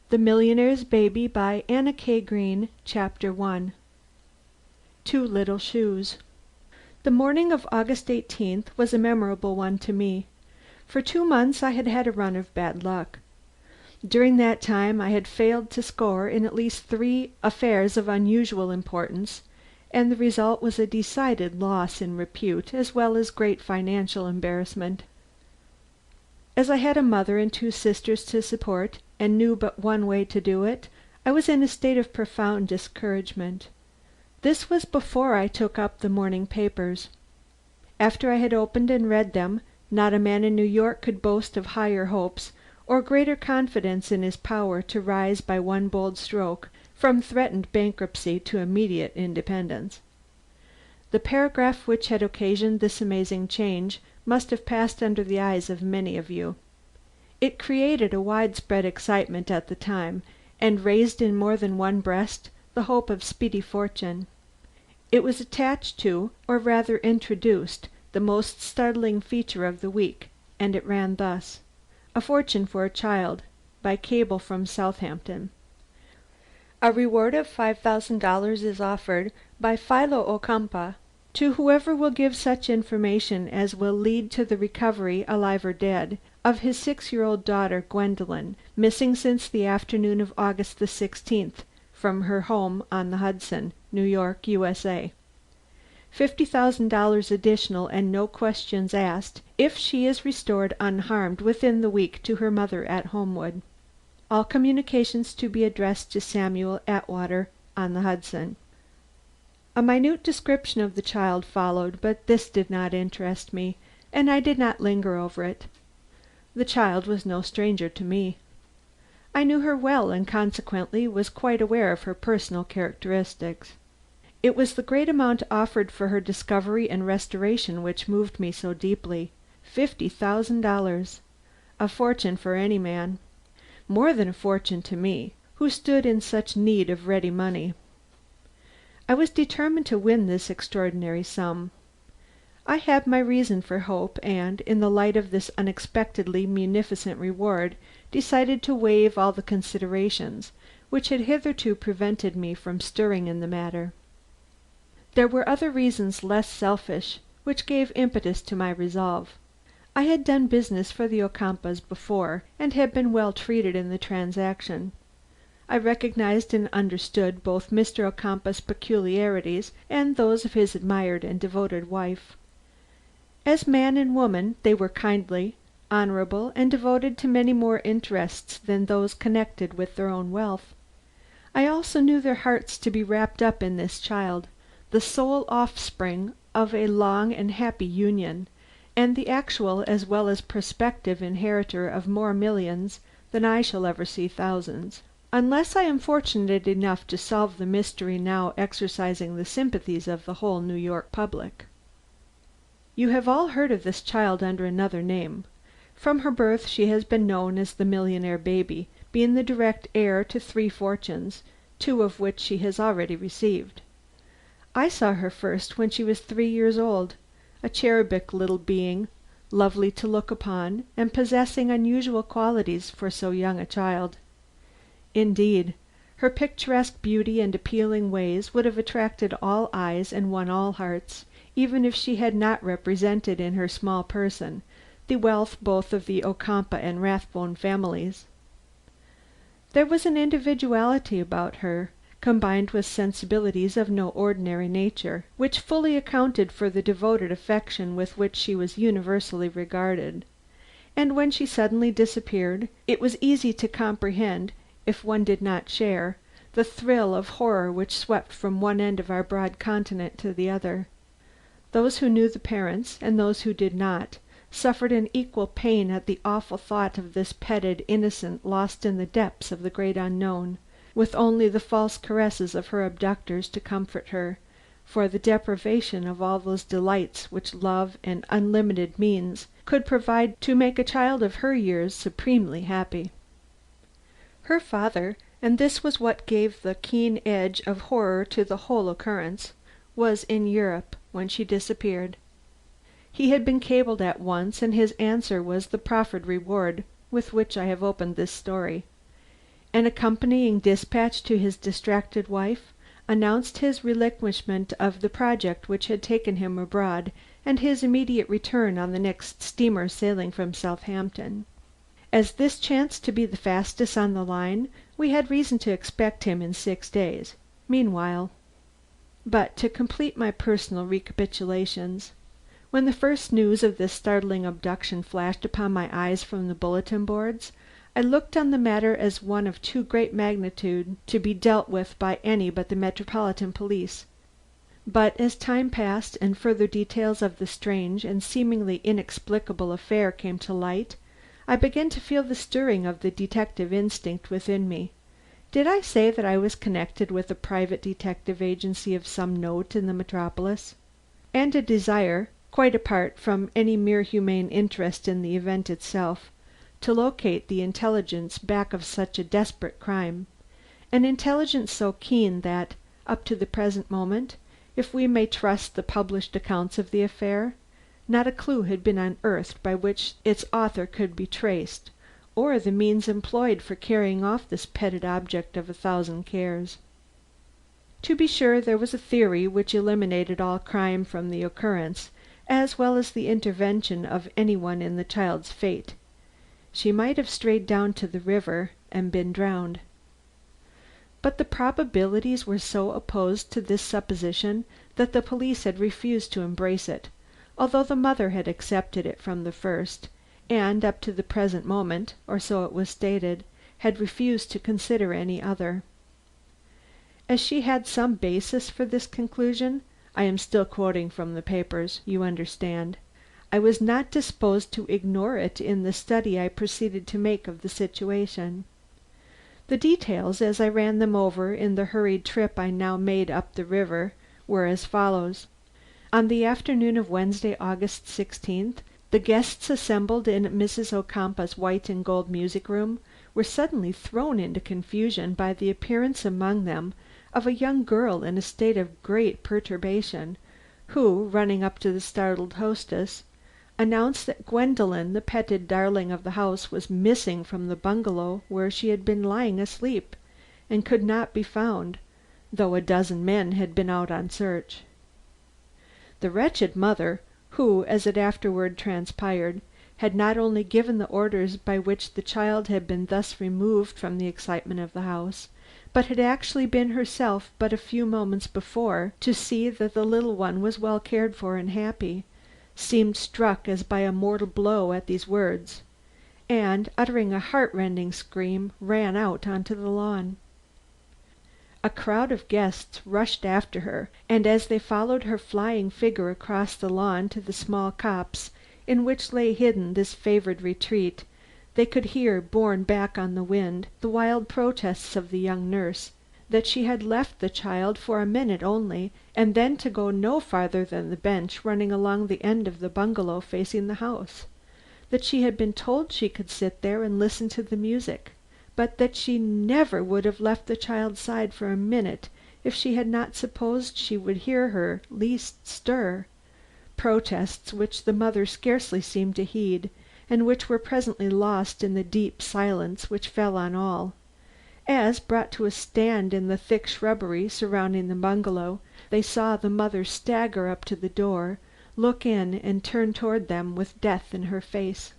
The Millionaire's Baby by Anna K. Green. Chapter 1. Two Little Shoes. The morning of August 18th was a memorable one to me. For 2 months I had had a run of bad luck. During that time I had failed to score in at least 3 affairs of unusual importance, and the result was a decided loss in repute as well as great financial embarrassment. As I had a mother and 2 sisters to support, and knew but one way to do it, I was in a state of profound discouragement. This was before I took up the morning papers. After I had opened and read them, not a man in New York could boast of higher hopes or greater confidence in his power to rise by one bold stroke from threatened bankruptcy to immediate independence. The paragraph which had occasioned this amazing change must have passed under the eyes of many of you. It created a widespread excitement at the time, and raised in more than one breast the hope of speedy fortune. It was attached to, or rather introduced, the most startling feature of the week, and it ran thus: "A fortune for a child, by cable from Southampton. A reward of $5,000 is offered by Philo Ocumpaugh to whoever will give such information as will lead to the recovery, alive or dead, of his 6-year-old daughter Gwendolen, missing since the afternoon of August the 16th, from her home on the Hudson, New York, USA. $50,000 additional and no questions asked if she is restored unharmed within the week to her mother at Homewood. All communications to be addressed to Samuel Atwater, on the Hudson." A minute description of the child followed, but this did not interest me, and I did not linger over it. The child was no stranger to me. I knew her well, and consequently was quite aware of her personal characteristics. It was the great amount offered for her discovery and restoration which moved me so deeply. $50,000! A fortune for any man. More than a fortune to me, who stood in such need of ready money. I was determined to win this extraordinary sum. I had my reason for hope, and, in the light of this unexpectedly munificent reward, decided to waive all the considerations which had hitherto prevented me from stirring in the matter. There were other reasons less selfish, which gave impetus to my resolve. I had done business for the Ocumpaughs before, and had been well treated in the transaction. I recognized and understood both Mr. Ocumpaugh's peculiarities and those of his admired and devoted wife. As man and woman they were kindly, honorable, and devoted to many more interests than those connected with their own wealth. I also knew their hearts to be wrapped up in this child, the sole offspring of a long and happy union, and the actual as well as prospective inheritor of more millions than I shall ever see thousands, unless I am fortunate enough to solve the mystery now exercising the sympathies of the whole New York public. You have all heard of this child under another name. From her birth she has been known as the Millionaire Baby, being the direct heir to 3 fortunes, 2 of which she has already received. I saw her first when she was 3 years old, a cherubic little being, lovely to look upon, and possessing unusual qualities for so young a child. Indeed, her picturesque beauty and appealing ways would have attracted all eyes and won all hearts, even if she had not represented in her small person the wealth both of the Ocumpaugh and Rathbone families. There was an individuality about her, combined with sensibilities of no ordinary nature, which fully accounted for the devoted affection with which she was universally regarded; and when she suddenly disappeared, it was easy to comprehend, if one did not share, the thrill of horror which swept from one end of our broad continent to the other. Those who knew the parents, and those who did not, suffered an equal pain at the awful thought of this petted innocent lost in the depths of the great unknown, with only the false caresses of her abductors to comfort her, for the deprivation of all those delights which love and unlimited means could provide to make a child of her years supremely happy. Her father, and this was what gave the keen edge of horror to the whole occurrence, was in Europe when she disappeared. He had been cabled at once, and his answer was the proffered reward with which I have opened this story. An accompanying dispatch to his distracted wife announced his relinquishment of the project which had taken him abroad, and his immediate return on the next steamer sailing from Southampton. As this chanced to be the fastest on the line, we had reason to expect him in 6 days. Meanwhile But to complete my personal recapitulations. When the first news of this startling abduction flashed upon my eyes from the bulletin boards, I looked on the matter as one of too great magnitude to be dealt with by any but the Metropolitan Police. But as time passed and further details of the strange and seemingly inexplicable affair came to light, I began to feel the stirring of the detective instinct within me. Did I say that I was connected with a private detective agency of some note in the metropolis? And a desire, quite apart from any mere humane interest in the event itself, to locate the intelligence back of such a desperate crime, an intelligence so keen that, up to the present moment, if we may trust the published accounts of the affair, not a clue had been unearthed by which its author could be traced, or the means employed for carrying off this petted object of 1,000 cares. To be sure, there was a theory which eliminated all crime from the occurrence, as well as the intervention of any one in the child's fate. She might have strayed down to the river and been drowned. But the probabilities were so opposed to this supposition that the police had refused to embrace it, although the mother had accepted it from the first, and up to the present moment, or so it was stated, had refused to consider any other. As she had some basis for this conclusion, I am still quoting from the papers, you understand, I was not disposed to ignore it in the study I proceeded to make of the situation. The details, as I ran them over in the hurried trip I now made up the river, were as follows. On the afternoon of Wednesday, August 16th, the guests assembled in Mrs. Ocumpaugh's white and gold music room were suddenly thrown into confusion by the appearance among them of a young girl in a state of great perturbation, who, running up to the startled hostess, announced that Gwendolen, the petted darling of the house, was missing from the bungalow where she had been lying asleep, and could not be found, though a dozen men had been out on search. The wretched mother, who, as it afterward transpired, had not only given the orders by which the child had been thus removed from the excitement of the house, but had actually been herself but a few moments before to see that the little one was well cared for and happy, seemed struck as by a mortal blow at these words, and, uttering a heart-rending scream, ran out onto the lawn. A crowd of guests rushed after her, and as they followed her flying figure across the lawn to the small copse in which lay hidden this favored retreat, they could hear, borne back on the wind, the wild protests of the young nurse that she had left the child for a minute only, and then to go no farther than the bench running along the end of the bungalow facing the house; that she had been told she could sit there and listen to the music, but that she never would have left the child's side for a minute if she had not supposed she would hear her least stir; protests which the mother scarcely seemed to heed, and which were presently lost in the deep silence which fell on all, as, brought to a stand in the thick shrubbery surrounding the bungalow, they saw the mother stagger up to the door, look in, and turn toward them with death in her face.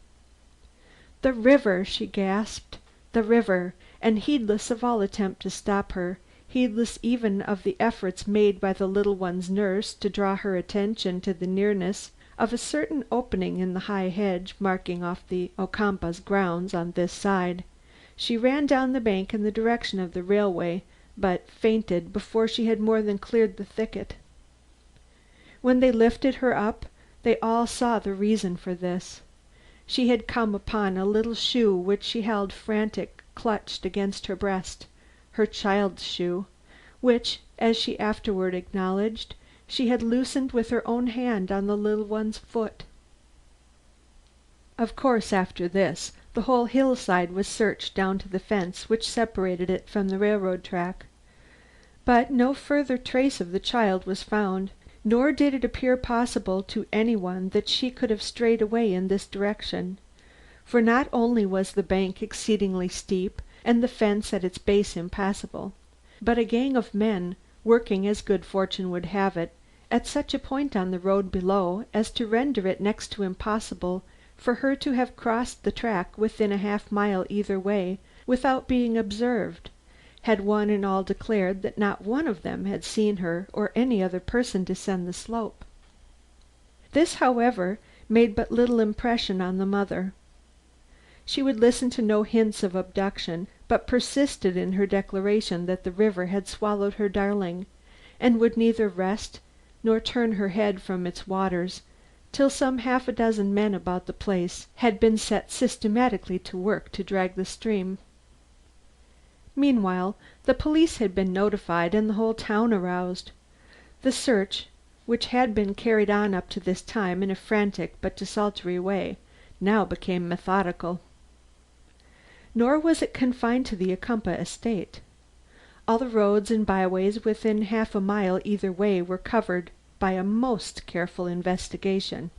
"The river!" she gasped. "The river!" and heedless of all attempt to stop her, heedless even of the efforts made by the little one's nurse to draw her attention to the nearness of a certain opening in the high hedge marking off the Ocumpaugh's grounds on this side, she ran down the bank in the direction of the railway, but fainted before she had more than cleared the thicket. When they lifted her up, they all saw the reason for this. She had come upon a little shoe which she held frantic clutched against her breast, her child's shoe, which, as she afterward acknowledged, she had loosened with her own hand on the little one's foot. Of course, after this, the whole hillside was searched down to the fence which separated it from the railroad track. But no further trace of the child was found, nor did it appear possible to any one that she could have strayed away in this direction, for not only was the bank exceedingly steep and the fence at its base impassable, but a gang of men, working as good fortune would have it, at such a point on the road below as to render it next to impossible for her to have crossed the track within a half mile either way without being observed, had one and all declared that not one of them had seen her or any other person descend the slope. This, however, made but little impression on the mother. She would listen to no hints of abduction, but persisted in her declaration that the river had swallowed her darling, and would neither rest nor turn her head from its waters till some half a dozen men about the place had been set systematically to work to drag the stream. Meanwhile the police had been notified and the whole town aroused. The search, which had been carried on up to this time in a frantic but desultory way, now became methodical. Nor was it confined to the Ocumpaugh estate. All the roads and byways within half a mile either way were covered by a most careful investigation.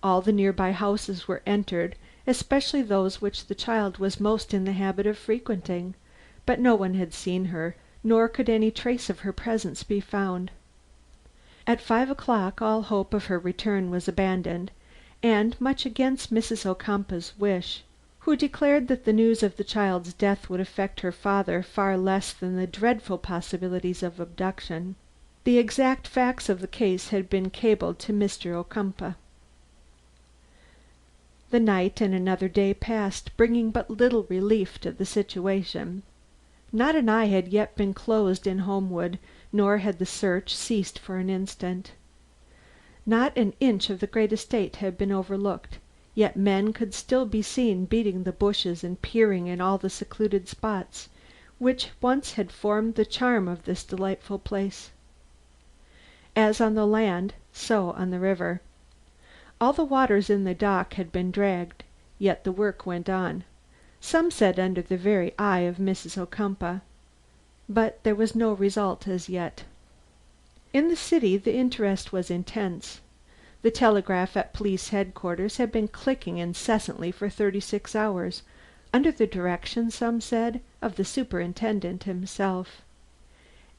All the nearby houses were entered, especially those which the child was most in the habit of frequenting, but no one had seen her, nor could any trace of her presence be found. At 5 o'clock all hope of her return was abandoned, and much against Mrs. Ocumpaugh's wish, who declared that the news of the child's death would affect her father far less than the dreadful possibilities of abduction, the exact facts of the case had been cabled to Mr. Ocumpaugh. The night and another day passed, bringing but little relief to the situation. Not an eye had yet been closed in Homewood, nor had the search ceased for an instant. Not an inch of the great estate had been overlooked, yet men could still be seen beating the bushes and peering in all the secluded spots which once had formed the charm of this delightful place. As on the land, so on the river. All the waters in the dock had been dragged, yet the work went on, some said under the very eye of Mrs. Ocumpaugh, but there was no result as yet. In the city the interest was intense. The telegraph at police headquarters had been clicking incessantly for 36 hours, under the direction, some said, of the superintendent himself.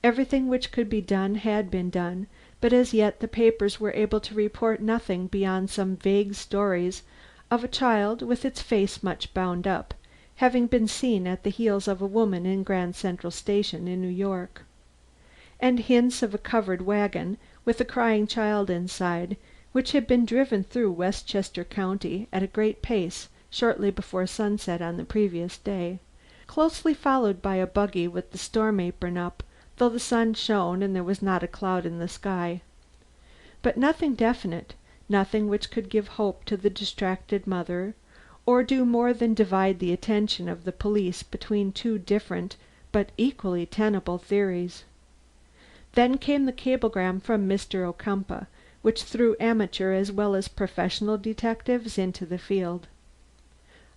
Everything which could be done had been done, but as yet the papers were able to report nothing beyond some vague stories of a child with its face much bound up, having been seen at the heels of a woman in Grand Central Station in New York, and hints of a covered wagon with a crying child inside, which had been driven through Westchester County at a great pace shortly before sunset on the previous day, closely followed by a buggy with the storm apron up, though the sun shone and there was not a cloud in the sky. But nothing definite, nothing which could give hope to the distracted mother, or do more than divide the attention of the police between two different but equally tenable theories. Then came the cablegram from Mr. Ocumpaugh, which threw amateur as well as professional detectives into the field.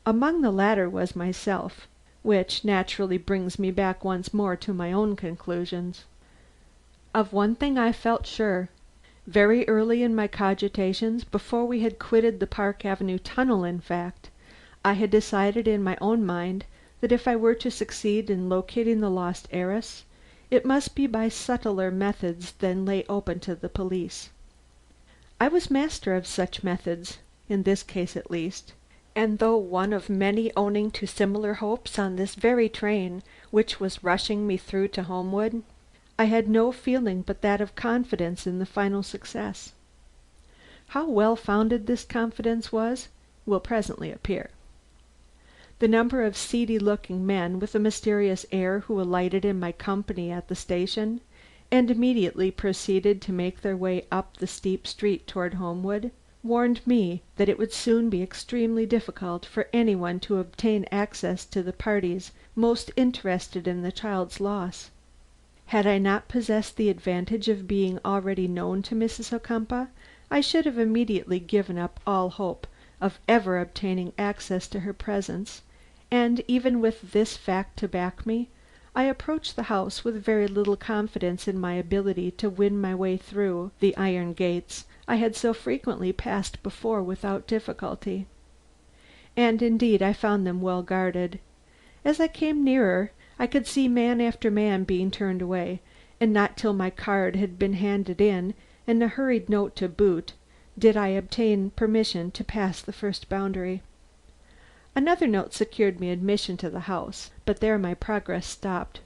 Among the latter was myself, which naturally brings me back once more to my own conclusions. Of one thing I felt sure. Very early in my cogitations, before we had quitted the Park Avenue tunnel in fact, I had decided in my own mind that if I were to succeed in locating the lost heiress, it must be by subtler methods than lay open to the police. I was master of such methods, in this case at least, and though one of many owning to similar hopes on this very train which was rushing me through to Homewood, I had no feeling but that of confidence in the final success. How well founded this confidence was will presently appear. The number of seedy-looking men with a mysterious air who alighted in my company at the station, and immediately proceeded to make their way up the steep street toward Homewood, warned me that it would soon be extremely difficult for anyone to obtain access to the parties most interested in the child's loss. Had I not possessed the advantage of being already known to Mrs. Ocumpaugh, I should have immediately given up all hope of ever obtaining access to her presence, and even with this fact to back me, I approached the house with very little confidence in my ability to win my way through the iron gates I had so frequently passed before without difficulty. And indeed I found them well guarded, As I came nearer, I could see man after man being turned away, and not till my card had been handed in, and a hurried note to boot, did I obtain permission to pass the first boundary. Another note secured me admission to the house, but there my progress stopped.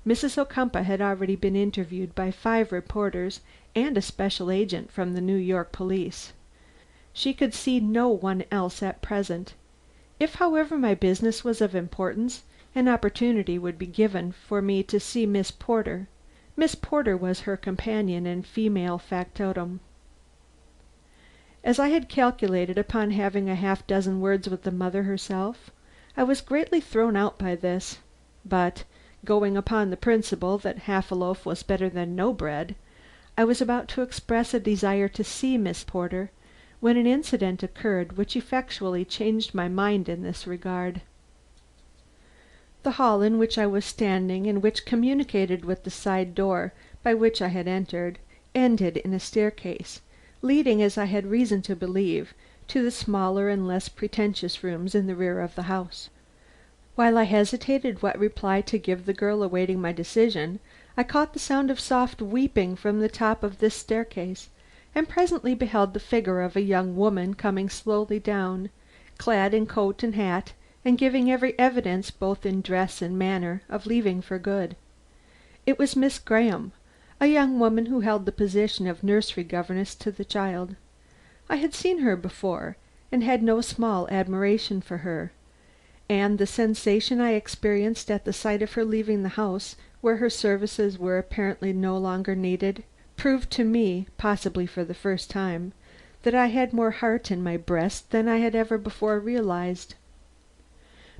Mrs. Ocumpaugh had already been interviewed by 5 reporters and a special agent from the New York police. She could see no one else at present. If, however, my business was of importance, an opportunity would be given for me to see Miss Porter. Miss Porter was her companion and female factotum. As I had calculated upon having a half dozen words with the mother herself, I was greatly thrown out by this; but, going upon the principle that half a loaf was better than no bread, I was about to express a desire to see Miss Porter, when an incident occurred which effectually changed my mind in this regard. The hall in which I was standing, and which communicated with the side door by which I had entered, ended in a staircase, leading, as I had reason to believe, to the smaller and less pretentious rooms in the rear of the house. While I hesitated what reply to give the girl awaiting my decision, I caught the sound of soft weeping from the top of this staircase, and presently beheld the figure of a young woman coming slowly down, clad in coat and hat, and giving every evidence, both in dress and manner, of leaving for good. It was Miss Graham, a young woman who held the position of nursery governess to the child. I had seen her before, and had no small admiration for her, and the sensation I experienced at the sight of her leaving the house where her services were apparently no longer needed, proved to me, possibly for the first time, that I had more heart in my breast than I had ever before realized.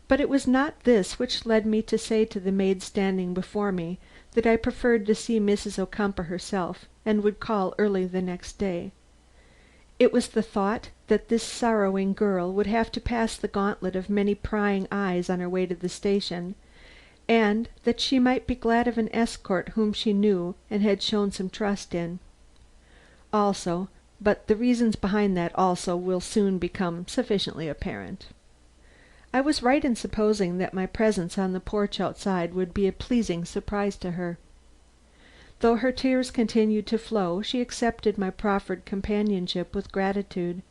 But it was not this which led me to say to the maid standing before me that I preferred to see Mrs. Ocumpaugh herself, and would call early the next day. It was the thought that this sorrowing girl would have to pass the gauntlet of many prying eyes on her way to the station, and that she might be glad of an escort whom she knew and had shown some trust in. Also, but the reasons behind that also will soon become sufficiently apparent. I was right in supposing that my presence on the porch outside would be a pleasing surprise to her. Though her tears continued to flow, she accepted my proffered companionship with gratitude,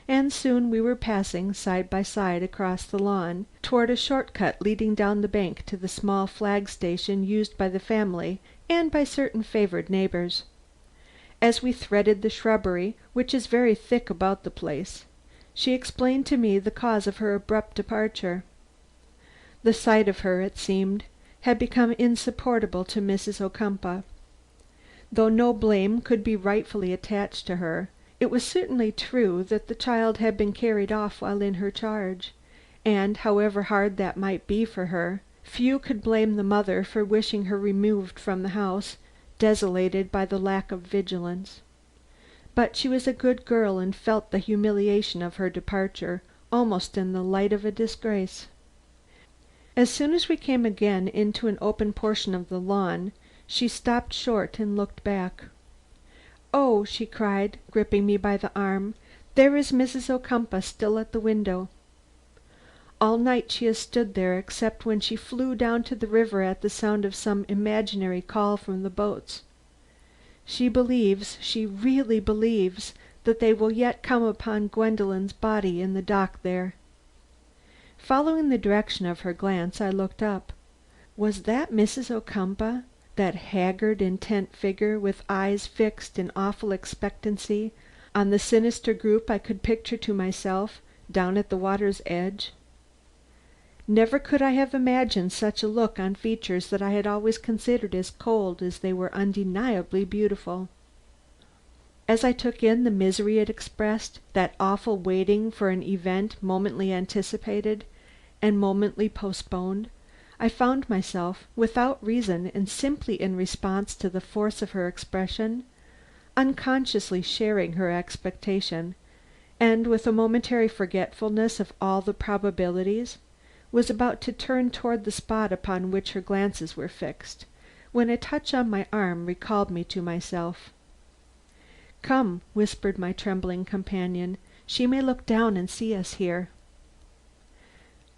and soon we were passing side by side across the lawn toward a short cut leading down the bank to the small flag station used by the family and by certain favored neighbors. As we threaded the shrubbery, which is very thick about the place, she explained to me the cause of her abrupt departure. The sight of her, it seemed, had become insupportable to Mrs. Ocumpaugh. Though no blame could be rightfully attached to her, it was certainly true that the child had been carried off while in her charge, and however hard that might be for her, few could blame the mother for wishing her removed from the house, desolated by the lack of vigilance. But she was a good girl and felt the humiliation of her departure almost in the light of a disgrace. As soon as we came again into an open portion of the lawn, she stopped short and looked back. "Oh," she cried, gripping me by the arm, "there is Mrs. Ocumpaugh still at the window. All night she has stood there, except when she flew down to the river at the sound of some imaginary call from the boats. She believes, she really believes, that they will yet come upon Gwendolen's body in the dock there." Following the direction of her glance, I looked up. Was that Mrs. Ocumpaugh, that haggard, intent figure with eyes fixed in awful expectancy on the sinister group I could picture to myself down at the water's edge? Never could I have imagined such a look on features that I had always considered as cold as they were undeniably beautiful. As I took in the misery it expressed, that awful waiting for an event momently anticipated and momently postponed, I found myself, without reason and simply in response to the force of her expression, unconsciously sharing her expectation, and with a momentary forgetfulness of all the probabilities, was about to turn toward the spot upon which her glances were fixed, when a touch on my arm recalled me to myself. "Come," whispered my trembling companion, "she may look down and see us here."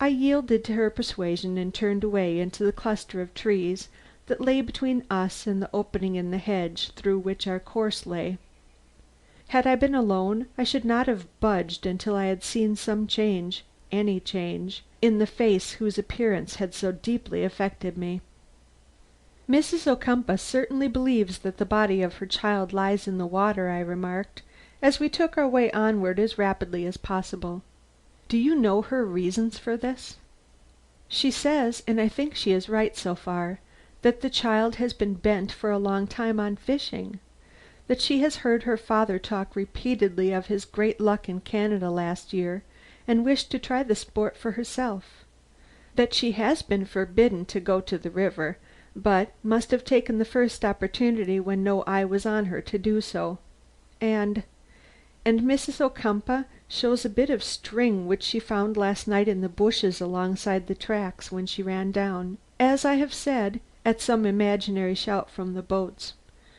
I yielded to her persuasion and turned away into the cluster of trees that lay between us and the opening in the hedge through which our course lay. Had I been alone, I should not have budged until I had seen some change, any change, in the face whose appearance had so deeply affected me. "Mrs. Ocumpaugh certainly believes that the body of her child lies in the water," I remarked, as we took our way onward as rapidly as possible. "Do you know her reasons for this?" "She says, and I think she is right so far, that the child has been bent for a long time on fishing; that she has heard her father talk repeatedly of his great luck in Canada last year, and wished to try the sport for herself; that she has been forbidden to go to the river, but must have taken the first opportunity when no eye was on her to do so; and Mrs. Ocumpaugh shows a bit of string which she found last night in the bushes alongside the tracks when she ran down, as I have said, at some imaginary shout from the boats;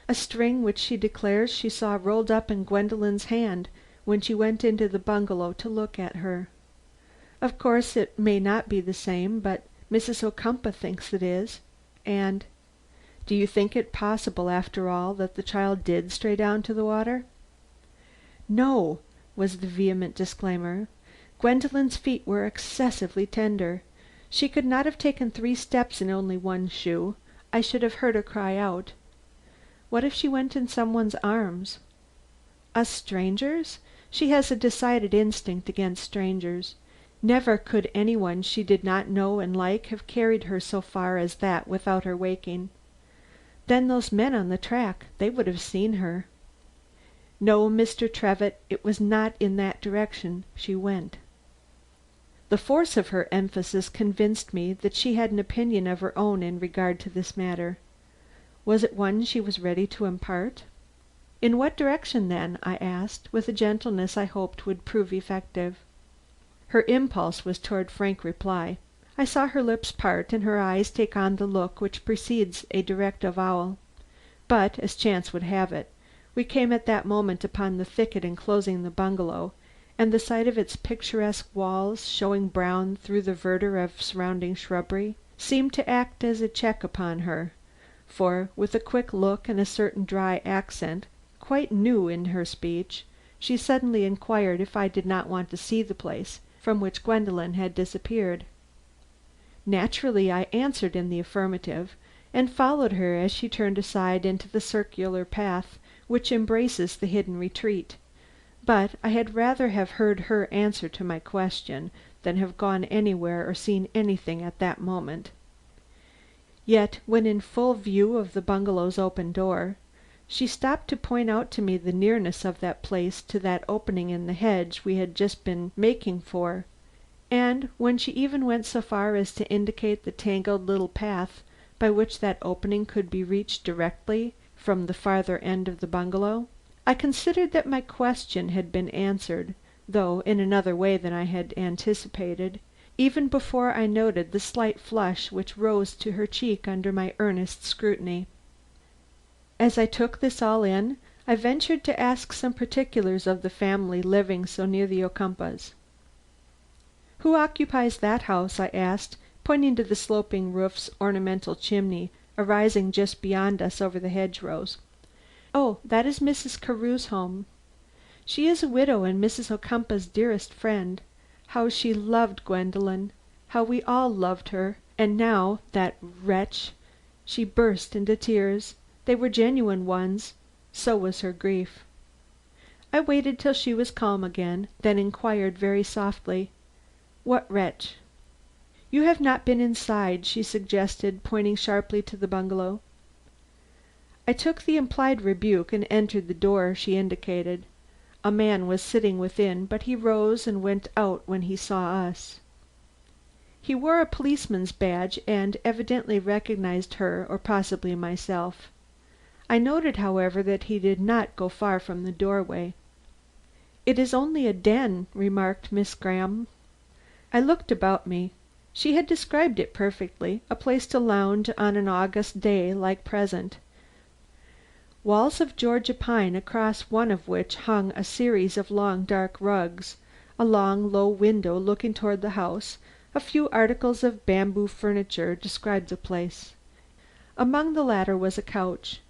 a string which she declares she saw rolled up in Gwendolen's hand when she went into the bungalow to look at her. Of course it may not be the same, but Mrs. Ocumpaugh thinks it is. And do you think it possible, after all, that the child did stray down to the water?" "No," was the vehement disclaimer. "Gwendolen's feet were excessively tender. She could not have taken 3 steps in only one shoe. I should have heard her cry out. What if she went in some one's arms?" "A stranger's? She has a decided instinct against strangers. Never could any one she did not know and like have carried her so far as that without her waking. Then those men on the track, they would have seen her. No, Mr. Trevitt, it was not in that direction she went." The force of her emphasis convinced me that she had an opinion of her own in regard to this matter. Was it one she was ready to impart? "In what direction then?" I asked, with a gentleness I hoped would prove effective. Her impulse was toward frank reply. I saw her lips part and her eyes take on the look which precedes a direct avowal. But, as chance would have it, we came at that moment upon the thicket enclosing the bungalow, and the sight of its picturesque walls, showing brown through the verdure of surrounding shrubbery, seemed to act as a check upon her, for, with a quick look and a certain dry accent, quite new in her speech, she suddenly inquired if I did not want to see the place from which Gwendolen had disappeared. Naturally I answered in the affirmative, and followed her as she turned aside into the circular path which embraces the hidden retreat; but I had rather have heard her answer to my question than have gone anywhere or seen anything at that moment. Yet when in full view of the bungalow's open door, she stopped to point out to me the nearness of that place to that opening in the hedge we had just been making for, and when she even went so far as to indicate the tangled little path by which that opening could be reached directly from the farther end of the bungalow, I considered that my question had been answered, though in another way than I had anticipated, even before I noted the slight flush which rose to her cheek under my earnest scrutiny. As I took this all in, I ventured to ask some particulars of the family living so near the Ocumpaughs. "Who occupies that house?" I asked, pointing to the sloping roof's ornamental chimney arising just beyond us over the hedgerows. "Oh, that is Mrs. Carew's home. She is a widow and Mrs. Ocumpaugh's dearest friend. How she loved Gwendolen! How we all loved her! And now that wretch!" She burst into tears. They were genuine ones; so was her grief. I waited till she was calm again, then inquired very softly: "What wretch?" "You have not been inside," she suggested, pointing sharply to the bungalow. I took the implied rebuke and entered the door she indicated. A man was sitting within, but he rose and went out when he saw us. He wore a policeman's badge and evidently recognized her or possibly myself. I noted, however, that he did not go far from the doorway. "It is only a den," remarked Miss Graham. I looked about me. She had described it perfectly, a place to lounge on an August day like present. Walls of Georgia pine, across one of which hung a series of long dark rugs, a long low window looking toward the house, A few articles of bamboo furniture described the place. Among the latter was a couch.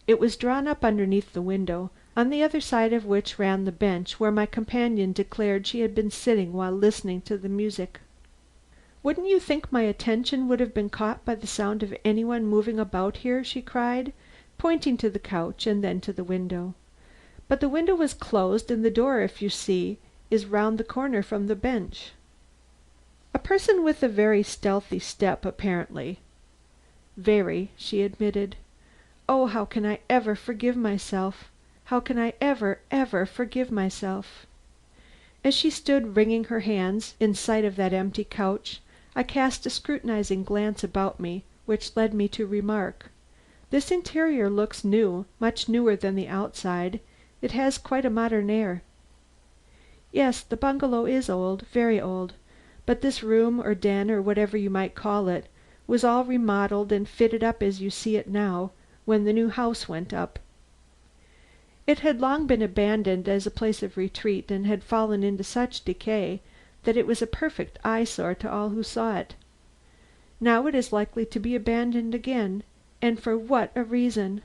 It was drawn up underneath the window, on the other side of which ran the bench where my companion declared she had been sitting while listening to the music. "Wouldn't you think my attention would have been caught by the sound of anyone moving about here?" she cried, pointing to the couch and then to the window. "But the window was closed, and the door, if you see, is round the corner from the bench." "A person with a very stealthy step, apparently." "Very," she admitted. "Oh, how can I ever forgive myself? How can I ever forgive myself?" As she stood wringing her hands in sight of that empty couch, I cast a scrutinizing glance about me, which led me to remark: "This interior looks new, much newer than the outside. It has quite a modern air." "Yes, the bungalow is old, very old. But this room or den, or whatever you might call it, was all remodelled and fitted up as you see it now, when the new house went up. It had long been abandoned as a place of retreat, and had fallen into such decay that it was a perfect eyesore to all who saw it. Now it is likely to be abandoned again, and for what a reason!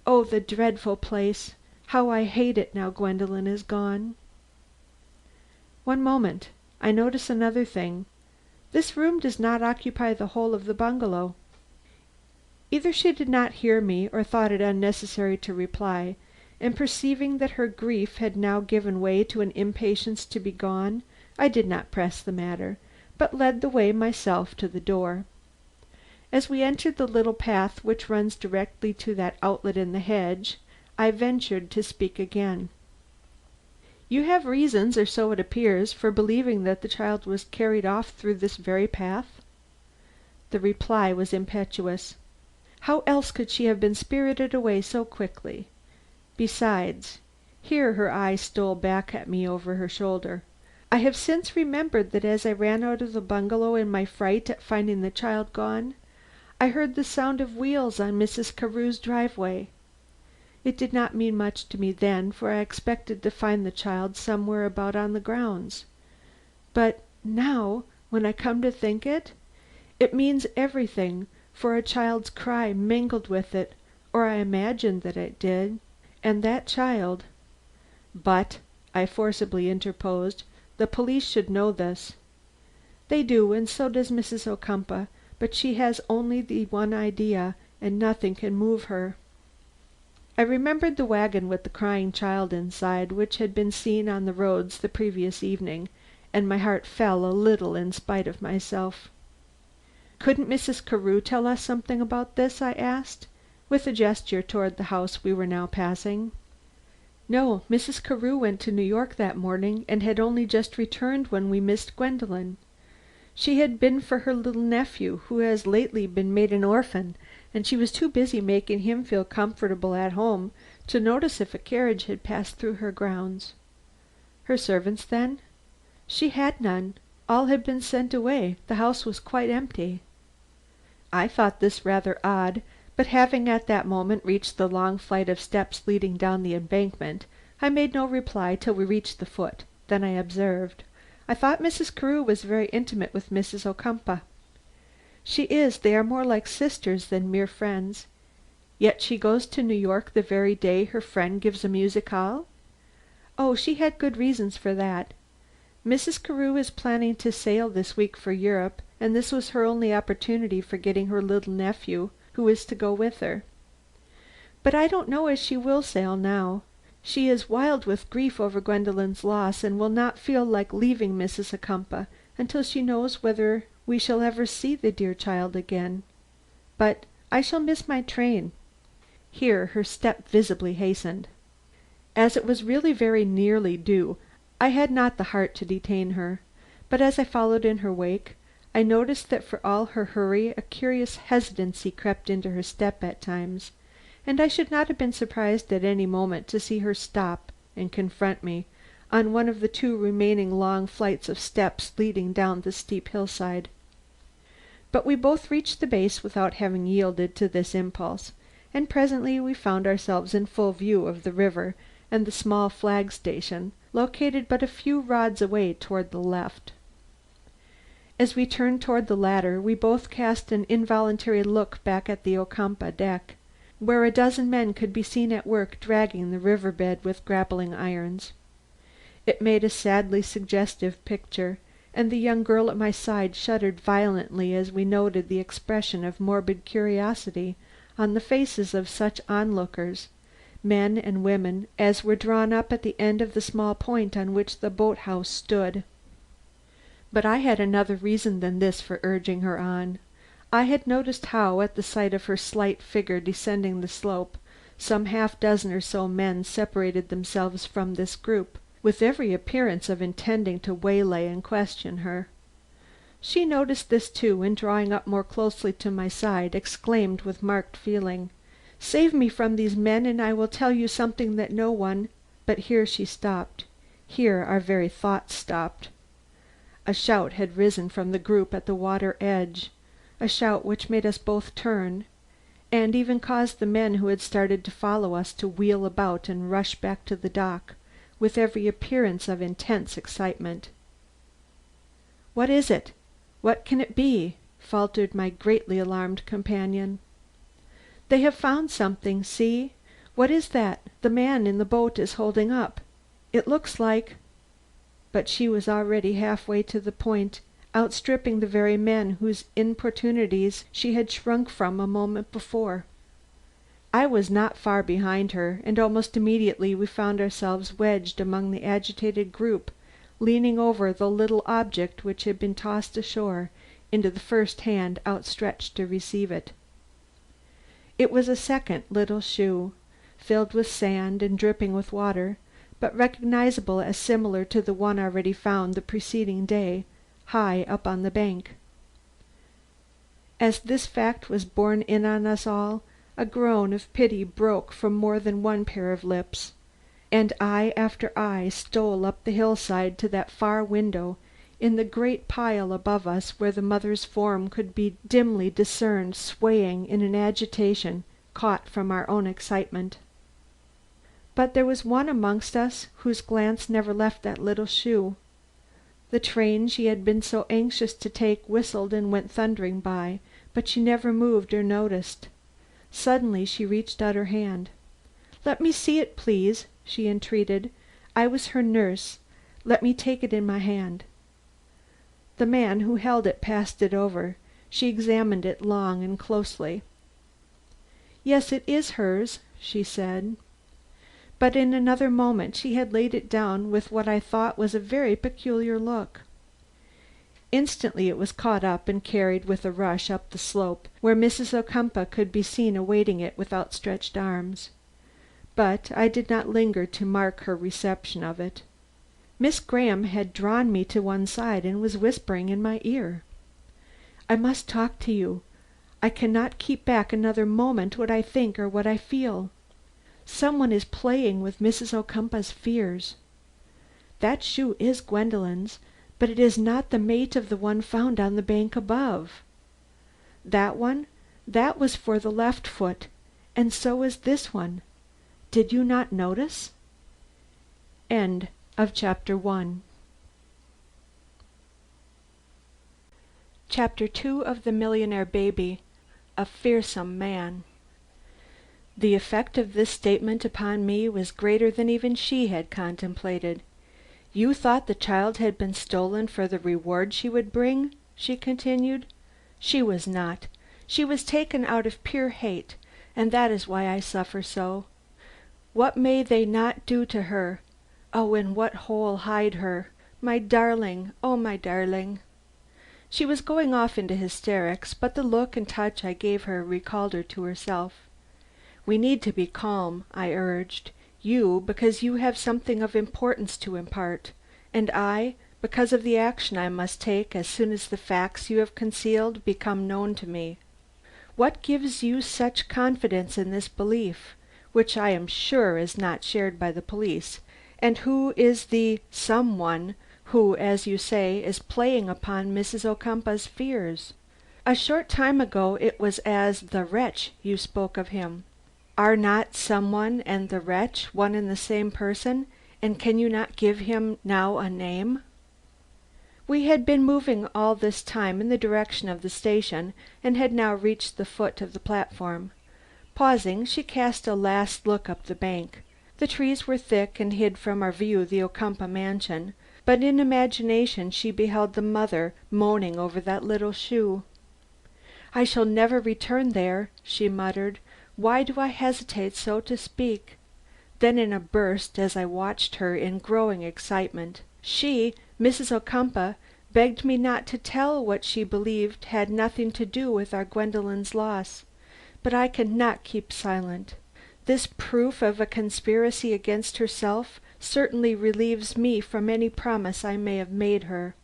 Oh, the dreadful place! How I hate it now Gwendolen is gone." "One moment. I notice another thing. This room does not occupy the whole of the bungalow." Either she did not hear me or thought it unnecessary to reply, and perceiving that her grief had now given way to an impatience to be gone, I did not press the matter, but led the way myself to the door. As we entered the little path which runs directly to that outlet in the hedge, I ventured to speak again. "You have reasons, or so it appears, for believing that the child was carried off through this very path?" The reply was impetuous. "How else could she have been spirited away so quickly? Besides," here her eye stole back at me over her shoulder, "I have since remembered that as I ran out of the bungalow in my fright at finding the child gone, I heard the sound of wheels on Mrs. Carew's driveway. It did not mean much to me then, for I expected to find the child somewhere about on the grounds. But now, when I come to think it means everything, for a child's cry mingled with it, or I imagined that it did, and that child—" "But," I forcibly interposed, "the police should know this." "They do, and so does Mrs. Ocumpaugh, but she has only the one idea, and nothing can move her." I remembered the wagon with the crying child inside, which had been seen on the roads the previous evening, and my heart fell a little in spite of myself. "Couldn't Mrs. Carew tell us something about this?" I asked, with a gesture toward the house we were now passing. "No. Mrs. Carew went to New York that morning, and had only just returned when we missed Gwendolen. She had been for her little nephew, who has lately been made an orphan, and she was too busy making him feel comfortable at home to notice if a carriage had passed through her grounds." "Her servants, then?" "She had none. All had been sent away. The house was quite empty." I thought this rather odd, but having at that moment reached the long flight of steps leading down the embankment, I made no reply till we reached the foot. Then I observed: "I thought Mrs. Carew was very intimate with Mrs. Ocumpaugh." "She is. They are more like sisters than mere friends. Yet she goes to New York the very day her friend gives a musicale?" "Oh, she had good reasons for that. Mrs. Carew is planning to sail this week for Europe, and this was her only opportunity for getting her little nephew, who is to go with her. But I don't know as she will sail now. She is wild with grief over Gwendolen's loss, and will not feel like leaving Mrs. Ocumpaugh until she knows whether we shall ever see the dear child again. But I shall miss my train." Here her step visibly hastened. As it was really very nearly due, I had not the heart to detain her, but as I followed in her wake, I noticed that for all her hurry a curious hesitancy crept into her step at times, and I should not have been surprised at any moment to see her stop and confront me, on one of the two remaining long flights of steps leading down the steep hillside. But we both reached the base without having yielded to this impulse, and presently we found ourselves in full view of the river and the small flag station, located but a few rods away toward the left. As we turned toward the ladder, we both cast an involuntary look back at the Ocumpaugh deck, where a dozen men could be seen at work dragging the river bed with grappling irons. It made a sadly suggestive picture, and the young girl at my side shuddered violently as we noted the expression of morbid curiosity on the faces of such onlookers, men and women, as were drawn up at the end of the small point on which the boat house stood. But I had another reason than this for urging her on. I had noticed how, at the sight of her slight figure descending the slope, some half dozen or so men separated themselves from this group, with every appearance of intending to waylay and question her. She noticed this too, and drawing up more closely to my side, exclaimed with marked feeling, "Save me from these men, and I will tell you something that no one—" But here she stopped. Here our very thoughts stopped. A shout had risen from the group at the water edge, a shout which made us both turn, and even caused the men who had started to follow us to wheel about and rush back to the dock, with every appearance of intense excitement. "What is it? What can it be?" faltered my greatly alarmed companion. "They have found something. See! What is that the man in the boat is holding up? It looks like—" But she was already halfway to the point, outstripping the very men whose importunities she had shrunk from a moment before. I was not far behind her, and almost immediately we found ourselves wedged among the agitated group, leaning over the little object which had been tossed ashore into the first hand outstretched to receive it. It was a second little shoe, filled with sand and dripping with water, but recognizable as similar to the one already found the preceding day, high up on the bank. As this fact was borne in on us all, a groan of pity broke from more than one pair of lips, and eye after eye stole up the hillside to that far window in the great pile above us where the mother's form could be dimly discerned swaying in an agitation caught from our own excitement. But there was one amongst us whose glance never left that little shoe. The train she had been so anxious to take whistled and went thundering by, but she never moved or noticed. Suddenly she reached out her hand. "Let me see it, please," she entreated. "I was her nurse. Let me take it in my hand." The man who held it passed it over. She examined it long and closely. "Yes, it is hers," she said. But in another moment she had laid it down with what I thought was a very peculiar look. Instantly it was caught up and carried with a rush up the slope, where Mrs. Ocumpaugh could be seen awaiting it with outstretched arms. But I did not linger to mark her reception of it. Miss Graham had drawn me to one side and was whispering in my ear. "I must talk to you. I cannot keep back another moment what I think or what I feel. Some one is playing with Mrs. Ocumpaugh's fears. That shoe is Gwendolen's, but it is not the mate of the one found on the bank above. That one, that was for the left foot, and so is this one. Did you not notice?" End of chapter 1. Chapter 2 of The Millionaire Baby, A Fearsome Man. The effect of this statement upon me was greater than even she had contemplated. "You thought the child had been stolen for the reward she would bring?" she continued. "She was not. She was taken out of pure hate, and that is why I suffer so. What may they not do to her? Oh, in what hole hide her? My darling, oh my darling!" She was going off into hysterics, but the look and touch I gave her recalled her to herself. "We need to be calm," I urged. "You, because you have something of importance to impart, and I, because of the action I must take as soon as the facts you have concealed become known to me. What gives you such confidence in this belief, which I am sure is not shared by the police, and who is the 'some one' who, as you say, is playing upon Mrs. Ocumpaugh's fears? A short time ago it was as 'the wretch' you spoke of him. Are not 'some one' and 'the wretch' one and the same person, and can you not give him now a name?" We had been moving all this time in the direction of the station, and had now reached the foot of the platform. Pausing, she cast a last look up the bank. The trees were thick and hid from our view the Ocumpaugh mansion, but in imagination she beheld the mother moaning over that little shoe. "I shall never return there," she muttered. "Why do I hesitate so to speak?" Then in a burst, as I watched her in growing excitement, she, Mrs. Ocumpaugh, begged me not to tell what she believed had nothing to do with our Gwendolen's loss. But I could not keep silent. This proof of a conspiracy against herself certainly relieves me from any promise I may have made her.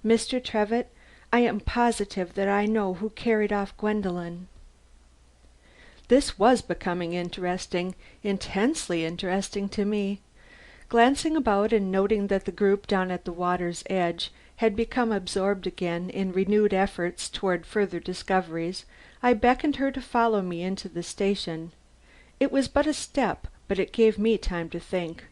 Mr. Trevitt, I am positive that I know who carried off Gwendolen." This was becoming interesting, intensely interesting to me. Glancing about and noting that the group down at the water's edge had become absorbed again in renewed efforts toward further discoveries, I beckoned her to follow me into the station. It was but a step, but it gave me time to think.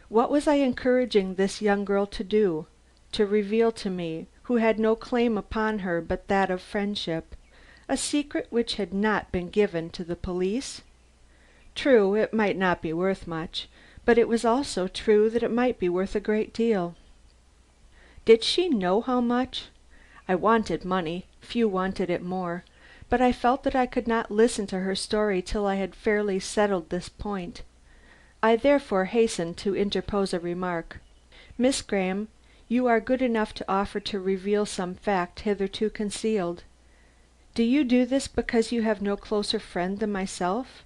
What was I encouraging this young girl to do? To reveal to me, who had no claim upon her but that of friendship, a secret which had not been given to the police? True, it might not be worth much, but it was also true that it might be worth a great deal. Did she know how much? I wanted money, few wanted it more, but I felt that I could not listen to her story till I had fairly settled this point. I therefore hastened to interpose a remark. "Miss Graham, you are good enough to offer to reveal some fact hitherto concealed. Do you do this because you have no closer friend than myself,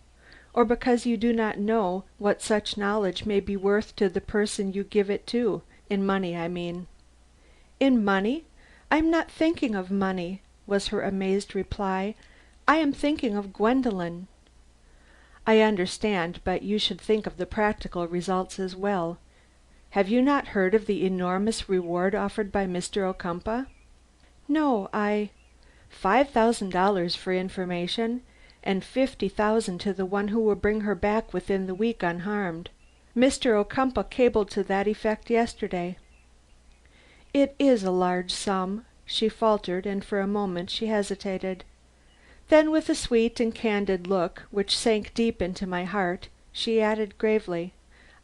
or because you do not know what such knowledge may be worth to the person you give it to, in money, I mean?" "In money? I am not thinking of money," was her amazed reply. "I am thinking of Gwendolen." "I understand, but you should think of the practical results as well. Have you not heard of the enormous reward offered by Mr. Ocumpaugh?" "No, I—" $5,000 for information, and 50,000 to the one who will bring her back within the week unharmed. Mr. Ocumpaugh cabled to that effect yesterday." "It is a large sum," she faltered, and for a moment she hesitated. Then with a sweet and candid look which sank deep into my heart, she added gravely,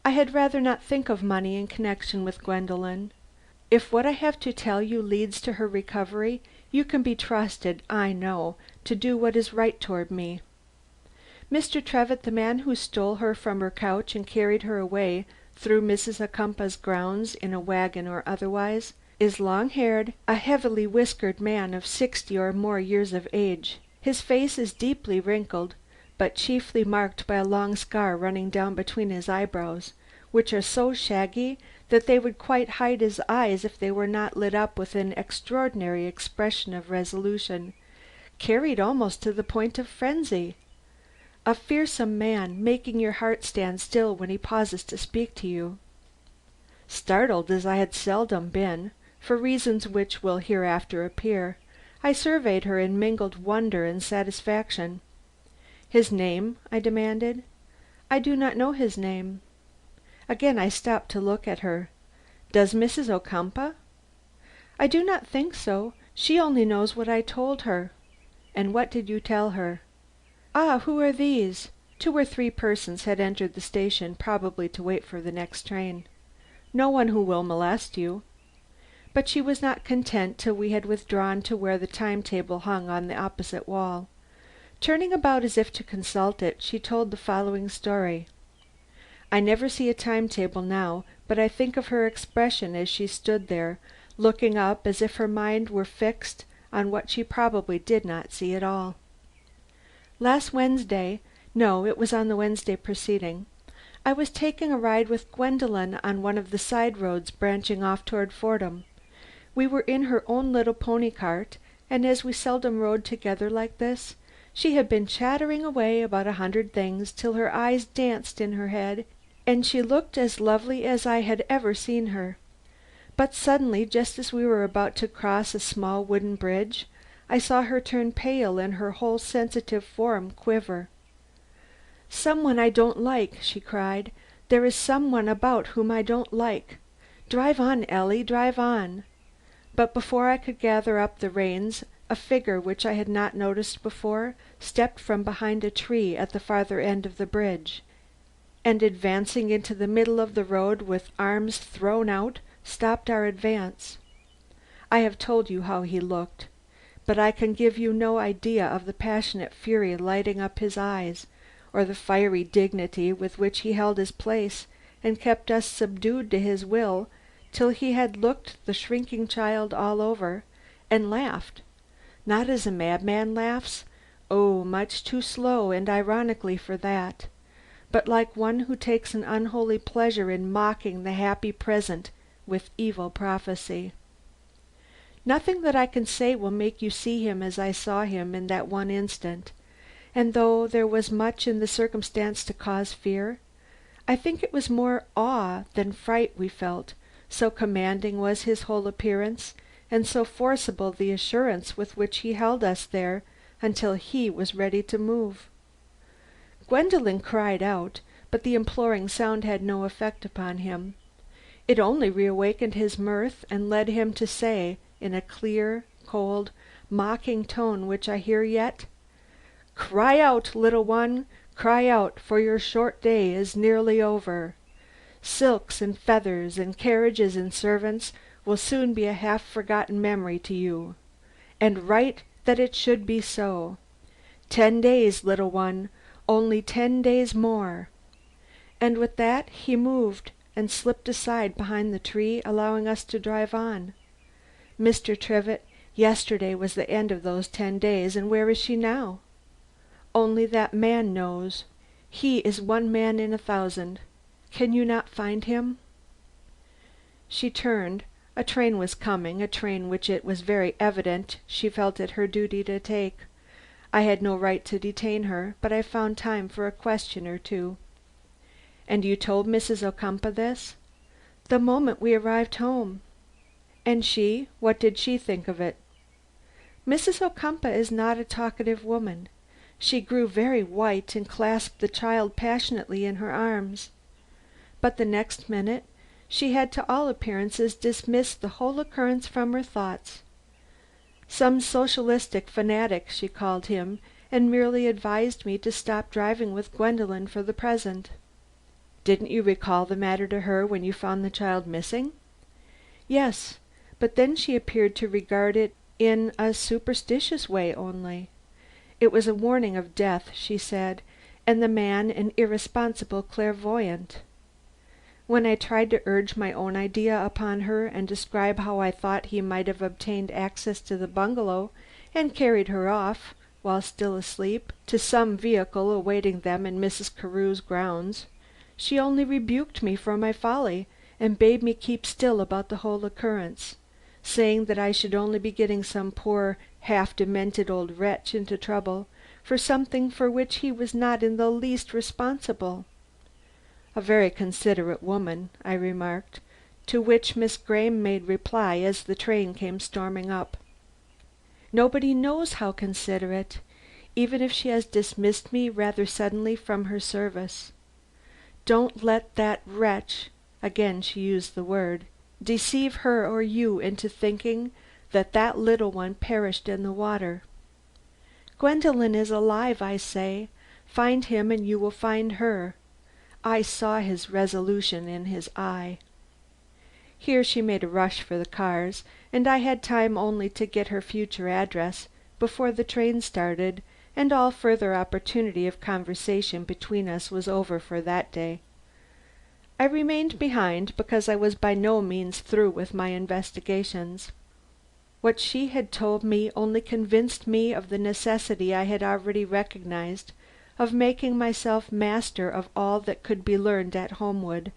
"I had rather not think of money in connection with Gwendolen. If what I have to tell you leads to her recovery, you can be trusted, I know, to do what is right toward me. Mr. Trevitt, the man who stole her from her couch and carried her away through Mrs. Ocumpaugh's grounds in a wagon or otherwise, is long-haired, a heavily whiskered man of 60 or more years of age. His face is deeply wrinkled, but chiefly marked by a long scar running down between his eyebrows, which are so shaggy that they would quite hide his eyes if they were not lit up with an extraordinary expression of resolution, carried almost to the point of frenzy. A fearsome man, making your heart stand still when he pauses to speak to you." Startled as I had seldom been, for reasons which will hereafter appear, I surveyed her in mingled wonder and satisfaction. "His name?" I demanded. "I do not know his name." Again I stopped to look at her. "Does Mrs. Ocumpaugh?" "I do not think so. She only knows what I told her." "And what did you tell her?" "Ah, who are these?" 2 or 3 persons had entered the station, probably to wait for the next train. "No one who will molest you." But she was not content till we had withdrawn to where the time table hung on the opposite wall. Turning about as if to consult it, she told the following story. I never see a time table now, but I think of her expression as she stood there, looking up as if her mind were fixed on what she probably did not see at all. "Last Wednesday, no, it was on the Wednesday preceding, I was taking a ride with Gwendolen on one of the side roads branching off toward Fordham. We were in her own little pony cart, and as we seldom rode together like this, she had been chattering away about 100 things till her eyes danced in her head, and she looked as lovely as I had ever seen her. But suddenly, just as we were about to cross a small wooden bridge, I saw her turn pale and her whole sensitive form quiver. 'Some one I don't like,' she cried. 'There is some one about whom I don't like. Drive on, Ellie, drive on.' But before I could gather up the reins, a figure which I had not noticed before stepped from behind a tree at the farther end of the bridge, and advancing into the middle of the road with arms thrown out, stopped our advance. I have told you how he looked, but I can give you no idea of the passionate fury lighting up his eyes, or the fiery dignity with which he held his place and kept us subdued to his will till he had looked the shrinking child all over, and laughed, not as a madman laughs, oh, much too slow and ironically for that, but like one who takes an unholy pleasure in mocking the happy present with evil prophecy. Nothing that I can say will make you see him as I saw him in that one instant, and though there was much in the circumstance to cause fear, I think it was more awe than fright we felt, so commanding was his whole appearance, and so forcible the assurance with which he held us there until he was ready to move. Gwendolen cried out, but the imploring sound had no effect upon him. It only reawakened his mirth and led him to say, in a clear, cold, mocking tone which I hear yet, "Cry out, little one, cry out, for your short day is nearly over. Silks and feathers and carriages and servants will soon be a half forgotten memory to you. And right that it should be so. 10 days, little one, only 10 days more." And with that he moved and slipped aside behind the tree, allowing us to drive on. Mr. Trevitt, yesterday was the end of those 10 days, and where is she now? Only that man knows. He is one man in 1,000. Can you not find him? She turned. A train was coming, a train which it was very evident she felt it her duty to take. I had no right to detain her, but I found time for a question or two. "And you told Mrs. Ocumpaugh this?" "The moment we arrived home." "And she, what did she think of it?" "Mrs. Ocumpaugh is not a talkative woman. She grew very white and clasped the child passionately in her arms. But the next minute she had to all appearances dismissed the whole occurrence from her thoughts. Some socialistic fanatic, she called him, and merely advised me to stop driving with Gwendolen for the present." "Didn't you recall the matter to her when you found the child missing?" "Yes, but then she appeared to regard it in a superstitious way only. It was a warning of death, she said, and the man an irresponsible clairvoyant. When I tried to urge my own idea upon her and describe how I thought he might have obtained access to the bungalow and carried her off, while still asleep, to some vehicle awaiting them in Mrs. Carew's grounds, she only rebuked me for my folly and bade me keep still about the whole occurrence, saying that I should only be getting some poor half demented old wretch into trouble for something for which he was not in the least responsible." "A very considerate woman," I remarked, to which Miss Graham made reply as the train came storming up. "Nobody knows how considerate, even if she has dismissed me rather suddenly from her service. Don't let that wretch," again she used the word, "deceive her or you into thinking that that little one perished in the water. Gwendolen is alive, I say. Find him and you will find her. I saw his resolution in his eye." Here she made a rush for the cars, and I had time only to get her future address before the train started, and all further opportunity of conversation between us was over for that day. I remained behind because I was by no means through with my investigations. What she had told me only convinced me of the necessity I had already recognized of making myself master of all that could be learned at Homewood,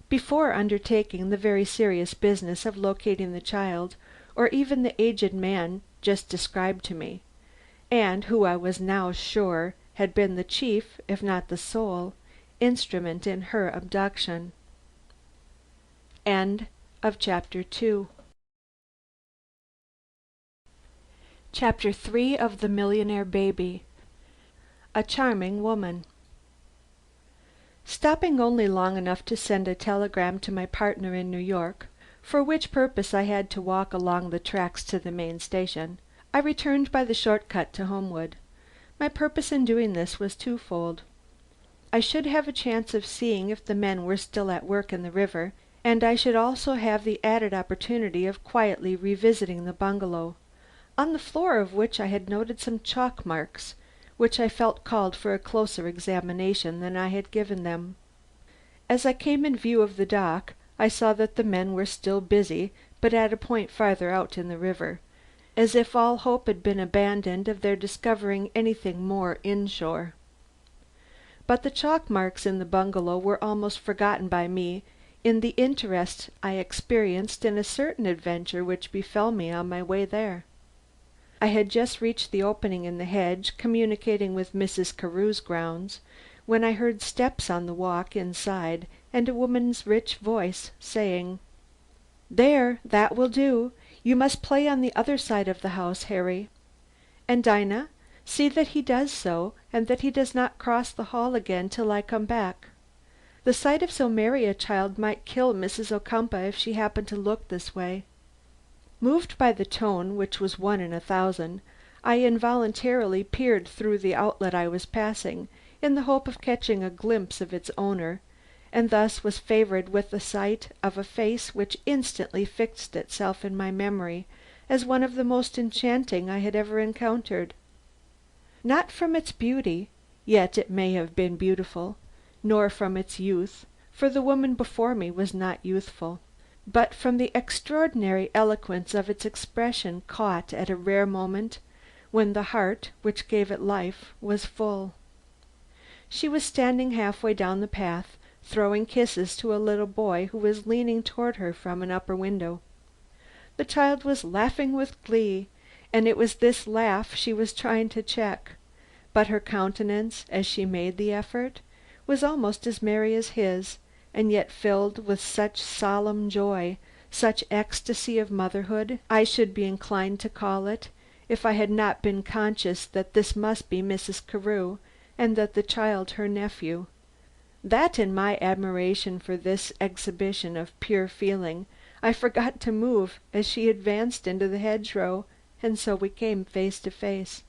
before undertaking the very serious business of locating the child, or even the aged man just described to me, and who I was now sure had been the chief, if not the sole, instrument in her abduction. Chapter 3 of The Millionaire Baby. A charming woman. Stopping only long enough to send a telegram to my partner in New York, for which purpose I had to walk along the tracks to the main station. I returned by the short cut to Homewood. My purpose in doing this was twofold. I should have a chance of seeing if the men were still at work in the river, and I should also have the added opportunity of quietly revisiting the bungalow, on the floor of which I had noted some chalk marks which I felt called for a closer examination than I had given them. As I came in view of the dock, I saw that the men were still busy, but at a point farther out in the river, as if all hope had been abandoned of their discovering anything more inshore. But the chalk marks in the bungalow were almost forgotten by me in the interest I experienced in a certain adventure which befell me on my way there. I had just reached the opening in the hedge communicating with Mrs. Carew's grounds, when I heard steps on the walk inside and a woman's rich voice saying: "There, that will do. You must play on the other side of the house, Harry. And Dinah, see that he does so, and that he does not cross the hall again till I come back. The sight of so merry a child might kill Mrs. Ocumpaugh if she happened to look this way." Moved by the tone, which was 1 in 1,000, I involuntarily peered through the outlet I was passing, in the hope of catching a glimpse of its owner, and thus was favored with the sight of a face which instantly fixed itself in my memory as one of the most enchanting I had ever encountered. Not from its beauty, yet it may have been beautiful, nor from its youth, for the woman before me was not youthful, but from the extraordinary eloquence of its expression caught at a rare moment when the heart which gave it life was full. She was standing halfway down the path, throwing kisses to a little boy who was leaning toward her from an upper window. The child was laughing with glee, and it was this laugh she was trying to check, but her countenance, as she made the effort, was almost as merry as his, and yet filled with such solemn joy, such ecstasy of motherhood, I should be inclined to call it, if I had not been conscious that this must be Mrs. Carew, and that the child her nephew, that in my admiration for this exhibition of pure feeling I forgot to move as she advanced into the hedgerow, and so we came face to face.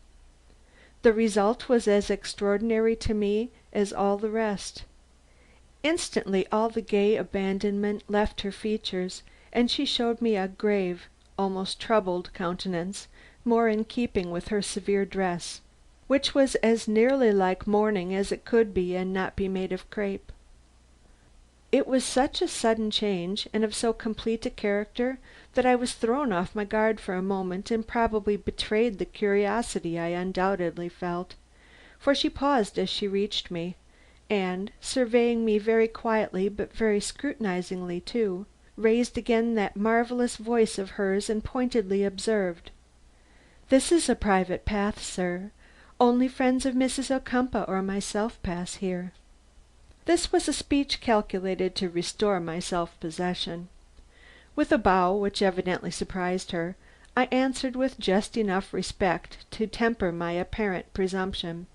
The result was as extraordinary to me as all the rest. Instantly all the gay abandonment left her features, and she showed me a grave, almost troubled countenance, more in keeping with her severe dress, which was as nearly like mourning as it could be and not be made of crape. It was such a sudden change, and of so complete a character, that I was thrown off my guard for a moment and probably betrayed the curiosity I undoubtedly felt, for she paused as she reached me, and, surveying me very quietly but very scrutinizingly too, raised again that marvelous voice of hers and pointedly observed: "This is a private path, sir. Only friends of Mrs. Ocumpaugh or myself pass here." This was a speech calculated to restore my self-possession. With a bow which evidently surprised her, I answered with just enough respect to temper my apparent presumption: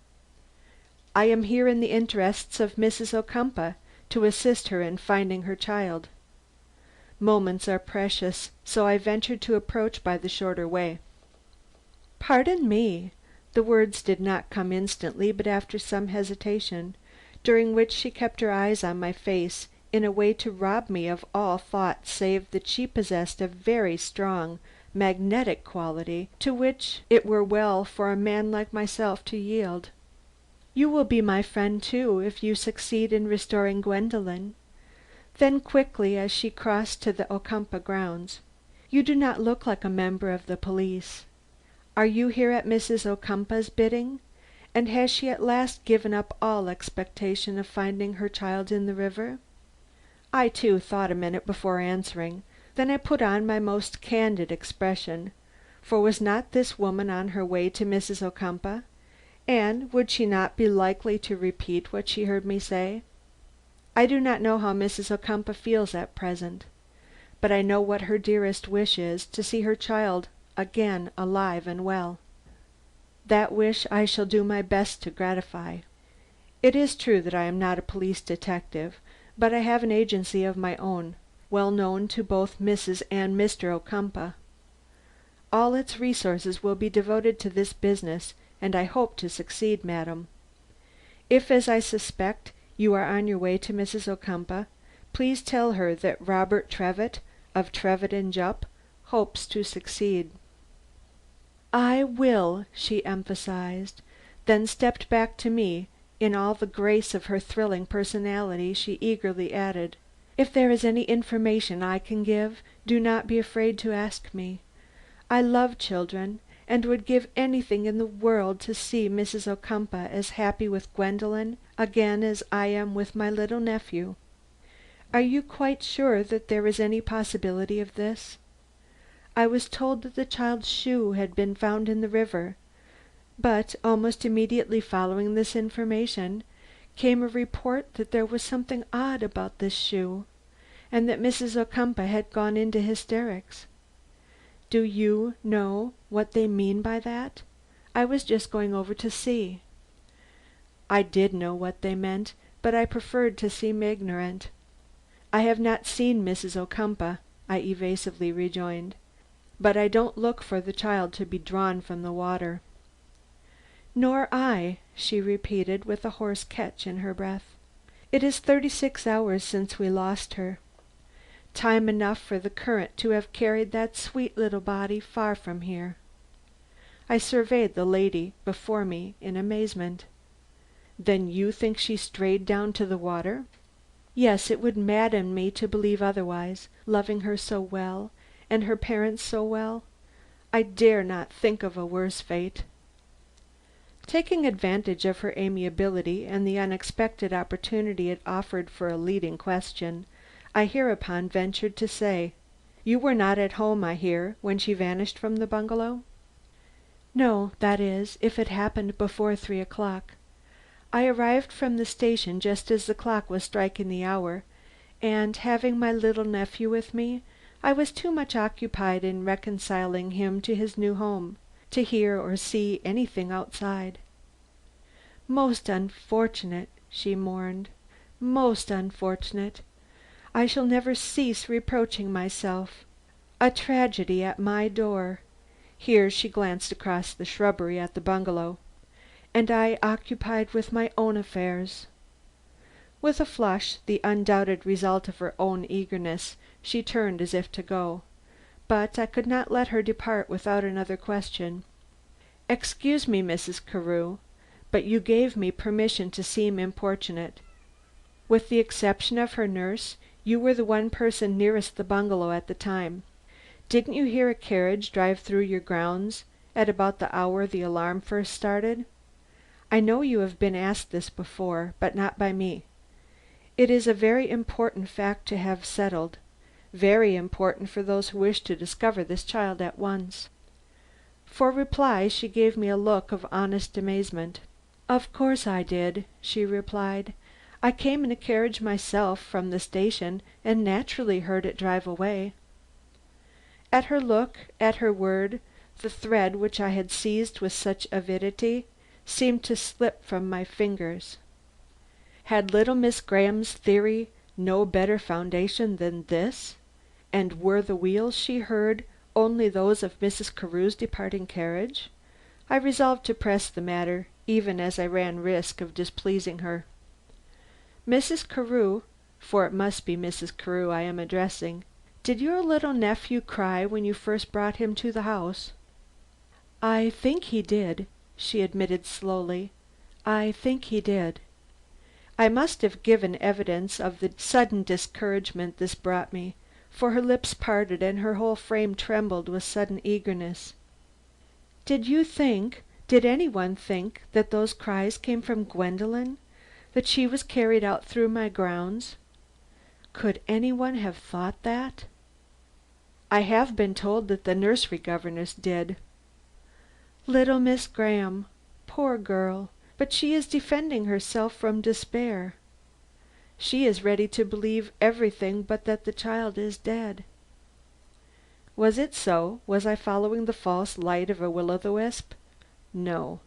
"I am here in the interests of Mrs. Ocumpaugh, to assist her in finding her child." Moments are precious, so I ventured to approach by the shorter way. "Pardon me." The words did not come instantly, but after some hesitation, during which she kept her eyes on my face in a way to rob me of all thought save that she possessed a very strong magnetic quality to which it were well for a man like myself to yield. "You will be my friend too, if you succeed in restoring Gwendolen." Then quickly, as she crossed to the Ocumpaugh grounds: "You do not look like a member of the police. Are you here at Mrs. Ocumpaugh's bidding, and has she at last given up all expectation of finding her child in the river?" I too thought a minute before answering, then I put on my most candid expression, for was not this woman on her way to Mrs. Ocumpaugh, and would she not be likely to repeat what she heard me say? "I do not know how Mrs. Ocumpaugh feels at present, but I know what her dearest wish is, to see her child again alive and well. That wish I shall do my best to gratify. It is true that I am not a police detective, but I have an agency of my own, well known to both Mrs. and Mr. Ocumpaugh. All its resources will be devoted to this business, and I hope to succeed, madam. If, as I suspect, you are on your way to Mrs. Ocumpaugh, please tell her that Robert Trevitt, of Trevitt and Jupp, hopes to succeed." "I will," she emphasized, then stepped back to me. In all the grace of her thrilling personality she eagerly added, "If there is any information I can give, do not be afraid to ask me. I love children, and would give anything in the world to see Mrs. Ocumpaugh as happy with Gwendolen again as I am with my little nephew. Are you quite sure that there is any possibility of this? I was told that the child's shoe had been found in the river, but almost immediately following this information came a report that there was something odd about this shoe, and that Mrs. Ocumpaugh had gone into hysterics. Do you know what they mean by that? I was just going over to see." I did know what they meant, but I preferred to seem ignorant. "I have not seen Mrs. Ocumpaugh," I evasively rejoined, "but I don't look for the child to be drawn from the water." "Nor I," she repeated, with a hoarse catch in her breath. "It is 36 hours since we lost her. Time enough for the current to have carried that sweet little body far from here." I surveyed the lady before me in amazement. "Then you think she strayed down to the water?" "Yes, it would madden me to believe otherwise, loving her so well, and her parents so well. I dare not think of a worse fate." Taking advantage of her amiability and the unexpected opportunity it offered for a leading question, I hereupon ventured to say, "You were not at home, I hear, when she vanished from the bungalow?" "No, that is, if it happened before 3 o'clock. I arrived from the station just as the clock was striking the hour, and having my little nephew with me, I was too much occupied in reconciling him to his new home, to hear or see anything outside." "Most unfortunate," she mourned, "most unfortunate. I shall never cease reproaching myself. A tragedy at my door," here she glanced across the shrubbery at the bungalow, "and I occupied with my own affairs." With a flush, the undoubted result of her own eagerness, she turned as if to go, but I could not let her depart without another question. "Excuse me, Mrs. Carew, but you gave me permission to seem importunate. With the exception of her nurse, you were the one person nearest the bungalow at the time. Didn't you hear a carriage drive through your grounds at about the hour the alarm first started? I know you have been asked this before, but not by me. It is a very important fact to have settled, very important for those who wish to discover this child at once." For reply she gave me a look of honest amazement. "Of course I did," she replied. "I came in a carriage myself from the station, and naturally heard it drive away." At her look, at her word, the thread which I had seized with such avidity seemed to slip from my fingers. Had little Miss Graham's theory no better foundation than this? And were the wheels she heard only those of Mrs. Carew's departing carriage? I resolved to press the matter, even as I ran risk of displeasing her. "Mrs. Carew, for it must be Mrs. Carew I am addressing, did your little nephew cry when you first brought him to the house?" "I think he did," she admitted slowly. "I think he did." I must have given evidence of the sudden discouragement this brought me, for her lips parted and her whole frame trembled with sudden eagerness. Did any one think that those cries came from Gwendolen? That she was carried out through my grounds? Could any one have thought that?" "I have been told that the nursery governess did." "Little Miss Graham! Poor girl! But she is defending herself from despair. She is ready to believe everything but that the child is dead." Was it so? Was I following the false light of a will-o'-the-wisp? No,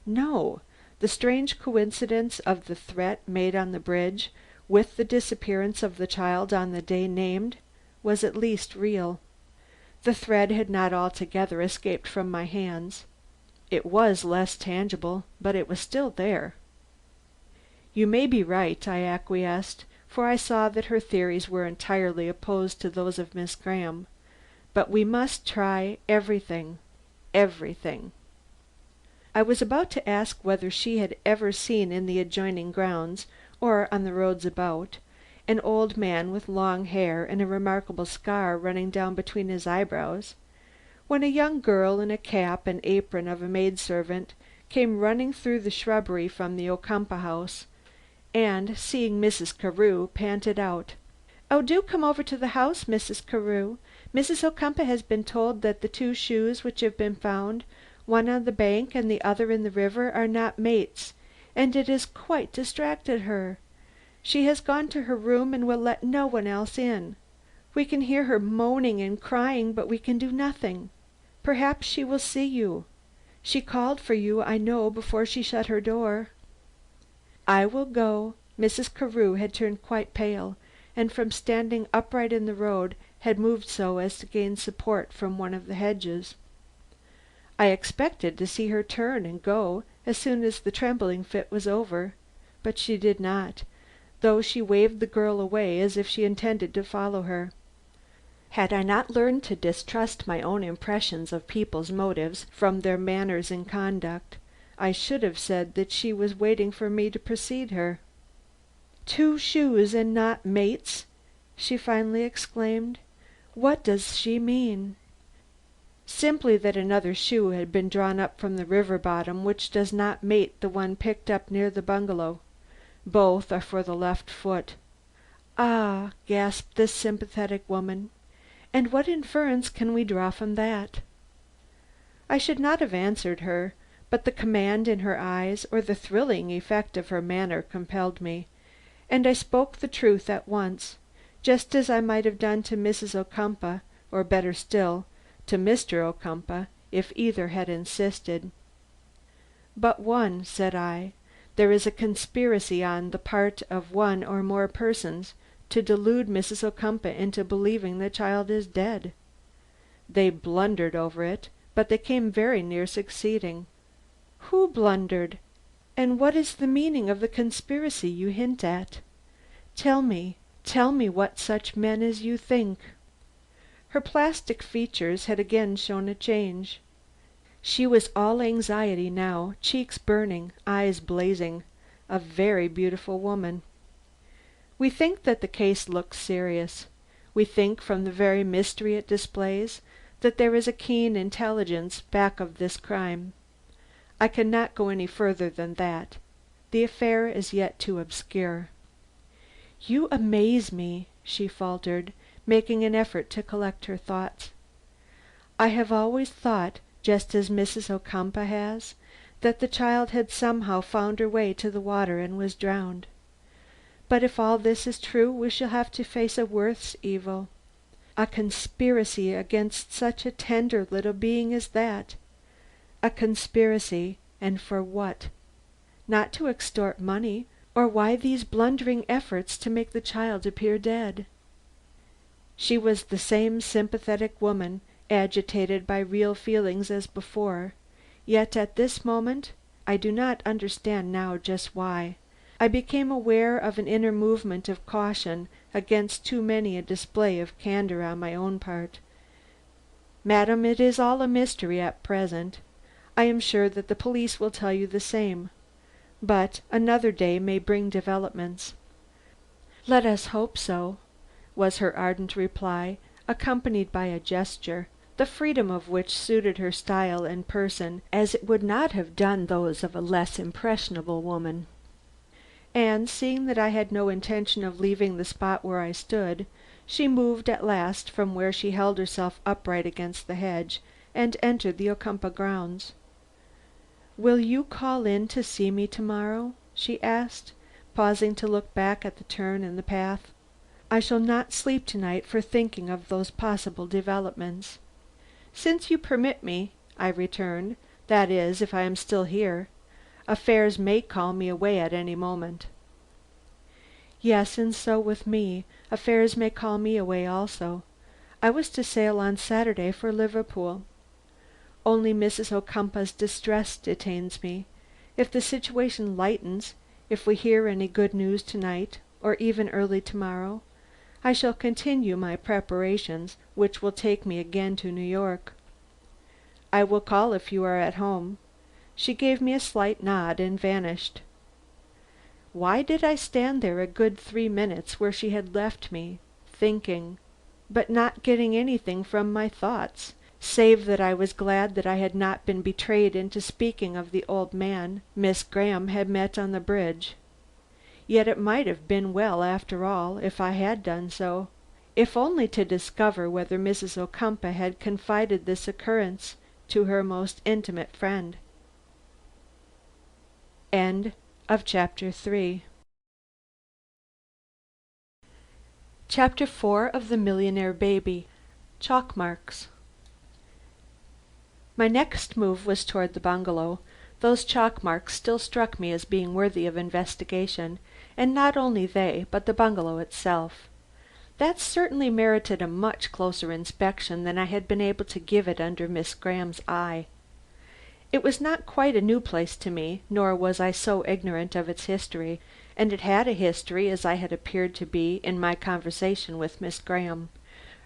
no. The strange coincidence of the threat made on the bridge with the disappearance of the child on the day named was at least real. The thread had not altogether escaped from my hands. It was less tangible, but it was still there. "You may be right," I acquiesced, for I saw that her theories were entirely opposed to those of Miss Graham. "But we must try everything, everything." I was about to ask whether she had ever seen in the adjoining grounds, or on the roads about, an old man with long hair and a remarkable scar running down between his eyebrows, when a young girl in the cap and apron of a maid servant came running through the shrubbery from the Ocumpaugh house, and, seeing Mrs. Carew, panted out: "Oh, do come over to the house, Mrs. Carew. Mrs. Ocumpaugh has been told that the two shoes which have been found, one on the bank and the other in the river, are not mates, and it has quite distracted her. She has gone to her room and will let no one else in. We can hear her moaning and crying, but we can do nothing. Perhaps she will see you. She called for you, I know, before she shut her door." "I will go." Mrs. Carew had turned quite pale, and from standing upright in the road had moved so as to gain support from one of the hedges. I expected to see her turn and go as soon as the trembling fit was over, but she did not, though she waved the girl away as if she intended to follow her. Had I not learned to distrust my own impressions of people's motives from their manners and conduct, I should have said that she was waiting for me to precede her. "Two shoes and not mates!" she finally exclaimed. "What does she mean?" "Simply that another shoe has been drawn up from the river bottom which does not mate the one picked up near the bungalow. Both are for the left foot." "Ah!" gasped this sympathetic woman. "And what inference can we draw from that?" I should not have answered her, but the command in her eyes or the thrilling effect of her manner compelled me, and I spoke the truth at once, just as I might have done to Mrs. Ocumpaugh, or better still, to Mr. Ocumpaugh, if either had insisted. "But one," said I. "There is a conspiracy on the part of one or more persons to delude Mrs. Ocumpaugh into believing the child is dead. They blundered over it, but they came very near succeeding." "Who blundered? And what is the meaning of the conspiracy you hint at? Tell me what such men as you think." Her plastic features had again shown a change. She was all anxiety now, cheeks burning, eyes blazing, a very beautiful woman. "We think that the case looks serious. We think, from the very mystery it displays, that there is a keen intelligence back of this crime. I cannot go any further than that. The affair is yet too obscure." "You amaze me," she faltered, making an effort to collect her thoughts. "I have always thought, just as Mrs. Ocumpaugh has, that the child had somehow found her way to the water and was drowned. But if all this is true we shall have to face a worse evil. A conspiracy against such a tender little being as that. A conspiracy, and for what? Not to extort money, or why these blundering efforts to make the child appear dead?" She was the same sympathetic woman, agitated by real feelings as before, yet at this moment, I do not understand now just why, I became aware of an inner movement of caution against too many a display of candor on my own part. "Madam, it is all a mystery at present. I am sure that the police will tell you the same. But another day may bring developments." "Let us hope so," was her ardent reply, accompanied by a gesture, the freedom of which suited her style and person as it would not have done those of a less impressionable woman. And seeing that I had no intention of leaving the spot where I stood, she moved at last from where she held herself upright against the hedge, and entered the Ocumpaugh grounds. "Will you call in to see me to morrow?" she asked, pausing to look back at the turn in the path. "I shall not sleep to night for thinking of those possible developments." "Since you permit me," I returned, "that is, if I am still here. Affairs may call me away at any moment." "Yes, and so with me. Affairs may call me away also. I was to sail on Saturday for Liverpool. Only Mrs. Ocumpaugh's distress detains me. If the situation lightens, if we hear any good news tonight, or even early tomorrow, I shall continue my preparations, which will take me again to New York. I will call if you are at home." She gave me a slight nod and vanished. Why did I stand there a good 3 minutes where she had left me, thinking, but not getting anything from my thoughts, save that I was glad that I had not been betrayed into speaking of the old man Miss Graham had met on the bridge? Yet it might have been well, after all, if I had done so, if only to discover whether Mrs. Ocumpaugh had confided this occurrence to her most intimate friend. Chapter 4 of The Millionaire Baby. Chalk Marks. My next move was toward the bungalow. Those chalk marks still struck me as being worthy of investigation, and not only they, but the bungalow itself. That certainly merited a much closer inspection than I had been able to give it under Miss Graham's eye. It was not quite a new place to me, nor was I so ignorant of its history, and it had a history as I had appeared to be in my conversation with Miss Graham.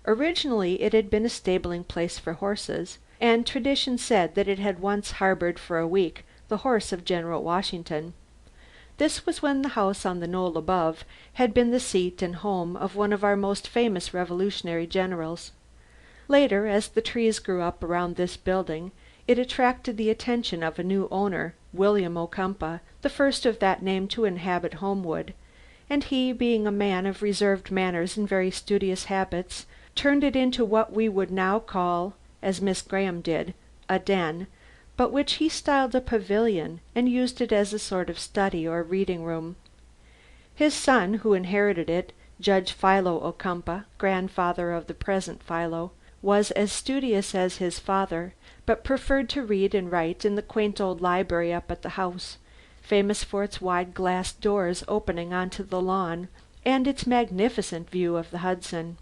Originally it had been a stabling place for horses, and tradition said that it had once harbored for a week the horse of General Washington. This was when the house on the knoll above had been the seat and home of one of our most famous Revolutionary generals. Later, as the trees grew up around this building, it attracted the attention of a new owner, William Ocumpaugh, the first of that name to inhabit Homewood, and he, being a man of reserved manners and very studious habits, turned it into what we would now call, as Miss Graham did, a den, but which he styled a pavilion, and used it as a sort of study or reading room. His son, who inherited it, Judge Philo Ocumpaugh, grandfather of the present Philo, was as studious as his father, but preferred to read and write in the quaint old library up at the house, famous for its wide glass doors opening onto the lawn, and its magnificent view of the Hudson.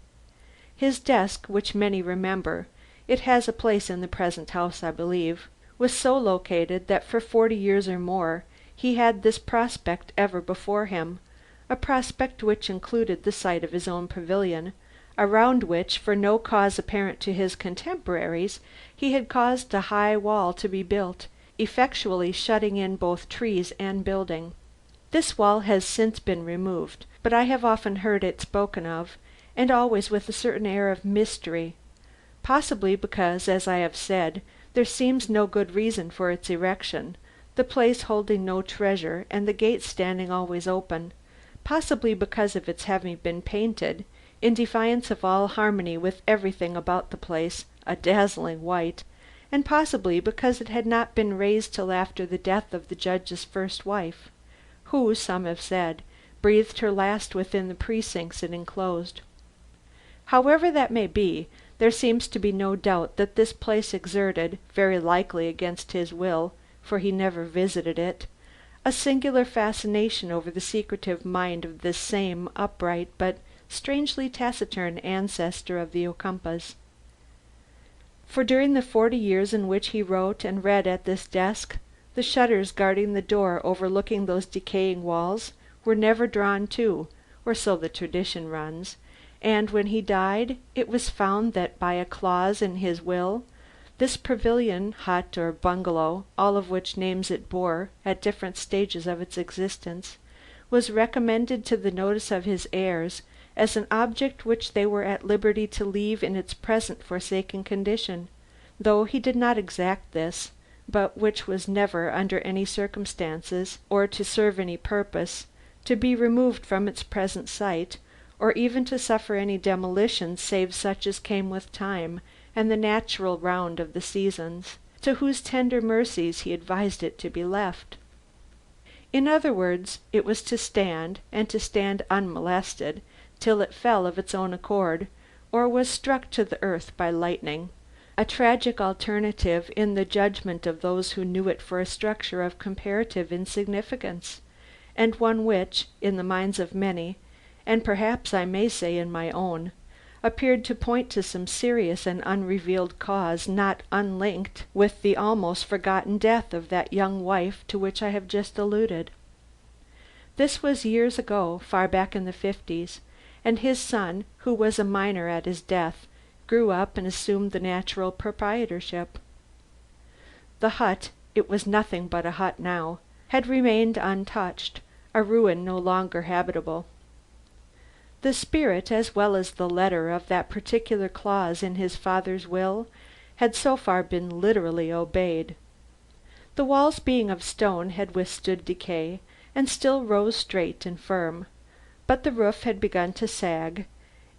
His desk, which many remember (it has a place in the present house, I believe), was so located that for 40 years or more he had this prospect ever before him, a prospect which included the site of his own pavilion, around which, for no cause apparent to his contemporaries, he had caused a high wall to be built, effectually shutting in both trees and building. This wall has since been removed, but I have often heard it spoken of, and always with a certain air of mystery, possibly because, as I have said, there seems no good reason for its erection, the place holding no treasure and the gate standing always open, possibly because of its having been painted, in defiance of all harmony with everything about the place, a dazzling white, and possibly because it had not been raised till after the death of the Judge's first wife, who, some have said, breathed her last within the precincts it enclosed. However that may be, there seems to be no doubt that this place exerted, very likely against his will, for he never visited it, a singular fascination over the secretive mind of this same upright but strangely taciturn ancestor of the Ocumpaughs. For during the 40 years in which he wrote and read at this desk, the shutters guarding the door overlooking those decaying walls were never drawn to, or so the tradition runs, and when he died it was found that by a clause in his will this pavilion, hut or bungalow, all of which names it bore at different stages of its existence, was recommended to the notice of his heirs as an object which they were at liberty to leave in its present forsaken condition, though he did not exact this, but which was never, under any circumstances, or to serve any purpose, to be removed from its present site, or even to suffer any demolition save such as came with time and the natural round of the seasons, to whose tender mercies he advised it to be left. In other words, it was to stand, and to stand unmolested, till it fell of its own accord, or was struck to the earth by lightning, a tragic alternative in the judgment of those who knew it for a structure of comparative insignificance, and one which, in the minds of many, and perhaps I may say in my own, appeared to point to some serious and unrevealed cause not unlinked with the almost forgotten death of that young wife to which I have just alluded. This was years ago, far back in the '50s, and his son, who was a minor at his death, grew up and assumed the natural proprietorship. The hut, it was nothing but a hut now, had remained untouched, a ruin no longer habitable. The spirit as well as the letter of that particular clause in his father's will had so far been literally obeyed. The walls being of stone had withstood decay, and still rose straight and firm, but the roof had begun to sag,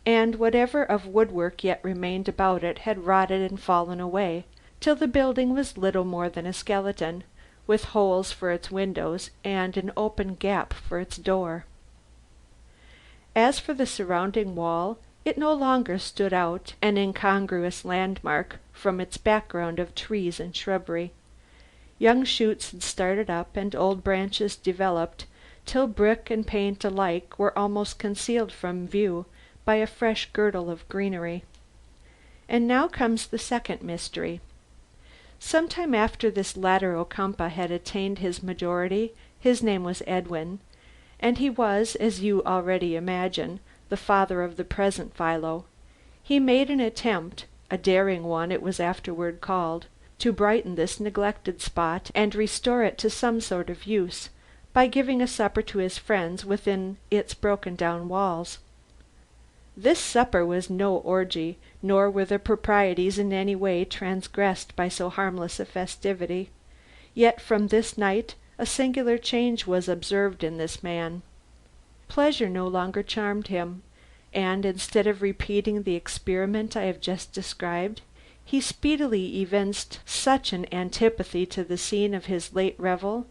and whatever of woodwork yet remained about it had rotted and fallen away, till the building was little more than a skeleton, with holes for its windows and an open gap for its door. As for the surrounding wall, it no longer stood out, an incongruous landmark, from its background of trees and shrubbery. Young shoots had started up and old branches developed, till brick and paint alike were almost concealed from view by a fresh girdle of greenery. And now comes the second mystery. Some time after this latter Ocumpaugh had attained his majority, his name was Edwin, and he was, as you already imagine, the father of the present Philo. He made an attempt, a daring one it was afterward called, to brighten this neglected spot and restore it to some sort of use, by giving a supper to his friends within its broken down walls. This supper was no orgy, nor were the proprieties in any way transgressed by so harmless a festivity. Yet from this night a singular change was observed in this man. Pleasure no longer charmed him, and instead of repeating the experiment I have just described, he speedily evinced such an antipathy to the scene of his late revel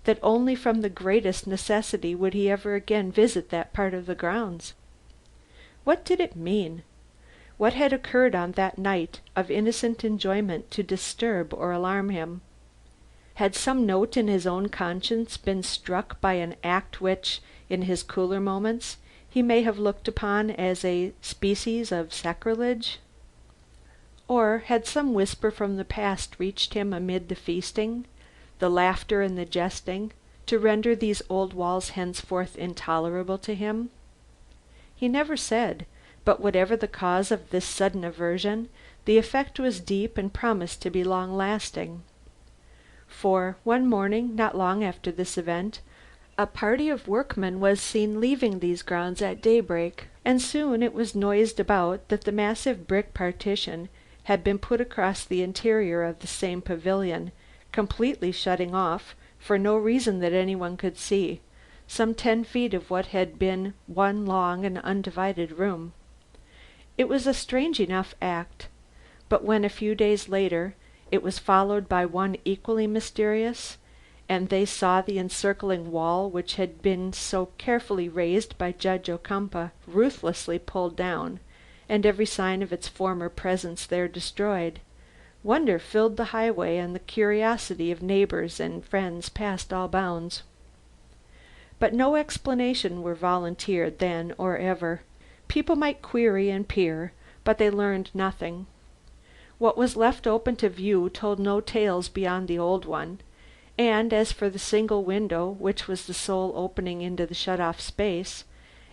that only from the greatest necessity would he ever again visit that part of the grounds. What did it mean? What had occurred on that night of innocent enjoyment to disturb or alarm him? Had some note in his own conscience been struck by an act which, in his cooler moments, he may have looked upon as a species of sacrilege? Or had some whisper from the past reached him amid the feasting, the laughter and the jesting, to render these old walls henceforth intolerable to him? He never said, but whatever the cause of this sudden aversion, the effect was deep and promised to be long lasting. For one morning, not long after this event, a party of workmen was seen leaving these grounds at daybreak, and soon it was noised about that the massive brick partition had been put across the interior of the same pavilion, completely shutting off, for no reason that anyone could see, some 10 feet of what had been one long and undivided room. It was a strange enough act, but when a few days later it was followed by one equally mysterious, and they saw the encircling wall which had been so carefully raised by Judge Ocumpaugh ruthlessly pulled down, and every sign of its former presence there destroyed, wonder filled the highway and the curiosity of neighbors and friends passed all bounds. But no explanation were volunteered then or ever. People might query and peer, but they learned nothing. What was left open to view told no tales beyond the old one, and as for the single window which was the sole opening into the shut-off space,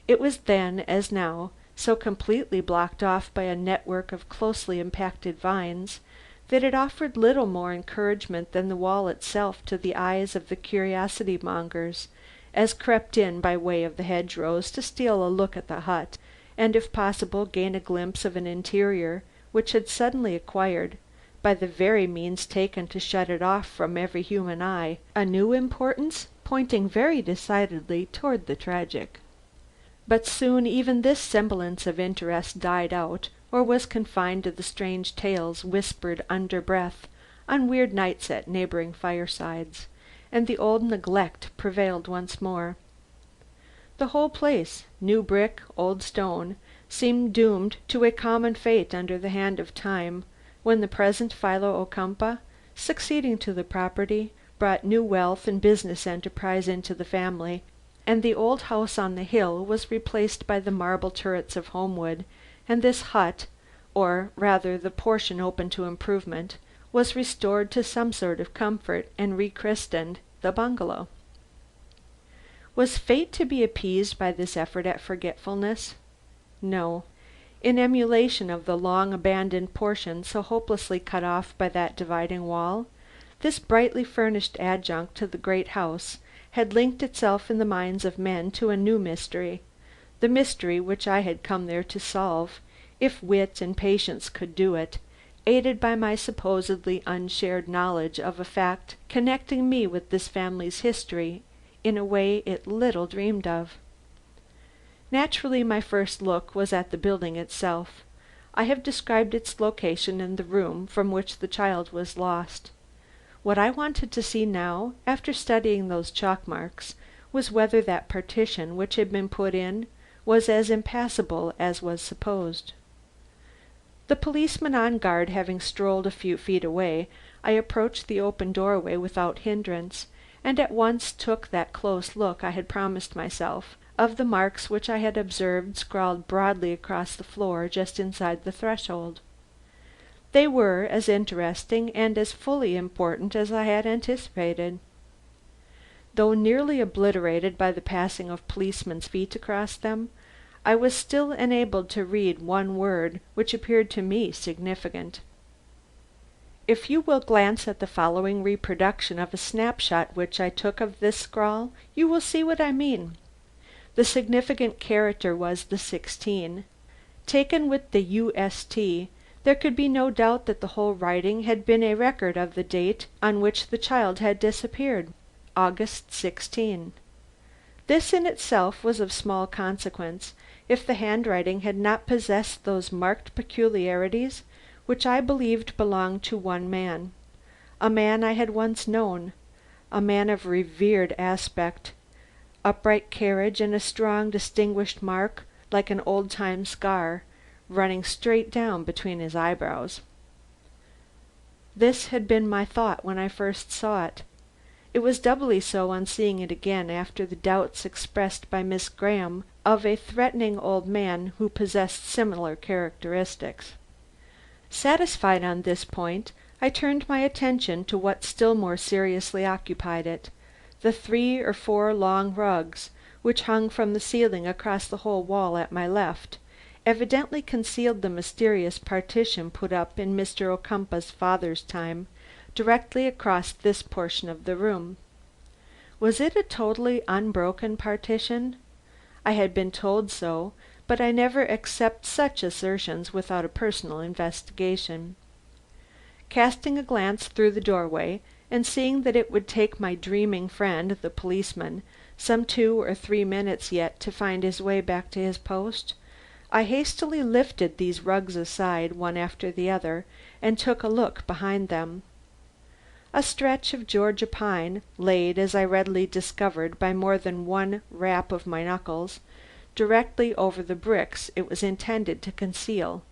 it was then, as now, so completely blocked off by a network of closely impacted vines that it offered little more encouragement than the wall itself to the eyes of the curiosity mongers, as crept in by way of the hedgerows to steal a look at the hut, and if possible gain a glimpse of an interior which had suddenly acquired, by the very means taken to shut it off from every human eye, a new importance pointing very decidedly toward the tragic. But soon even this semblance of interest died out, or was confined to the strange tales whispered under breath on weird nights at neighboring firesides, and the old neglect prevailed once more. The whole place, new brick, old stone, seemed doomed to a common fate under the hand of time, when the present Philo Ocumpaugh, succeeding to the property, brought new wealth and business enterprise into the family, and the old house on the hill was replaced by the marble turrets of Homewood, and this hut, or rather the portion open to improvement, was restored to some sort of comfort and rechristened the Bungalow. Was fate to be appeased by this effort at forgetfulness? No. In emulation of the long abandoned portion so hopelessly cut off by that dividing wall, this brightly furnished adjunct to the great house had linked itself in the minds of men to a new mystery, the mystery which I had come there to solve, if wit and patience could do it, aided by my supposedly unshared knowledge of a fact connecting me with this family's history in a way it little dreamed of. Naturally my first look was at the building itself. I have described its location and the room from which the child was lost. What I wanted to see now, after studying those chalk marks, was whether that partition which had been put in was as impassable as was supposed. The policeman on guard having strolled a few feet away, I approached the open doorway without hindrance, and at once took that close look I had promised myself, of the marks which I had observed scrawled broadly across the floor just inside the threshold. They were as interesting and as fully important as I had anticipated. Though nearly obliterated by the passing of policemen's feet across them, I was still enabled to read one word which appeared to me significant. If you will glance at the following reproduction of a snapshot which I took of this scrawl, you will see what I mean. The significant character was the 16. Taken with the UST, there could be no doubt that the whole writing had been a record of the date on which the child had disappeared, August 16. This in itself was of small consequence, if the handwriting had not possessed those marked peculiarities which I believed belonged to one man, a man I had once known, a man of revered aspect, upright carriage and a strong distinguished mark like an old time scar, running straight down between his eyebrows. This had been my thought when I first saw it. It was doubly so on seeing it again after the doubts expressed by Miss Graham of a threatening old man who possessed similar characteristics. Satisfied on this point, I turned my attention to what still more seriously occupied it, the 3 or 4 long rugs which hung from the ceiling across the whole wall at my left, evidently concealed the mysterious partition put up in Mr. Ocumpaugh's father's time, directly across this portion of the room. Was it a totally unbroken partition? I had been told so, but I never accept such assertions without a personal investigation. Casting a glance through the doorway, and seeing that it would take my dreaming friend, the policeman, some 2 or 3 minutes yet to find his way back to his post, I hastily lifted these rugs aside, one after the other, and took a look behind them. A stretch of Georgia pine, laid, as I readily discovered by more than one rap of my knuckles, directly over the bricks it was intended to conceal,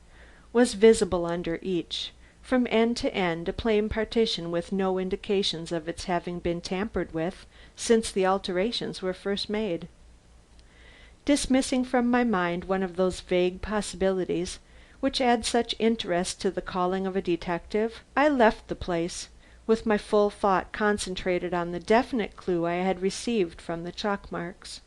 was visible under each, from end to end a plain partition with no indications of its having been tampered with since the alterations were first made. Dismissing from my mind one of those vague possibilities which add such interest to the calling of a detective, I left the place, with my full thought concentrated on the definite clue I had received from the chalk marks.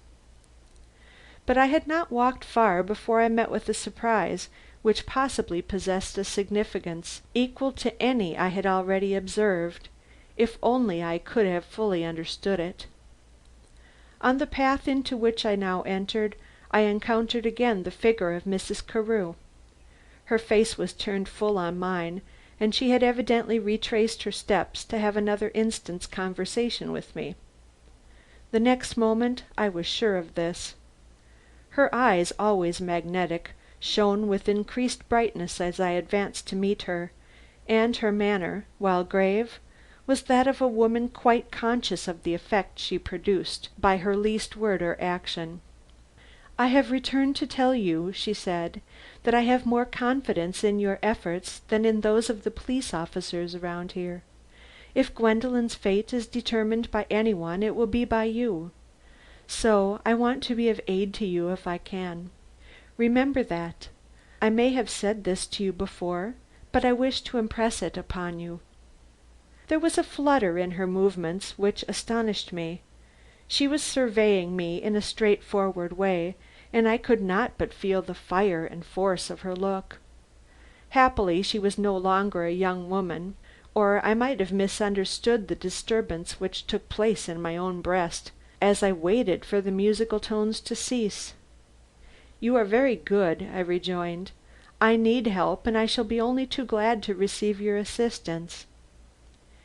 But I had not walked far before I met with a surprise which possibly possessed a significance equal to any I had already observed, if only I could have fully understood it. On the path into which I now entered, I encountered again the figure of Mrs. Carew. Her face was turned full on mine, and she had evidently retraced her steps to have another instant's conversation with me. The next moment I was sure of this. Her eyes, always magnetic, shone with increased brightness as I advanced to meet her, and her manner, while grave, was that of a woman quite conscious of the effect she produced by her least word or action. "I have returned to tell you," she said, "that I have more confidence in your efforts than in those of the police officers around here. If Gwendolen's fate is determined by any one, it will be by you. So I want to be of aid to you if I can. Remember that. I may have said this to you before, but I wish to impress it upon you." There was a flutter in her movements which astonished me. She was surveying me in a straightforward way, and I could not but feel the fire and force of her look. Happily she was no longer a young woman, or I might have misunderstood the disturbance which took place in my own breast, as I waited for the musical tones to cease. "You are very good," I rejoined. "I need help, and I shall be only too glad to receive your assistance."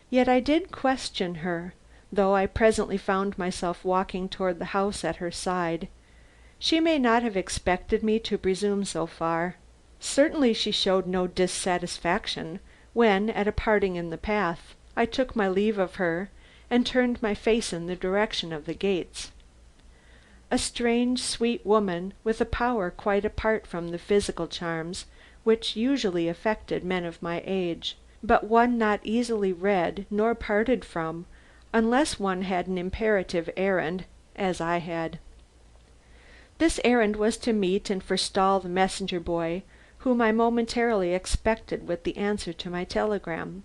Yet I did question her, though I presently found myself walking toward the house at her side. She may not have expected me to presume so far. Certainly she showed no dissatisfaction when, at a parting in the path, I took my leave of her and turned my face in the direction of the gates. A strange, sweet woman, with a power quite apart from the physical charms which usually affected men of my age, but one not easily read nor parted from unless one had an imperative errand, as I had. This errand was to meet and forestall the messenger boy whom I momentarily expected with the answer to my telegram.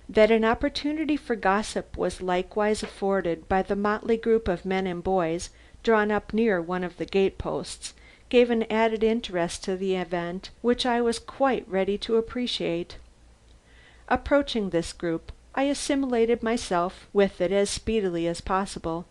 That an opportunity for gossip was likewise afforded by the motley group of men and boys drawn up near one of the gate posts gave an added interest to the event which I was quite ready to appreciate. Approaching this group, I assimilated myself with it as speedily as possible,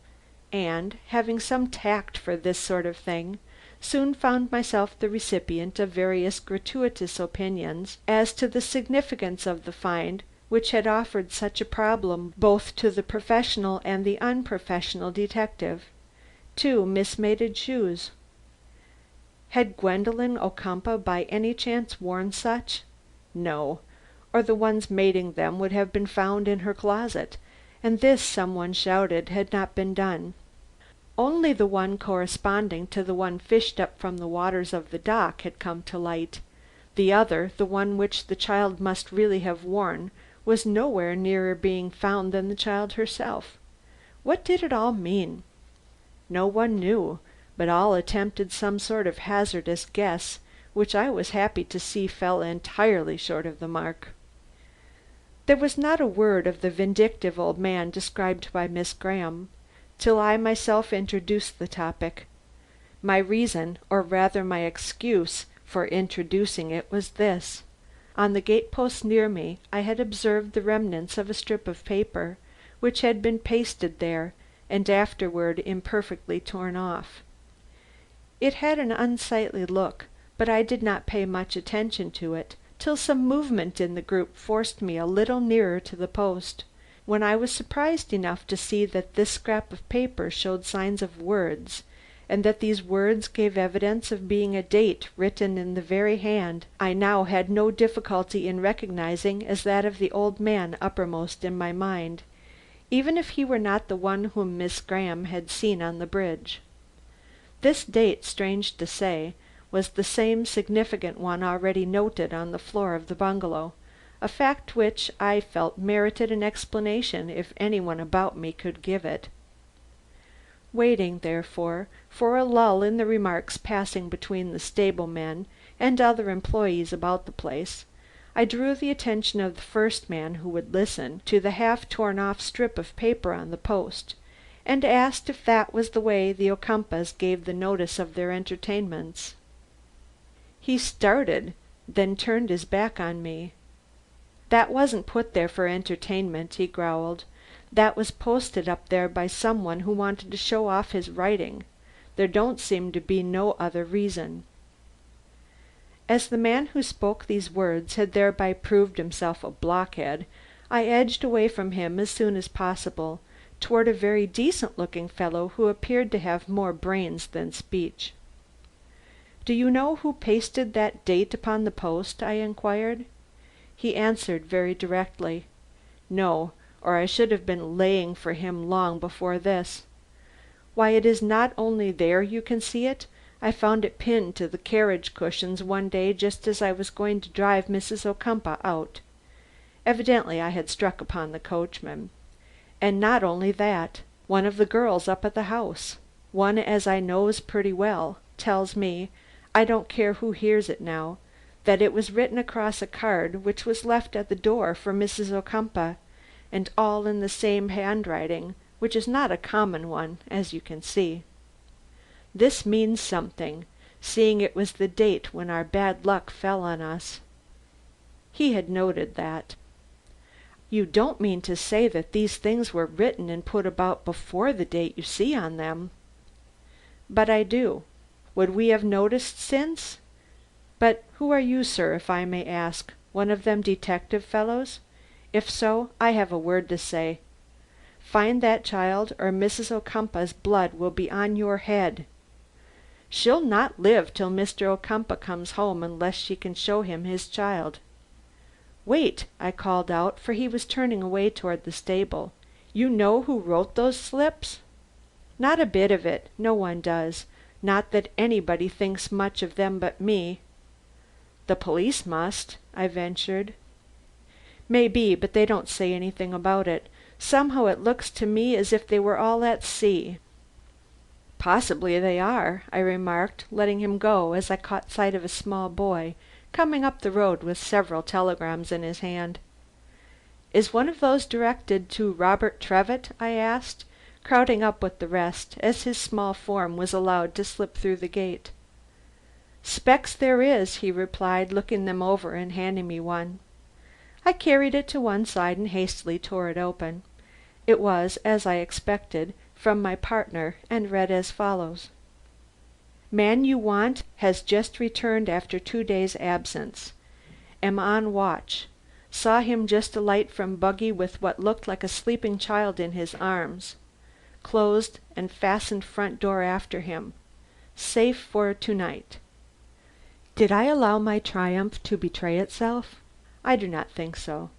and, having some tact for this sort of thing, soon found myself the recipient of various gratuitous opinions as to the significance of the find which had offered such a problem both to the professional and the unprofessional detective. 2 mismated shoes. Had Gwendolen Ocumpaugh by any chance worn such? No, or the ones mating them would have been found in her closet, and this, some one shouted, had not been done. Only the one corresponding to the one fished up from the waters of the dock had come to light. The other, the one which the child must really have worn, was nowhere nearer being found than the child herself. What did it all mean? No one knew, but all attempted some sort of hazardous guess, which I was happy to see fell entirely short of the mark. There was not a word of the vindictive old man described by Miss Graham, till I myself introduced the topic. My reason, or rather my excuse, for introducing it was this. On the gate post near me I had observed the remnants of a strip of paper, which had been pasted there and afterward imperfectly torn off. It had an unsightly look, but I did not pay much attention to it till some movement in the group forced me a little nearer to the post, when I was surprised enough to see that this scrap of paper showed signs of words, and that these words gave evidence of being a date written in the very hand I now had no difficulty in recognizing as that of the old man uppermost in my mind, even if he were not the one whom Miss Graham had seen on the bridge. This date, strange to say, was the same significant one already noted on the floor of the bungalow, a fact which I felt merited an explanation if anyone about me could give it. Waiting, therefore, for a lull in the remarks passing between the stable men and other employees about the place, I drew the attention of the first man who would listen to the half torn off strip of paper on the post, and asked if that was the way the Ocumpaughs gave the notice of their entertainments. He started, then turned his back on me. "That wasn't put there for entertainment," he growled. "That was posted up there by some one who wanted to show off his writing. There don't seem to be no other reason." As the man who spoke these words had thereby proved himself a blockhead, I edged away from him as soon as possible, toward a very decent looking fellow who appeared to have more brains than speech. "Do you know who pasted that date upon the post?" I inquired. He answered very directly, "No, or I should have been laying for him long before this. Why, it is not only there you can see it, I found it pinned to the carriage cushions one day just as I was going to drive Mrs. Ocumpaugh out. Evidently I had struck upon the coachman. And not only that, one of the girls up at the house, one as I knows pretty well, tells me I don't care who hears it now, that it was written across a card which was left at the door for Mrs. Ocumpaugh, and all in the same handwriting, which is not a common one, as you can see. This means something, seeing it was the date when our bad luck fell on us." He had noted that. "You don't mean to say that these things were written and put about before the date you see on them?" "But I do. Would we have noticed since? But who are you, sir, if I may ask? One of them detective fellows? If so, I have a word to say. Find that child, or Mrs. Ocumpaugh's blood will be on your head. She'll not live till Mr. Ocumpaugh comes home unless she can show him his child." "Wait!" I called out, for he was turning away toward the stable. "You know who wrote those slips?" "Not a bit of it. No one does. Not that anybody thinks much of them but me." "The police must," I ventured. "Maybe, but they don't say anything about it. Somehow it looks to me as if they were all at sea." "Possibly they are," I remarked, letting him go as I caught sight of a small boy coming up the road with several telegrams in his hand. "Is one of those directed to Robert Trevitt?" I asked, crowding up with the rest, as his small form was allowed to slip through the gate. "Specs there is," he replied, looking them over and handing me one. I carried it to one side and hastily tore it open. It was, as I expected, from my partner, and read as follows: "Man you want has just returned after 2 days' absence. Am on watch. Saw him just alight from buggy with what looked like a sleeping child in his arms. Closed and fastened front door after him. Safe for to-night." Did I allow my triumph to betray itself? I do not think so.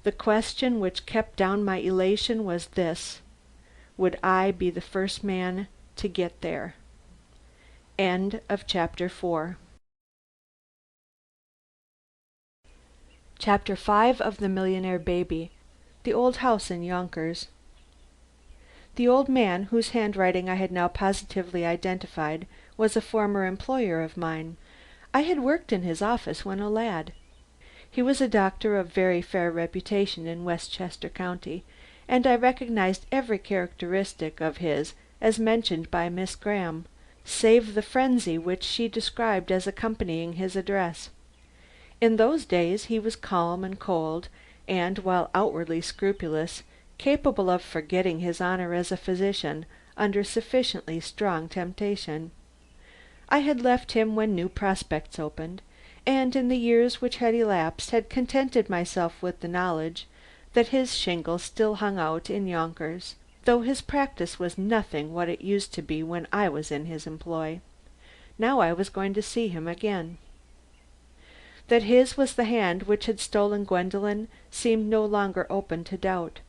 The question which kept down my elation was this: would I be the first man to get there? End of chapter 4. Chapter 5 of The Millionaire Baby. The Old House in Yonkers. The old man, whose handwriting I had now positively identified, was a former employer of mine. I had worked in his office when a lad. He was a doctor of very fair reputation in Westchester County, and I recognized every characteristic of his as mentioned by Miss Graham, save the frenzy which she described as accompanying his address. In those days he was calm and cold, and, while outwardly scrupulous, capable of forgetting his honor as a physician under sufficiently strong temptation. I had left him when new prospects opened, and in the years which had elapsed had contented myself with the knowledge that his shingle still hung out in Yonkers, though his practice was nothing what it used to be when I was in his employ. Now I was going to see him again. That his was the hand which had stolen Gwendolen seemed no longer open to doubt.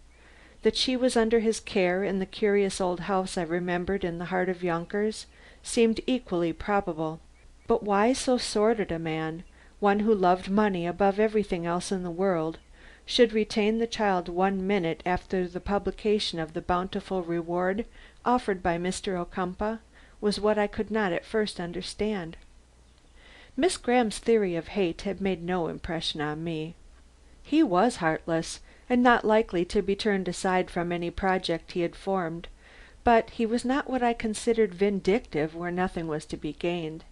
That she was under his care in the curious old house I remembered in the heart of Yonkers seemed equally probable. But why so sordid a man, one who loved money above everything else in the world, should retain the child 1 minute after the publication of the bountiful reward offered by Mr. Ocumpaugh, was what I could not at first understand. Miss Graham's theory of hate had made no impression on me. He was heartless, and not likely to be turned aside from any project he had formed, but he was not what I considered vindictive where nothing was to be gained.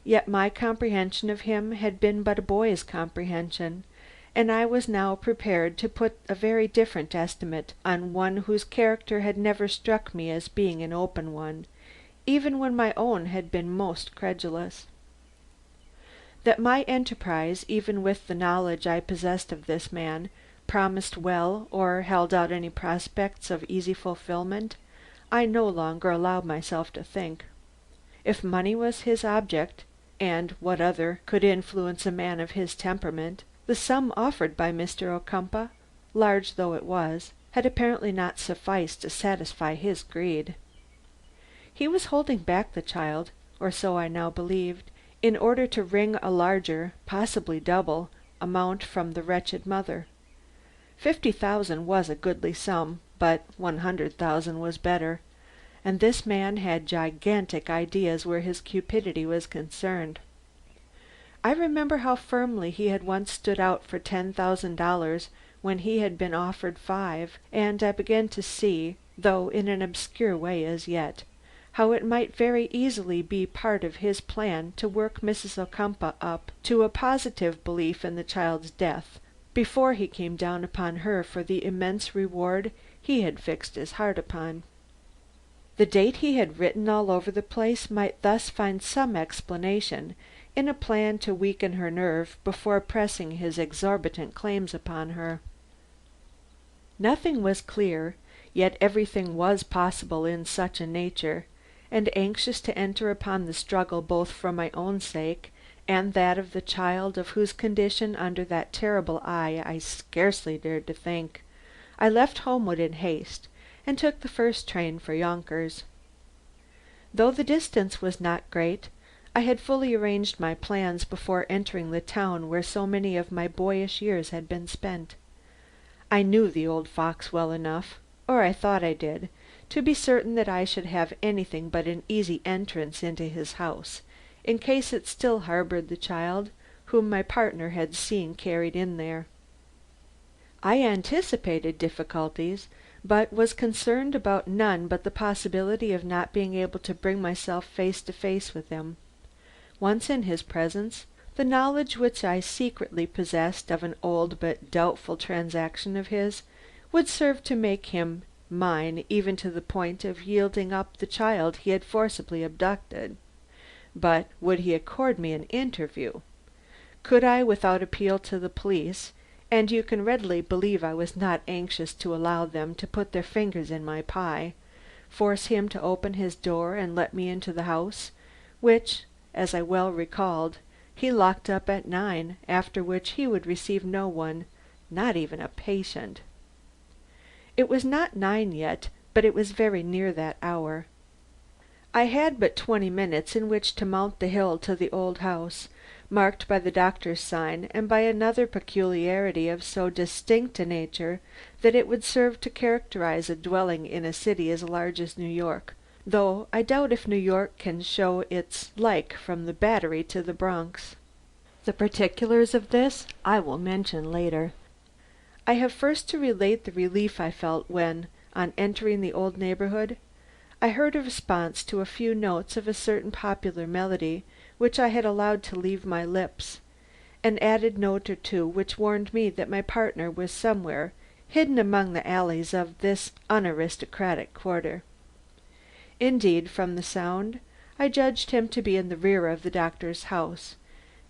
Yet my comprehension of him had been but a boy's comprehension, and I was now prepared to put a very different estimate on one whose character had never struck me as being an open one, even when my own had been most credulous. That my enterprise, even with the knowledge I possessed of this man, promised well or held out any prospects of easy fulfillment, I no longer allowed myself to think. If money was his object, and what other could influence a man of his temperament, the sum offered by Mr. Ocumpaugh, large though it was, had apparently not sufficed to satisfy his greed. He was holding back the child, or so I now believed, in order to wring a larger, possibly double, amount from the wretched mother. 50,000 was a goodly sum, but 100,000 was better, and this man had gigantic ideas where his cupidity was concerned. I remember how firmly he had once stood out for $10,000 when he had been offered five, and I began to see, though in an obscure way as yet, how it might very easily be part of his plan to work Mrs. Ocumpaugh up to a positive belief in the child's death before he came down upon her for the immense reward he had fixed his heart upon. The date he had written all over the place might thus find some explanation in a plan to weaken her nerve before pressing his exorbitant claims upon her. Nothing was clear, yet everything was possible in such a nature, and anxious to enter upon the struggle both for my own sake and that of the child of whose condition under that terrible eye I scarcely dared to think, I left Homewood in haste and took the first train for Yonkers. Though the distance was not great, I had fully arranged my plans before entering the town where so many of my boyish years had been spent. I knew the old fox well enough, or I thought I did, to be certain that I should have anything but an easy entrance into his house, in case it still harbored the child whom my partner had seen carried in there. I anticipated difficulties, but was concerned about none but the possibility of not being able to bring myself face to face with him. Once in his presence, the knowledge which I secretly possessed of an old but doubtful transaction of his would serve to make him mine even to the point of yielding up the child he had forcibly abducted. But would he accord me an interview? Could I, without appeal to the police, and you can readily believe I was not anxious to allow them to put their fingers in my pie, force him to open his door and let me into the house, which, as I well recalled, he locked up at 9, after which he would receive no one, not even a patient? It was not 9 yet, but it was very near that hour. I had but 20 minutes in which to mount the hill to the old house, marked by the doctor's sign and by another peculiarity of so distinct a nature that it would serve to characterize a dwelling in a city as large as New York, though I doubt if New York can show its like from the Battery to the Bronx. The particulars of this I will mention later. I have first to relate the relief I felt when, on entering the old neighborhood, I heard a response to a few notes of a certain popular melody which I had allowed to leave my lips, an added note or two which warned me that my partner was somewhere hidden among the alleys of this unaristocratic quarter. Indeed, from the sound, I judged him to be in the rear of the doctor's house,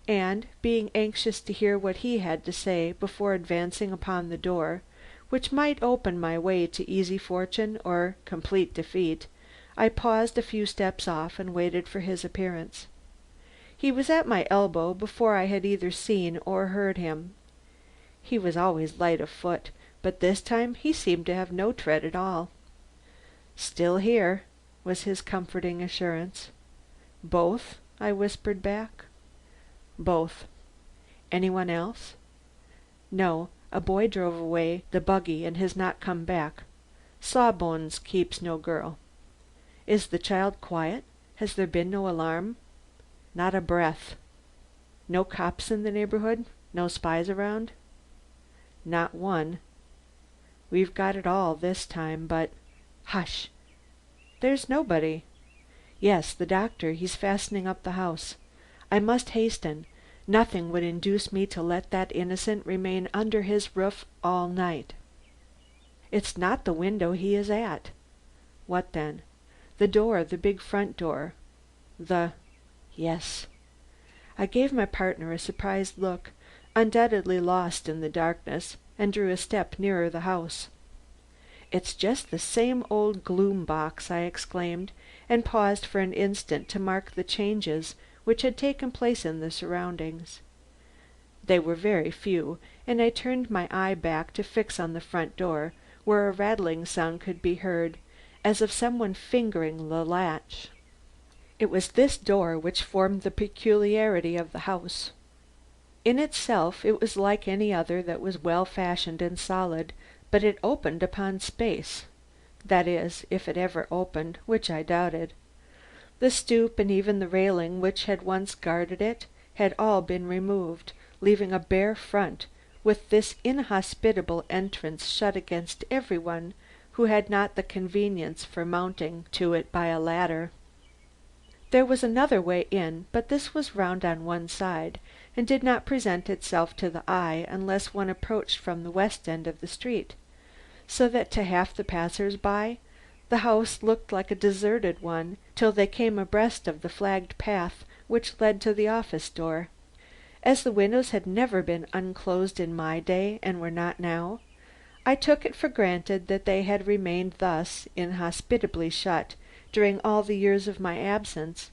and, being anxious to hear what he had to say before advancing upon the door, which might open my way to easy fortune or complete defeat, I paused a few steps off and waited for his appearance. He was at my elbow before I had either seen or heard him. He was always light of foot, but this time he seemed to have no tread at all. "Still here," was his comforting assurance. "Both?" I whispered back. "Both." "Anyone else?" "No. A boy drove away the buggy and has not come back. Sawbones keeps no girl." "Is the child quiet? Has there been no alarm?" "Not a breath." "No cops in the neighborhood? No spies around?" "Not one." "We've got it all this time, but—" "Hush! There's nobody." "Yes, the doctor. He's fastening up the house. I must hasten. Nothing would induce me to let that innocent remain under his roof all night." "It's not the window he is at." "What then?" "The door, the big front door." "The—" "Yes." I gave my partner a surprised look, undoubtedly lost in the darkness, and drew a step nearer the house. "It's just the same old gloom box," I exclaimed, and paused for an instant to mark the changes which had taken place in the surroundings. They were very few, and I turned my eye back to fix on the front door, where a rattling sound could be heard, as of someone fingering the latch. It was this door which formed the peculiarity of the house. In itself it was like any other that was well fashioned and solid, but it opened upon space. that is, if it ever opened, which I doubted. The stoop and even the railing which had once guarded it had all been removed, leaving a bare front, with this inhospitable entrance shut against everyone who had not the convenience for mounting to it by a ladder. There was another way in, but this was round on one side, and did not present itself to the eye unless one approached from the west end of the street, so that to half the passers by the house looked like a deserted one till they came abreast of the flagged path which led to the office door. As the windows had never been unclosed in my day, and were not now, I took it for granted that they had remained thus inhospitably shut during all the years of my absence,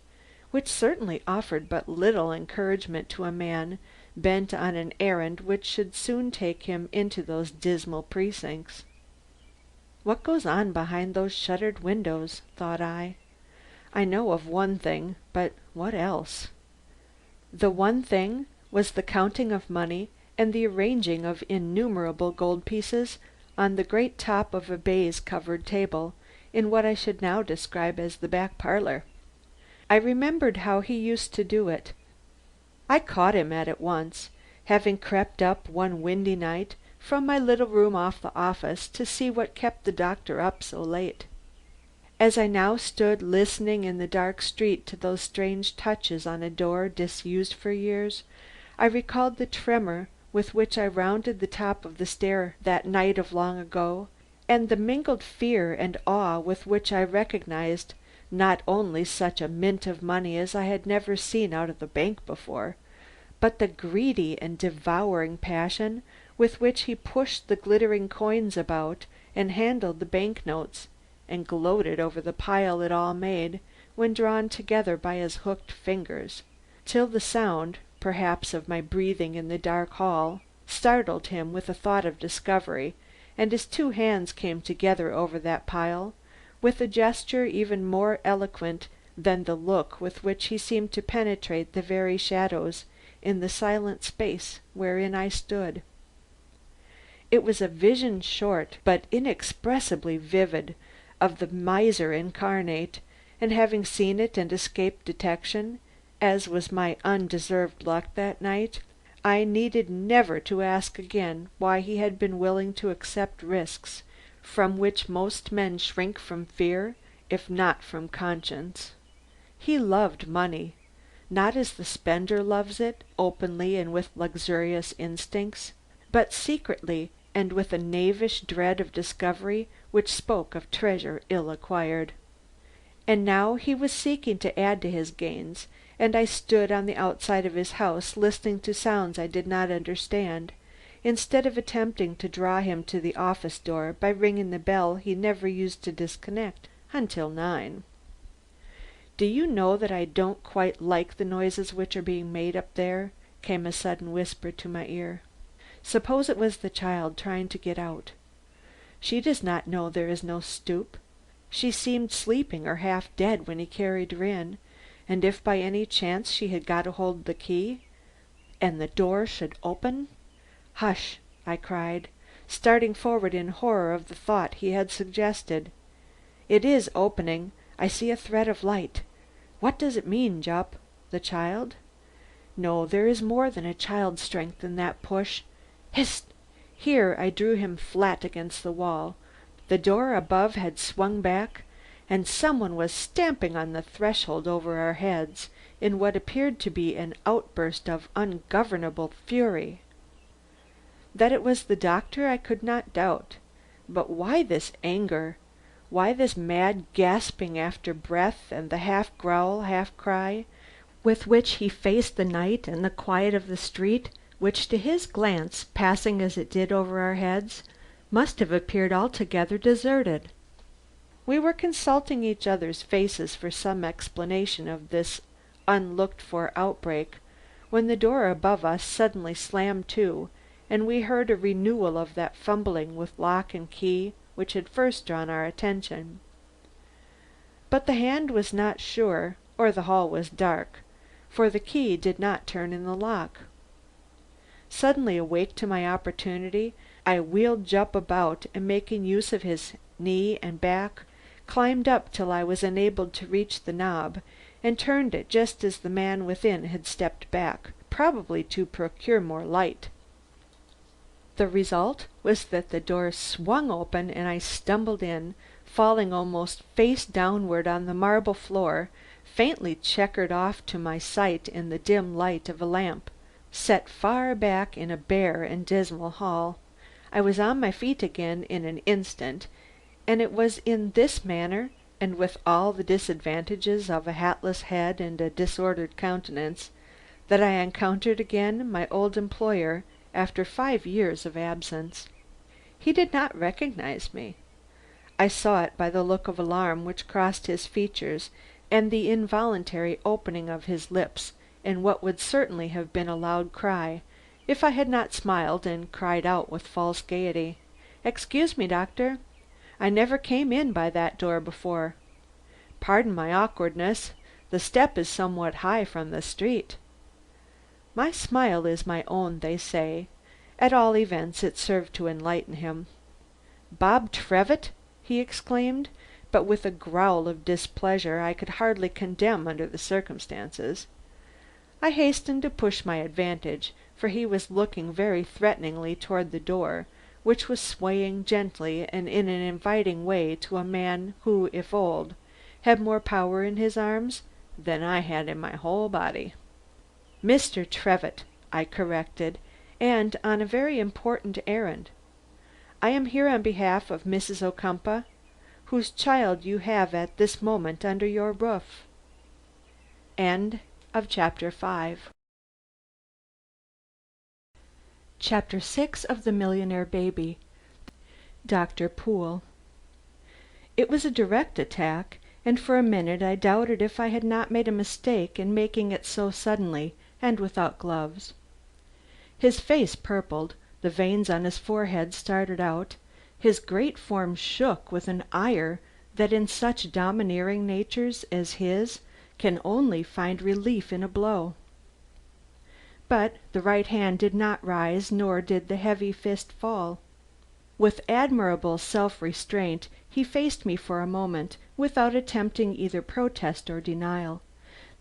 which certainly offered but little encouragement to a man bent on an errand which should soon take him into those dismal precincts. What goes on behind those shuttered windows? Thought I. I know of one thing, but what else? The one thing was the counting of money and the arranging of innumerable gold pieces on the great top of a baize covered table in what I should now describe as the back parlor. I remembered how he used to do it. I caught him at it once, having crept up one windy night from my little room off the office to see what kept the doctor up so late. As I now stood listening in the dark street to those strange touches on a door disused for years, I recalled the tremor with which I rounded the top of the stair that night of long ago, and the mingled fear and awe with which I recognized not only such a mint of money as I had never seen out of the bank before, but the greedy and devouring passion with which he pushed the glittering coins about and handled the bank notes, and gloated over the pile it all made when drawn together by his hooked fingers, till the sound, perhaps of my breathing in the dark hall, startled him with a thought of discovery, and his two hands came together over that pile, with a gesture even more eloquent than the look with which he seemed to penetrate the very shadows in the silent space wherein I stood. It was a vision short, but inexpressibly vivid, of the miser incarnate, and having seen it and escaped detection, as was my undeserved luck that night, I needed never to ask again why he had been willing to accept risks from which most men shrink from fear, if not from conscience. He loved money, not as the spender loves it, openly and with luxurious instincts, but secretly and with a knavish dread of discovery which spoke of treasure ill acquired. And now he was seeking to add to his gains, and I stood on the outside of his house listening to sounds I did not understand, instead of attempting to draw him to the office door by ringing the bell he never used to disconnect until 9. "Do you know that I don't quite like the noises which are being made up there?" came a sudden whisper to my ear. "Suppose it was the child trying to get out. She does not know there is no stoop. She seemed sleeping or half dead when he carried her in, and if by any chance she had got hold of the key, and the door should open—" "Hush!" I cried, starting forward in horror of the thought he had suggested. "It is opening. I see a thread of light. What does it mean, Jupp? The child? No, there is more than a child's strength in that push. Hist!" Here I drew him flat against the wall. The door above had swung back, and someone was stamping on the threshold over our heads, in what appeared to be an outburst of ungovernable fury. That it was the doctor I could not doubt, but why this anger? Why this mad gasping after breath, and the half growl, half cry, with which he faced the night and the quiet of the street, which to his glance, passing as it did over our heads, must have appeared altogether deserted? We were consulting each other's faces for some explanation of this unlooked for outbreak, when the door above us suddenly slammed to, and we heard a renewal of that fumbling with lock and key which had first drawn our attention. But the hand was not sure, or the hall was dark, for the key did not turn in the lock. Suddenly awake to my opportunity, I wheeled Jupp about, and making use of his knee and back, climbed up till I was enabled to reach the knob, and turned it just as the man within had stepped back, probably to procure more light. The result was that the door swung open and I stumbled in, falling almost face downward on the marble floor, faintly checkered off to my sight in the dim light of a lamp, set far back in a bare and dismal hall. I was on my feet again in an instant, and it was in this manner, and with all the disadvantages of a hatless head and a disordered countenance, that I encountered again my old employer after 5 years of absence. He did not recognize me. I saw it by the look of alarm which crossed his features and the involuntary opening of his lips in what would certainly have been a loud cry, if I had not smiled and cried out with false gaiety, "Excuse me, doctor. I never came in by that door before. Pardon my awkwardness. The step is somewhat high from the street." My smile is my own, they say. At all events it served to enlighten him. "Bob Trevitt!" he exclaimed, but with a growl of displeasure I could hardly condemn under the circumstances. I hastened to push my advantage, for he was looking very threateningly toward the door, which was swaying gently and in an inviting way to a man who, if old, had more power in his arms than I had in my whole body. "Mr. Trevitt," I corrected, "and on a very important errand. I am here on behalf of Mrs. Ocumpaugh, whose child you have at this moment under your roof." Chapter 6 of The Millionaire Baby. Dr. Poole. It was a direct attack, and for a minute I doubted if I had not made a mistake in making it so suddenly and without gloves. His face purpled, the veins on his forehead started out, his great form shook with an ire that in such domineering natures as his can only find relief in a blow. But the right hand did not rise, nor did the heavy fist fall. With admirable self-restraint he faced me for a moment, without attempting either protest or denial.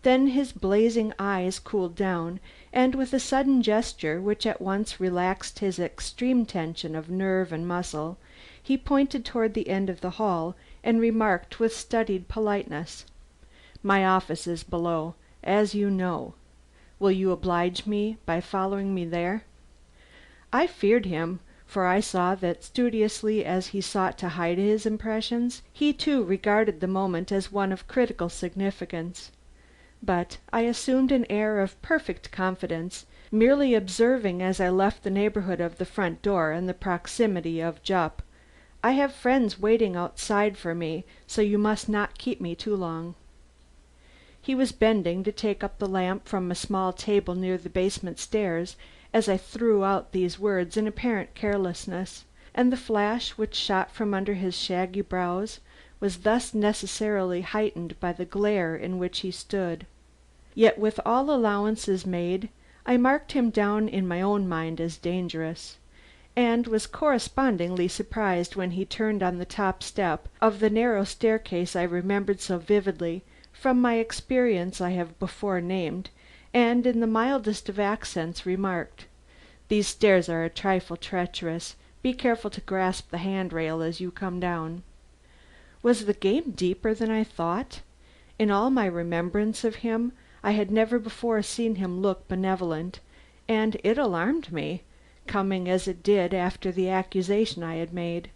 Then his blazing eyes cooled down, and with a sudden gesture which at once relaxed his extreme tension of nerve and muscle, he pointed toward the end of the hall and remarked with studied politeness: "My office is below, as you know. Will you oblige me by following me there?" I feared him, for I saw that studiously as he sought to hide his impressions, he too regarded the moment as one of critical significance. But I assumed an air of perfect confidence, merely observing as I left the neighborhood of the front door and the proximity of Jupp, "I have friends waiting outside for me, so you must not keep me too long." He was bending to take up the lamp from a small table near the basement stairs as I threw out these words in apparent carelessness, and the flash which shot from under his shaggy brows was thus necessarily heightened by the glare in which he stood. Yet with all allowances made, I marked him down in my own mind as dangerous, and was correspondingly surprised when he turned on the top step of the narrow staircase I remembered so vividly from my experience I have before named, and in the mildest of accents remarked: "These stairs are a trifle treacherous. Be careful to grasp the hand rail as you come down." Was the game deeper than I thought? In all my remembrance of him I had never before seen him look benevolent, and it alarmed me, coming as it did after the accusation I had made.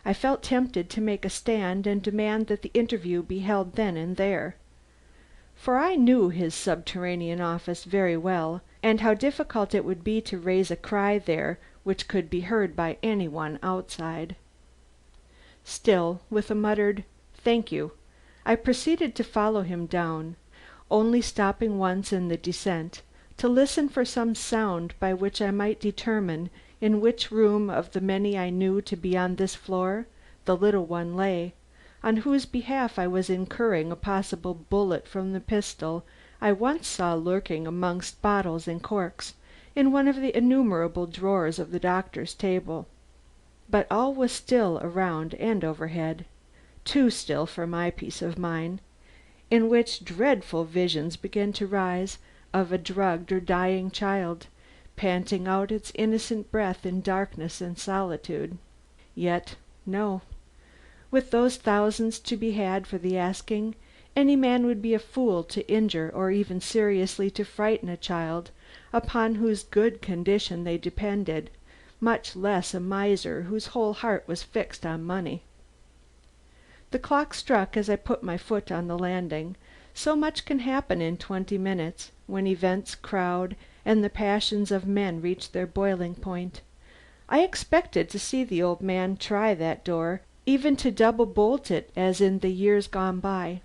I felt tempted to make a stand and demand that the interview be held then and there. For I knew his subterranean office very well, and how difficult it would be to raise a cry there which could be heard by any one outside. Still, with a muttered "Thank you," I proceeded to follow him down, only stopping once in the descent to listen for some sound by which I might determine in which room of the many I knew to be on this floor the little one lay, on whose behalf I was incurring a possible bullet from the pistol I once saw lurking amongst bottles and corks in one of the innumerable drawers of the doctor's table. But all was still around and overhead, too still for my peace of mind, in which dreadful visions began to rise of a drugged or dying child, panting out its innocent breath in darkness and solitude. Yet no. With those thousands to be had for the asking, any man would be a fool to injure or even seriously to frighten a child upon whose good condition they depended, much less a miser whose whole heart was fixed on money. The clock struck as I put my foot on the landing. So much can happen in 20 minutes, when events crowd and the passions of men reach their boiling point. I expected to see the old man try that door, even to double bolt it as in the years gone by.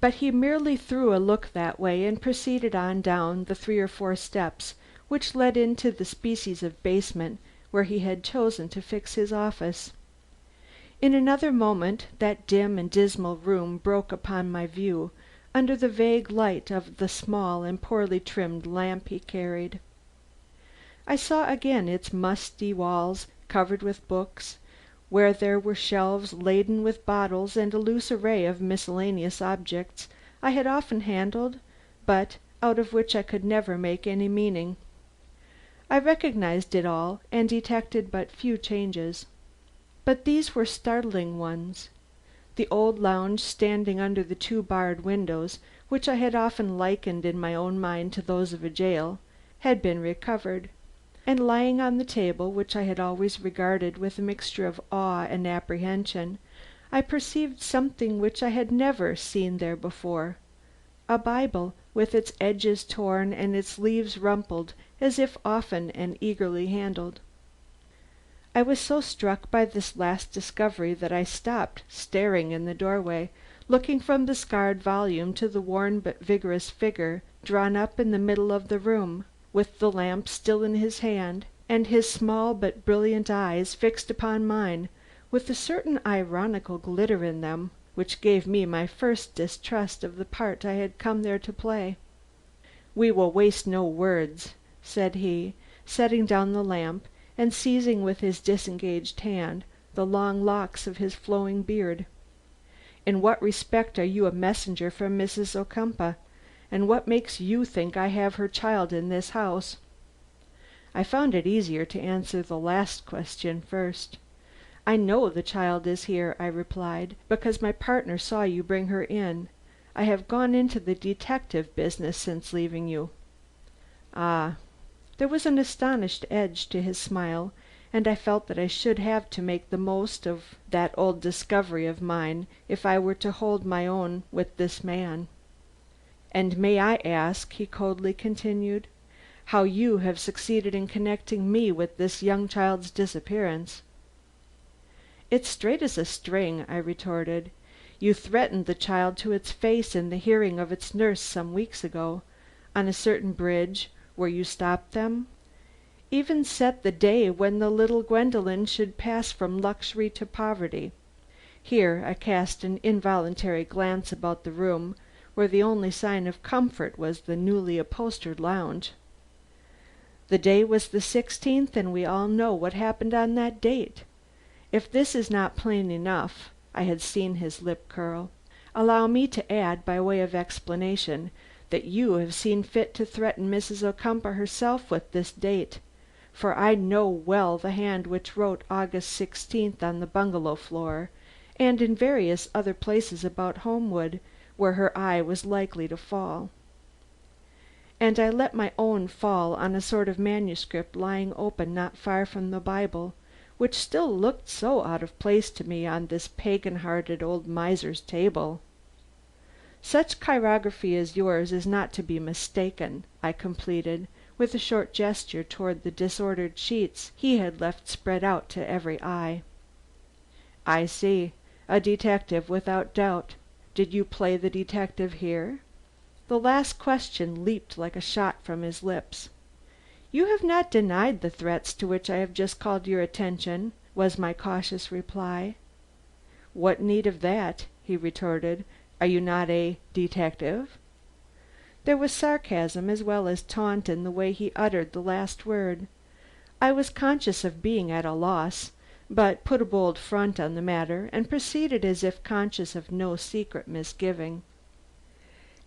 But he merely threw a look that way and proceeded on down the 3 or 4 steps which led into the species of basement where he had chosen to fix his office. In another moment that dim and dismal room broke upon my view under the vague light of the small and poorly trimmed lamp he carried. I saw again its musty walls covered with books, where there were shelves laden with bottles and a loose array of miscellaneous objects I had often handled, but out of which I could never make any meaning. I recognized it all and detected but few changes. But these were startling ones. The old lounge standing under the 2 barred windows, which I had often likened in my own mind to those of a jail, had been recovered, and lying on the table, which I had always regarded with a mixture of awe and apprehension, I perceived something which I had never seen there before, a Bible with its edges torn and its leaves rumpled as if often and eagerly handled. I was so struck by this last discovery that I stopped, staring in the doorway, looking from the scarred volume to the worn but vigorous figure drawn up in the middle of the room, with the lamp still in his hand, and his small but brilliant eyes fixed upon mine with a certain ironical glitter in them, which gave me my first distrust of the part I had come there to play. "We will waste no words," said he, setting down the lamp and seizing with his disengaged hand the long locks of his flowing beard. "In what respect are you a messenger from Mrs. Ocumpaugh, and what makes you think I have her child in this house?" I found it easier to answer the last question first. "I know the child is here," I replied, "because my partner saw you bring her in. I have gone into the detective business since leaving you." "Ah." There was an astonished edge to his smile, and I felt that I should have to make the most of that old discovery of mine if I were to hold my own with this man. "And may I ask," he coldly continued, "how you have succeeded in connecting me with this young child's disappearance?" "It's straight as a string," I retorted. "You threatened the child to its face in the hearing of its nurse some weeks ago, on a certain bridge where you stopped them; even set the day when the little Gwendolen should pass from luxury to poverty." Here I cast an involuntary glance about the room, where the only sign of comfort was the newly upholstered lounge. "The day was the 16th, and we all know what happened on that date. If this is not plain enough," I had seen his lip curl, "allow me to add, by way of explanation, that you have seen fit to threaten Mrs. Ocumpaugh herself with this date, for I know well the hand which wrote August 16th on the bungalow floor, and in various other places about Homewood where her eye was likely to fall." And I let my own fall on a sort of manuscript lying open not far from the Bible, which still looked so out of place to me on this pagan hearted old miser's table. "Such chirography as yours is not to be mistaken," I completed, with a short gesture toward the disordered sheets he had left spread out to every eye. "I see. A detective, without doubt. Did you play the detective here?" The last question leaped like a shot from his lips. "You have not denied the threats to which I have just called your attention," was my cautious reply. "What need of that?" he retorted. "Are you not a detective?" There was sarcasm as well as taunt in the way he uttered the last word. I was conscious of being at a loss, but put a bold front on the matter, and proceeded as if conscious of no secret misgiving.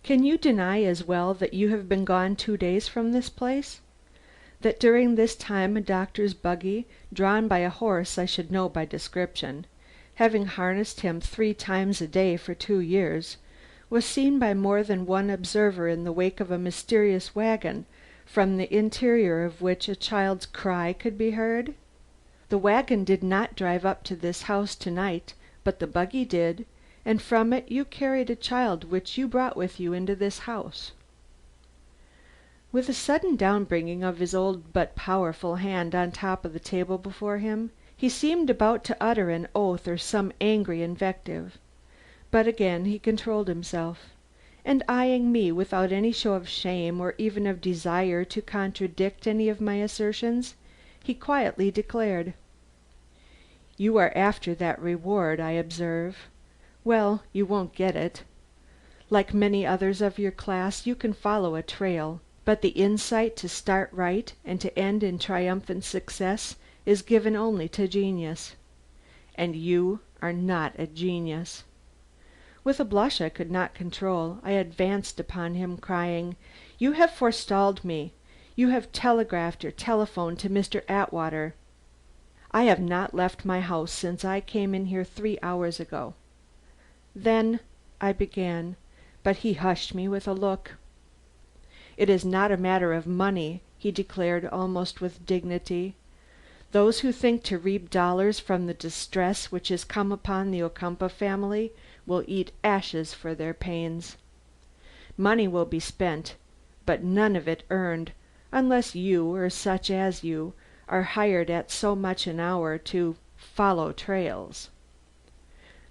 "Can you deny as well that you have been gone 2 days from this place? That during this time a doctor's buggy, drawn by a horse I should know by description, having harnessed him 3 times a day for 2 years, was seen by more than one observer in the wake of a mysterious wagon, from the interior of which a child's cry could be heard? The wagon did not drive up to this house to night, but the buggy did, and from it you carried a child which you brought with you into this house." With a sudden downbringing of his old but powerful hand on top of the table before him, he seemed about to utter an oath or some angry invective. But again he controlled himself, and eyeing me without any show of shame or even of desire to contradict any of my assertions, he quietly declared: "You are after that reward, I observe. Well, you won't get it. Like many others of your class, you can follow a trail, but the insight to start right and to end in triumphant success is given only to genius. And you are not a genius." With a blush I could not control, I advanced upon him, crying: "You have forestalled me. You have telegraphed or telephoned to Mr. Atwater." "I have not left my house since I came in here 3 hours ago." "Then " I began, but he hushed me with a look. "It is not a matter of money," he declared almost with dignity. "Those who think to reap dollars from the distress which has come upon the Ocumpaugh family will eat ashes for their pains. Money will be spent, but none of it earned, unless you, or such as you, are hired at so much an hour to follow trails."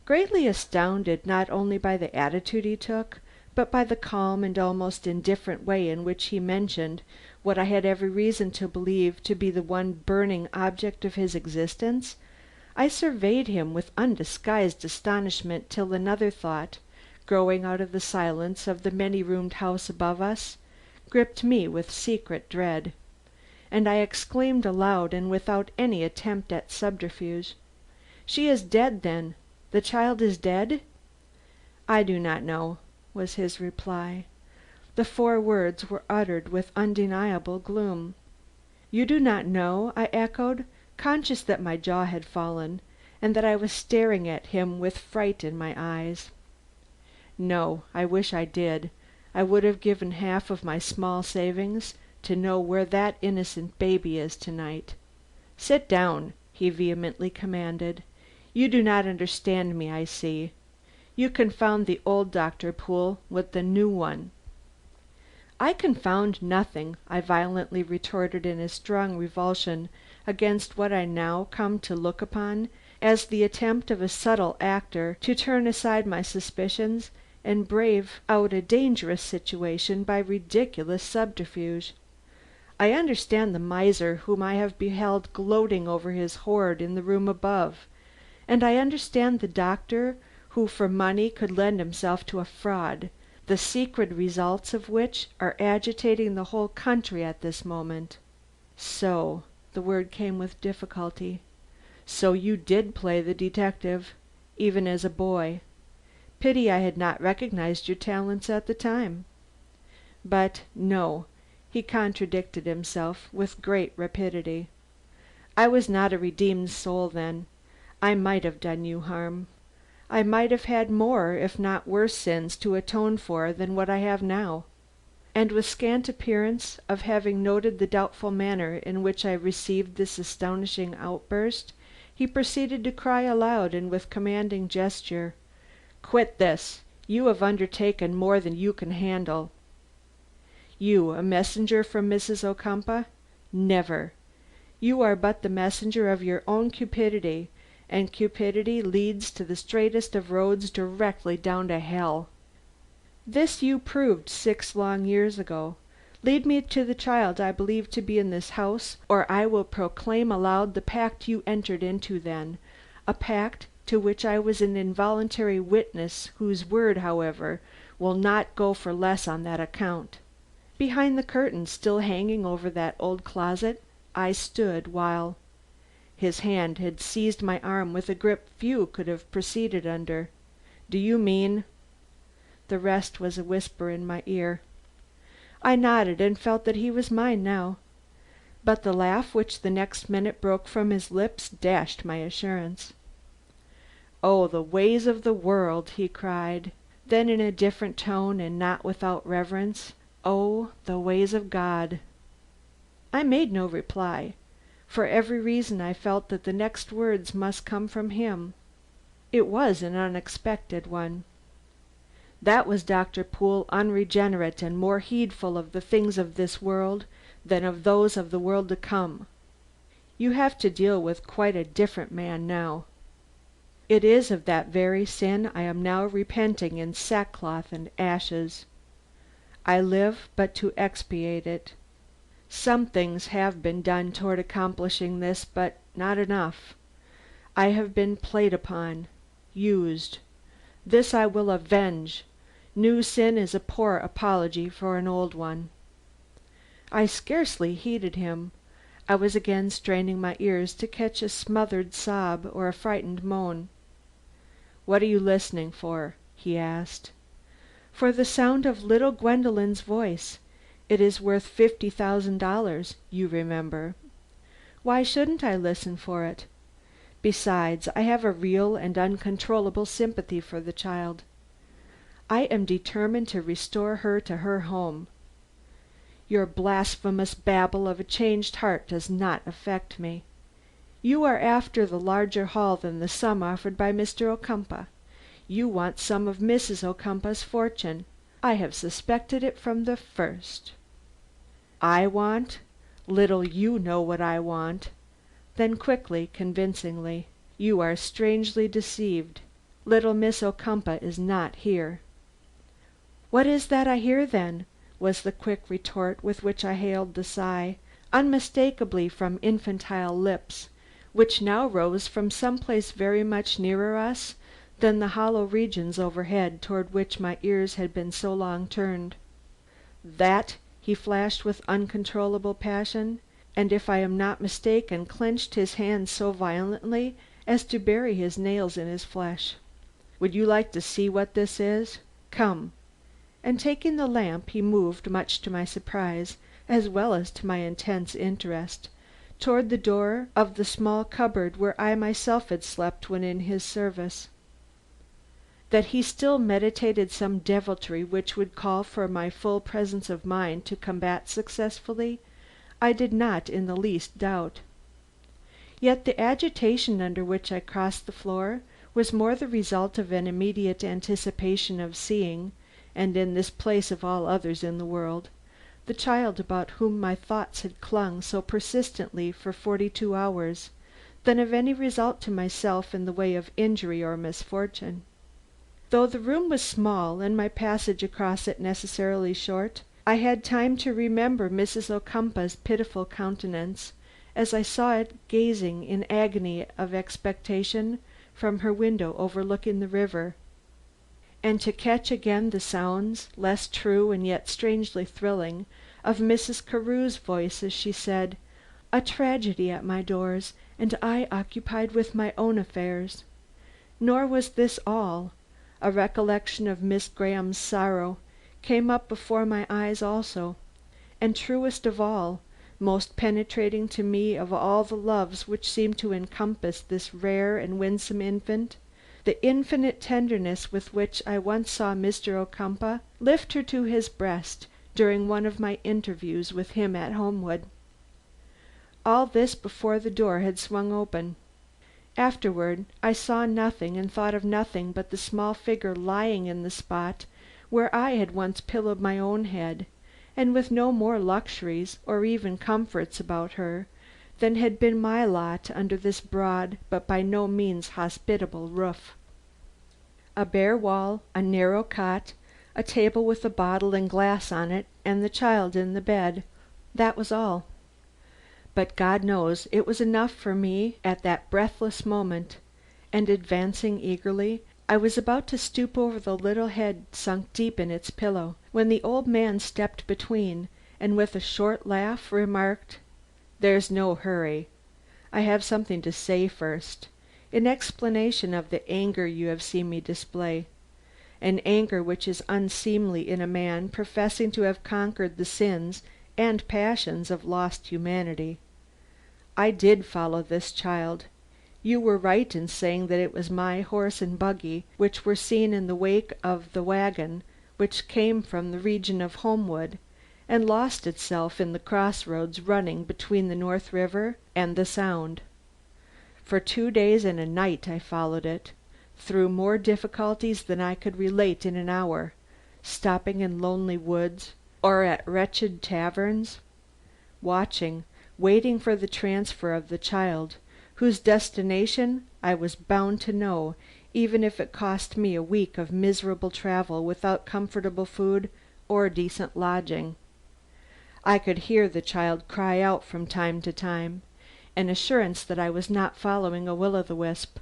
Greatly astounded not only by the attitude he took, but by the calm and almost indifferent way in which he mentioned what I had every reason to believe to be the one burning object of his existence, I surveyed him with undisguised astonishment till another thought, growing out of the silence of the many roomed house above us, gripped me with secret dread, and I exclaimed aloud and without any attempt at subterfuge: "She is dead, then? The child is dead?" "I do not know," was his reply. The 4 words were uttered with undeniable gloom. "You do not know?" I echoed, conscious that my jaw had fallen, and that I was staring at him with fright in my eyes. "No, I wish I did. I would have given half of my small savings to know where that innocent baby is to night." "Sit down," he vehemently commanded. "You do not understand me, I see. You confound the old Doctor Pool with the new one." "I confound nothing," I violently retorted in a strong revulsion against what I now come to look upon as the attempt of a subtle actor to turn aside my suspicions and brave out a dangerous situation by ridiculous subterfuge. "I understand the miser whom I have beheld gloating over his hoard in the room above, and I understand the doctor who for money could lend himself to a fraud, the secret results of which are agitating the whole country at this moment." "So," the word came with difficulty, "so you did play the detective, even as a boy. Pity I had not recognized your talents at the time. But no," he contradicted himself with great rapidity. "I was not a redeemed soul then. I might have done you harm. I might have had more if not worse sins to atone for than what I have now." And with scant appearance of having noted the doubtful manner in which I received this astonishing outburst, he proceeded to cry aloud and with commanding gesture: "Quit this! You have undertaken more than you can handle." "You, a messenger from Mrs. Ocumpaugh? Never! You are but the messenger of your own cupidity, and cupidity leads to the straightest of roads directly down to hell. This you proved 6 long years ago. Lead me to the child I believe to be in this house, or I will proclaim aloud the pact you entered into then, a pact to which I was an involuntary witness, whose word, however, will not go for less on that account." Behind the curtain still hanging over that old closet I stood while His hand had seized my arm with a grip few could have proceeded under. "Do you mean—" The rest was a whisper in my ear. I nodded and felt that he was mine now. But the laugh which the next minute broke from his lips dashed my assurance. "Oh, the ways of the world!" he cried. Then in a different tone and not without reverence, "Oh, the ways of God!" I made no reply. For every reason I felt that the next words must come from him. It was an unexpected one. "That was Doctor Poole unregenerate and more heedful of the things of this world than of those of the world to come. You have to deal with quite a different man now. It is of that very sin I am now repenting in sackcloth and ashes. I live but to expiate it. Some things have been done toward accomplishing this, but not enough. I have been played upon, used. This I will avenge. New sin is a poor apology for an old one." I scarcely heeded him. I was again straining my ears to catch a smothered sob or a frightened moan. "What are you listening for?" he asked. "For the sound of little Gwendolen's voice. It is worth $50,000, you remember. Why shouldn't I listen for it? Besides, I have a real and uncontrollable sympathy for the child. I am determined to restore her to her home. Your blasphemous babble of a changed heart does not affect me. You are after the larger haul than the sum offered by Mr. Ocumpaugh. You want some of Mrs. Ocumpaugh's fortune. I have suspected it from the first." "I want? Little you know what I want." Then quickly, convincingly, "You are strangely deceived. Little Miss Ocumpaugh is not here." "What is that I hear then?" was the quick retort with which I hailed the sigh, unmistakably from infantile lips, which now rose from some place very much nearer us than the hollow regions overhead toward which my ears had been so long turned. "That?" he flashed with uncontrollable passion, and if I am not mistaken clenched his hands so violently as to bury his nails in his flesh. "Would you like to see what this is? Come." And taking the lamp he moved, much to my surprise, as well as to my intense interest, toward the door of the small cupboard where I myself had slept when in his service. That he still meditated some deviltry which would call for my full presence of mind to combat successfully, I did not in the least doubt. Yet the agitation under which I crossed the floor was more the result of an immediate anticipation of seeing, and in this place of all others in the world, the child about whom my thoughts had clung so persistently for 42 hours, than of any result to myself in the way of injury or misfortune. Though the room was small and my passage across it necessarily short, I had time to remember Mrs. Ocumpaugh's pitiful countenance as I saw it gazing in agony of expectation from her window overlooking the river, and to catch again the sounds, less true and yet strangely thrilling, of Mrs. Carew's voice as she said, "A tragedy at my doors, and I occupied with my own affairs." Nor was this all. A recollection of Miss Graham's sorrow came up before my eyes also, and truest of all, most penetrating to me of all the loves which seemed to encompass this rare and winsome infant, the infinite tenderness with which I once saw Mr. Ocumpaugh lift her to his breast during one of my interviews with him at Homewood. All this before the door had swung open. Afterward I saw nothing and thought of nothing but the small figure lying in the spot where I had once pillowed my own head, and with no more luxuries or even comforts about her than had been my lot under this broad but by no means hospitable roof. A bare wall, a narrow cot, a table with a bottle and glass on it, and the child in the bed, that was all. But God knows it was enough for me at that breathless moment, and advancing eagerly, I was about to stoop over the little head sunk deep in its pillow, when the old man stepped between, and with a short laugh remarked, "There's no hurry. I have something to say first, in explanation of the anger you have seen me display, an anger which is unseemly in a man professing to have conquered the sins and passions of lost humanity. I did follow this child. You were right in saying that it was my horse and buggy which were seen in the wake of the wagon which came from the region of Homewood and lost itself in the crossroads running between the North River and the Sound. For 2 days and a night I followed it, through more difficulties than I could relate in an hour, stopping in lonely woods or at wretched taverns, watching, waiting for the transfer of the child, whose destination I was bound to know, even if it cost me a week of miserable travel without comfortable food or decent lodging. I could hear the child cry out from time to time, an assurance that I was not following a will-o'-the-wisp,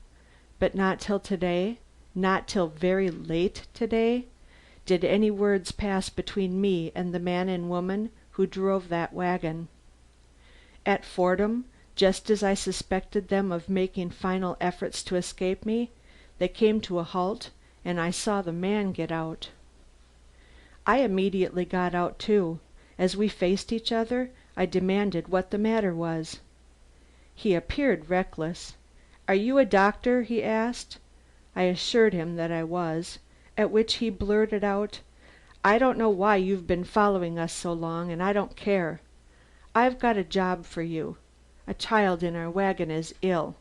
but not till today, not till very late today, did any words pass between me and the man and woman who drove that wagon. At Fordham, just as I suspected them of making final efforts to escape me, they came to a halt, and I saw the man get out. I immediately got out too. As we faced each other, I demanded what the matter was. He appeared reckless. "Are you a doctor?" he asked. I assured him that I was, at which he blurted out, "I don't know why you've been following us so long, and I don't care. I've got a job for you. A child in our wagon is ill."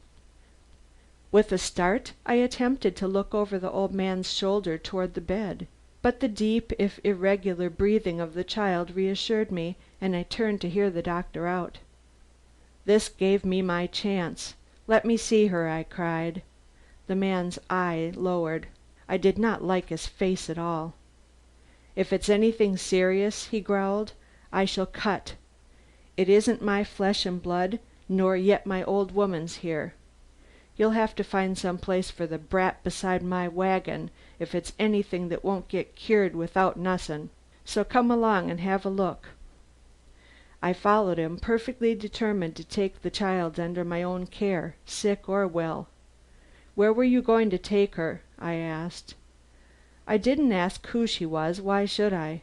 With a start I attempted to look over the old man's shoulder toward the bed, but the deep if irregular breathing of the child reassured me, and I turned to hear the doctor out. This gave me my chance. "Let me see her," I cried. The man's eye lowered. I did not like his face at all. "If it's anything serious," he growled, "I shall cut. It isn't my flesh and blood, nor yet my old woman's here. You'll have to find some place for the brat beside my wagon if it's anything that won't get cured without nussin'. So come along and have a look." I followed him, perfectly determined to take the child under my own care, sick or well. "Where were you going to take her?" I asked. "I didn't ask who she was. Why should I?"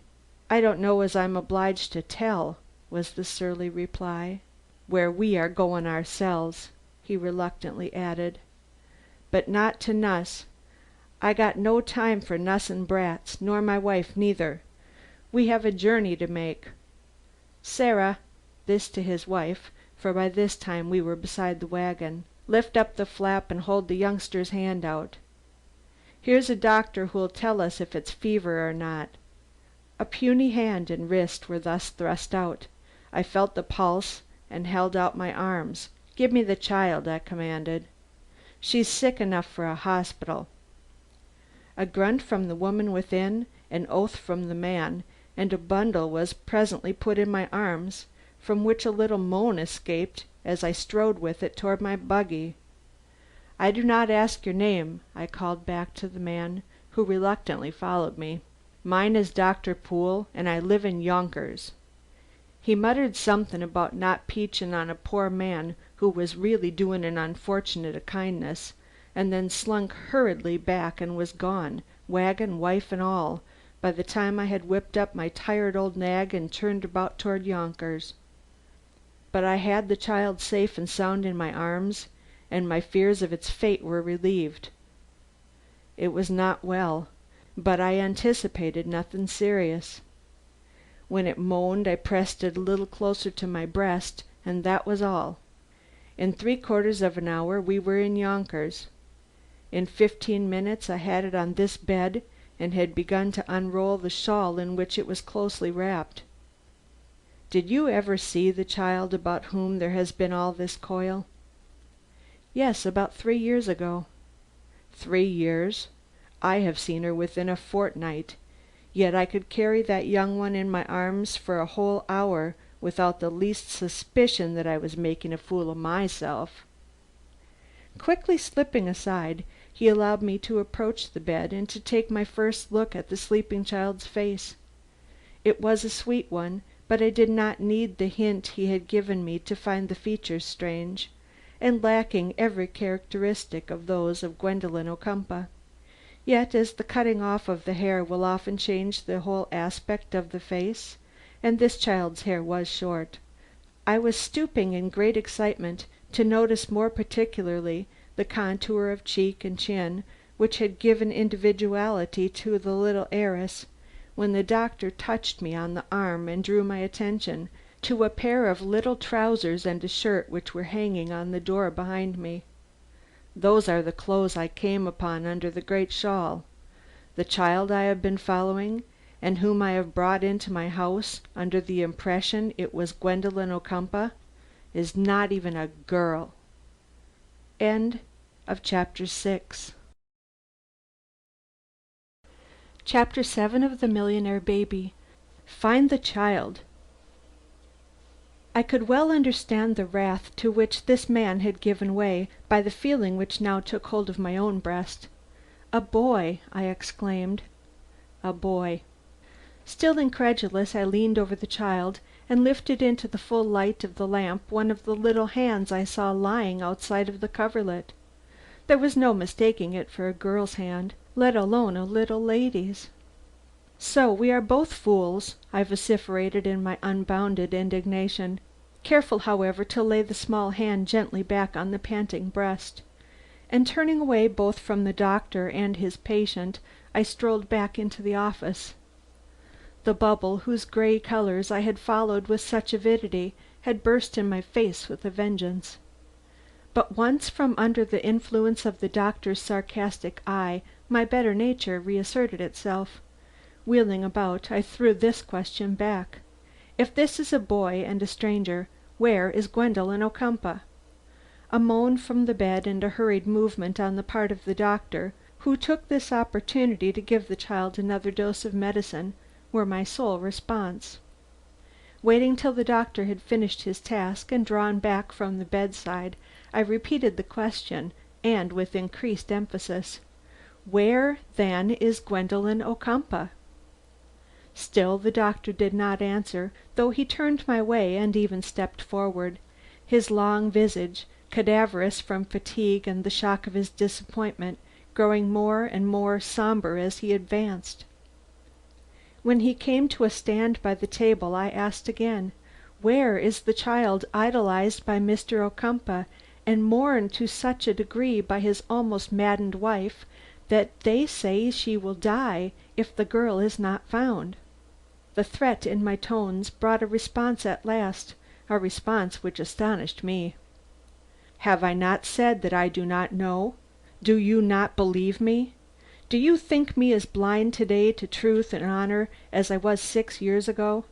"I don't know as I'm obliged to tell," was the surly reply. "Where we are goin' ourselves," he reluctantly added. "But not to nuss. I got no time for nussin' brats, nor my wife neither. We have a journey to make. Sarah," this to his wife, for by this time we were beside the wagon, "lift up the flap and hold the youngster's hand out. Here's a doctor who'll tell us if it's fever or not." A puny hand and wrist were thus thrust out. I felt the pulse and held out my arms. "Give me the child," I commanded. "She's sick enough for a hospital." A grunt from the woman within, an oath from the man, and a bundle was presently put in my arms, from which a little moan escaped as I strode with it toward my buggy. "I do not ask your name," I called back to the man, who reluctantly followed me. "Mine is Doctor Poole, and I live in Yonkers." He muttered something about not peachin' on a poor man who was really doing an unfortunate a kindness, and then slunk hurriedly back and was gone, wagon, wife and all, by the time I had whipped up my tired old nag and turned about toward Yonkers. But I had the child safe and sound in my arms, and my fears of its fate were relieved. It was not well, but I anticipated nothing serious. When it moaned I pressed it a little closer to my breast, and that was all. In 3/4 of an hour we were in Yonkers. In 15 minutes I had it on this bed and had begun to unroll the shawl in which it was closely wrapped. Did you ever see the child about whom there has been all this coil?" "Yes, about 3 years ago." "3 years? I have seen her within a fortnight. Yet I could carry that young one in my arms for a whole hour without the least suspicion that I was making a fool of myself." Quickly slipping aside, he allowed me to approach the bed and to take my first look at the sleeping child's face. It was a sweet one, but I did not need the hint he had given me to find the features strange, and lacking every characteristic of those of Gwendolen Ocumpaugh. Yet as the cutting off of the hair will often change the whole aspect of the face, and this child's hair was short, I was stooping in great excitement to notice more particularly the contour of cheek and chin which had given individuality to the little heiress, when the doctor touched me on the arm and drew my attention to a pair of little trousers and a shirt which were hanging on the door behind me. "Those are the clothes I came upon under the great shawl. The child I have been following, and whom I have brought into my house under the impression it was Gwendolen Ocumpaugh, is not even a girl." Chapter 7 of The Millionaire Baby. Find the Child. I could well understand the wrath to which this man had given way by the feeling which now took hold of my own breast. "A boy!" I exclaimed. "A boy." Still incredulous, I leaned over the child and lifted into the full light of the lamp one of the little hands I saw lying outside of the coverlet. There was no mistaking it for a girl's hand, let alone a little lady's. "So we are both fools!" I vociferated in my unbounded indignation, careful however to lay the small hand gently back on the panting breast. And turning away both from the doctor and his patient, I strolled back into the office. The bubble whose gray colors I had followed with such avidity had burst in my face with a vengeance. But once from under the influence of the doctor's sarcastic eye my better nature reasserted itself. Wheeling about, I threw this question back: "If this is a boy and a stranger, where is Gwendolen Ocumpaugh?" A moan from the bed and a hurried movement on the part of the doctor, who took this opportunity to give the child another dose of medicine, were my sole response. Waiting till the doctor had finished his task and drawn back from the bedside, I repeated the question, and with increased emphasis: "Where, then, is Gwendolen Ocumpaugh?" Still the doctor did not answer, though he turned my way and even stepped forward, his long visage, cadaverous from fatigue and the shock of his disappointment, growing more and more sombre as he advanced. When he came to a stand by the table I asked again: "Where is the child idolized by Mr. Ocumpaugh and mourned to such a degree by his almost maddened wife that they say she will die if the girl is not found?" The threat in my tones brought a response at last, a response which astonished me. "Have I not said that I do not know? Do you not believe me? Do you think me as blind today to truth and honor as I was 6 years ago?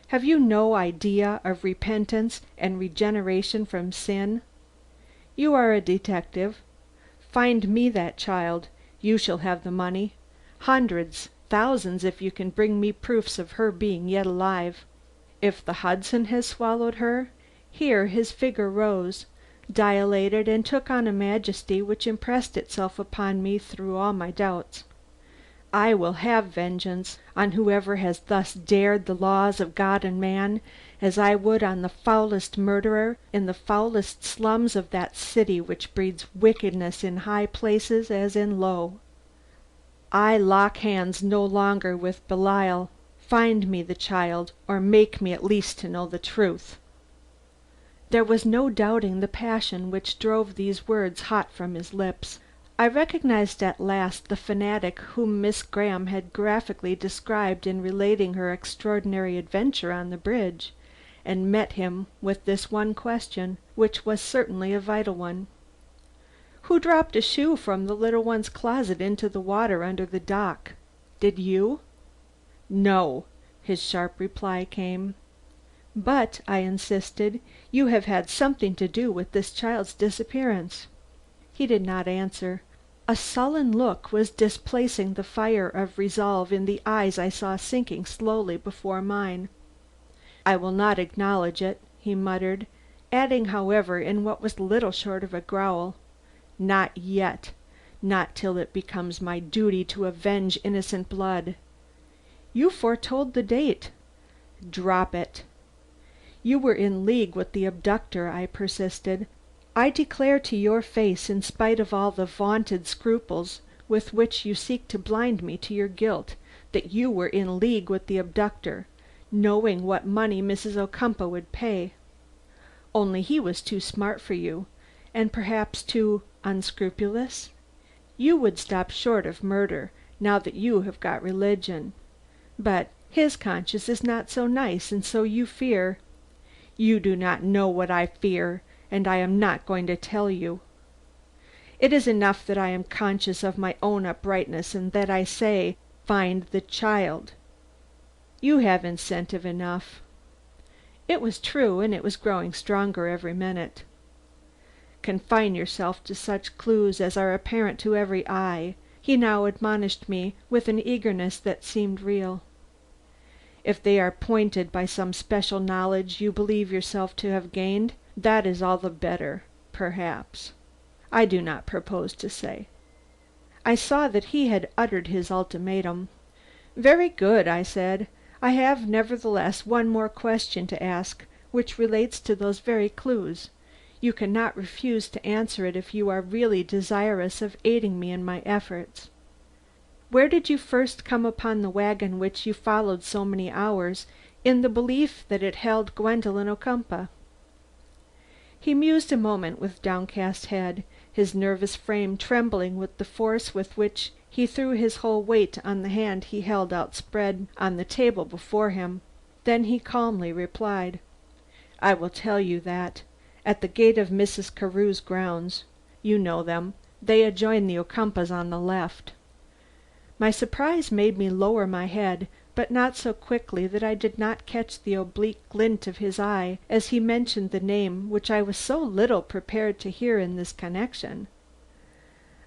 Have you no idea of repentance and regeneration from sin? You are a detective. Find me that child. You shall have the money. Hundreds, thousands, if you can bring me proofs of her being yet alive. If the Hudson has swallowed her," here his figure rose, dilated and took on a majesty which impressed itself upon me through all my doubts, "I will have vengeance on whoever has thus dared the laws of God and man, as I would on the foulest murderer in the foulest slums of that city which breeds wickedness in high places as in low. I lock hands no longer with Belial. Find me the child, or make me at least to know the truth." There was no doubting the passion which drove these words hot from his lips. I recognized at last the fanatic whom Miss Graham had graphically described in relating her extraordinary adventure on the bridge, and met him with this one question, which was certainly a vital one: "Who dropped a shoe from the little one's closet into the water under the dock? Did you?" "No," his sharp reply came. "But," I insisted, "you have had something to do with this child's disappearance." He did not answer. A sullen look was displacing the fire of resolve in the eyes I saw sinking slowly before mine. "I will not acknowledge it," he muttered, adding however in what was little short of a growl: "Not yet. Not till it becomes my duty to avenge innocent blood." "You foretold the date." "Drop it." "You were in league with the abductor," I persisted. I declare to your face, in spite of all the vaunted scruples with which you seek to blind me to your guilt, that you were in league with the abductor, knowing what money Mrs. Ocumpaugh would pay. Only he was too smart for you, and perhaps too unscrupulous. You would stop short of murder, now that you have got religion. But his conscience is not so nice, and so you fear—" "You do not know what I fear, and I am not going to tell you. It is enough that I am conscious of my own uprightness, and that I say, find the child. You have incentive enough." It was true, and it was growing stronger every minute. "Confine yourself to such clues as are apparent to every eye," he now admonished me with an eagerness that seemed real. "If they are pointed by some special knowledge you believe yourself to have gained, that is all the better, perhaps. I do not propose to say." I saw that he had uttered his ultimatum. "Very good," I said. "I have nevertheless one more question to ask, which relates to those very clues. You cannot refuse to answer it if you are really desirous of aiding me in my efforts. Where did you first come upon the wagon which you followed so many hours, in the belief that it held Gwendolen Ocumpaugh?" He mused a moment with downcast head, his nervous frame trembling with the force with which he threw his whole weight on the hand he held outspread on the table before him. Then he calmly replied: "I will tell you that. At the gate of Mrs. Carew's grounds. You know them. They adjoin the Ocumpaughs on the left." My surprise made me lower my head, but not so quickly that I did not catch the oblique glint of his eye as he mentioned the name which I was so little prepared to hear in this connection.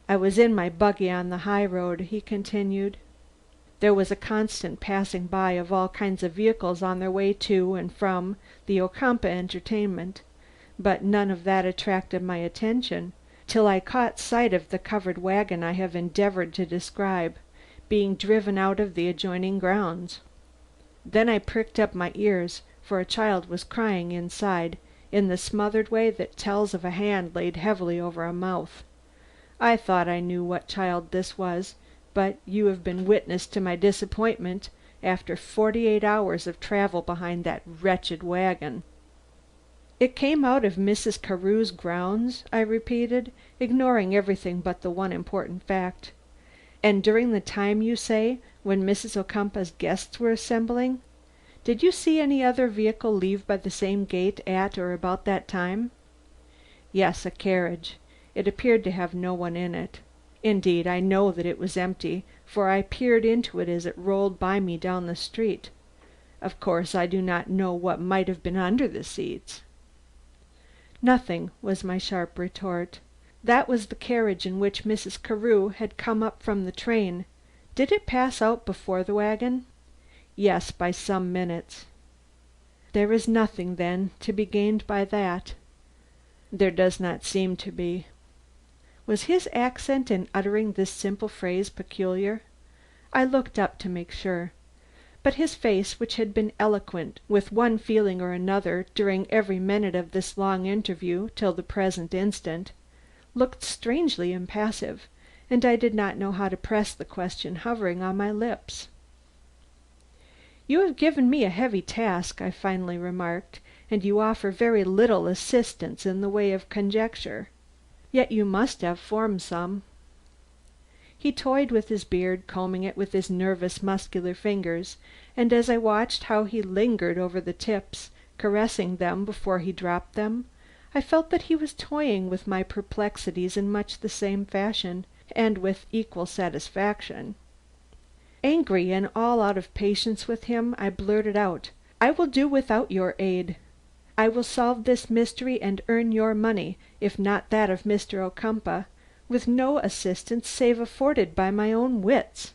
"I was in my buggy on the high road," he continued. "There was a constant passing by of all kinds of vehicles on their way to and from the Ocumpaugh entertainment, but none of that attracted my attention till I caught sight of the covered wagon I have endeavored to describe, being driven out of the adjoining grounds. Then I pricked up my ears, for a child was crying inside, in the smothered way that tells of a hand laid heavily over a mouth. I thought I knew what child this was, but you have been witness to my disappointment after 48 hours of travel behind that wretched wagon." "It came out of Mrs. Carew's grounds?" I repeated, ignoring everything but the one important fact. "And during the time, you say, when Mrs. Ocumpaugh's guests were assembling? Did you see any other vehicle leave by the same gate at or about that time?" "Yes, a carriage. It appeared to have no one in it. Indeed, I know that it was empty, for I peered into it as it rolled by me down the street. Of course I do not know what might have been under the seats." "Nothing," was my sharp retort. "That was the carriage in which Mrs. Carew had come up from the train. Did it pass out before the wagon?" "Yes, by some minutes." "There is nothing, then, to be gained by that." "There does not seem to be." Was his accent in uttering this simple phrase peculiar? I looked up to make sure. But his face, which had been eloquent with one feeling or another during every minute of this long interview till the present instant, looked strangely impassive, and I did not know how to press the question hovering on my lips. "You have given me a heavy task," I finally remarked, "and you offer very little assistance in the way of conjecture. Yet you must have formed some." He toyed with his beard, combing it with his nervous muscular fingers, and as I watched how he lingered over the tips, caressing them before he dropped them, I felt that he was toying with my perplexities in much the same fashion, and with equal satisfaction. Angry and all out of patience with him, I blurted out: "I will do without your aid. I will solve this mystery and earn your money, if not that of Mr. Ocumpaugh, with no assistance save afforded by my own wits."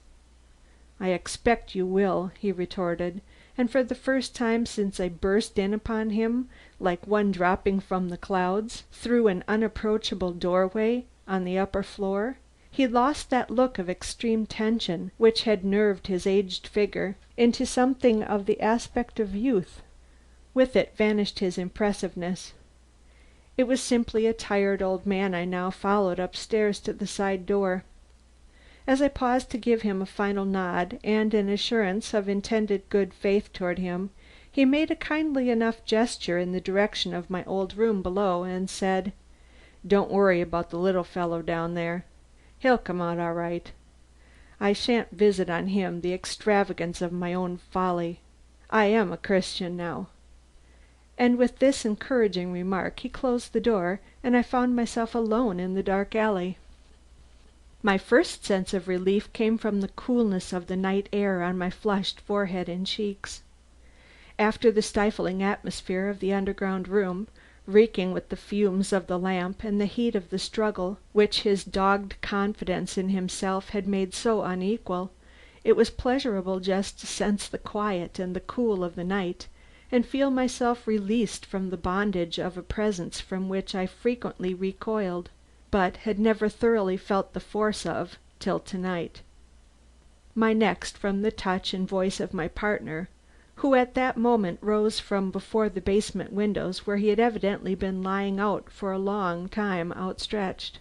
"I expect you will," he retorted, and for the first time since I burst in upon him like one dropping from the clouds, through an unapproachable doorway on the upper floor, he lost that look of extreme tension which had nerved his aged figure into something of the aspect of youth. With it vanished his impressiveness. It was simply a tired old man I now followed upstairs to the side door. As I paused to give him a final nod and an assurance of intended good faith toward him, he made a kindly enough gesture in the direction of my old room below, and said: "Don't worry about the little fellow down there. He'll come out all right. I shan't visit on him the extravagance of my own folly. I am a Christian now." And with this encouraging remark he closed the door, and I found myself alone in the dark alley. My first sense of relief came from the coolness of the night air on my flushed forehead and cheeks. After the stifling atmosphere of the underground room, reeking with the fumes of the lamp and the heat of the struggle which his dogged confidence in himself had made so unequal, it was pleasurable just to sense the quiet and the cool of the night, and feel myself released from the bondage of a presence from which I frequently recoiled, but had never thoroughly felt the force of till to-night. My next from the touch and voice of my partner, who at that moment rose from before the basement windows where he had evidently been lying out for a long time outstretched.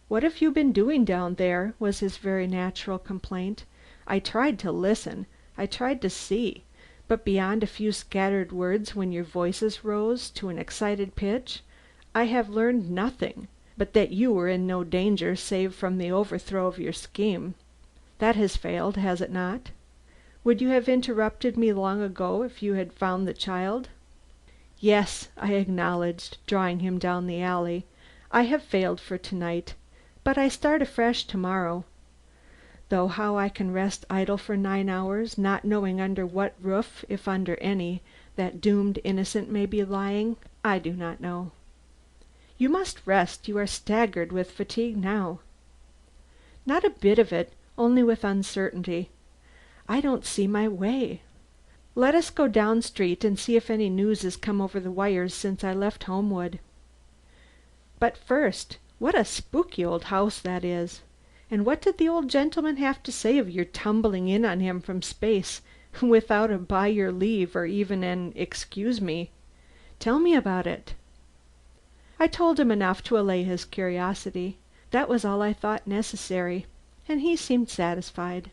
"What have you been doing down there?" was his very natural complaint. I tried to listen, I tried to see, but beyond a few scattered words when your voices rose to an excited pitch, I have learned nothing but that you were in no danger save from the overthrow of your scheme. That has failed, has it not? Would you have interrupted me long ago if you had found the child?" "Yes," I acknowledged, drawing him down the alley. "I have failed for to-night, but I start afresh to-morrow. Though how I can rest idle for 9 hours, not knowing under what roof, if under any, that doomed innocent may be lying, I do not know." "You must rest. You are staggered with fatigue now." "Not a bit of it, only with uncertainty. I don't see my way. Let us go down street and see if any news has come over the wires since I left Homewood. But first, what a spooky old house that is! And what did the old gentleman have to say of your tumbling in on him from space without a by your leave or even an excuse me? Tell me about it." I told him enough to allay his curiosity. That was all I thought necessary, and he seemed satisfied.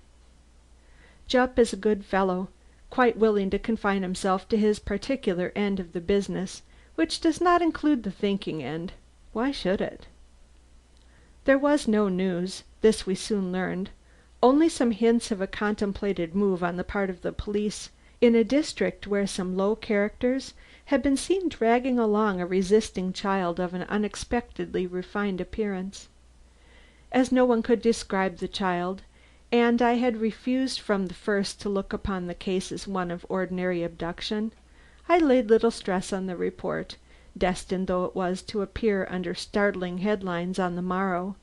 Jupp is a good fellow, quite willing to confine himself to his particular end of the business, which does not include the thinking end. Why should it? There was no news, this we soon learned, only some hints of a contemplated move on the part of the police in a district where some low characters had been seen dragging along a resisting child of an unexpectedly refined appearance. As no one could describe the child, and I had refused from the first to look upon the case as one of ordinary abduction, I laid little stress on the report, destined though it was to appear under startling headlines on the morrow,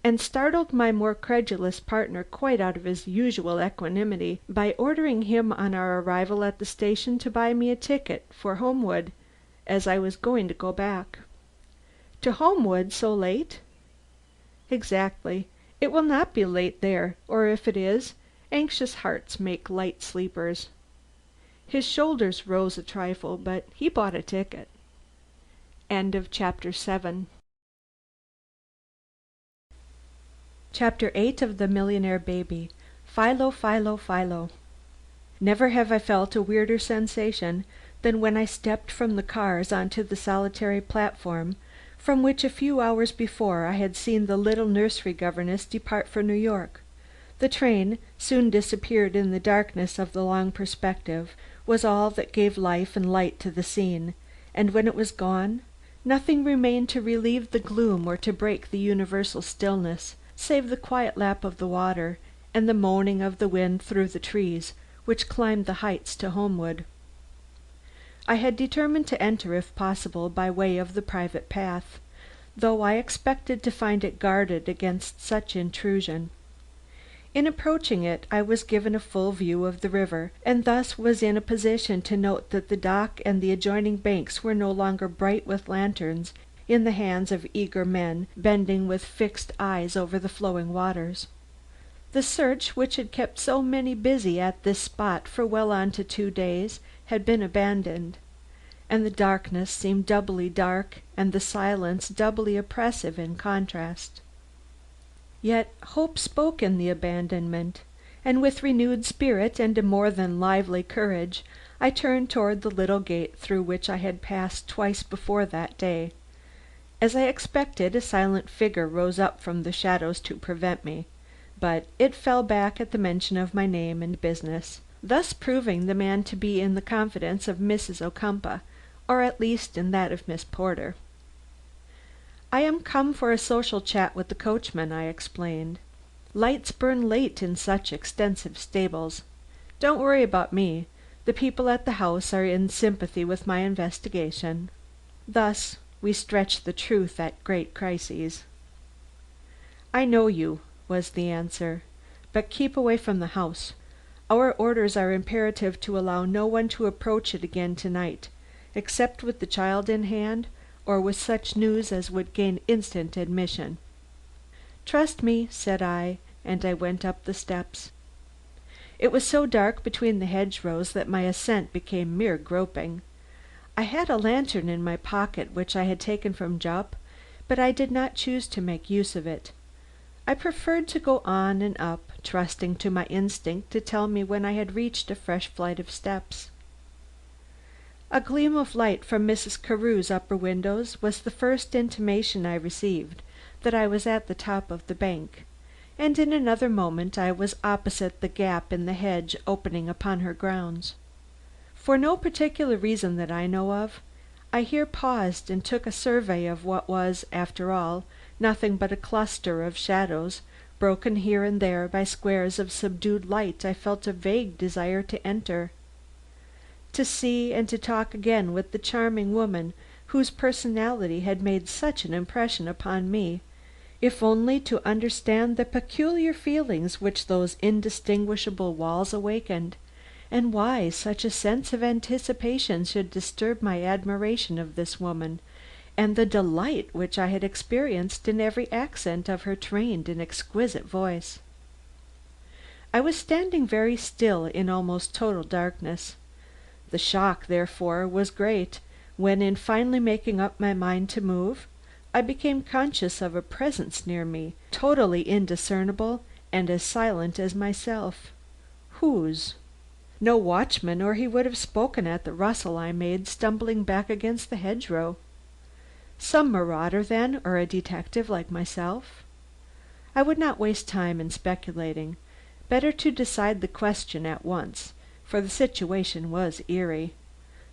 and startled my more credulous partner quite out of his usual equanimity by ordering him on our arrival at the station to buy me a ticket for Homewood, as I was going to go back. To Homewood so late? Exactly. It will not be late there, or if it is, anxious hearts make light sleepers. His shoulders rose a trifle, but he bought a ticket. End of chapter 7. Chapter 8 of The Millionaire Baby. Philo, Philo, Philo. Never have I felt a weirder sensation than when I stepped from the cars onto the solitary platform from which a few hours before I had seen the little nursery governess depart for New York. The train, soon disappeared in the darkness of the long perspective, was all that gave life and light to the scene, and when it was gone, nothing remained to relieve the gloom or to break the universal stillness, save the quiet lap of the water and the moaning of the wind through the trees which climbed the heights to Homewood. I had determined to enter if possible by way of the private path, though I expected to find it guarded against such intrusion. In approaching it I was given a full view of the river, and thus was in a position to note that the dock and the adjoining banks were no longer bright with lanterns in the hands of eager men bending with fixed eyes over the flowing waters. The search which had kept so many busy at this spot for well on to 2 days had been abandoned, and the darkness seemed doubly dark and the silence doubly oppressive in contrast. Yet hope spoke in the abandonment, and with renewed spirit and a more than lively courage I turned toward the little gate through which I had passed twice before that day. As I expected, a silent figure rose up from the shadows to prevent me, but it fell back at the mention of my name and business, thus proving the man to be in the confidence of Mrs. Ocumpaugh, or at least in that of Miss Porter. "I am come for a social chat with the coachman," I explained. "Lights burn late in such extensive stables. Don't worry about me. The people at the house are in sympathy with my investigation." Thus we stretch the truth at great crises. "I know you," was the answer, "but keep away from the house. Our orders are imperative to allow no one to approach it again to night, except with the child in hand or with such news as would gain instant admission." "Trust me," said I, and I went up the steps. It was so dark between the hedgerows that my ascent became mere groping. I had a lantern in my pocket which I had taken from Jupp, but I did not choose to make use of it. I preferred to go on and up, trusting to my instinct to tell me when I had reached a fresh flight of steps. A gleam of light from Mrs. Carew's upper windows was the first intimation I received that I was at the top of the bank, and in another moment I was opposite the gap in the hedge opening upon her grounds. For no particular reason that I know of, I here paused and took a survey of what was, after all, nothing but a cluster of shadows, broken here and there by squares of subdued light I felt a vague desire to enter. To see and to talk again with the charming woman whose personality had made such an impression upon me, if only to understand the peculiar feelings which those indistinguishable walls awakened, and why such a sense of anticipation should disturb my admiration of this woman, and the delight which I had experienced in every accent of her trained and exquisite voice. I was standing very still in almost total darkness. The shock, therefore, was great, when in finally making up my mind to move, I became conscious of a presence near me, totally indiscernible and as silent as myself. Whose? No watchman, or he would have spoken at the rustle I made stumbling back against the hedgerow. Some marauder, then, or a detective like myself? I would not waste time in speculating. Better to decide the question at once, for the situation was eerie.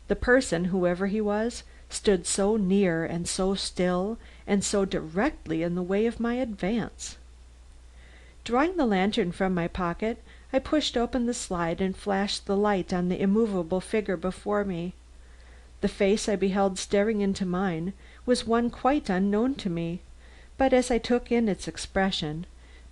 The person, whoever he was, stood so near and so still and so directly in the way of my advance. Drawing the lantern from my pocket, I pushed open the slide and flashed the light on the immovable figure before me. The face I beheld staring into mine was one quite unknown to me, but as I took in its expression,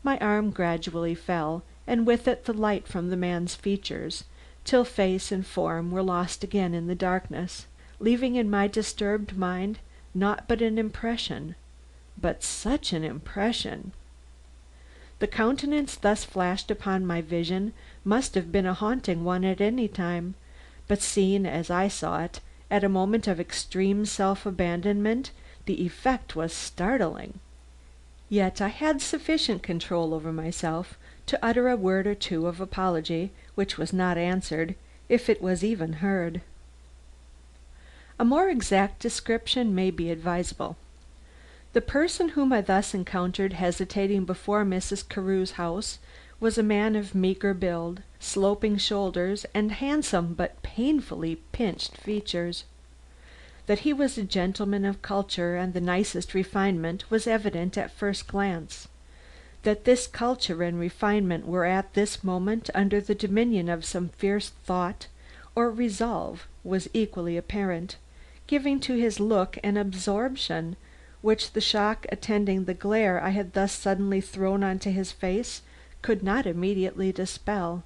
my arm gradually fell, and with it the light from the man's features, till face and form were lost again in the darkness, leaving in my disturbed mind not but an impression, but such an impression! The countenance thus flashed upon my vision must have been a haunting one at any time, but seen as I saw it, at a moment of extreme self-abandonment, the effect was startling. Yet I had sufficient control over myself to utter a word or two of apology, which was not answered, if it was even heard. A more exact description may be advisable. The person whom I thus encountered hesitating before Mrs. Carew's house was a man of meagre build, sloping shoulders, and handsome but painfully pinched features. That he was a gentleman of culture and the nicest refinement was evident at first glance. That this culture and refinement were at this moment under the dominion of some fierce thought or resolve was equally apparent, giving to his look an absorption which the shock attending the glare I had thus suddenly thrown on his face could not immediately dispel.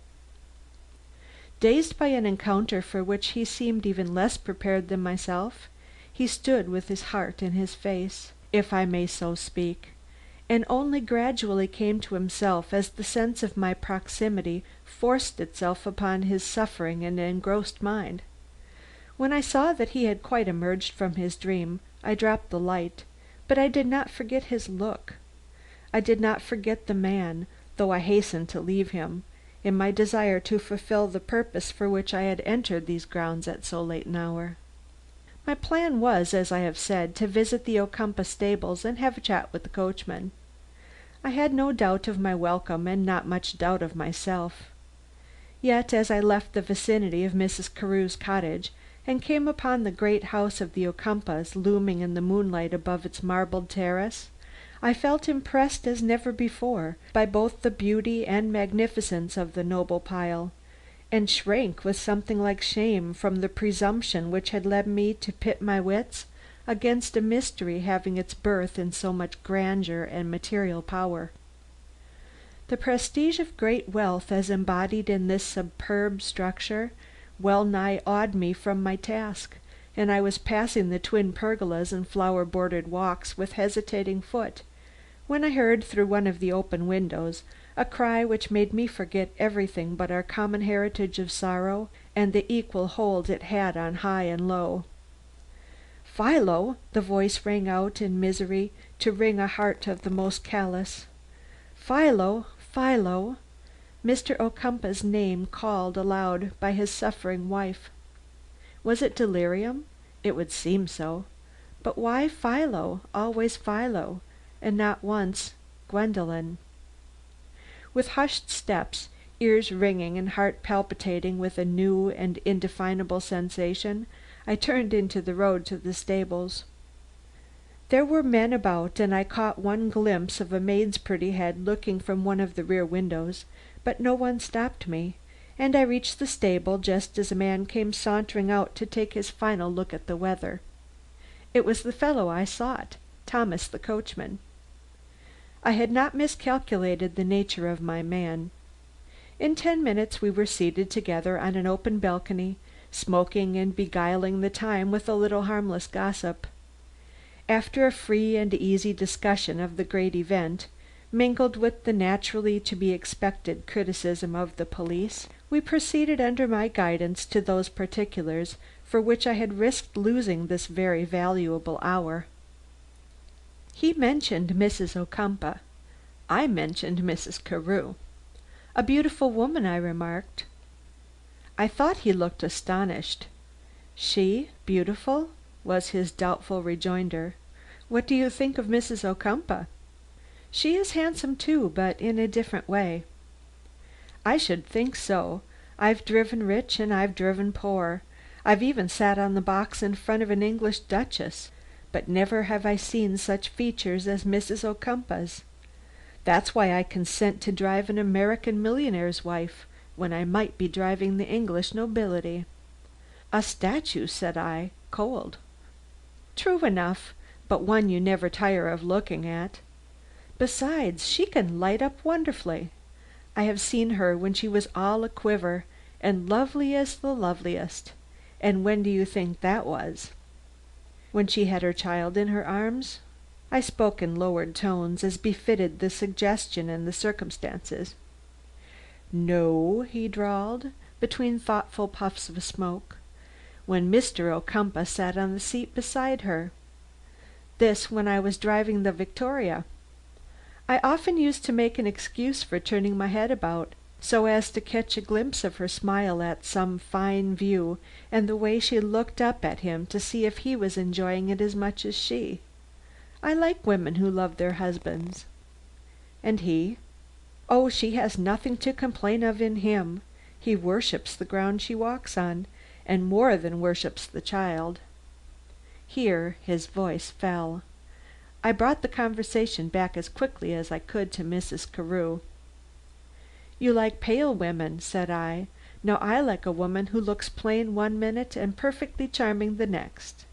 Dazed by an encounter for which he seemed even less prepared than myself, he stood with his heart in his face, if I may so speak, and only gradually came to himself as the sense of my proximity forced itself upon his suffering and engrossed mind. When I saw that he had quite emerged from his dream, I dropped the light, but I did not forget his look. I did not forget the man, though I hastened to leave him, in my desire to fulfill the purpose for which I had entered these grounds at so late an hour. My plan was, as I have said, to visit the Ocumpaugh stables and have a chat with the coachman. I had no doubt of my welcome and not much doubt of myself. Yet as I left the vicinity of Mrs. Carew's cottage and came upon the great house of the Ocumpaughs looming in the moonlight above its marbled terrace, I felt impressed as never before by both the beauty and magnificence of the noble pile, and shrank with something like shame from the presumption which had led me to pit my wits against a mystery having its birth in so much grandeur and material power. The prestige of great wealth as embodied in this superb structure well nigh awed me from my task, and I was passing the twin pergolas and flower-bordered walks with hesitating foot, when I heard through one of the open windows a cry which made me forget everything but our common heritage of sorrow and the equal hold it had on high and low. "Philo!" the voice rang out in misery to wring a heart of the most callous. "Philo! Philo!" Mr. Ocumpaugh's name called aloud by his suffering wife. Was it delirium? It would seem so. But why Philo, always Philo, and not once Gwendolen? With hushed steps, ears ringing and heart palpitating with a new and indefinable sensation, I turned into the road to the stables. There were men about, and I caught one glimpse of a maid's pretty head looking from one of the rear windows, but no one stopped me, and I reached the stable just as a man came sauntering out to take his final look at the weather. It was the fellow I sought, Thomas the coachman. I had not miscalculated the nature of my man. In 10 minutes we were seated together on an open balcony, smoking and beguiling the time with a little harmless gossip. After a free and easy discussion of the great event, mingled with the naturally to be expected criticism of the police, we proceeded under my guidance to those particulars for which I had risked losing this very valuable hour. He mentioned Mrs. Ocumpaugh. I mentioned Mrs. Carew. A beautiful woman, I remarked. I thought he looked astonished. "She beautiful?" was his doubtful rejoinder. "What do you think of Mrs. Ocumpaugh?" "She is handsome too, but in a different way." "I should think so. I've driven rich and I've driven poor. I've even sat on the box in front of an English duchess, but never have I seen such features as Mrs. Ocumpaugh's. That's why I consent to drive an American millionaire's wife, when I might be driving the English nobility." "A statue," said I, cold. "True enough, but one you never tire of looking at. Besides, she can light up wonderfully. I have seen her when she was all a quiver, and lovely as the loveliest. And when do you think that was?" "When she had her child in her arms?" I spoke in lowered tones, as befitted the suggestion and the circumstances. "No," he drawled, between thoughtful puffs of smoke. "When Mr. Ocumpaugh sat on the seat beside her. This when I was driving the Victoria. I often used to make an excuse for turning my head about, so as to catch a glimpse of her smile at some fine view, and the way she looked up at him to see if he was enjoying it as much as she. I like women who love their husbands." "And he?" "Oh, she has nothing to complain of in him. He worships the ground she walks on, and more than worships the child." Here his voice fell. I brought the conversation back as quickly as I could to Mrs. Carew. "You like pale women," said I. "Now I like a woman who looks plain one minute and perfectly charming the next."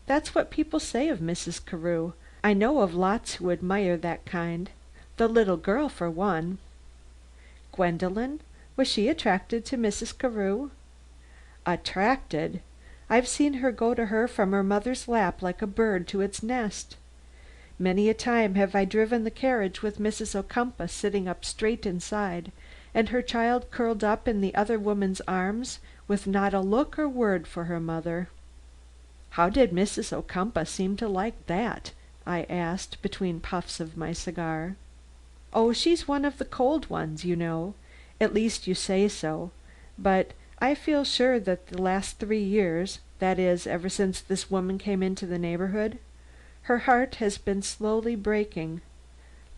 "That's what people say of Mrs. Carew. I know of lots who admire that kind. The little girl, for one." "Gwendolen? Was she attracted to Mrs. Carew?" "Attracted? I've seen her go to her from her mother's lap like a bird to its nest. Many a time have I driven the carriage with Mrs. Ocumpaugh sitting up straight inside, and her child curled up in the other woman's arms, with not a look or word for her mother. "How did Mrs. Ocumpaugh seem to like that?" I asked, between puffs of my cigar. "Oh, she's one of the cold ones, you know. At least you say so, but I feel sure that the last 3 years, that is, ever since this woman came into the neighborhood, her heart has been slowly breaking.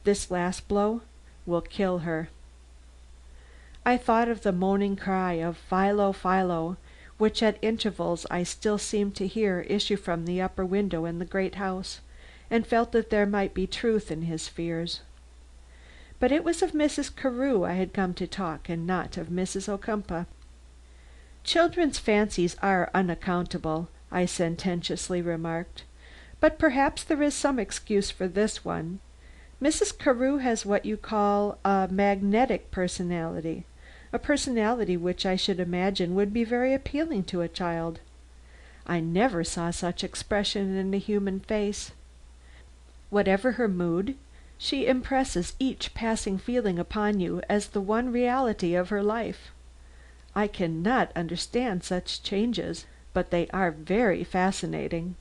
This last blow will kill her." I thought of the moaning cry of "Philo, Philo," which at intervals I still seemed to hear issue from the upper window in the great house, and felt that there might be truth in his fears. But it was of Mrs. Carew I had come to talk, and not of Mrs. Ocumpaugh. "Children's fancies are unaccountable," I sententiously remarked, "but perhaps there is some excuse for this one. Mrs. Carew has what you call a magnetic personality, a personality which I should imagine would be very appealing to a child. I never saw such expression in a human face. Whatever her mood, she impresses each passing feeling upon you as the one reality of her life. I cannot understand such changes, but they are very fascinating."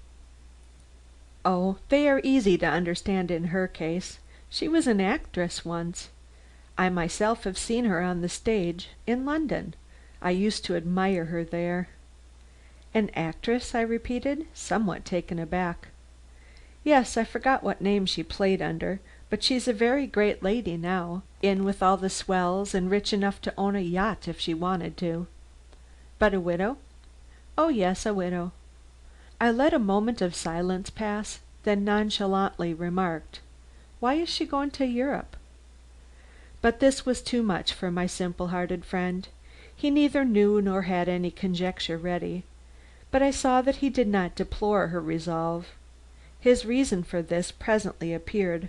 "Oh, they are easy to understand in her case. She was an actress once. I myself have seen her on the stage, in London. I used to admire her there." "An actress?" I repeated, somewhat taken aback. "Yes, I forgot what name she played under, but she's a very great lady now, in with all the swells, and rich enough to own a yacht if she wanted to." "But a widow?" "Oh yes, a widow." I let a moment of silence pass, then nonchalantly remarked, "Why is she going to Europe?" But this was too much for my simple-hearted friend. He neither knew nor had any conjecture ready, but I saw that he did not deplore her resolve. His reason for this presently appeared.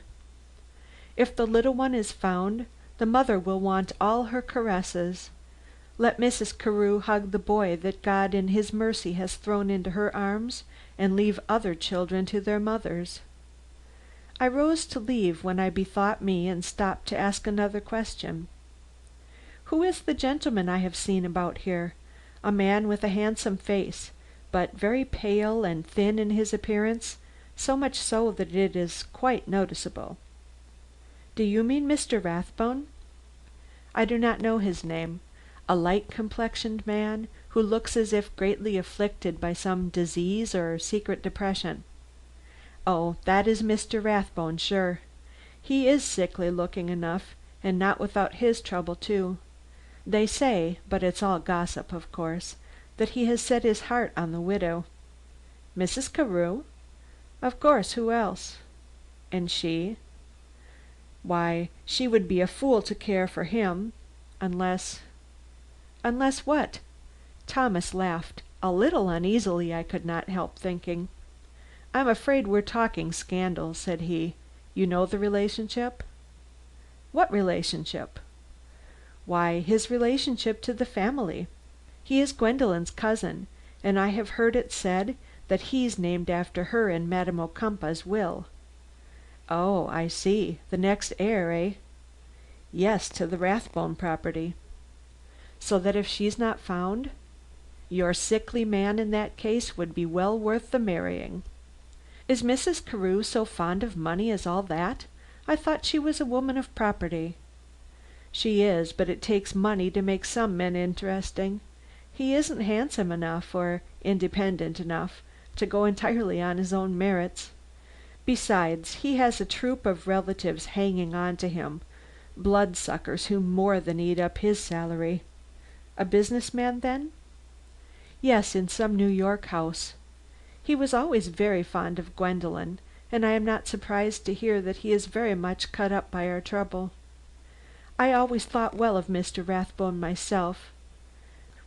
"If the little one is found, the mother will want all her caresses. Let Mrs. Carew hug the boy that God in his mercy has thrown into her arms, and leave other children to their mothers." I rose to leave, when I bethought me and stopped to ask another question. "Who is the gentleman I have seen about here? A man with a handsome face, but very pale and thin in his appearance, so much so that it is quite noticeable." "Do you mean Mr. Rathbone?" "I do not know his name. A light complexioned man, who looks as if greatly afflicted by some disease or secret depression." "Oh, that is Mr. Rathbone, sure. He is sickly looking enough, and not without his trouble too. They say, but it's all gossip, of course, that he has set his heart on the widow." "Mrs. Carew?" "Of course, who else?" "And she?" "Why, she would be a fool to care for him, unless—" "Unless what?" Thomas laughed, a little uneasily, I could not help thinking. "I'm afraid we're talking scandal," said he. "You know the relationship?" "What relationship?" "Why, his relationship to the family. He is Gwendolen's cousin, and I have heard it said that he's named after her in Madame Ocumpaugh's will." "Oh, I see. The next heir, eh?" "Yes, to the Rathbone property." "So that if she's not found, your sickly man in that case would be well worth the marrying. Is Mrs. Carew so fond of money as all that? I thought she was a woman of property." "She is, but it takes money to make some men interesting. He isn't handsome enough, or independent enough, to go entirely on his own merits. Besides, he has a troop of relatives hanging on to him, bloodsuckers who more than eat up his salary." "A business man, then?" "Yes, in some New York house. He was always very fond of Gwendolen, and I am not surprised to hear that he is very much cut up by our trouble. I always thought well of Mr. Rathbone myself,"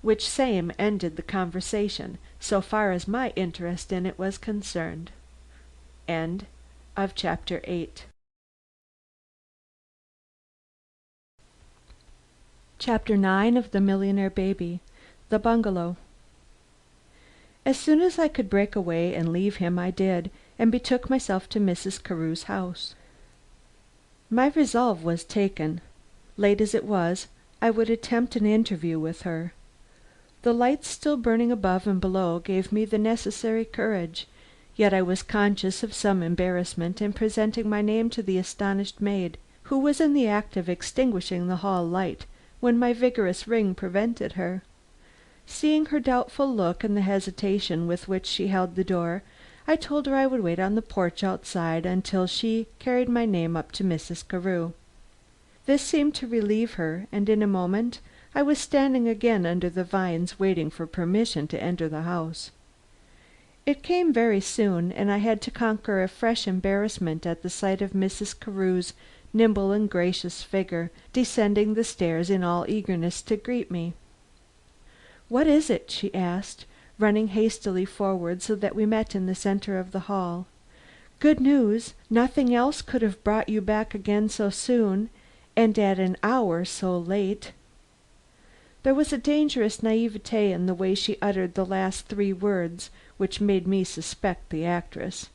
which same ended the conversation, so far as my interest in it was concerned. Chapter 9 of The Millionaire Baby. The Bungalow. As soon as I could break away and leave him I did, and betook myself to Mrs. Carew's house. My resolve was taken. Late as it was, I would attempt an interview with her. The lights still burning above and below gave me the necessary courage, yet I was conscious of some embarrassment in presenting my name to the astonished maid, who was in the act of extinguishing the hall light when my vigorous ring prevented her. Seeing her doubtful look and the hesitation with which she held the door, I told her I would wait on the porch outside until she carried my name up to Mrs. Carew. This seemed to relieve her, and in a moment I was standing again under the vines waiting for permission to enter the house. It came very soon, and I had to conquer a fresh embarrassment at the sight of Mrs. Carew's nimble and gracious figure descending the stairs in all eagerness to greet me. "What is it?" she asked, running hastily forward so that we met in the centre of the hall. "Good news! Nothing else could have brought you back again so soon, and at an hour so late." There was a dangerous naivete in the way she uttered the last three words which made me suspect the actress.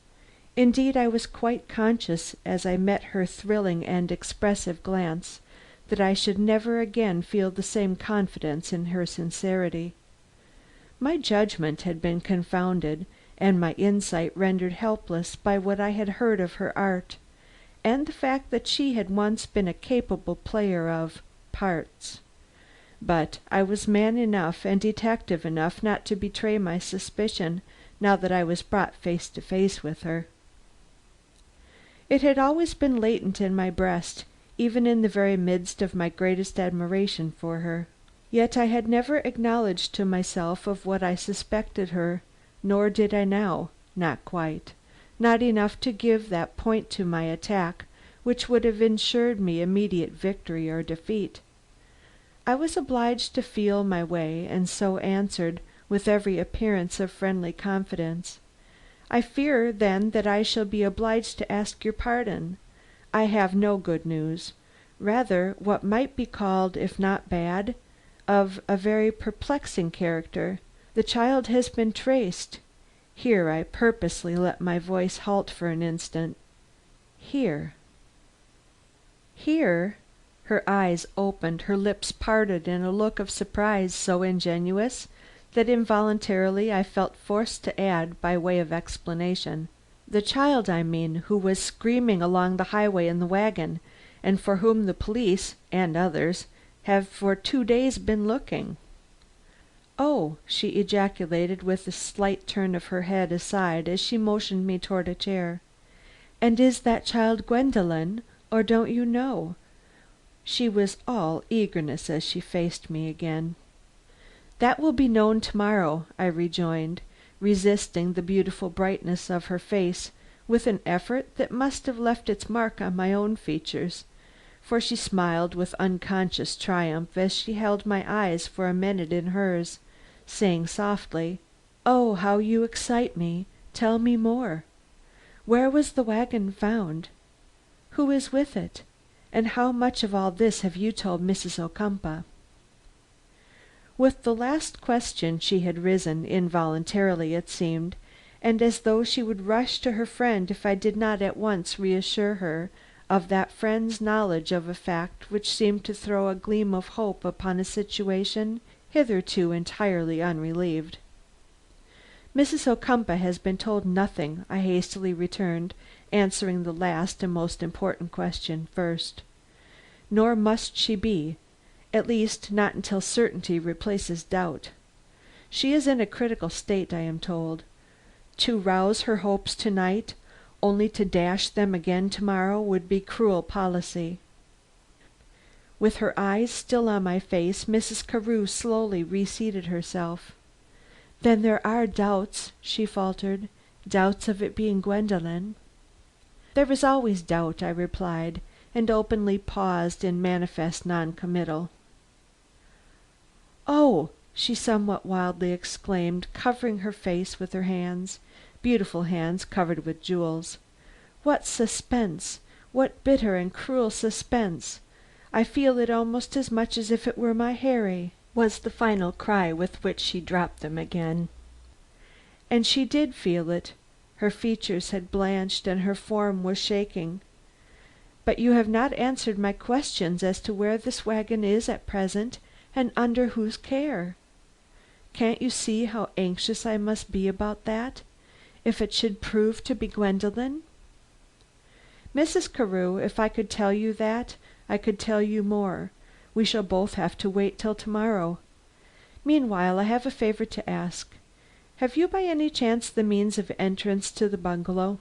Indeed, I was quite conscious, as I met her thrilling and expressive glance, that I should never again feel the same confidence in her sincerity. My judgment had been confounded, and my insight rendered helpless by what I had heard of her art, and the fact that she had once been a capable player of parts. But I was man enough and detective enough not to betray my suspicion now that I was brought face to face with her. It had always been latent in my breast, even in the very midst of my greatest admiration for her. Yet I had never acknowledged to myself of what I suspected her, nor did I now, not quite, not enough to give that point to my attack which would have ensured me immediate victory or defeat. I was obliged to feel my way, and so answered, with every appearance of friendly confidence: "I fear, then, that I shall be obliged to ask your pardon. I have no good news; rather what might be called, if not bad, of a very perplexing character. The child has been traced." Here I purposely let my voice halt for an instant. "Here." "Here?" Her eyes opened, her lips parted in a look of surprise so ingenuous that involuntarily I felt forced to add, by way of explanation: "The child, I mean, who was screaming along the highway in the wagon, and for whom the police and others have for 2 days been looking." "Oh!" she ejaculated with a slight turn of her head aside as she motioned me toward a chair. "And is that child Gwendolen, or don't you know?" She was all eagerness as she faced me again. "That will be known to morrow," I rejoined, resisting the beautiful brightness of her face with an effort that must have left its mark on my own features, for she smiled with unconscious triumph as she held my eyes for a minute in hers, saying softly: "Oh, how you excite me! Tell me more. Where was the wagon found? Who is with it? And how much of all this have you told Mrs. Ocumpaugh?" With the last question she had risen, involuntarily it seemed, and as though she would rush to her friend if I did not at once reassure her of that friend's knowledge of a fact which seemed to throw a gleam of hope upon a situation hitherto entirely unrelieved. "Mrs. Ocumpaugh has been told nothing," I hastily returned, answering the last and most important question first. "Nor must she be, at least not until certainty replaces doubt. She is in a critical state, I am told. To rouse her hopes to night, only to dash them again to morrow, would be cruel policy." With her eyes still on my face, Mrs. Carew slowly reseated herself. "Then there are doubts," she faltered, "doubts of it being Gwendolen?" "There is always doubt," I replied, and openly paused in manifest non-committal. "Oh!" she somewhat wildly exclaimed, covering her face with her hands, beautiful hands covered with jewels. "What suspense! What bitter and cruel suspense! I feel it almost as much as if it were my Harry," was the final cry with which she dropped them again. And she did feel it. Her features had blanched and her form was shaking. But you have not answered my questions as to where this wagon is at present, and under whose care. Can't you see how anxious I must be about that, if it should prove to be Gwendolen? Mrs. Carew, if I could tell you that, I could tell you more. We shall both have to wait till tomorrow. Meanwhile, I have a favor to ask. Have you by any chance the means of entrance to the bungalow?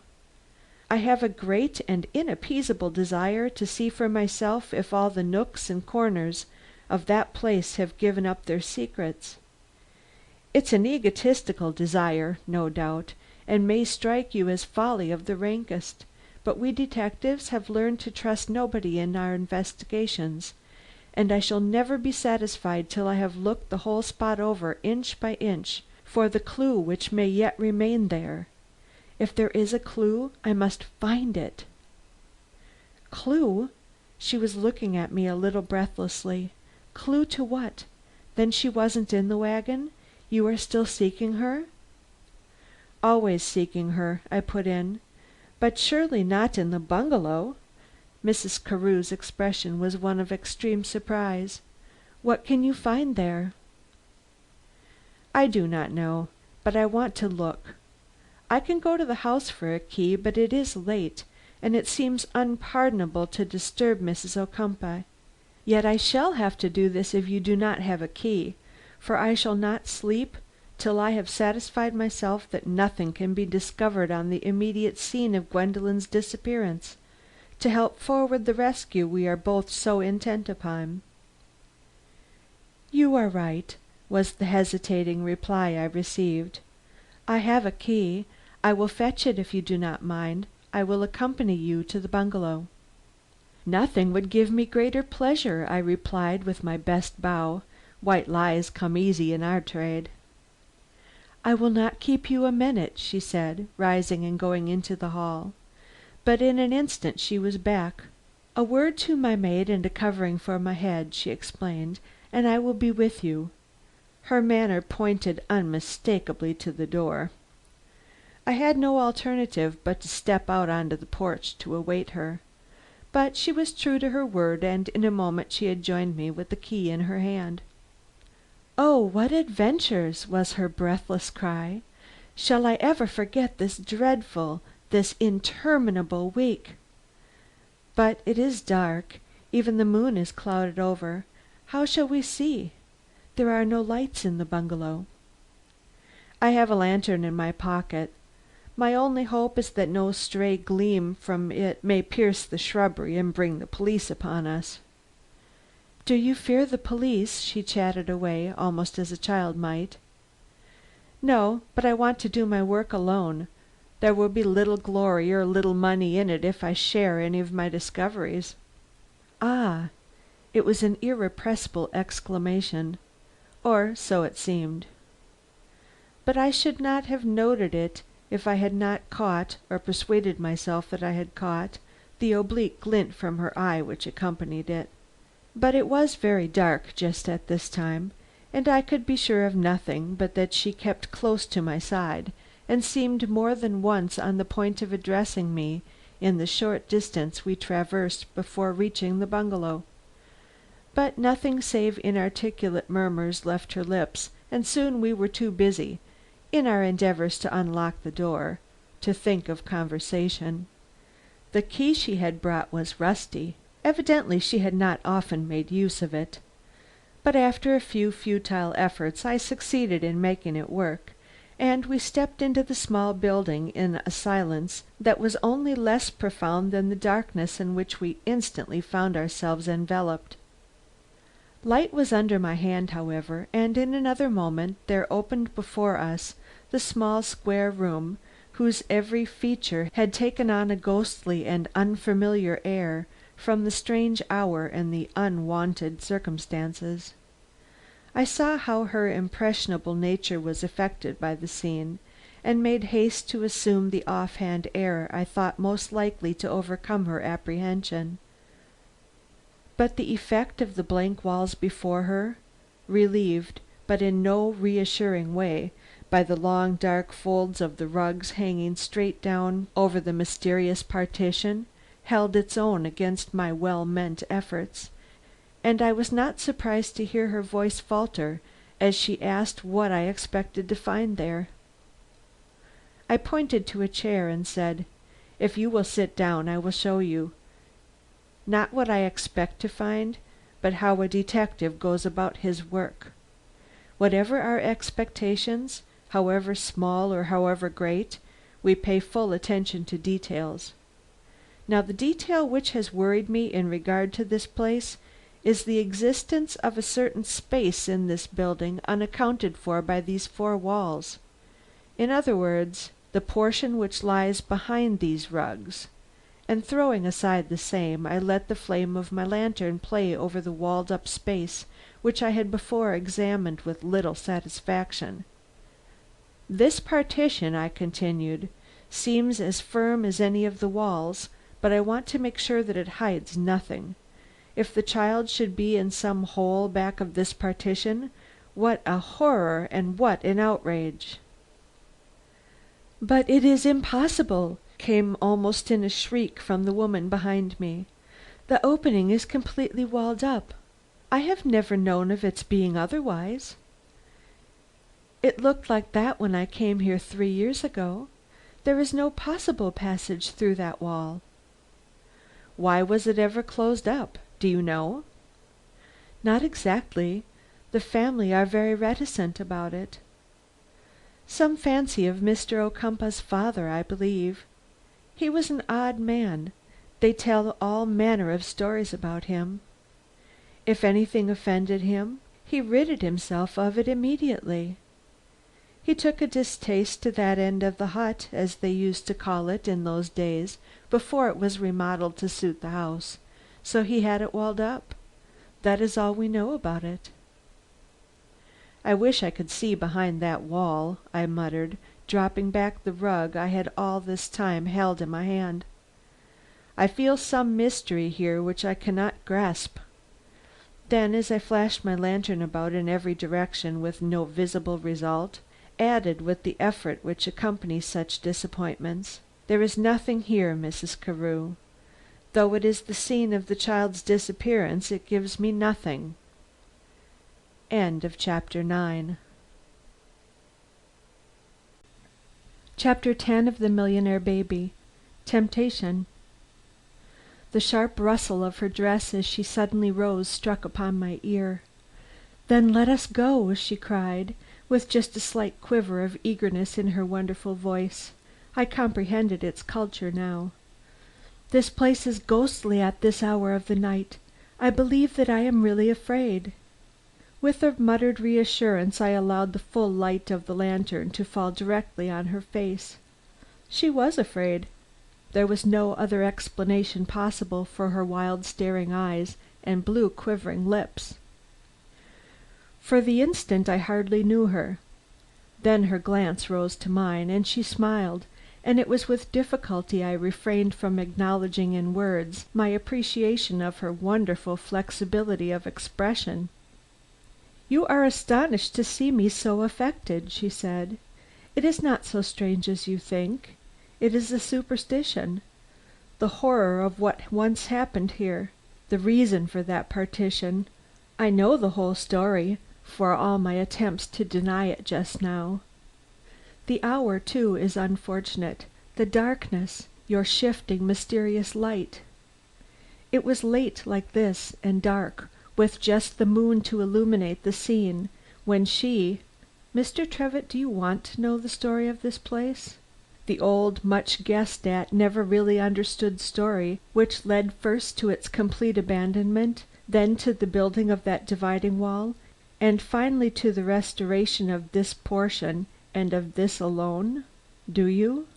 I have a great and inappeasable desire to see for myself if all the nooks and corners of that place have given up their secrets. It's an egotistical desire, no doubt, and may strike you as folly of the rankest, but we detectives have learned to trust nobody in our investigations, and I shall never be satisfied till I have looked the whole spot over inch by inch for the clue which may yet remain there. If there is a clue, I must find it." "Clue?" She was looking at me a little breathlessly. "Clue to what? Then she wasn't in the wagon? You are still seeking her?" "Always seeking her," I put in. "But surely not in the bungalow?" Mrs. Carew's expression was one of extreme surprise. "What can you find there?" "I do not know, but I want to look. I can go to the house for a key, but it is late, and it seems unpardonable to disturb Mrs. Ocumpaugh. Yet I shall have to do this if you do not have a key, for I shall not sleep till I have satisfied myself that nothing can be discovered on the immediate scene of Gwendolen's disappearance, to help forward the rescue we are both so intent upon." "You are right," was the hesitating reply I received. "I have a key. I will fetch it if you do not mind. I will accompany you to the bungalow." "Nothing would give me greater pleasure," I replied with my best bow. White lies come easy in our trade. "I will not keep you a minute," she said, rising and going into the hall. But in an instant she was back. "A word to my maid and a covering for my head," she explained, "and I will be with you." Her manner pointed unmistakably to the door. I had no alternative but to step out onto the porch to await her. But she was true to her word, and in a moment she had joined me with the key in her hand. "Oh, what adventures!" was her breathless cry. "Shall I ever forget this dreadful, this interminable week? But it is dark. Even the moon is clouded over. How shall we see? There are no lights in the bungalow." "I have a lantern in my pocket. My only hope is that no stray gleam from it may pierce the shrubbery and bring the police upon us." "Do you fear the police?" she chatted away, almost as a child might. "No, but I want to do my work alone. There will be little glory or little money in it if I share any of my discoveries." "Ah!" It was an irrepressible exclamation, or so it seemed. But I should not have noted it if I had not caught, or persuaded myself that I had caught, the oblique glint from her eye which accompanied it. But it was very dark just at this time, and I could be sure of nothing but that she kept close to my side, and seemed more than once on the point of addressing me in the short distance we traversed before reaching the bungalow. But nothing save inarticulate murmurs left her lips, and soon we were too busy, in our endeavors to unlock the door, to think of conversation. The key she had brought was rusty. Evidently she had not often made use of it. But after a few futile efforts I succeeded in making it work, and we stepped into the small building in a silence that was only less profound than the darkness in which we instantly found ourselves enveloped. Light was under my hand, however, and in another moment there opened before us the small square room, whose every feature had taken on a ghostly and unfamiliar air from the strange hour and the unwonted circumstances. I saw how her impressionable nature was affected by the scene, and made haste to assume the off-hand air I thought most likely to overcome her apprehension. But the effect of the blank walls before her, relieved, but in no reassuring way, by the long dark folds of the rugs hanging straight down over the mysterious partition, held its own against my well-meant efforts, and I was not surprised to hear her voice falter as she asked what I expected to find there. I pointed to a chair and said, "If you will sit down I will show you, not what I expect to find, but how a detective goes about his work. Whatever our expectations, however small or however great, we pay full attention to details. Now the detail which has worried me in regard to this place is the existence of a certain space in this building unaccounted for by these four walls. In other words, the portion which lies behind these rugs," and throwing aside the same, I let the flame of my lantern play over the walled up space which I had before examined with little satisfaction. "This partition," I continued, "seems as firm as any of the walls, but I want to make sure that it hides nothing. If the child should be in some hole back of this partition, what a horror and what an outrage!" "But it is impossible!" came almost in a shriek from the woman behind me. "The opening is completely walled up. I have never known of its being otherwise. It looked like that when I came here 3 years ago. There is no possible passage through that wall." "Why was it ever closed up? Do you know?" "Not exactly. The family are very reticent about it. Some fancy of Mr. Ocumpaugh's father, I believe. He was an odd man. They tell all manner of stories about him. If anything offended him, he ridded himself of it immediately. He took a distaste to that end of the hut, as they used to call it in those days before it was remodeled to suit the house, so he had it walled up. That is all we know about it." "I wish I could see behind that wall," I muttered, dropping back the rug I had all this time held in my hand. "I feel some mystery here which I cannot grasp." Then, as I flashed my lantern about in every direction with no visible result, added with the effort which accompanies such disappointments, "There is nothing here, Mrs. Carew. Though it is the scene of the child's disappearance, it gives me nothing." Chapter 10 of The Millionaire Baby. Temptation. The sharp rustle of her dress as she suddenly rose struck upon my ear. "Then let us go," she cried, with just a slight quiver of eagerness in her wonderful voice. I comprehended its culture now. "This place is ghostly at this hour of the night. I believe that I am really afraid." With a muttered reassurance I allowed the full light of the lantern to fall directly on her face. She was afraid. There was no other explanation possible for her wild staring eyes and blue quivering lips. For the instant I hardly knew her. Then her glance rose to mine, and she smiled, and it was with difficulty I refrained from acknowledging in words my appreciation of her wonderful flexibility of expression. "You are astonished to see me so affected," she said. "It is not so strange as you think. It is a superstition. The horror of what once happened here. The reason for that partition. I know the whole story, for all my attempts to deny it just now. The hour, too, is unfortunate. The darkness, your shifting, mysterious light. It was late like this, and dark, with just the moon to illuminate the scene, when she Mr. Trevitt, do you want to know the story of this place? The old, much guessed at, never really understood story, which led first to its complete abandonment, then to the building of that dividing wall, and finally to the restoration of this portion, and of this alone? Do you?"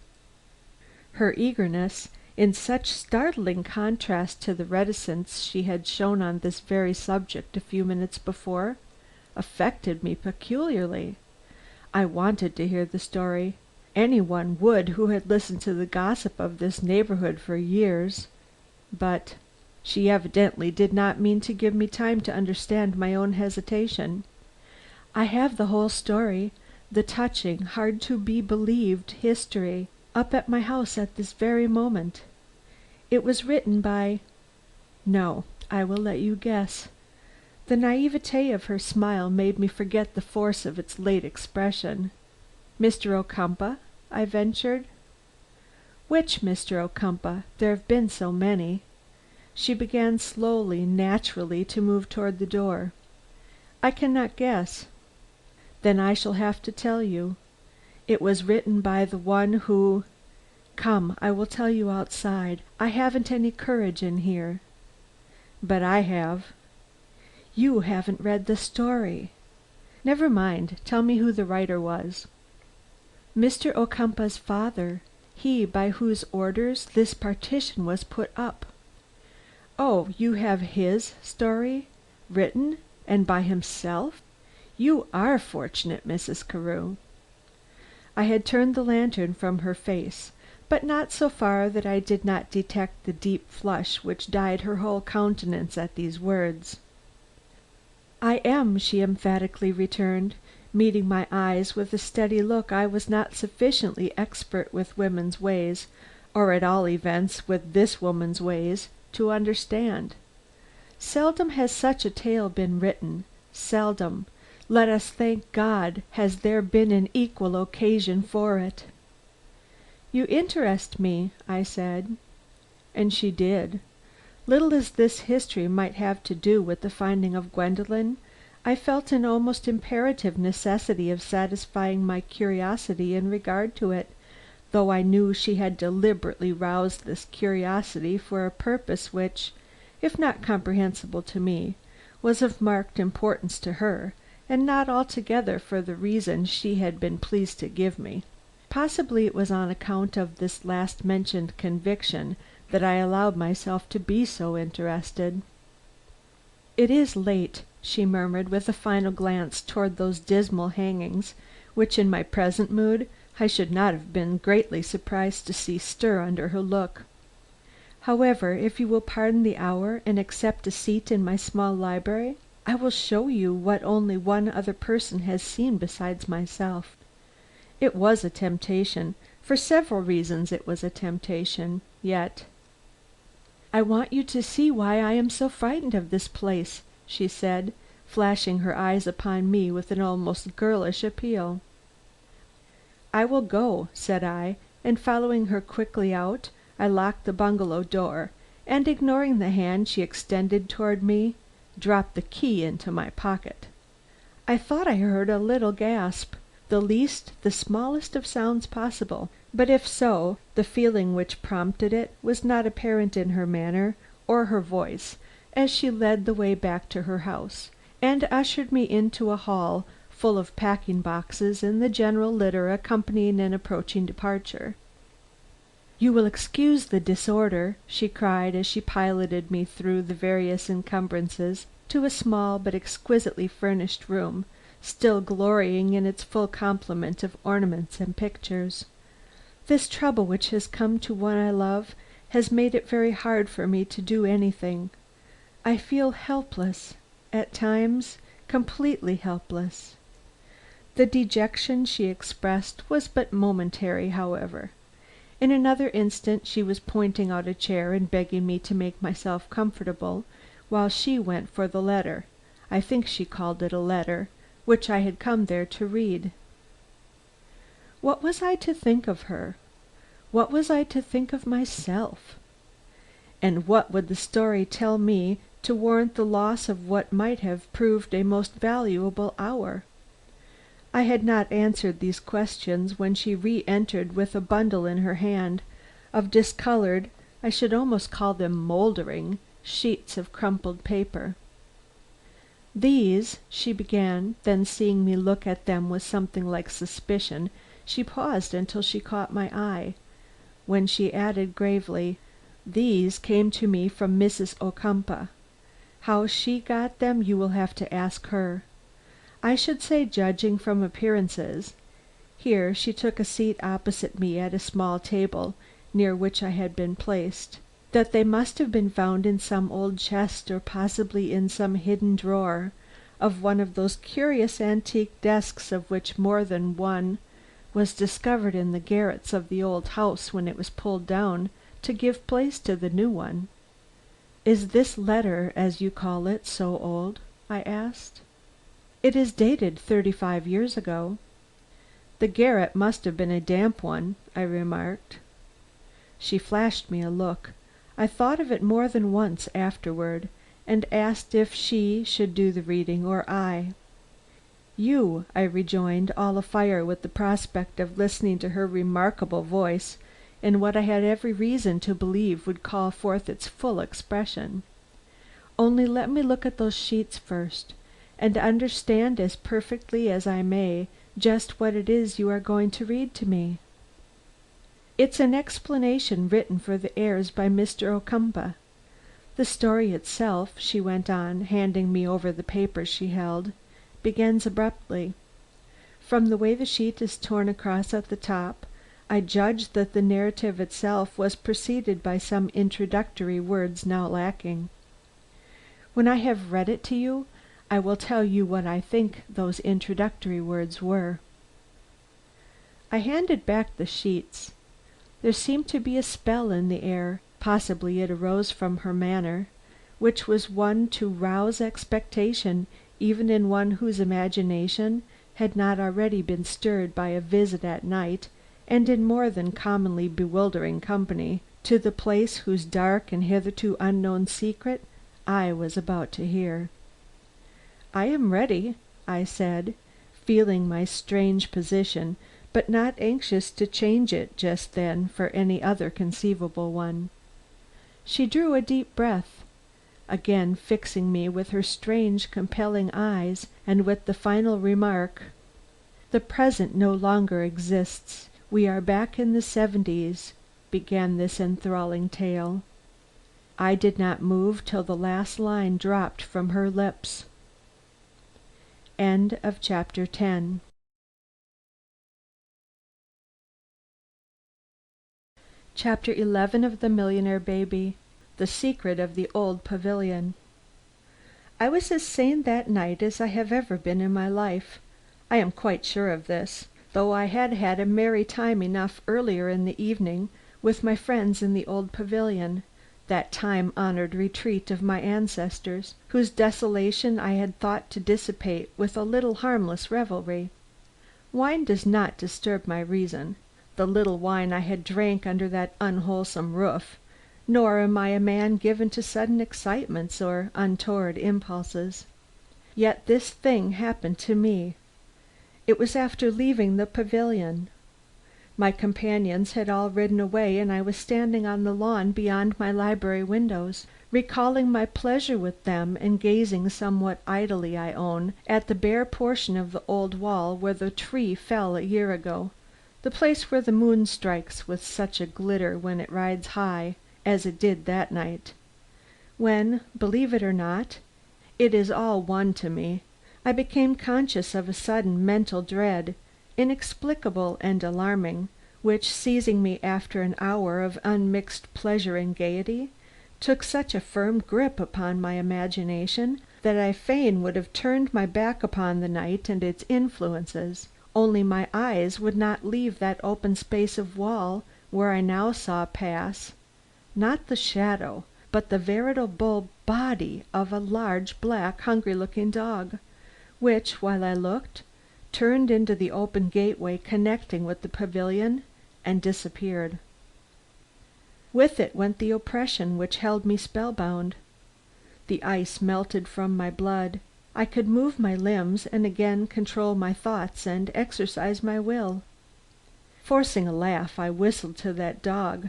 Her eagerness, in such startling contrast to the reticence she had shown on this very subject a few minutes before, affected me peculiarly. I wanted to hear the story. Any one would who had listened to the gossip of this neighborhood for years. But she evidently did not mean to give me time to understand my own hesitation. "I have the whole story, the touching, hard to be believed history, up at my house at this very moment. It was written by no, I will let you guess." The naivete of her smile made me forget the force of its late expression. "Mr. Ocumpaugh?" I ventured. "Which Mr. Ocumpaugh? There have been so many." She began slowly, naturally, to move toward the door. "I cannot guess." "Then I shall have to tell you. It was written by the one who come, I will tell you outside. I haven't any courage in here." "But I have." "You haven't read the story." "Never mind. Tell me who the writer was." "Mr. Ocumpaugh's father. He by whose orders this partition was put up." "Oh, you have his story? Written? And by himself? You are fortunate, Mrs. Carew." I had turned the lantern from her face, but not so far that I did not detect the deep flush which dyed her whole countenance at these words. "I am," she emphatically returned, meeting my eyes with a steady look I was not sufficiently expert with women's ways, or at all events with this woman's ways, to understand. Seldom has such a tale been written; seldom, let us thank God, has there been an equal occasion for it. "You interest me," I said. And she did. Little as this history might have to do with the finding of Gwendolen, I felt an almost imperative necessity of satisfying my curiosity in regard to it, though I knew she had deliberately roused this curiosity for a purpose which, if not comprehensible to me, was of marked importance to her, and not altogether for the reason she had been pleased to give me. Possibly it was on account of this last mentioned conviction that I allowed myself to be so interested. "It is late," she murmured with a final glance toward those dismal hangings, which in my present mood I should not have been greatly surprised to see stir under her look. "However, if you will pardon the hour and accept a seat in my small library, I will show you what only one other person has seen besides myself." It was a temptation; for several reasons it was a temptation, yet "I want you to see why I am so frightened of this place," she said, flashing her eyes upon me with an almost girlish appeal. "I will go," said I, and following her quickly out, I locked the bungalow door, and ignoring the hand she extended toward me, dropped the key into my pocket. I thought I heard a little gasp, the smallest of sounds possible, but if so, the feeling which prompted it was not apparent in her manner or her voice as she led the way back to her house, and ushered me into a hall full of packing boxes and the general litter accompanying an approaching departure. "You will excuse the disorder," she cried as she piloted me through the various encumbrances to a small but exquisitely furnished room, still glorying in its full complement of ornaments and pictures. "This trouble which has come to one I love has made it very hard for me to do anything. I feel helpless, at times completely helpless." The dejection she expressed was but momentary, however. In another instant she was pointing out a chair and begging me to make myself comfortable, while she went for the letter I think she called it a letter which I had come there to read. What was I to think of her? What was I to think of myself? And what would the story tell me to warrant the loss of what might have proved a most valuable hour? I had not answered these questions when she re-entered with a bundle in her hand, of discolored, I should almost call them mouldering, sheets of crumpled paper. "These," she began, then seeing me look at them with something like suspicion, she paused until she caught my eye, when she added gravely, "These came to me from Mrs. Ocumpaugh. How she got them you will have to ask her. I should say, judging from appearances," here she took a seat opposite me at a small table near which I had been placed, "that they must have been found in some old chest or possibly in some hidden drawer of one of those curious antique desks of which more than one was discovered in the garrets of the old house when it was pulled down to give place to the new one. "Is this letter, as you call it, so old?" I asked. "It is dated 35 years ago." "The garret must have been a damp one," I remarked. She flashed me a look. I thought of it more than once afterward, and asked if she should do the reading or I. "You," I rejoined, all afire with the prospect of listening to her remarkable voice in what I had every reason to believe would call forth its full expression. "Only let me look at those sheets first, and understand as perfectly as I may just what it is you are going to read to me." "It's an explanation written for the heirs by Mr. Ocumpaugh. The story itself," she went on, handing me over the papers she held, "begins abruptly. From the way the sheet is torn across at the top, I judge that the narrative itself was preceded by some introductory words now lacking. When I have read it to you, I will tell you what I think those introductory words were." I handed back the sheets. There seemed to be a spell in the air, possibly it arose from her manner, which was one to rouse expectation even in one whose imagination had not already been stirred by a visit at night and in more than commonly bewildering company to the place whose dark and hitherto unknown secret I was about to hear. "I am ready," I said, feeling my strange position, but not anxious to change it just then for any other conceivable one. She drew a deep breath, again fixing me with her strange compelling eyes, and with the final remark: "The present no longer exists. We are back in the 70's," began this enthralling tale. I did not move till the last line dropped from her lips. Chapter 11 of The Millionaire Baby. The Secret of the Old Pavilion. I was as sane that night as I have ever been in my life. I am quite sure of this, though I had had a merry time enough earlier in the evening with my friends in the Old Pavilion, that time honored retreat of my ancestors, whose desolation I had thought to dissipate with a little harmless revelry. Wine does not disturb my reason, the little wine I had drank under that unwholesome roof, nor am I a man given to sudden excitements or untoward impulses. Yet this thing happened to me. It was after leaving the pavilion. My companions had all ridden away and I was standing on the lawn beyond my library windows, recalling my pleasure with them and gazing somewhat idly, I own, at the bare portion of the old wall where the tree fell a year ago, the place where the moon strikes with such a glitter when it rides high, as it did that night, when, believe it or not, it is all one to me, I became conscious of a sudden mental dread, inexplicable and alarming, which, seizing me after an hour of unmixed pleasure and gaiety, took such a firm grip upon my imagination that I fain would have turned my back upon the night and its influences, only my eyes would not leave that open space of wall where I now saw pass, not the shadow, but the veritable body of a large, black, hungry-looking dog, which, while I looked, turned into the open gateway connecting with the pavilion and disappeared. With it went the oppression which held me spellbound. The ice melted from my blood. I could move my limbs and again control my thoughts and exercise my will. Forcing a laugh, I whistled to that dog.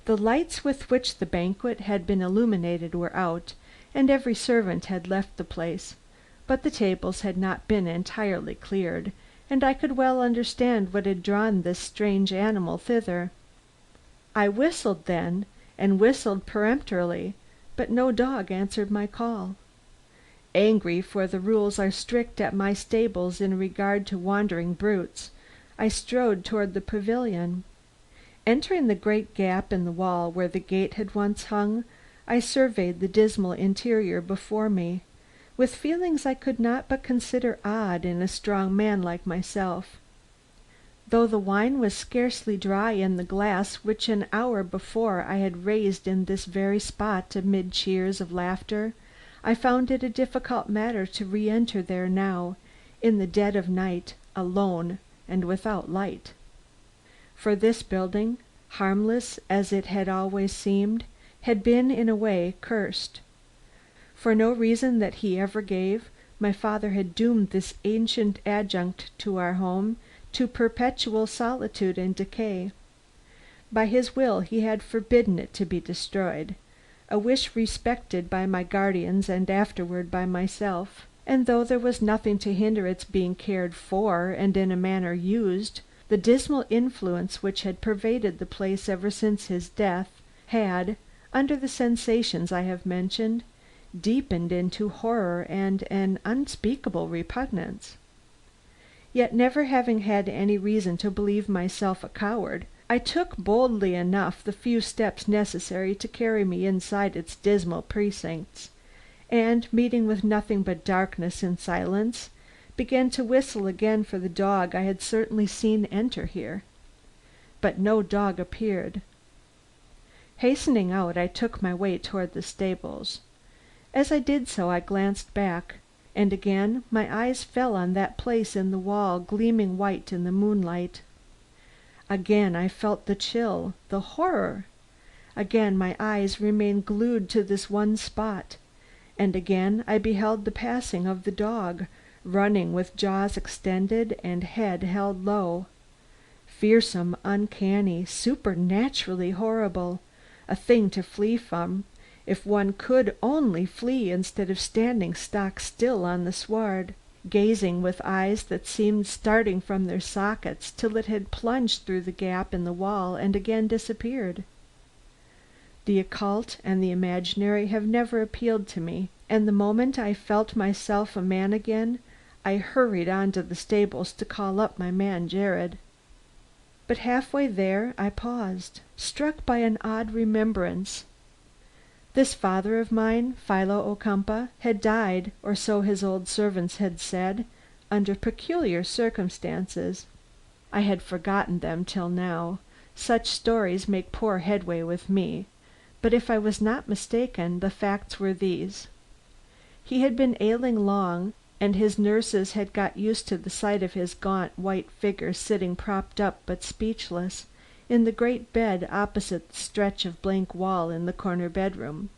The lights with which the banquet had been illuminated were out, and every servant had left the place, but the tables had not been entirely cleared, and I could well understand what had drawn this strange animal thither. I whistled then, and whistled peremptorily, but no dog answered my call. Angry, for the rules are strict at my stables in regard to wandering brutes, I strode toward the pavilion. Entering the great gap in the wall where the gate had once hung, I surveyed the dismal interior before me, with feelings I could not but consider odd in a strong man like myself. though the wine was scarcely dry in the glass which an hour before I had raised in this very spot amid cheers of laughter, I found it a difficult matter to re-enter there now, in the dead of night, alone and without light. For this building, harmless as it had always seemed, had been in a way cursed. For no reason that he ever gave, my father had doomed this ancient adjunct to our home to perpetual solitude and decay. By his will he had forbidden it to be destroyed, a wish respected by my guardians and afterward by myself, and though there was nothing to hinder its being cared for and in a manner used, the dismal influence which had pervaded the place ever since his death had, under the sensations I have mentioned, deepened into horror and an unspeakable repugnance. Yet never having had any reason to believe myself a coward, I took boldly enough the few steps necessary to carry me inside its dismal precincts, and meeting with nothing but darkness and silence, began to whistle again for the dog I had certainly seen enter here. But no dog appeared. Hastening out, I took my way toward the stables. As I did so I glanced back, and again my eyes fell on that place in the wall gleaming white in the moonlight. Again I felt the chill, the horror. Again my eyes remained glued to this one spot, and again I beheld the passing of the dog, running with jaws extended and head held low. Fearsome, uncanny, supernaturally horrible, a thing to flee from, if one could only flee instead of standing stock still on the sward, gazing with eyes that seemed starting from their sockets till it had plunged through the gap in the wall and again disappeared. The occult and the imaginary have never appealed to me, and the moment I felt myself a man again, I hurried on to the stables to call up my man Jared. But halfway there I paused, struck by an odd remembrance. This father of mine, Philo Ocumpaugh, had died, or so his old servants had said, under peculiar circumstances. I had forgotten them till now. Such stories make poor headway with me, but if I was not mistaken, the facts were these. He had been ailing long, and his nurses had got used to the sight of his gaunt white figure sitting propped up but speechless, in the great bed opposite the stretch of blank wall in the corner bedroom,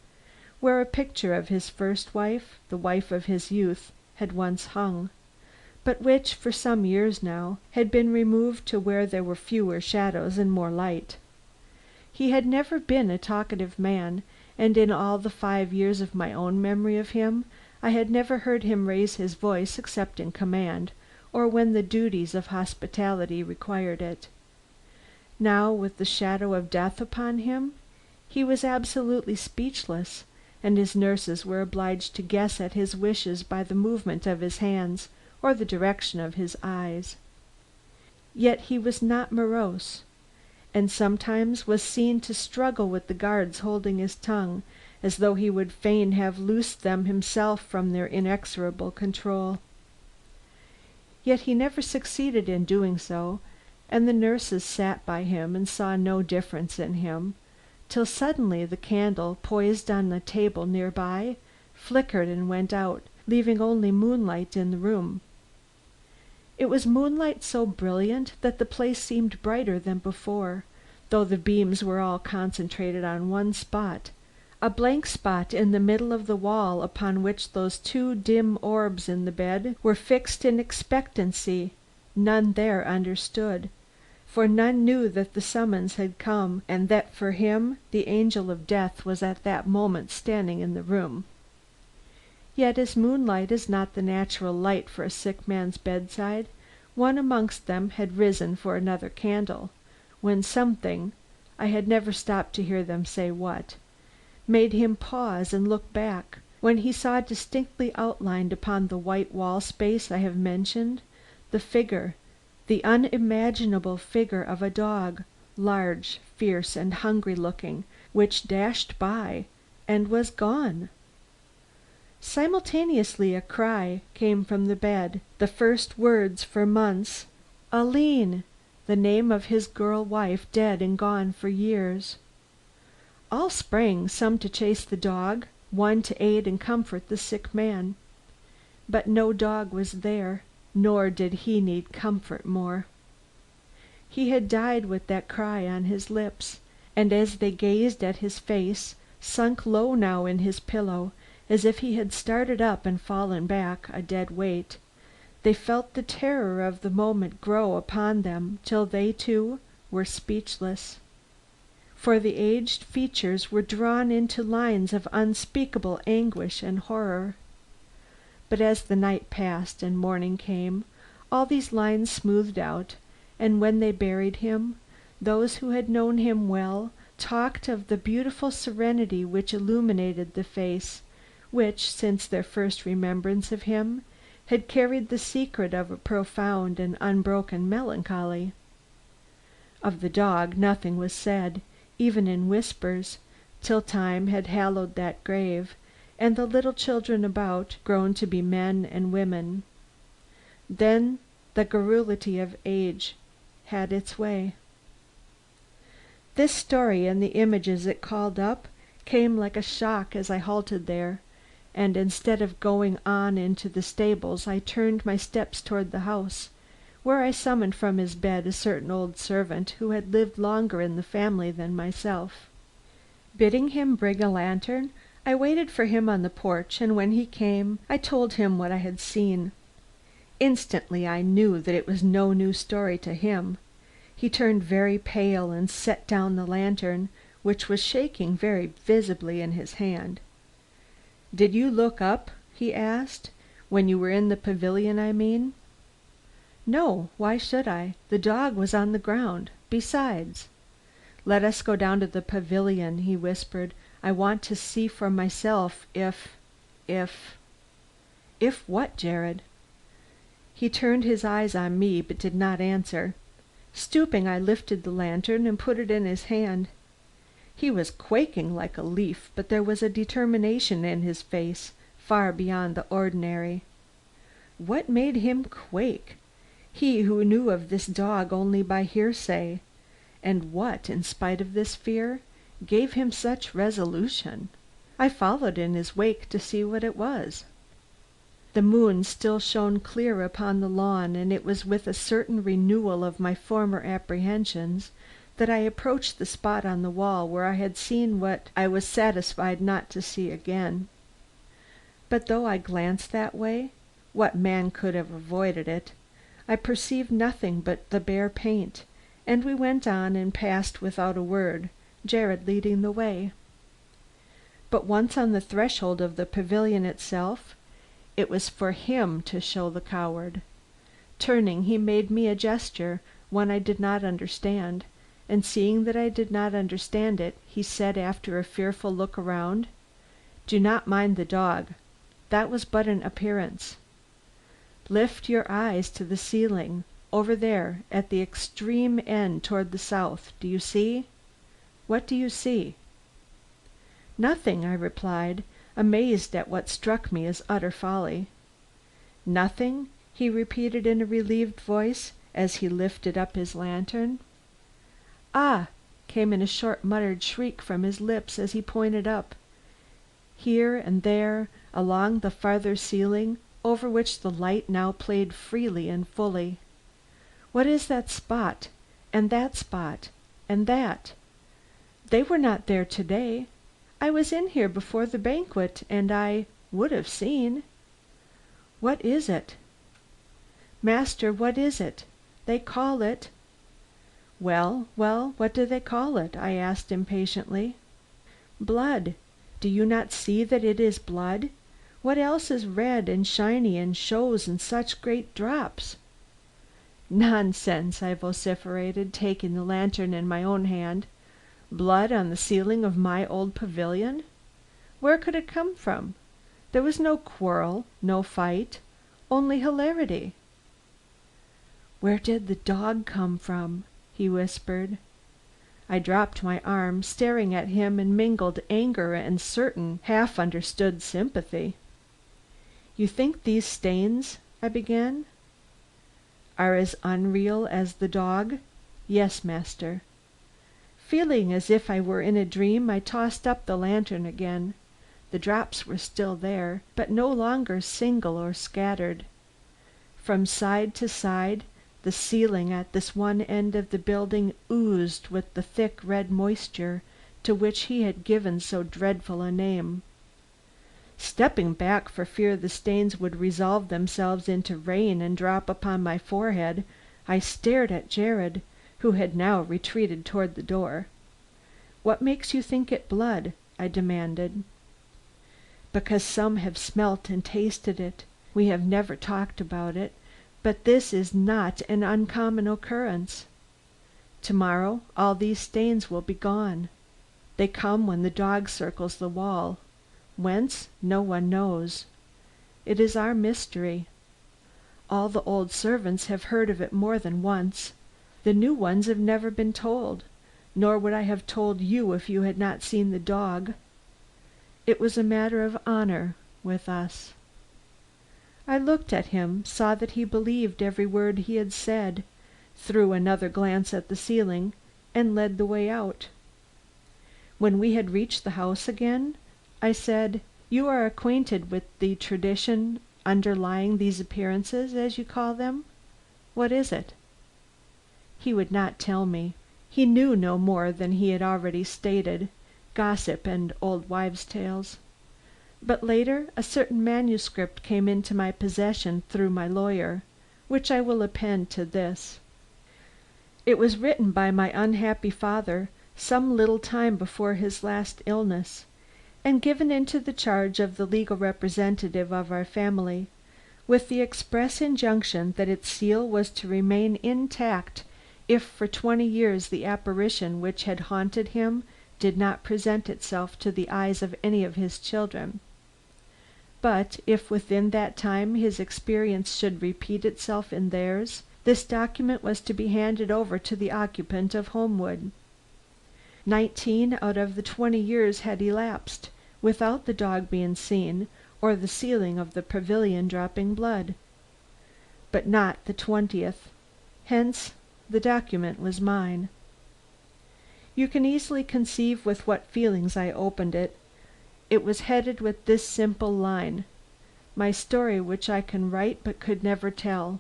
where a picture of his first wife, the wife of his youth, had once hung, but which, for some years now, had been removed to where there were fewer shadows and more light. He had never been a talkative man, and in all the 5 years of my own memory of him, I had never heard him raise his voice except in command, or when the duties of hospitality required it. Now, with the shadow of death upon him, he was absolutely speechless, and his nurses were obliged to guess at his wishes by the movement of his hands or the direction of his eyes. Yet he was not morose, and sometimes was seen to struggle with the guards holding his tongue, as though he would fain have loosed them himself from their inexorable control. Yet he never succeeded in doing so, and the nurses sat by him and saw no difference in him, till suddenly the candle, poised on a table near by, flickered and went out, leaving only moonlight in the room. It was moonlight so brilliant that the place seemed brighter than before, though the beams were all concentrated on one spot, a blank spot in the middle of the wall upon which those 2 dim orbs in the bed were fixed in expectancy. None there understood, for none knew that the summons had come, and that for him the angel of death was at that moment standing in the room. Yet as moonlight is not the natural light for a sick man's bedside, one amongst them had risen for another candle, when something, I had never stopped to hear them say what, made him pause and look back, when he saw distinctly outlined upon the white wall space I have mentioned, the figure, the unimaginable figure of a dog, large, fierce, and hungry looking, which dashed by and was gone. Simultaneously a cry came from the bed, the first words for months, "Aline! the name of his girl wife dead and gone for years. All sprang, some to chase the dog, one to aid and comfort the sick man. But no dog was there, nor did he need comfort more. He had died with that cry on his lips, and as they gazed at his face, sunk low now in his pillow, as if he had started up and fallen back, a dead weight, they felt the terror of the moment grow upon them till they too were speechless. For the aged features were drawn into lines of unspeakable anguish and horror. But as the night passed and morning came, all these lines smoothed out, and when they buried him, those who had known him well talked of the beautiful serenity which illuminated the face, which, since their first remembrance of him, had carried the secret of a profound and unbroken melancholy. Of the dog nothing was said, even in whispers, till time had hallowed that grave, and the little children about grown to be men and women. Then the garrulity of age had its way. This story and the images it called up came like a shock as I halted there, and instead of going on into the stables I turned my steps toward the house, where I summoned from his bed a certain old servant who had lived longer in the family than myself. Bidding him bring a lantern, I waited for him on the porch, and when he came I told him what I had seen. Instantly I knew that it was no new story to him. He turned very pale and set down the lantern, which was shaking very visibly in his hand. "Did you look up?" he asked. "When you were in the pavilion, I mean?" "No, why should I? The dog was on the ground. Besides—" "Let us go down to the pavilion," he whispered. "I want to see for myself if—" "If what, Jared?" He turned his eyes on me, but did not answer. Stooping, I lifted the lantern and put it in his hand. He was quaking like a leaf, but there was a determination in his face far beyond the ordinary. What made him quake? He who knew of this dog only by hearsay. And what, in spite of this fear, gave him such resolution? I followed in his wake to see what it was. The moon still shone clear upon the lawn, and it was with a certain renewal of my former apprehensions that I approached the spot on the wall where I had seen what I was satisfied not to see again. But though I glanced that way, what man could have avoided it? I perceived nothing but the bare paint, and we went on and passed without a word, Jared leading the way. But once on the threshold of the pavilion itself, it was for him to show the coward. Turning, he made me a gesture, one I did not understand, and seeing that I did not understand it, he said after a fearful look around, "Do not mind the dog. That was but an appearance. Lift your eyes to the ceiling, over there, at the extreme end toward the south. Do you see? What do you see?" "Nothing," I replied, amazed at what struck me as utter folly. "Nothing?" he repeated in a relieved voice, as he lifted up his lantern. "Ah!" came in a short muttered shriek from his lips as he pointed up. Here and there, along the farther ceiling, over which the light now played freely and fully. "What is that spot? And that spot? And that? They were not there to-day. I was in here before the banquet, and I would have seen. What is it? Master, what is it? They call it—" "Well, well, what do they call it?" I asked impatiently. "Blood. Do you not see that it is blood? What else is red and shiny and shows in such great drops?" "Nonsense!" I vociferated, taking the lantern in my own hand. "Blood on the ceiling of my old pavilion? Where could it come from? There was no quarrel, no fight, only hilarity." "Where did the dog come from?" he whispered. I dropped my arm, staring at him in mingled anger and certain half understood sympathy. "You think these stains," I began, "are as unreal as the dog?" "Yes, master." Feeling as if I were in a dream, I tossed up the lantern again. The drops were still there, but no longer single or scattered. From side to side, the ceiling at this one end of the building oozed with the thick red moisture to which he had given so dreadful a name. Stepping back for fear the stains would resolve themselves into rain and drop upon my forehead, I stared at Jared, who had now retreated toward the door. "What makes you think it blood?" I demanded. "Because some have smelt and tasted it. We have never talked about it, but this is not an uncommon occurrence. Tomorrow all these stains will be gone. They come when the dog circles the wall. Whence, no one knows. It is our mystery. All the old servants have heard of it more than once. The new ones have never been told, nor would I have told you if you had not seen the dog. It was a matter of honor with us." I looked at him, saw that he believed every word he had said, threw another glance at the ceiling, and led the way out. When we had reached the house again, I said, "You are acquainted with the tradition underlying these appearances, as you call them. What is it?" He would not tell me. He knew no more than he had already stated, gossip and old wives' tales. But later a certain manuscript came into my possession through my lawyer, which I will append to this. It was written by my unhappy father some little time before his last illness, and given into the charge of the legal representative of our family, with the express injunction that its seal was to remain intact if for 20 years the apparition which had haunted him did not present itself to the eyes of any of his children. But if within that time his experience should repeat itself in theirs, this document was to be handed over to the occupant of Homewood. 19 out of the 20 years had elapsed, without the dog being seen or the ceiling of the pavilion dropping blood. But not the 20th. Hence the document was mine. You can easily conceive with what feelings I opened it. It was headed with this simple line: "My story which I can write but could never tell."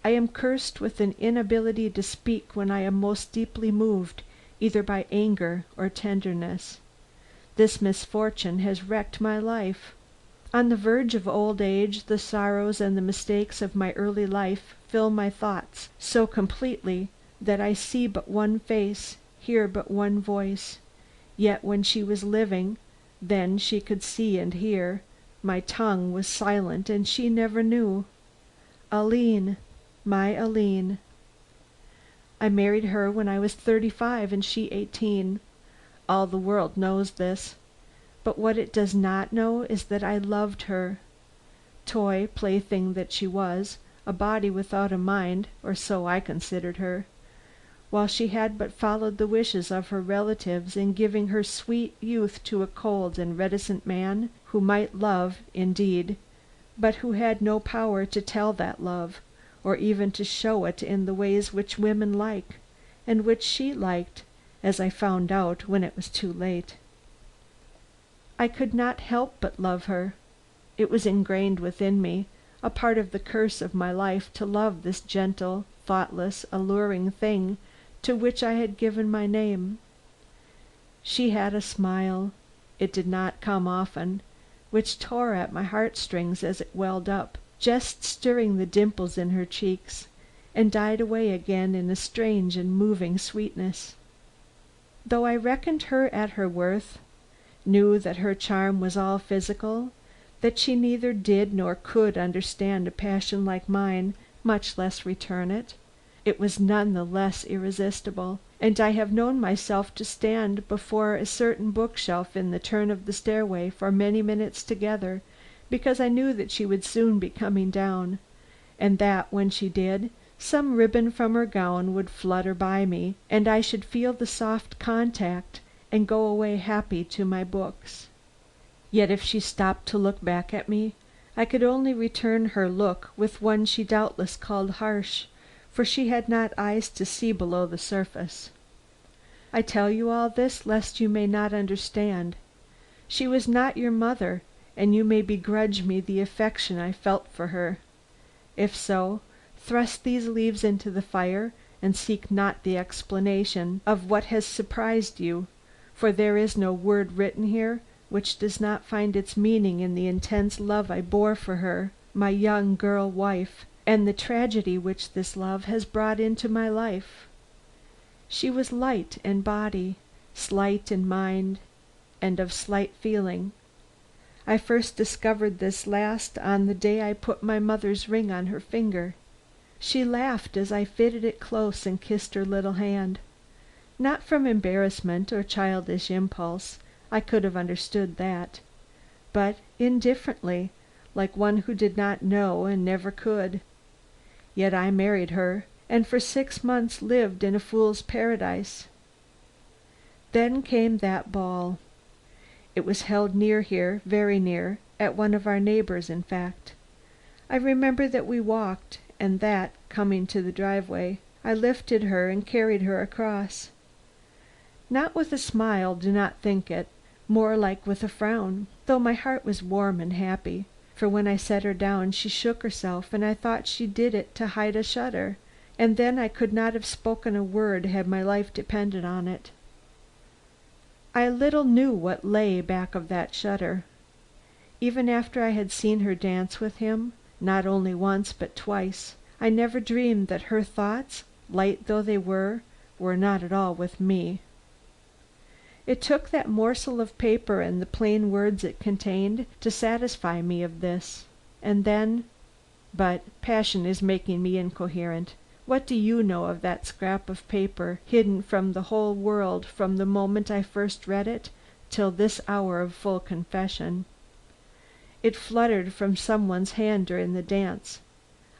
I am cursed with an inability to speak when I am most deeply moved, either by anger or tenderness. This misfortune has wrecked my life. On the verge of old age, the sorrows and the mistakes of my early life fill my thoughts so completely that I see but one face, hear but one voice. Yet when she was living, then she could see and hear. My tongue was silent and she never knew. Aline, my Aline. I married her when I was 35 and she 18. All the world knows this. But what it does not know is that I loved her. Toy, plaything that she was, a body without a mind, or so I considered her, while she had but followed the wishes of her relatives in giving her sweet youth to a cold and reticent man who might love, indeed, but who had no power to tell that love, or even to show it in the ways which women like, and which she liked, as I found out when it was too late. I could not help but love her. It was ingrained within me, a part of the curse of my life, to love this gentle, thoughtless, alluring thing to which I had given my name. She had a smile, it did not come often, which tore at my heartstrings as it welled up, just stirring the dimples in her cheeks, and died away again in a strange and moving sweetness. Though I reckoned her at her worth, knew that her charm was all physical, that she neither did nor could understand a passion like mine, much less return it, it was none the less irresistible, and I have known myself to stand before a certain bookshelf in the turn of the stairway for many minutes together, because I knew that she would soon be coming down, and that when she did, some ribbon from her gown would flutter by me, and I should feel the soft contact and go away happy to my books. Yet if she stopped to look back at me, I could only return her look with one she doubtless called harsh, for she had not eyes to see below the surface. I tell you all this lest you may not understand. She was not your mother, and you may begrudge me the affection I felt for her. If so, thrust these leaves into the fire, and seek not the explanation of what has surprised you, for there is no word written here which does not find its meaning in the intense love I bore for her, my young girl wife, and the tragedy which this love has brought into my life. She was light in body, slight in mind, and of slight feeling. I first discovered this last on the day I put my mother's ring on her finger. She laughed as I fitted it close and kissed her little hand. Not from embarrassment or childish impulse, I could have understood that, but indifferently, like one who did not know and never could. Yet I married her, and for 6 months lived in a fool's paradise. Then came that ball. It was held near here, very near, at one of our neighbors, in fact. I remember that we walked, and that, coming to the driveway, I lifted her and carried her across. Not with a smile, do not think it, more like with a frown, though my heart was warm and happy, for when I set her down she shook herself, and I thought she did it to hide a shudder, and then I could not have spoken a word had my life depended on it. I little knew what lay back of that shudder. Even after I had seen her dance with him, not only once but twice, I never dreamed that her thoughts, light though they were not at all with me. It took that morsel of paper and the plain words it contained to satisfy me of this, and then but passion is making me incoherent. What do you know of that scrap of paper, hidden from the whole world from the moment I first read it till this hour of full confession? It fluttered from someone's hand during the dance.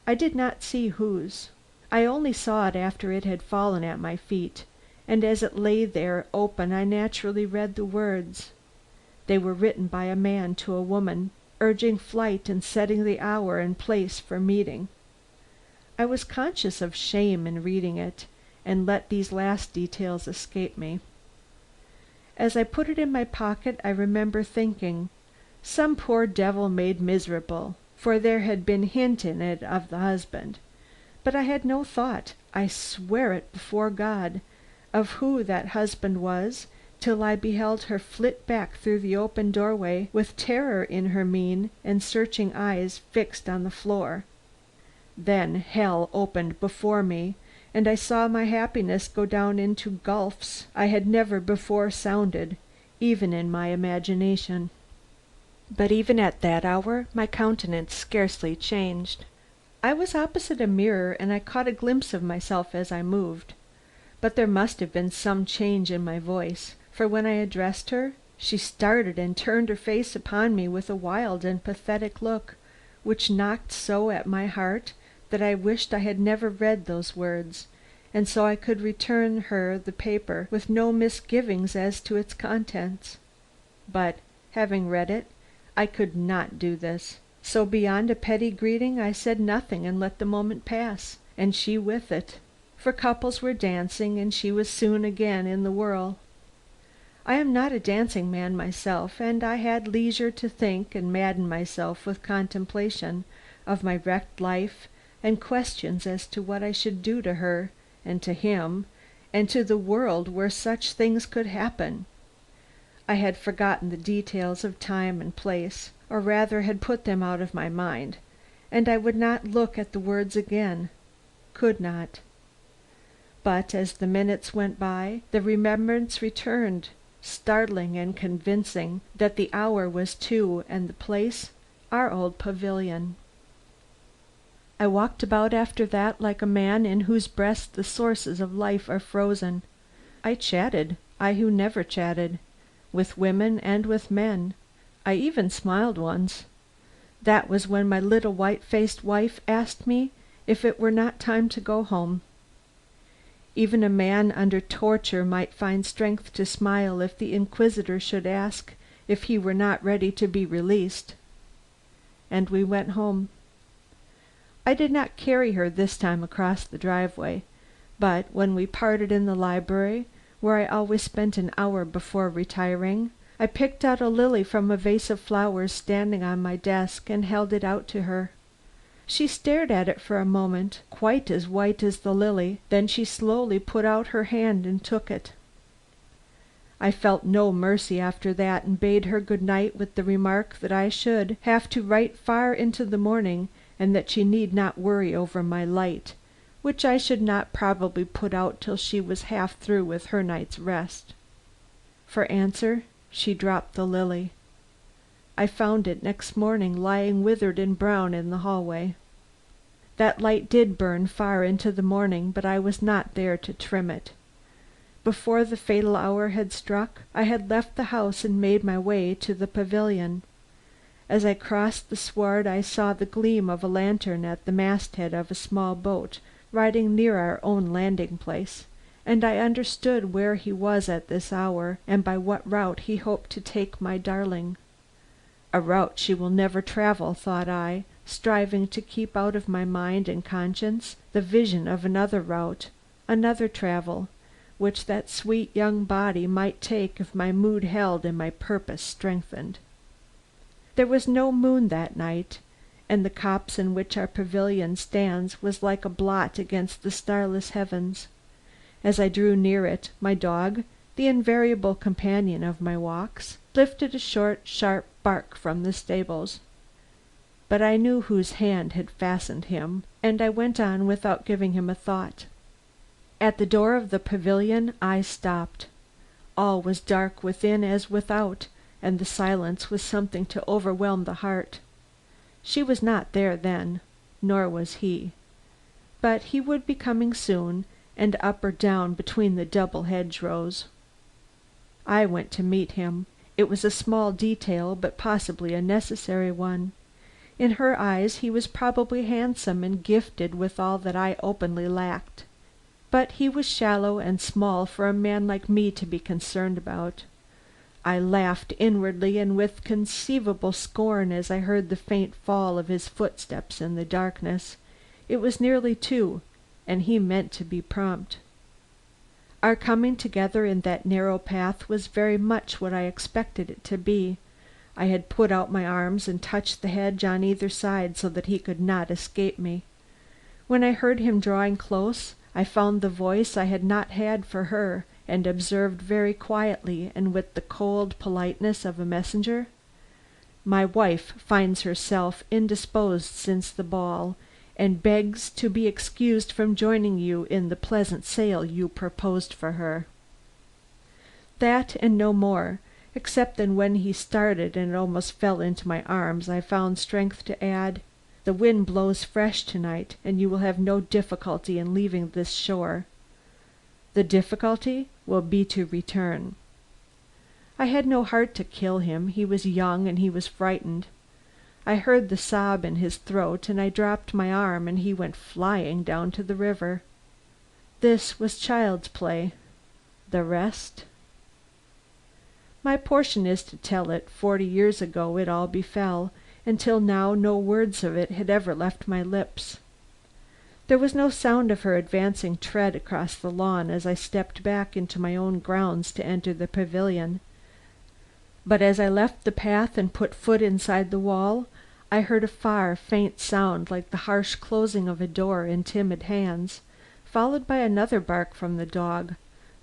I did not see whose. I only saw it after it had fallen at my feet, and as it lay there open I naturally read the words. They were written by a man to a woman, urging flight and setting the hour and place for meeting. I was conscious of shame in reading it, and let these last details escape me. As I put it in my pocket I remember thinking, some poor devil made miserable, for there had been hint in it of the husband. But I had no thought, I swear it before God, of who that husband was, till I beheld her flit back through the open doorway with terror in her mien and searching eyes fixed on the floor. Then hell opened before me, and I saw my happiness go down into gulfs I had never before sounded, even in my imagination. But even at that hour my countenance scarcely changed. I was opposite a mirror, and I caught a glimpse of myself as I moved. But there must have been some change in my voice, for when I addressed her, she started and turned her face upon me with a wild and pathetic look, which knocked so at my heart that I wished I had never read those words, and so I could return her the paper with no misgivings as to its contents. But, having read it, I could not do this, so beyond a petty greeting I said nothing and let the moment pass, and she with it, for couples were dancing and she was soon again in the whirl. I am not a dancing man myself, and I had leisure to think and madden myself with contemplation of my wrecked life and questions as to what I should do to her and to him and to the world where such things could happen. I had forgotten the details of time and place, or rather had put them out of my mind, and I would not look at the words again, could not. But as the minutes went by, the remembrance returned, startling and convincing, that the hour was 2 and the place our old pavilion. I walked about after that like a man in whose breast the sources of life are frozen. I chatted, I who never chatted, with women and with men. I even smiled once. That was when my little white-faced wife asked me if it were not time to go home. Even a man under torture might find strength to smile if the inquisitor should ask if he were not ready to be released. And we went home. I did not carry her this time across the driveway, but when we parted in the library, where I always spent an hour before retiring, I picked out a lily from a vase of flowers standing on my desk and held it out to her. She stared at it for a moment, quite as white as the lily, then she slowly put out her hand and took it. I felt no mercy after that and bade her good night with the remark that I should have to write far into the morning and that she need not worry over my light, which I should not probably put out till she was half through with her night's rest. For answer she dropped the lily. I found it next morning lying withered and brown in the hallway. That light did burn far into the morning, but I was not there to trim it. Before the fatal hour had struck, I had left the house and made my way to the pavilion. As I crossed the sward I saw the gleam of a lantern at the masthead of a small boat riding near our own landing place, and I understood where he was at this hour, and by what route he hoped to take my darling. A route she will never travel, thought I, striving to keep out of my mind and conscience the vision of another route, another travel, which that sweet young body might take if my mood held and my purpose strengthened. There was no moon that night, and the copse in which our pavilion stands was like a blot against the starless heavens. As I drew near it, my dog, the invariable companion of my walks, lifted a short, sharp bark from the stables. But I knew whose hand had fastened him, and I went on without giving him a thought. At the door of the pavilion I stopped. All was dark within as without, and the silence was something to overwhelm the heart. She was not there then, nor was he. But he would be coming soon, and up or down between the double hedgerows. I went to meet him. It was a small detail, but possibly a necessary one. In her eyes he was probably handsome and gifted with all that I openly lacked. But he was shallow and small for a man like me to be concerned about. I laughed inwardly and with conceivable scorn as I heard the faint fall of his footsteps in the darkness. It was nearly 2, and he meant to be prompt. Our coming together in that narrow path was very much what I expected it to be. I had put out my arms and touched the hedge on either side so that he could not escape me. When I heard him drawing close, I found the voice I had not had for her, and observed very quietly and with the cold politeness of a messenger, "My wife finds herself indisposed since the ball, and begs to be excused from joining you in the pleasant sail you proposed for her." That and no more, except that when he started and almost fell into my arms I found strength to add, "The wind blows fresh tonight, and you will have no difficulty in leaving this shore. The difficulty will be to return." I had no heart to kill him. He was young and he was frightened. I heard the sob in his throat, and I dropped my arm and he went flying down to the river. This was child's play. The rest? My portion is to tell it. 40 years ago it all befell, and till now no words of it had ever left my lips. There was no sound of her advancing tread across the lawn as I stepped back into my own grounds to enter the pavilion. But as I left the path and put foot inside the wall, I heard a far, faint sound like the harsh closing of a door in timid hands, followed by another bark from the dog,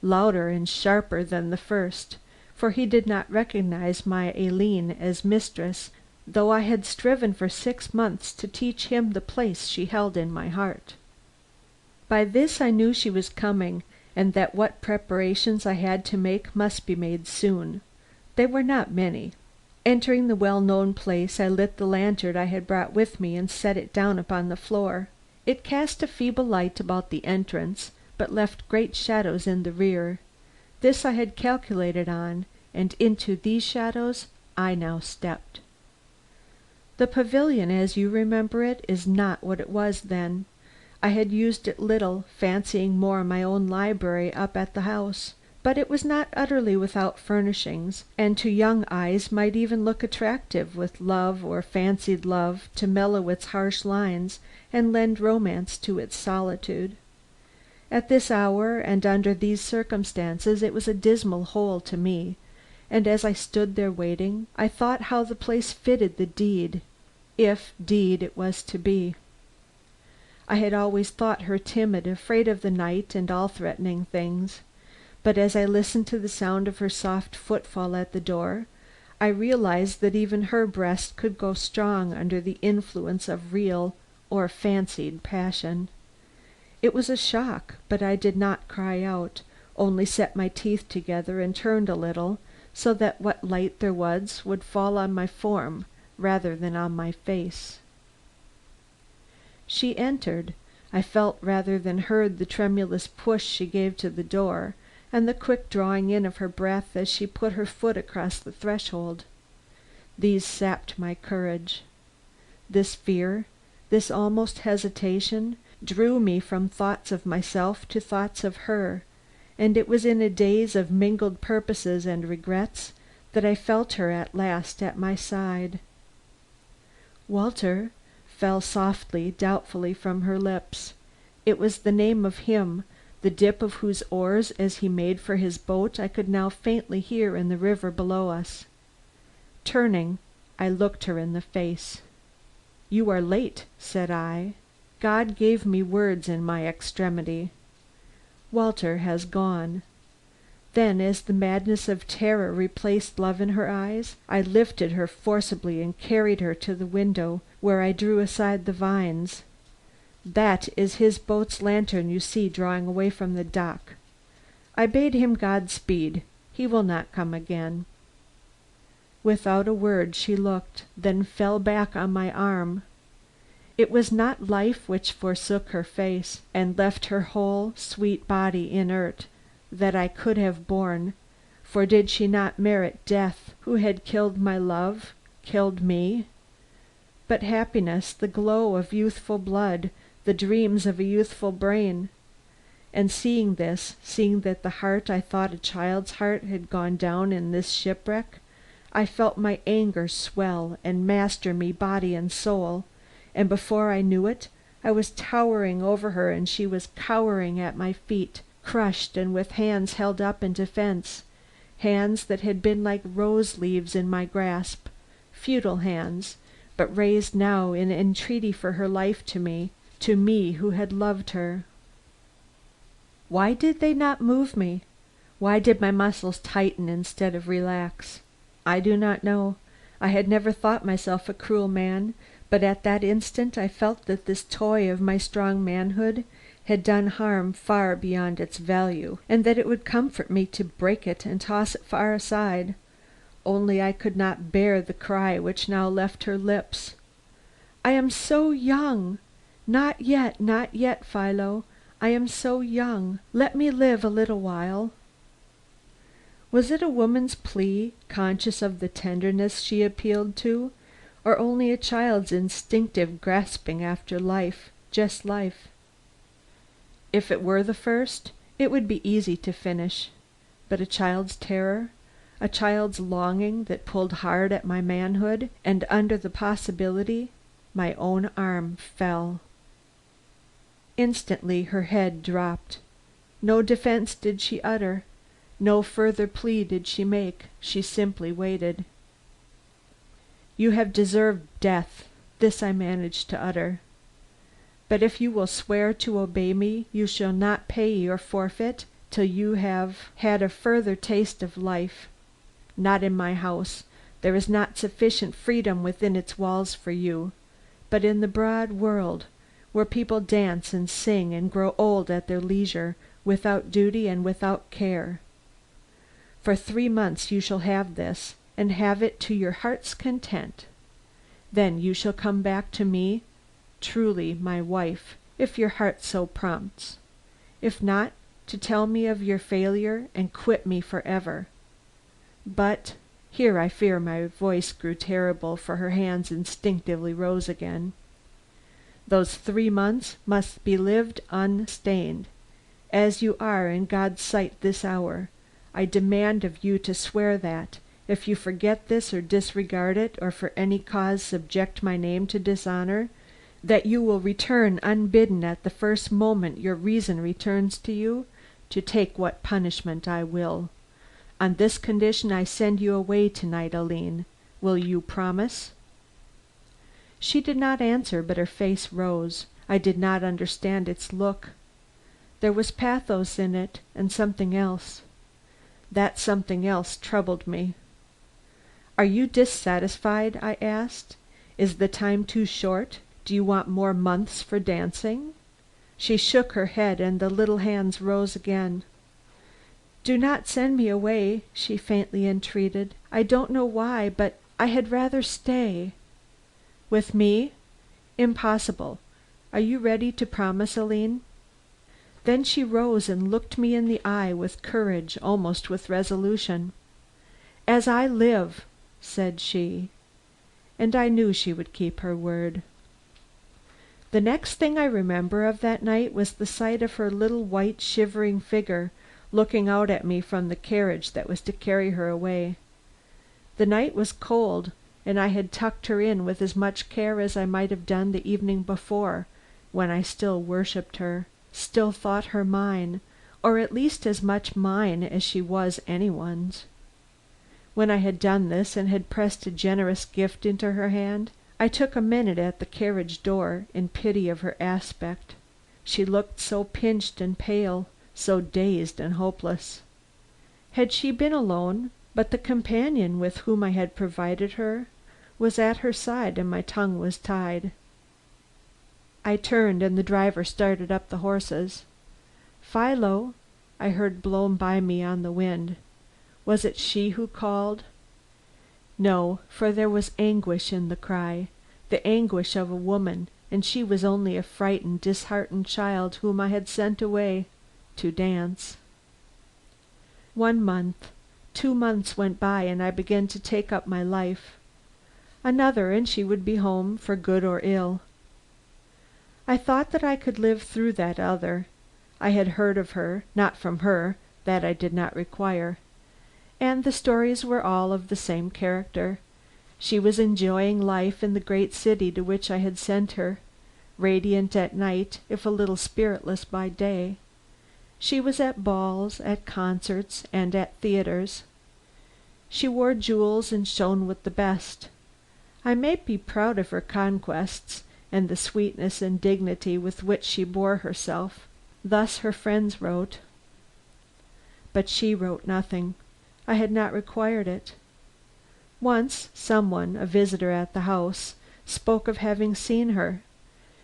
louder and sharper than the first, for he did not recognize my Aileen as mistress, though I had striven for 6 months to teach him the place she held in my heart. By this I knew she was coming, and that what preparations I had to make must be made soon. They were not many. Entering the well-known place, I lit the lantern I had brought with me and set it down upon the floor. It cast a feeble light about the entrance, but left great shadows in the rear. This I had calculated on, and into these shadows I now stepped. The pavilion, as you remember it, is not what it was then. I had used it little, fancying more my own library up at the house. but it was not utterly without furnishings, and to young eyes might even look attractive, with love or fancied love to mellow its harsh lines and lend romance to its solitude. At this hour and under these circumstances it was a dismal hole to me, and as I stood there waiting, I thought how the place fitted the deed, if deed it was to be. I had always thought her timid, afraid of the night and all threatening things, but as I listened to the sound of her soft footfall at the door, I realized that even her breast could go strong under the influence of real or fancied passion. It was a shock, but I did not cry out, only set my teeth together and turned a little, so that what light there was would fall on my form rather than on my face. She entered. I felt rather than heard the tremulous push she gave to the door, and the quick drawing in of her breath as she put her foot across the threshold. These sapped my courage. This fear, this almost hesitation, drew me from thoughts of myself to thoughts of her, and it was in a daze of mingled purposes and regrets that I felt her at last at my side. "Walter," fell softly, doubtfully from her lips. It was the name of him, the dip of whose oars as he made for his boat I could now faintly hear in the river below us. Turning, I looked her in the face. "You are late," said I. God gave me words in my extremity. "Walter has gone." Then, as the madness of terror replaced love in her eyes, I lifted her forcibly and carried her to the window, where I drew aside the vines. "That is his boat's lantern you see drawing away from the dock. I bade him Godspeed. He will not come again." Without a word she looked, then fell back on my arm. It was not life which forsook her face, and left her whole sweet body inert, that I could have borne, for did she not merit death who had killed my love, killed me? But happiness, the glow of youthful blood, the dreams of a youthful brain. And seeing this, seeing that the heart I thought a child's heart had gone down in this shipwreck, I felt my anger swell and master me body and soul, and before I knew it, I was towering over her and she was cowering at my feet, crushed and with hands held up in defense, hands that had been like rose leaves in my grasp, futile hands, but raised now in entreaty for her life to me who had loved her. Why did they not move me? Why did my muscles tighten instead of relax? I do not know. I had never thought myself a cruel man, but at that instant I felt that this toy of my strong manhood had done harm far beyond its value, and that it would comfort me to break it and toss it far aside. Only I could not bear the cry which now left her lips. "I am so young! Not yet, not yet, Philo! I am so young. Let me live a little while." Was it a woman's plea, conscious of the tenderness she appealed to, or only a child's instinctive grasping after life, just life? If it were the first, it would be easy to finish. But a child's terror, a child's longing that pulled hard at my manhood, and under the possibility, my own arm fell. Instantly her head dropped. No defense did she utter, no further plea did she make, she simply waited. "You have deserved death," this I managed to utter. "But if you will swear to obey me, you shall not pay your forfeit till you have had a further taste of life. Not in my house. There is not sufficient freedom within its walls for you, but in the broad world, where people dance and sing and grow old at their leisure, without duty and without care. For 3 months you shall have this, and have it to your heart's content. Then you shall come back to me, truly my wife, if your heart so prompts. If not, to tell me of your failure and quit me forever. But," here I fear my voice grew terrible, for her hands instinctively rose again, "those 3 months must be lived unstained, as you are in God's sight this hour, I demand of you to swear that, if you forget this or disregard it, or for any cause subject my name to dishonor, that you will return unbidden at the first moment your reason returns to you, to take what punishment I will. On this condition I send you away tonight, Aline. Will you promise?" She did not answer, but her face rose. I did not understand its look. There was pathos in it, and something else. That something else troubled me. "Are you dissatisfied?" I asked. "Is the time too short? Do you want more months for dancing?" She shook her head, and the little hands rose again. "Do not send me away," she faintly entreated. "I don't know why, but I had rather stay." "With me? Impossible. Are you ready to promise, Aline?" Then she rose and looked me in the eye with courage, almost with resolution. "As I live," said she, and I knew she would keep her word. The next thing I remember of that night was the sight of her little white shivering figure looking out at me from the carriage that was to carry her away. The night was cold, and I had tucked her in with as much care as I might have done the evening before, when I still worshipped her, still thought her mine, or at least as much mine as she was anyone's. When I had done this, and had pressed a generous gift into her hand, I took a minute at the carriage door, in pity of her aspect. She looked so pinched and pale, so dazed and hopeless. Had she been alone? But the companion with whom I had provided her was at her side, and my tongue was tied. I turned, and the driver started up the horses. "Philo," I heard blown by me on the wind. Was it she who called? No, for there was anguish in the cry, the anguish of a woman, and she was only a frightened, disheartened child whom I had sent away to dance. 1 month, 2 months went by, and I began to take up my life. Another, and she would be home, for good or ill. I thought that I could live through that other. I had heard of her, not from her, that I did not require, and the stories were all of the same character. She was enjoying life in the great city to which I had sent her, radiant at night, if a little spiritless by day. She was at balls, at concerts, and at theatres. She wore jewels and shone with the best. I may be proud of her conquests, and the sweetness and dignity with which she bore herself. Thus her friends wrote. But she wrote nothing. I had not required it. Once someone, a visitor at the house, spoke of having seen her.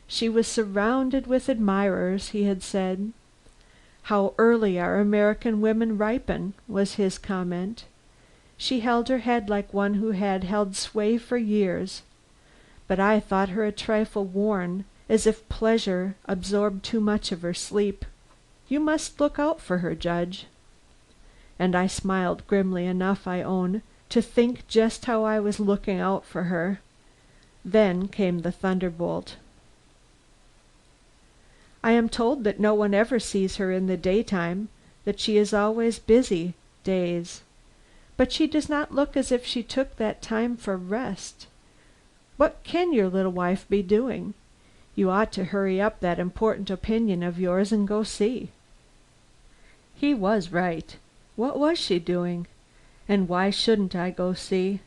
She was surrounded with admirers, he had said. "How early our American women ripen," was his comment. She held her head like one who had held sway for years, but I thought her a trifle worn, as if pleasure absorbed too much of her sleep. "You must look out for her, Judge." And I smiled grimly enough, I own, to think just how I was looking out for her. Then came the thunderbolt. I am told that no one ever sees her in the daytime, that she is always busy days. But she does not look as if she took that time for rest. What can your little wife be doing? You ought to hurry up that important opinion of yours and go see. He was right. What was she doing? And why shouldn't I go see?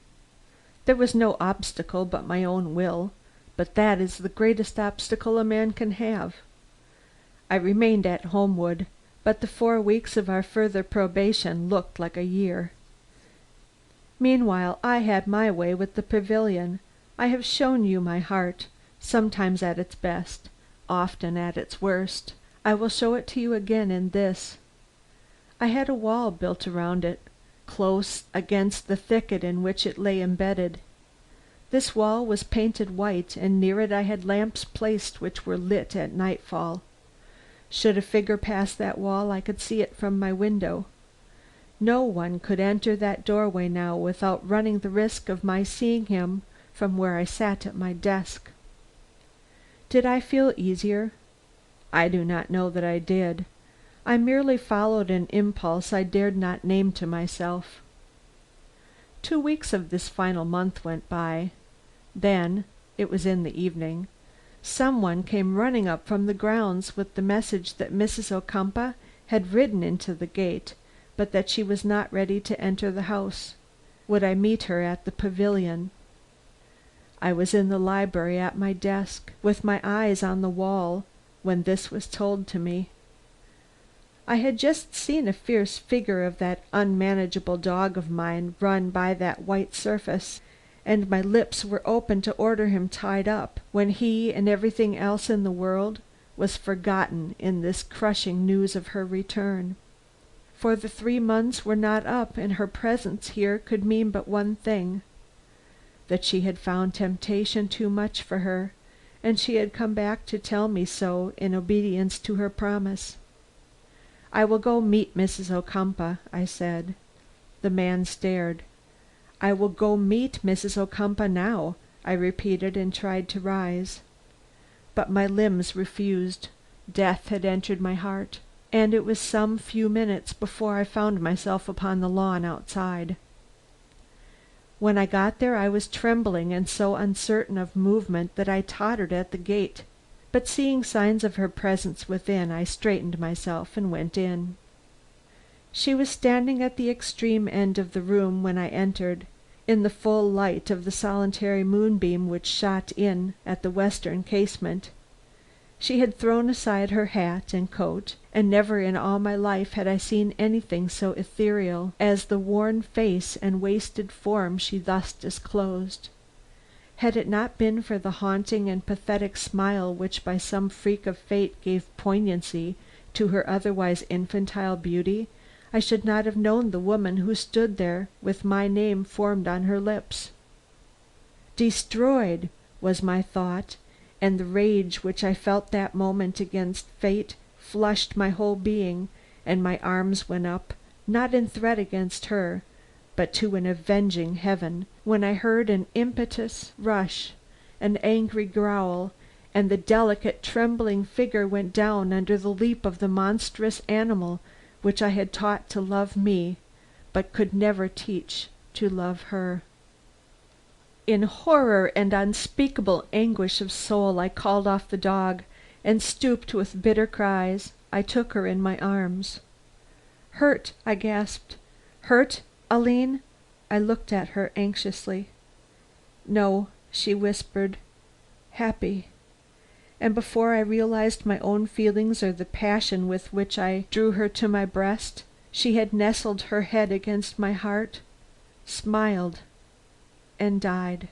There was no obstacle but my own will, but that is the greatest obstacle a man can have. I remained at Homewood, but the 4 weeks of our further probation looked like a year. Meanwhile I had my way with the pavilion. I have shown you my heart, sometimes at its best, often at its worst. I will show it to you again in this. I had a wall built around it, close against the thicket in which it lay embedded. This wall was painted white, and near it I had lamps placed which were lit at nightfall. Should a figure pass that wall, I could see it from my window. No one could enter that doorway now without running the risk of my seeing him from where I sat at my desk. Did I feel easier? I do not know that I did. I merely followed an impulse I dared not name to myself. 2 weeks of this final month went by. Then it was in the evening some one came running up from the grounds with the message that Mrs. Ocumpaugh had ridden into the gate, but that she was not ready to enter the house. Would I meet her at the pavilion? I was in the library at my desk, with my eyes on the wall, when this was told to me. I had just seen a fierce figure of that unmanageable dog of mine run by that white surface, and my lips were open to order him tied up, when he and everything else in the world was forgotten in this crushing news of her return. For the 3 months were not up, and her presence here could mean but one thing: that she had found temptation too much for her, and she had come back to tell me so in obedience to her promise. "I will go meet Mrs. Ocumpaugh," I said. The man stared. "I will go meet Mrs. Ocumpaugh now," I repeated, and tried to rise. But my limbs refused. Death had entered my heart, and it was some few minutes before I found myself upon the lawn outside. When I got there I was trembling and so uncertain of movement that I tottered at the gate, but seeing signs of her presence within, I straightened myself and went in. She was standing at the extreme end of the room when I entered, in the full light of the solitary moonbeam which shot in at the western casement. She had thrown aside her hat and coat, and never in all my life had I seen anything so ethereal as the worn face and wasted form she thus disclosed. Had it not been for the haunting and pathetic smile which by some freak of fate gave poignancy to her otherwise infantile beauty, I should not have known the woman who stood there with my name formed on her lips. Destroyed, was my thought, and the rage which I felt that moment against fate flushed my whole being, and my arms went up, not in threat against her, but to an avenging heaven, when I heard an impetuous rush, an angry growl, and the delicate trembling figure went down under the leap of the monstrous animal which I had taught to love me, but could never teach to love her. In horror and unspeakable anguish of soul I called off the dog, and stooped with bitter cries. I took her in my arms. "Hurt!" I gasped. "Hurt, Aline?" I looked at her anxiously. "No," she whispered. "Happy." And before I realized my own feelings or the passion with which I drew her to my breast, she had nestled her head against my heart, smiled, and died.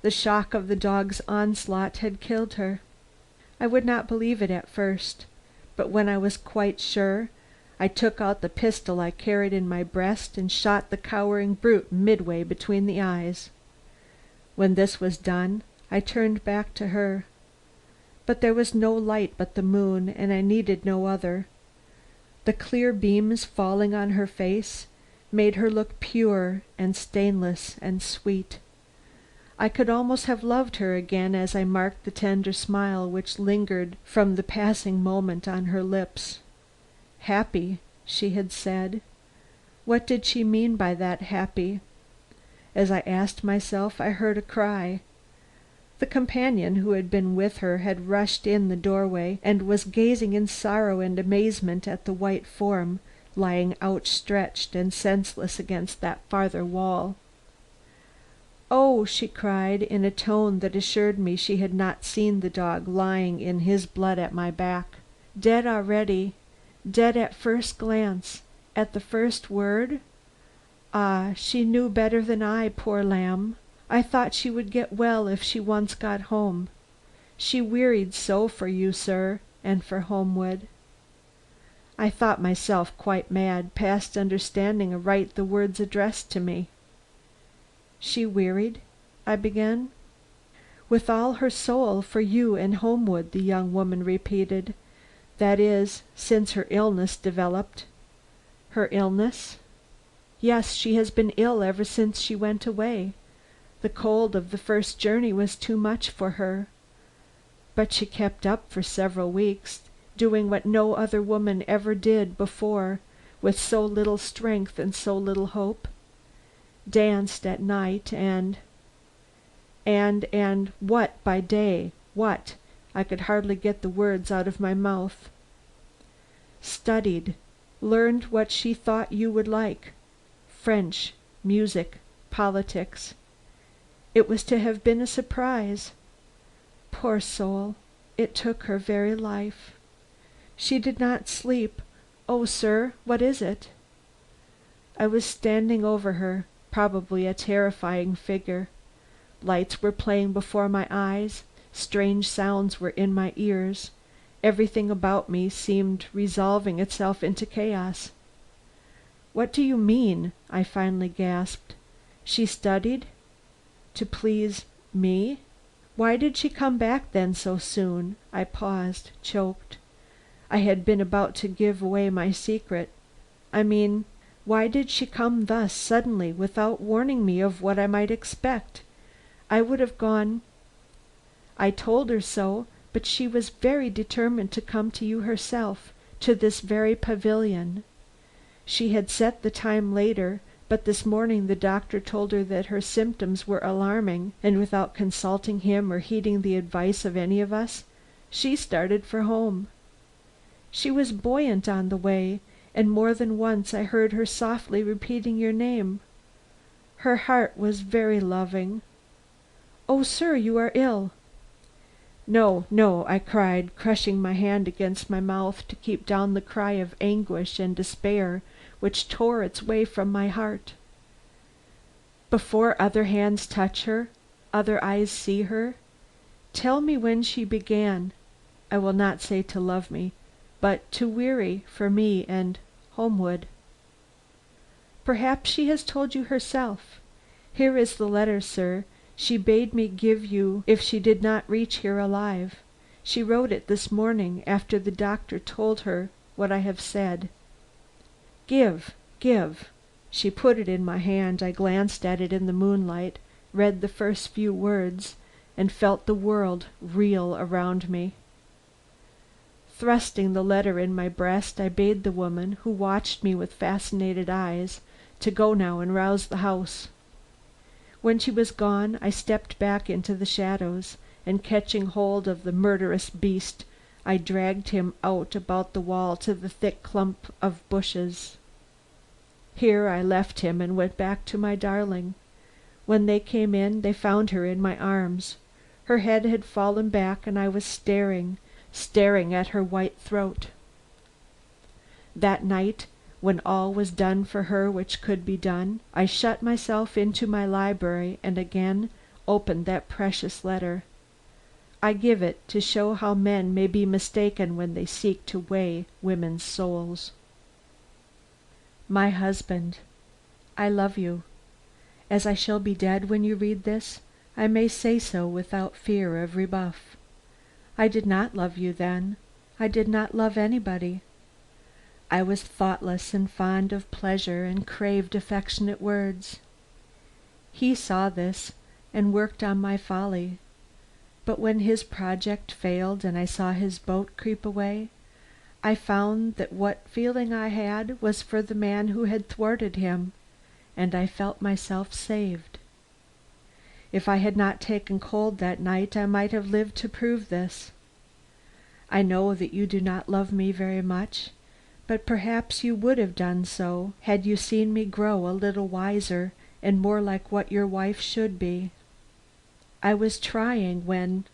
The shock of the dog's onslaught had killed her. I would not believe it at first, but when I was quite sure, I took out the pistol I carried in my breast and shot the cowering brute midway between the eyes. When this was done, I turned back to her. But there was no light but the moon, and I needed no other. The clear beams falling on her face made her look pure and stainless and sweet. I could almost have loved her again as I marked the tender smile which lingered from the passing moment on her lips. Happy, she had said. What did she mean by that happy? As I asked myself, I heard a cry. The companion who had been with her had rushed in the doorway, and was gazing in sorrow and amazement at the white form lying outstretched and senseless against that farther wall. "Oh!" she cried, in a tone that assured me she had not seen the dog lying in his blood at my back. "Dead already! Dead at first glance, at the first word? Ah, she knew better than I, poor lamb! I thought she would get well if she once got home. She wearied so for you, sir, and for Homewood." I thought myself quite mad, past understanding aright the words addressed to me. "She wearied?" I began. "With all her soul for you and Homewood," the young woman repeated. "That is, since her illness developed." "Her illness?" "Yes, she has been ill ever since she went away. The cold of the first journey was too much for her. But she kept up for several weeks, doing what no other woman ever did before, with so little strength and so little hope? Danced at night and what by day? What? I could hardly get the words out of my mouth. Studied, learned what she thought you would like. French, music, politics. It was to have been a surprise. Poor soul, it took her very life. She did not sleep. Oh, sir, what is it?" I was standing over her, probably a terrifying figure. Lights were playing before my eyes, strange sounds were in my ears, everything about me seemed resolving itself into chaos. "What do you mean?" I finally gasped. "She studied? To please me? Why did she come back then so soon?" I paused, choked. I had been about to give away my secret. I mean, why did she come thus suddenly, without warning me of what I might expect? I would have gone. I told her so, but she was very determined to come to you herself, to this very pavilion. She had set the time later, but this morning the doctor told her that her symptoms were alarming, and without consulting him or heeding the advice of any of us, she started for home. She was buoyant on the way, and more than once I heard her softly repeating your name. Her heart was very loving. Oh, sir, you are ill!" "No, no," I cried, crushing my hand against my mouth to keep down the cry of anguish and despair which tore its way from my heart. "Before other hands touch her, other eyes see her, tell me when she began, I will not say to love me, but to weary for me and homeward." "Perhaps she has told you herself. Here is the letter, sir, she bade me give you if she did not reach here alive. She wrote it this morning, after the doctor told her what I have said." "Give, give." She put it in my hand. I glanced at it in the moonlight, read the first few words, and felt the world reel around me. Thrusting the letter in my breast, I bade the woman, who watched me with fascinated eyes, to go now and rouse the house. When she was gone, I stepped back into the shadows, and catching hold of the murderous beast, I dragged him out about the wall to the thick clump of bushes. Here I left him and went back to my darling. When they came in, they found her in my arms. Her head had fallen back, and I was staring at her white throat. That night, when all was done for her which could be done, I shut myself into my library and again opened that precious letter. I give it to show how men may be mistaken when they seek to weigh women's souls. My husband, I love you. As I shall be dead when you read this, I may say so without fear of rebuff. I did not love you then. I did not love anybody. I was thoughtless and fond of pleasure and craved affectionate words. He saw this and worked on my folly. But when his project failed and I saw his boat creep away, I found that what feeling I had was for the man who had thwarted him, and I felt myself saved. If I had not taken cold that night, I might have lived to prove this. I know that you do not love me very much, but perhaps you would have done so had you seen me grow a little wiser and more like what your wife should be. I was trying when,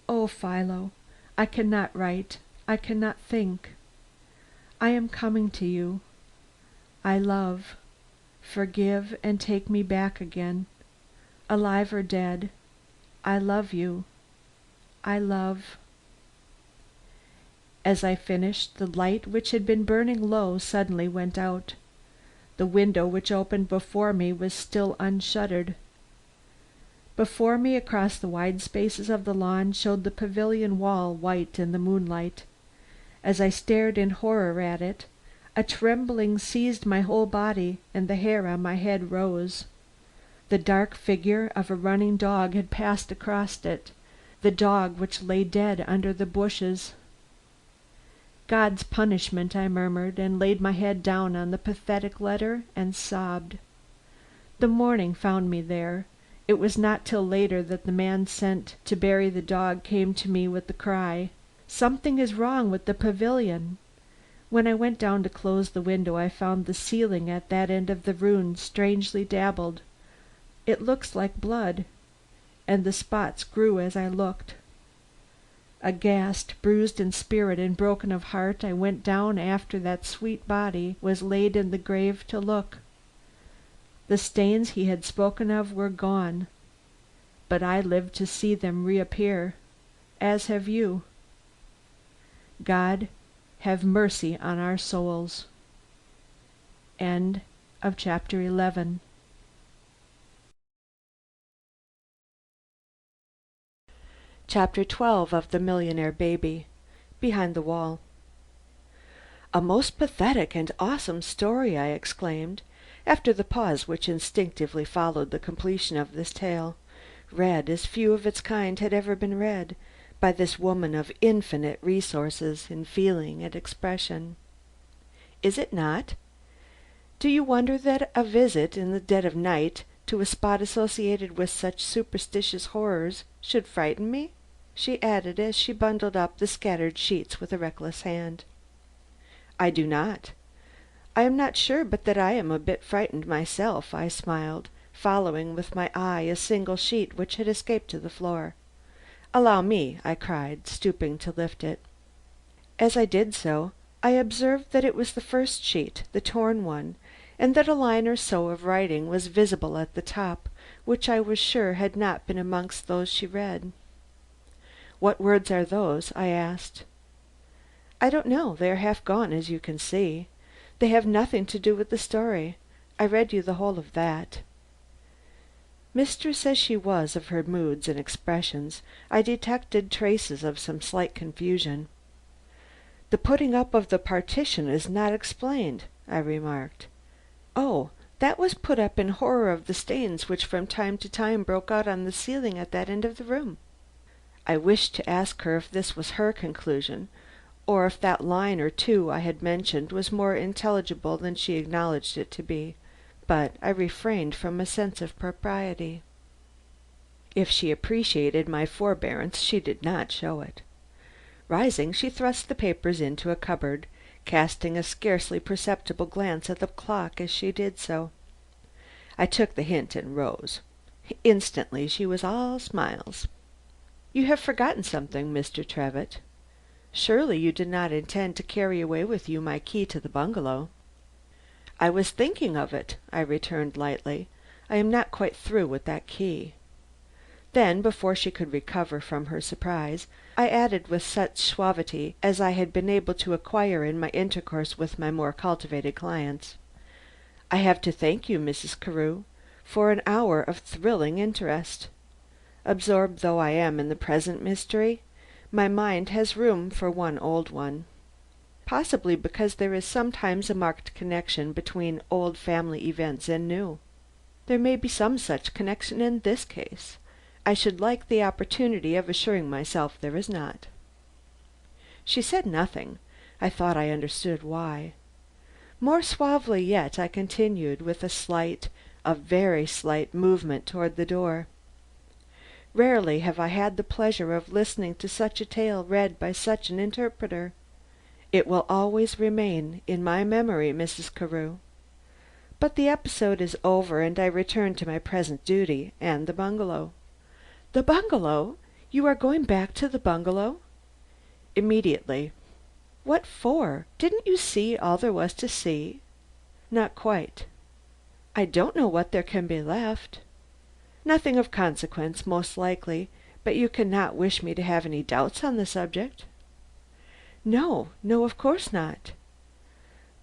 oh, Philo, I cannot write, I cannot think. I am coming to you. I love. Forgive and take me back again. Alive or dead, I love you. I love. As I finished, the light which had been burning low suddenly went out. The window which opened before me was still unshuttered. Before me, across the wide spaces of the lawn, showed the pavilion wall white in the moonlight. As I stared in horror at it, a trembling seized my whole body, and the hair on my head rose. The dark figure of a running dog had passed across it, the dog which lay dead under the bushes. God's punishment, I murmured, and laid my head down on the pathetic letter and sobbed. The morning found me there. It was not till later that the man sent to bury the dog came to me with the cry, "Something is wrong with the pavilion." When I went down to close the window I found the ceiling at that end of the room strangely dabbled. It looks like blood, and the spots grew as I looked. Aghast, bruised in spirit and broken of heart, I went down after that sweet body was laid in the grave to look. The stains he had spoken of were gone, but I lived to see them reappear, as have you. God have mercy on our souls. End of chapter 11. Chapter 12 of The Millionaire Baby. Behind the Wall. "A most pathetic and awesome story," I exclaimed, after the pause which instinctively followed the completion of this tale, read as few of its kind had ever been read, by this woman of infinite resources in feeling and expression. "Is it not? Do you wonder that a visit in the dead of night to a spot associated with such superstitious horrors should frighten me?" she added as she bundled up the scattered sheets with a reckless hand. "I do not. I am not sure but that I am a bit frightened myself," I smiled, following with my eye a single sheet which had escaped to the floor. "Allow me," I cried, stooping to lift it. As I did so, I observed that it was the first sheet, the torn one, and that a line or so of writing was visible at the top, which I was sure had not been amongst those she read. "What words are those?" I asked. "I don't know. They are half gone, as you can see. They have nothing to do with the story. I read you the whole of that." Mistress as she was of her moods and expressions, I detected traces of some slight confusion. "The putting up of the partition is not explained," I remarked. "Oh, that was put up in horror of the stains which from time to time broke out on the ceiling at that end of the room." I wished to ask her if this was her conclusion, or if that line or two I had mentioned was more intelligible than she acknowledged it to be, but I refrained from a sense of propriety. If she appreciated my forbearance, she did not show it. Rising, she thrust the papers into a cupboard, casting a scarcely perceptible glance at the clock as she did so. I took the hint and rose. Instantly she was all smiles. "You have forgotten something, Mr. Trevitt. Surely you did not intend to carry away with you my key to the bungalow?" "I was thinking of it," I returned lightly. "I am not quite through with that key." Then, before she could recover from her surprise, I added with such suavity as I had been able to acquire in my intercourse with my more cultivated clients, "I have to thank you, Mrs. Carew, for an hour of thrilling interest. Absorbed though I am in the present mystery, my mind has room for one old one. Possibly because there is sometimes a marked connection between old family events and new. There may be some such connection in this case. I should like the opportunity of assuring myself there is not." She said nothing. I thought I understood why. More suavely yet I continued, with a very slight movement toward the door. "Rarely have I had the pleasure of listening to such a tale read by such an interpreter. It will always remain in my memory, Mrs. Carew. But the episode is over and I return to my present duty and the bungalow." "The bungalow? You are going back to the bungalow?" "Immediately." "What for? Didn't you see all there was to see?" "Not quite." "I don't know what there can be left." "Nothing of consequence, most likely, but you cannot wish me to have any doubts on the subject?" "No, no, of course not."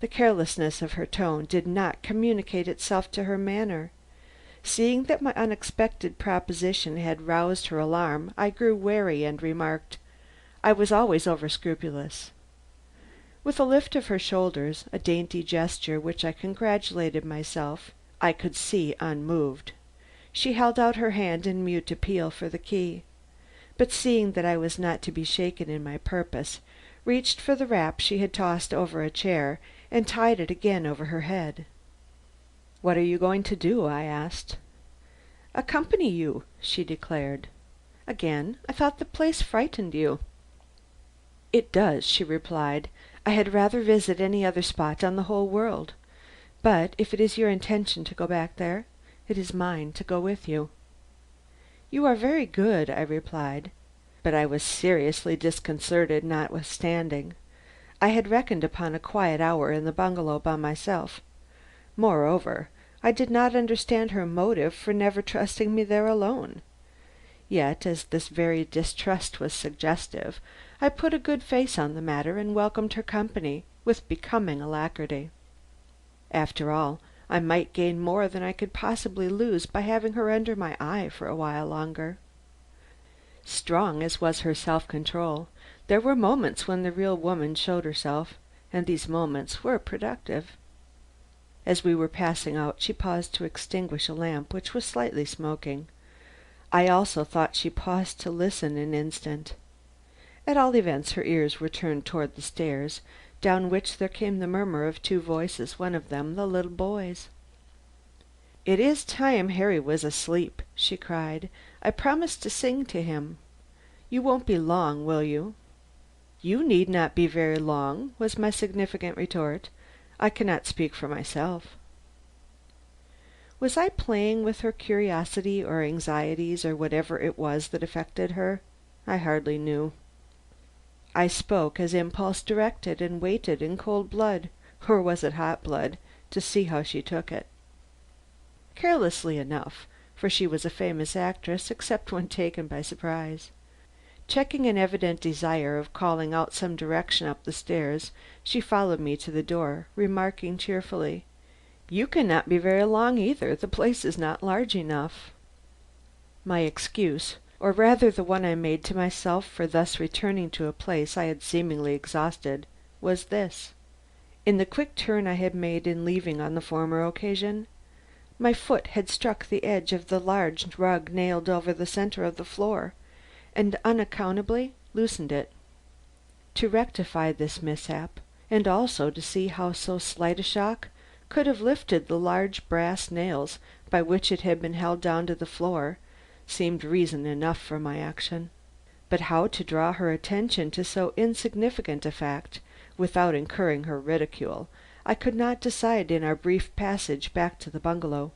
The carelessness of her tone did not communicate itself to her manner. Seeing that my unexpected proposition had roused her alarm, I grew wary and remarked, "I was always over scrupulous." With a lift of her shoulders, a dainty gesture which I congratulated myself I could see unmoved, she held out her hand in mute appeal for the key, but seeing that I was not to be shaken in my purpose, reached for the wrap she had tossed over a chair, and tied it again over her head. "What are you going to do?" I asked. "Accompany you," she declared. "Again, I thought the place frightened you." "It does," she replied. "I had rather visit any other spot on the whole world. But if it is your intention to go back there, it is mine to go with you." "You are very good," I replied. But I was seriously disconcerted notwithstanding. I had reckoned upon a quiet hour in the bungalow by myself. Moreover, I did not understand her motive for never trusting me there alone. Yet, as this very distrust was suggestive, I put a good face on the matter and welcomed her company with becoming alacrity. After all, I might gain more than I could possibly lose by having her under my eye for a while longer. Strong as was her self-control, there were moments when the real woman showed herself, and these moments were productive. As we were passing out, she paused to extinguish a lamp which was slightly smoking. I also thought she paused to listen an instant. At all events her ears were turned toward the stairs, down which there came the murmur of two voices, one of them the little boy's. "It is time Harry was asleep," she cried. "I promised to sing to him. You won't be long, will you?" "You need not be very long," was my significant retort. "I cannot speak for myself." Was I playing with her curiosity or anxieties or whatever it was that affected her? I hardly knew. I spoke as impulse directed and waited in cold blood, or was it hot blood, to see how she took it. Carelessly enough, for she was a famous actress except when taken by surprise. Checking an evident desire of calling out some direction up the stairs, she followed me to the door, remarking cheerfully, "You cannot be very long either. The place is not large enough." My excuse, or rather the one I made to myself for thus returning to a place I had seemingly exhausted, was this. In the quick turn I had made in leaving on the former occasion, my foot had struck the edge of the large rug nailed over the center of the floor, and unaccountably loosened it. To rectify this mishap, and also to see how so slight a shock could have lifted the large brass nails by which it had been held down to the floor, seemed reason enough for my action. But how to draw her attention to so insignificant a fact without incurring her ridicule, I could not decide in our brief passage back to the bungalow,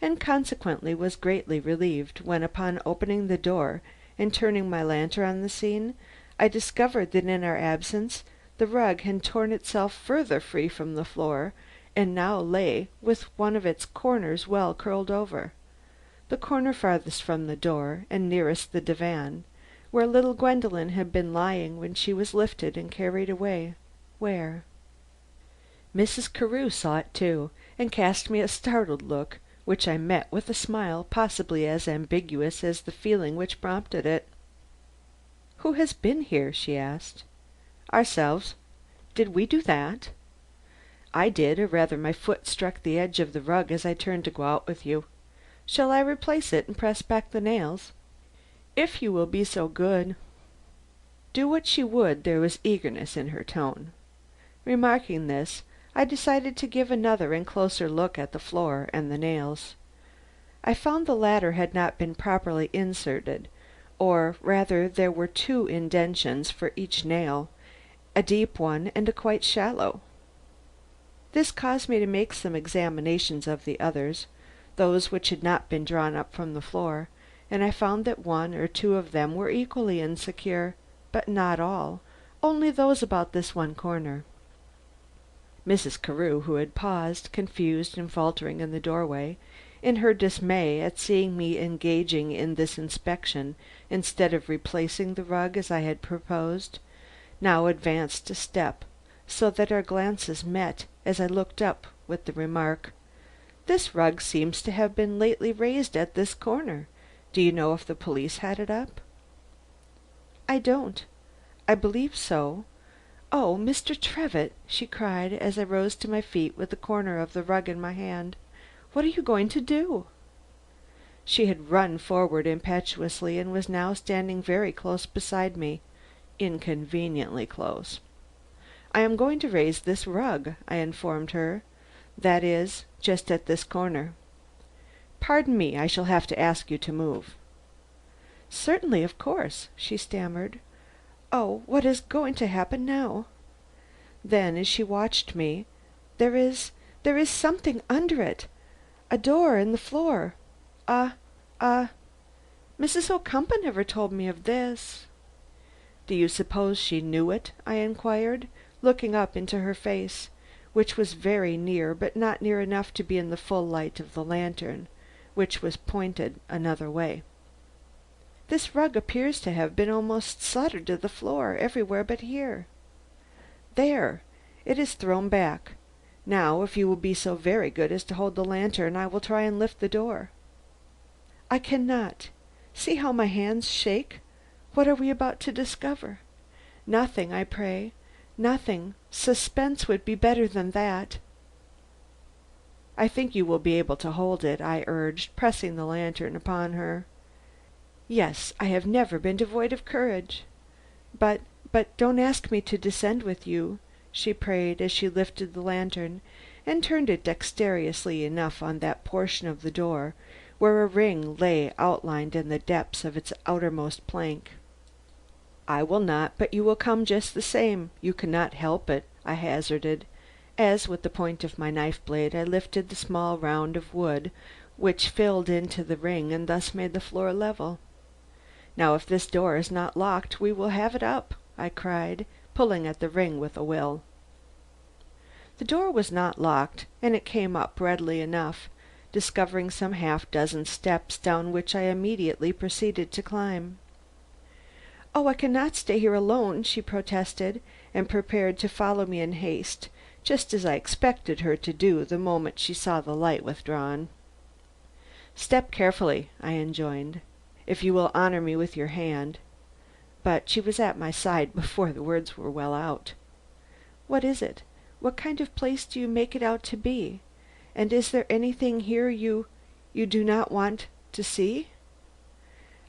and consequently was greatly relieved when upon opening the door and turning my lantern on the scene, I discovered that in our absence the rug had torn itself further free from the floor, and now lay with one of its corners well curled over, the corner farthest from the door and nearest the divan, where little Gwendolen had been lying when she was lifted and carried away. Where? Mrs. Carew saw it too, and cast me a startled look, which I met with a smile possibly as ambiguous as the feeling which prompted it. "Who has been here?" she asked. "Ourselves." "Did we do that?" "I did, or rather my foot struck the edge of the rug as I turned to go out with you. Shall I replace it and press back the nails?" "If you will be so good." Do what she would, there was eagerness in her tone. Remarking this, I decided to give another and closer look at the floor and the nails. I found the latter had not been properly inserted, or rather there were two indentations for each nail, a deep one and a quite shallow. This caused me to make some examinations of the others, those which had not been drawn up from the floor, and I found that one or two of them were equally insecure, but not all, only those about this one corner. Mrs. Carew, who had paused, confused and faltering in the doorway, in her dismay at seeing me engaging in this inspection instead of replacing the rug as I had proposed, now advanced a step, so that our glances met as I looked up with the remark, "This rug seems to have been lately raised at this corner. Do you know if the police had it up?" "I don't. I believe so. Oh, Mr. Trevitt," she cried, as I rose to my feet with the corner of the rug in my hand, "what are you going to do?" She had run forward impetuously and was now standing very close beside me, inconveniently close. "I am going to raise this rug," I informed her. "That is, just at this corner. Pardon me, I shall have to ask you to move." "Certainly, of course," she stammered. "Oh, what is going to happen now?" Then, as she watched me, there is something under it. A door in the floor. A Mrs. Ocumpaugh never told me of this." "Do you suppose she knew it?" I inquired, looking up into her face, which was very near, but not near enough to be in the full light of the lantern, which was pointed another way. "This rug appears to have been almost soldered to the floor, everywhere but here. There! It is thrown back. Now, if you will be so very good as to hold the lantern, I will try and lift the door." "I cannot. See how my hands shake. What are we about to discover? Nothing, I pray, nothing. Suspense would be better than that." "I think you will be able to hold it," I urged, pressing the lantern upon her. "Yes, I have never been devoid of courage. But don't ask me to descend with you," she prayed as she lifted the lantern and turned it dexterously enough on that portion of the door where a ring lay outlined in the depths of its outermost plank. "I will not, but you will come just the same. You cannot help it," I hazarded, as with the point of my knife blade I lifted the small round of wood which filled into the ring and thus made the floor level. "Now if this door is not locked we will have it up," I cried, pulling at the ring with a will. The door was not locked, and it came up readily enough, discovering some half dozen steps down which I immediately proceeded to climb. "Oh, I cannot stay here alone," she protested, and prepared to follow me in haste, just as I expected her to do the moment she saw the light withdrawn. "Step carefully," I enjoined, "if you will honor me with your hand." But she was at my side before the words were well out. "What is it? What kind of place do you make it out to be? And is there anything here you do not want to see?"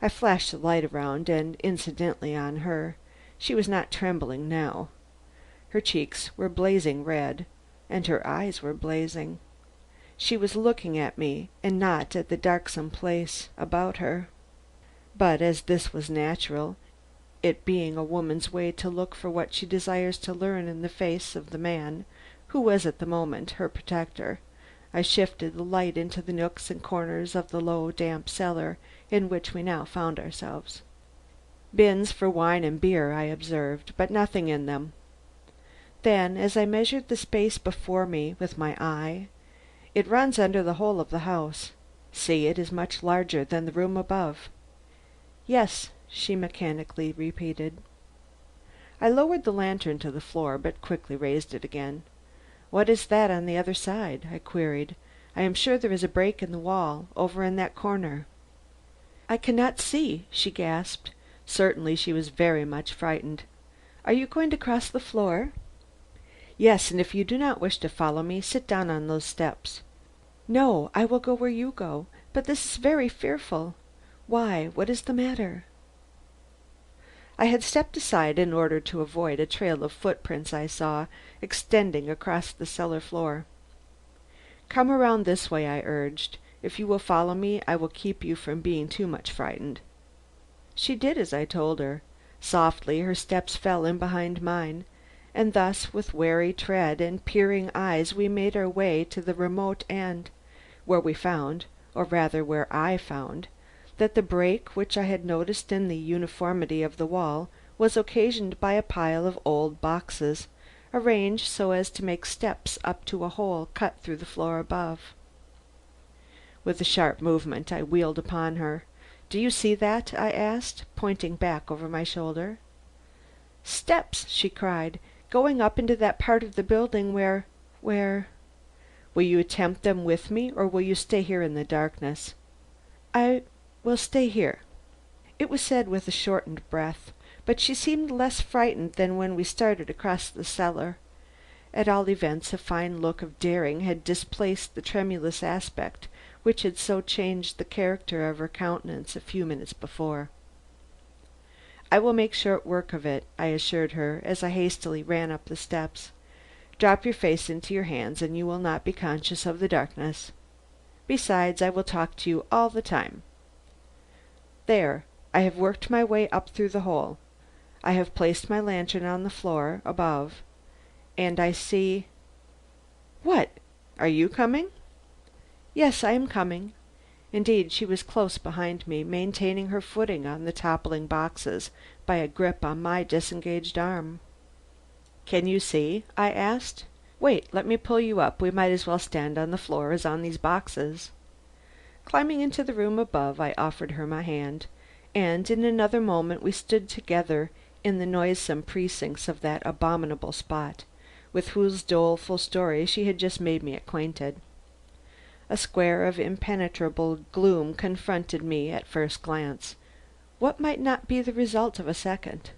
I flashed the light around, and incidentally on her. She was not trembling now. Her cheeks were blazing red, and her eyes were blazing. She was looking at me, and not at the darksome place about her. But as this was natural, it being a woman's way to look for what she desires to learn in the face of the man who was at the moment her protector, I shifted the light into the nooks and corners of the low, damp cellar in which we now found ourselves. Bins for wine and beer, I observed, but nothing in them. Then, as I measured the space before me with my eye, "It runs under the whole of the house. See, it is much larger than the room above." "Yes," she mechanically repeated. I lowered the lantern to the floor, but quickly raised it again. "What is that on the other side?" I queried. "I am sure there is a break in the wall, over in that corner." "I cannot see," she gasped. Certainly she was very much frightened. "Are you going to cross the floor?" "Yes, and if you do not wish to follow me, sit down on those steps." "No, I will go where you go. But this is very fearful. Why, what is the matter?" I had stepped aside in order to avoid a trail of footprints I saw extending across the cellar floor. "Come around this way," I urged. "If you will follow me, I will keep you from being too much frightened." She did as I told her. Softly her steps fell in behind mine, and thus with wary tread and peering eyes we made our way to the remote end, where we found, or rather where I found, that the break which I had noticed in the uniformity of the wall was occasioned by a pile of old boxes, arranged so as to make steps up to a hole cut through the floor above. With a sharp movement I wheeled upon her. "Do you see that?" I asked, pointing back over my shoulder. "Steps!" she cried, "going up into that part of the building where Will you attempt them with me, or will you stay here in the darkness?" "I will stay here." It was said with a shortened breath, but she seemed less frightened than when we started across the cellar. At all events a fine look of daring had displaced the tremulous aspect which had so changed the character of her countenance a few minutes before. "I will make short work of it," I assured her as I hastily ran up the steps. "Drop your face into your hands and you will not be conscious of the darkness. Besides, I will talk to you all the time. There, I have worked my way up through the hole. I have placed my lantern on the floor above, and I see—" "What? Are you coming?" "Yes, I am coming." Indeed, she was close behind me, maintaining her footing on the toppling boxes by a grip on my disengaged arm. "Can you see?" I asked. "Wait, let me pull you up. We might as well stand on the floor as on these boxes." Climbing into the room above, I offered her my hand, and in another moment we stood together in the noisome precincts of that abominable spot, with whose doleful story she had just made me acquainted. A square of impenetrable gloom confronted me at first glance. What might not be the result of a second?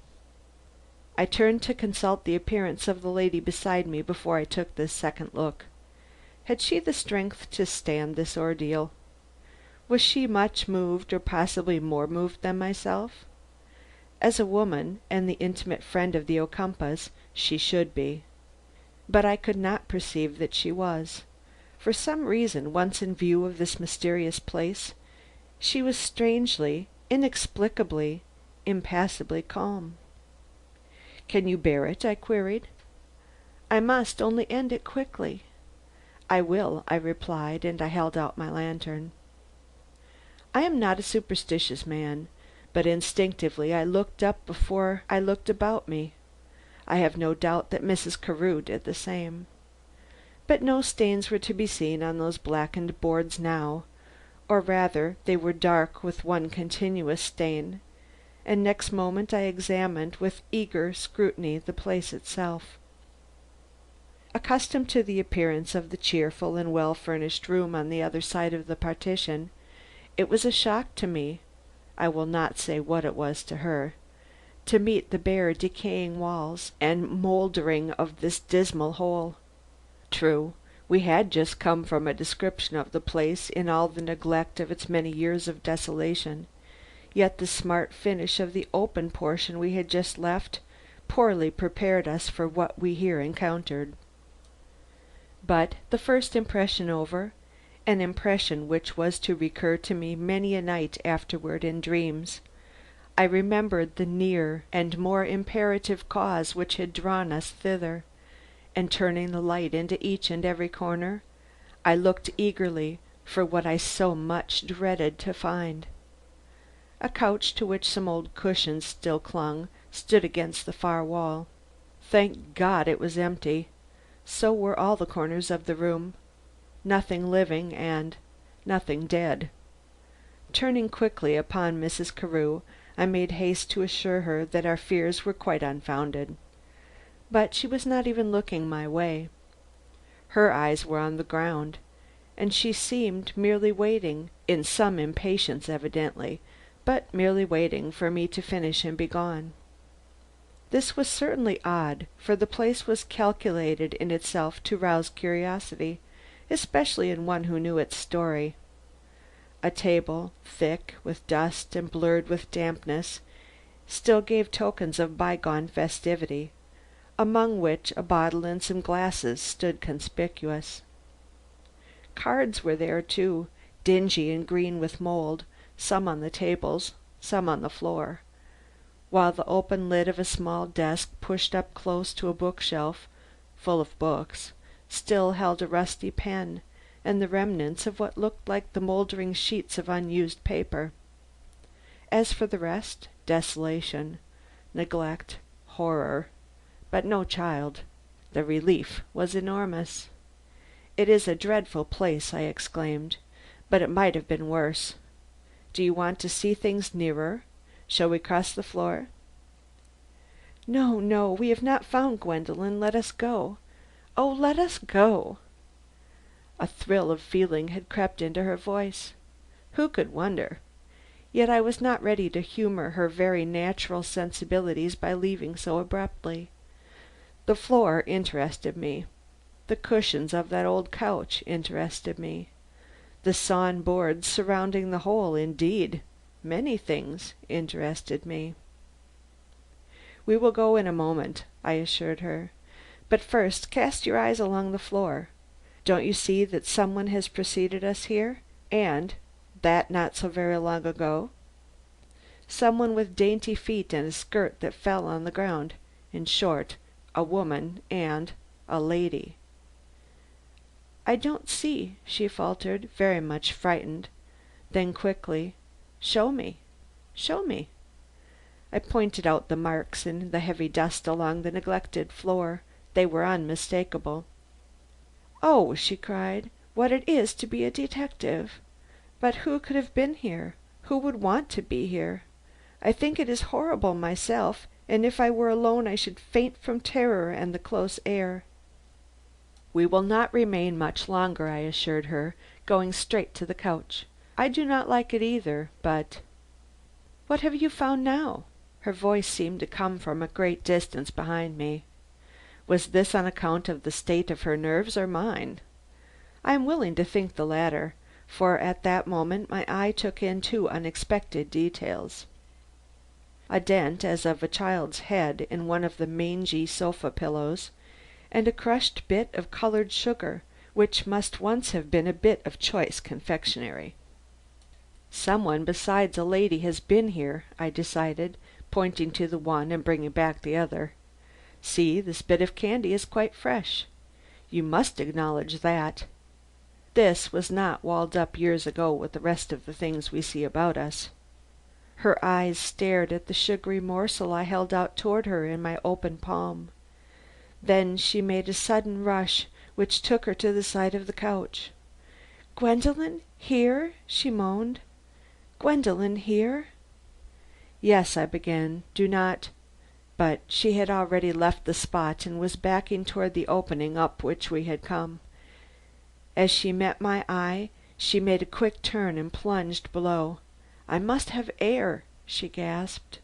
I turned to consult the appearance of the lady beside me before I took this second look. Had she the strength to stand this ordeal? Was she much moved, or possibly more moved than myself? As a woman, and the intimate friend of the Ocumpaughs, she should be. But I could not perceive that she was. For some reason, once in view of this mysterious place, she was strangely, inexplicably, impassibly calm. "Can you bear it?" I queried. "I must, only end it quickly." "I will," I replied, and I held out my lantern. I am not a superstitious man, but instinctively I looked up before I looked about me. I have no doubt that Mrs. Carew did the same. But no stains were to be seen on those blackened boards now, or rather they were dark with one continuous stain, and next moment I examined with eager scrutiny the place itself. Accustomed to the appearance of the cheerful and well furnished room on the other side of the partition, it was a shock to me, I will not say what it was to her, to meet the bare decaying walls and mouldering of this dismal hole. True, we had just come from a description of the place in all the neglect of its many years of desolation, yet the smart finish of the open portion we had just left poorly prepared us for what we here encountered. But the first impression over, an impression which was to recur to me many a night afterward in dreams, I remembered the near and more imperative cause which had drawn us thither, and turning the light into each and every corner, I looked eagerly for what I so much dreaded to find. A couch to which some old cushions still clung stood against the far wall. Thank God it was empty. So were all the corners of the room. Nothing living and nothing dead. Turning quickly upon Mrs. Carew, I made haste to assure her that our fears were quite unfounded. But she was not even looking my way. Her eyes were on the ground, and she seemed merely waiting, in some impatience evidently, but merely waiting for me to finish and be gone. This was certainly odd, for the place was calculated in itself to rouse curiosity, especially in one who knew its story. A table, thick with dust and blurred with dampness, still gave tokens of bygone festivity, among which a bottle and some glasses stood conspicuous. Cards were there, too, dingy and green with mold, some on the tables, some on the floor, while the open lid of a small desk pushed up close to a bookshelf, full of books, still held a rusty pen and the remnants of what looked like the mouldering sheets of unused paper. As for the rest, desolation, neglect, horror, but no child. The relief was enormous. "It is a dreadful place," I exclaimed, "but it might have been worse. Do you want to see things nearer? Shall we cross the floor?" "No, no, we have not found Gwendolen. Let us go. Oh, let us go!" A thrill of feeling had crept into her voice. Who could wonder? Yet I was not ready to humor her very natural sensibilities by leaving so abruptly. The floor interested me. The cushions of that old couch interested me. The sawn boards surrounding the hole, indeed, many things interested me. "We will go in a moment," I assured her. "But first cast your eyes along the floor. Don't you see that someone has preceded us here, and that not so very long ago? Someone with dainty feet and a skirt that fell on the ground. In short, a woman and a lady." "I don't see," she faltered, very much frightened. Then quickly, "Show me, show me." I pointed out the marks in the heavy dust along the neglected floor. They were unmistakable. "Oh," she cried, "what it is to be a detective! But who could have been here? Who would want to be here? I think it is horrible myself, and if I were alone I should faint from terror and the close air." "We will not remain much longer," I assured her, going straight to the couch. "I do not like it either, but what have you found now?" Her voice seemed to come from a great distance behind me. Was this on account of the state of her nerves or mine? I am willing to think the latter, for at that moment my eye took in two unexpected details. A dent as of a child's head in one of the mangy sofa pillows, and a crushed bit of colored sugar, which must once have been a bit of choice confectionery. "Someone besides a lady has been here," I decided, pointing to the one and bringing back the other. "See, this bit of candy is quite fresh. You must acknowledge that. This was not walled up years ago with the rest of the things we see about us." Her eyes stared at the sugary morsel I held out toward her in my open palm. Then she made a sudden rush which took her to the side of the couch. "Gwendolen here?" she moaned. "Gwendolen here?" "Yes," I began. "Do not " But she had already left the spot and was backing toward the opening up which we had come. As she met my eye, she made a quick turn and plunged below. "I must have air," she gasped.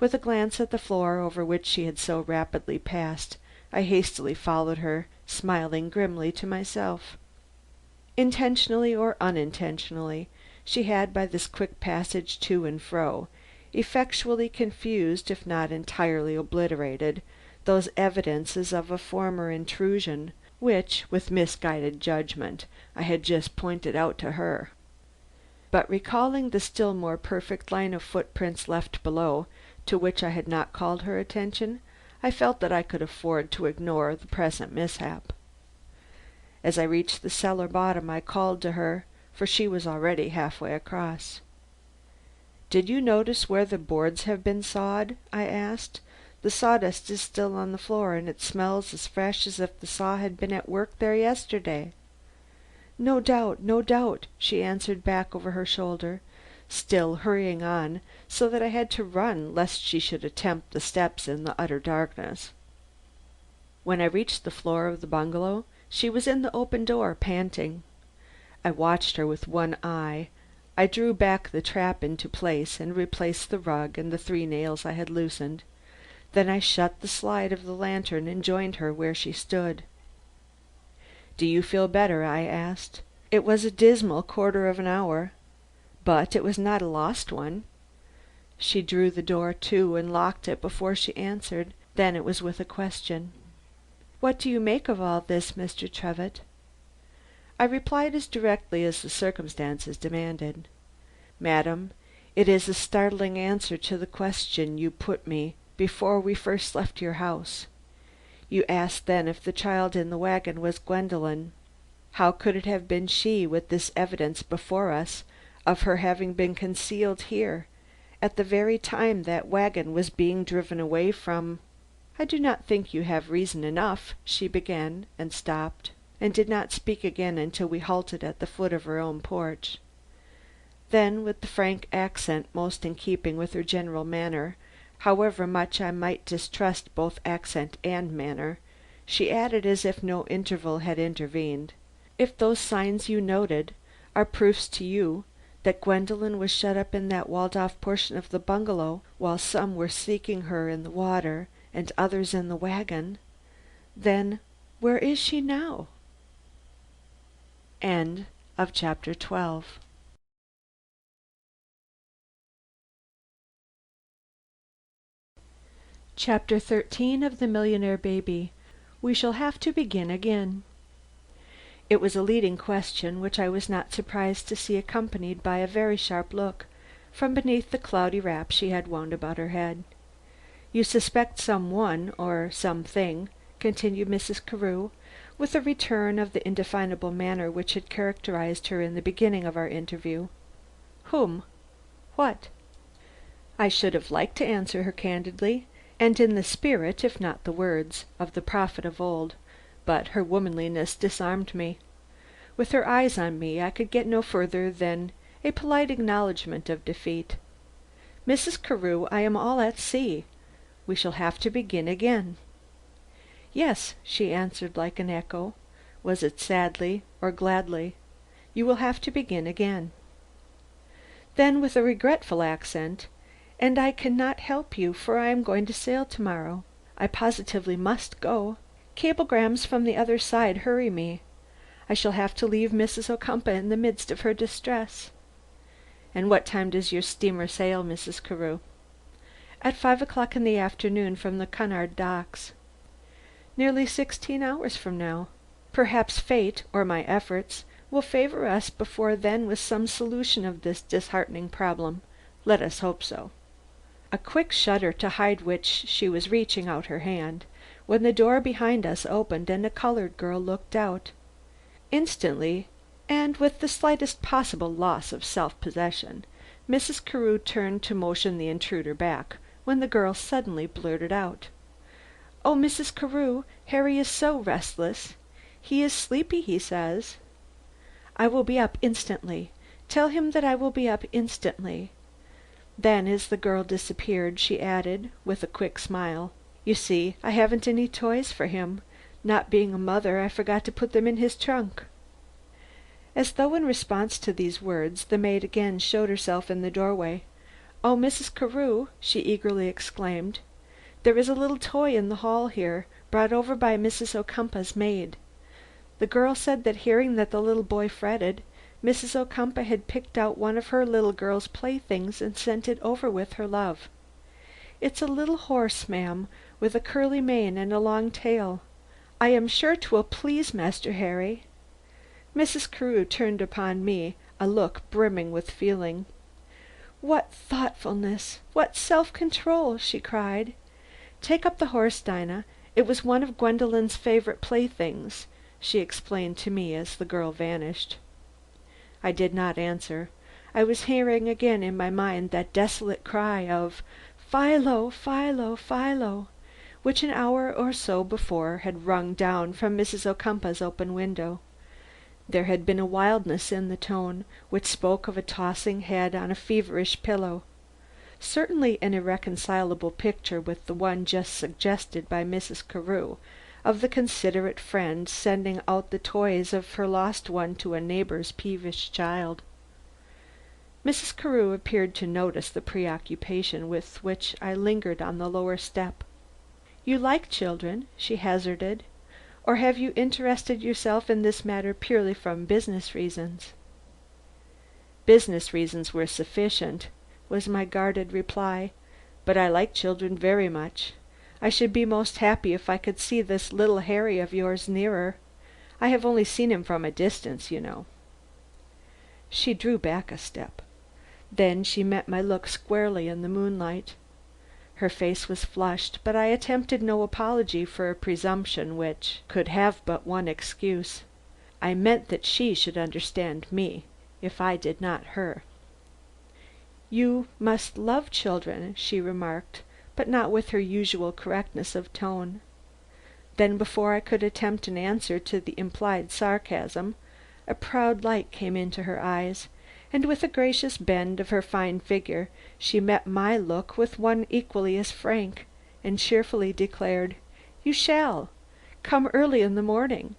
With a glance at the floor over which she had so rapidly passed, I hastily followed her, smiling grimly to myself. Intentionally or unintentionally, she had by this quick passage to and fro effectually confused, if not entirely obliterated, those evidences of a former intrusion which, with misguided judgment, I had just pointed out to her. But recalling the still more perfect line of footprints left below, to which I had not called her attention, I felt that I could afford to ignore the present mishap. As I reached the cellar bottom I called to her, for she was already halfway across. "Did you notice where the boards have been sawed?" I asked. "The sawdust is still on the floor, and it smells as fresh as if the saw had been at work there yesterday." "No doubt, no doubt," she answered back over her shoulder, still hurrying on, so that I had to run lest she should attempt the steps in the utter darkness. When I reached the floor of the bungalow, she was in the open door, panting. I watched her with one eye. I drew back the trap into place and replaced the rug and the 3 nails I had loosened. Then I shut the slide of the lantern and joined her where she stood. "Do you feel better?" I asked. It was a dismal quarter of an hour, but it was not a lost one. She drew the door to and locked it before she answered. Then it was with a question. "What do you make of all this, Mr. Trevitt?" I replied as directly as the circumstances demanded. "Madam, it is a startling answer to the question you put me before we first left your house. You asked then if the child in the wagon was Gwendolen. How could it have been she with this evidence before us of her having been concealed here at the very time that wagon was being driven away from "I do not think you have reason enough," she began, and stopped, and did not speak again until we halted at the foot of her own porch. Then, with the frank accent most in keeping with her general manner, however much I might distrust both accent and manner, she added as if no interval had intervened: "If those signs you noted are proofs to you that Gwendolen was shut up in that walled off portion of the bungalow while some were seeking her in the water and others in the wagon, then where is she now?" Chapter 12 Chapter 13 of The Millionaire Baby. We shall have to begin again. It was a leading question, which I was not surprised to see accompanied by a very sharp look from beneath the cloudy wrap she had wound about her head. "You suspect some one or something," continued Mrs. Carew, with a return of the indefinable manner which had characterized her in the beginning of our interview. "Whom? What?" I should have liked to answer her candidly, and in the spirit, if not the words, of the prophet of old, but her womanliness disarmed me. With her eyes on me, I could get no further than a polite acknowledgment of defeat. "Mrs. Carew, I am all at sea. We shall have to begin again." "Yes," she answered like an echo. Was it sadly or gladly? "You will have to begin again." Then with a regretful accent, "And I cannot help you, for I am going to sail tomorrow. I positively must go. Cablegrams from the other side hurry me. I shall have to leave Mrs. Ocumpaugh in the midst of her distress." "And what time does your steamer sail, Mrs. Carew?" "At 5 o'clock in the afternoon from the Cunard docks." "Nearly 16 hours from now. Perhaps fate, or my efforts, will favor us before then with some solution of this disheartening problem. Let us hope so." A quick shudder to hide which she was reaching out her hand, when the door behind us opened and a colored girl looked out. Instantly, and with the slightest possible loss of self possession, Mrs. Carew turned to motion the intruder back, when the girl suddenly blurted out: "Oh, Mrs. Carew, Harry is so restless. He is sleepy, he says." "I will be up instantly. Tell him that I will be up instantly." Then, as the girl disappeared, she added, with a quick smile: "You see, I haven't any toys for him. Not being a mother, I forgot to put them in his trunk." As though in response to these words, the maid again showed herself in the doorway. "Oh, Mrs. Carew," she eagerly exclaimed, "there is a little toy in the hall here, brought over by Mrs. Ocumpaugh's maid. The girl said that hearing that the little boy fretted, Mrs. Ocumpaugh had picked out one of her little girl's playthings and sent it over with her love. It's a little horse, ma'am, with a curly mane and a long tail. I am sure 'twill please Master Harry." Mrs. Carew turned upon me a look brimming with feeling. "What thoughtfulness! What self control!" she cried. "Take up the horse, Dinah. It was one of Gwendolen's favorite playthings," she explained to me as the girl vanished. I did not answer. I was hearing again in my mind that desolate cry of "Philo, Philo, Philo," which an hour or so before had rung down from Mrs. Ocumpaugh's open window. There had been a wildness in the tone, which spoke of a tossing head on a feverish pillow. Certainly an irreconcilable picture with the one just suggested by Mrs. Carew, of the considerate friend sending out the toys of her lost one to a neighbor's peevish child. Mrs. Carew appeared to notice the preoccupation with which I lingered on the lower step. "You like children?" she hazarded. "Or have you interested yourself in this matter purely from business reasons?" "Business reasons were sufficient," was my guarded reply, "but I like children very much. I should be most happy if I could see this little Harry of yours nearer. I have only seen him from a distance, you know." She drew back a step. Then she met my look squarely in the moonlight. Her face was flushed, but I attempted no apology for a presumption which could have but one excuse. I meant that she should understand me, if I did not her. "You must love children," she remarked, but not with her usual correctness of tone. Then before I could attempt an answer to the implied sarcasm, a proud light came into her eyes, and with a gracious bend of her fine figure she met my look with one equally as frank, and cheerfully declared, "You shall. Come early in the morning."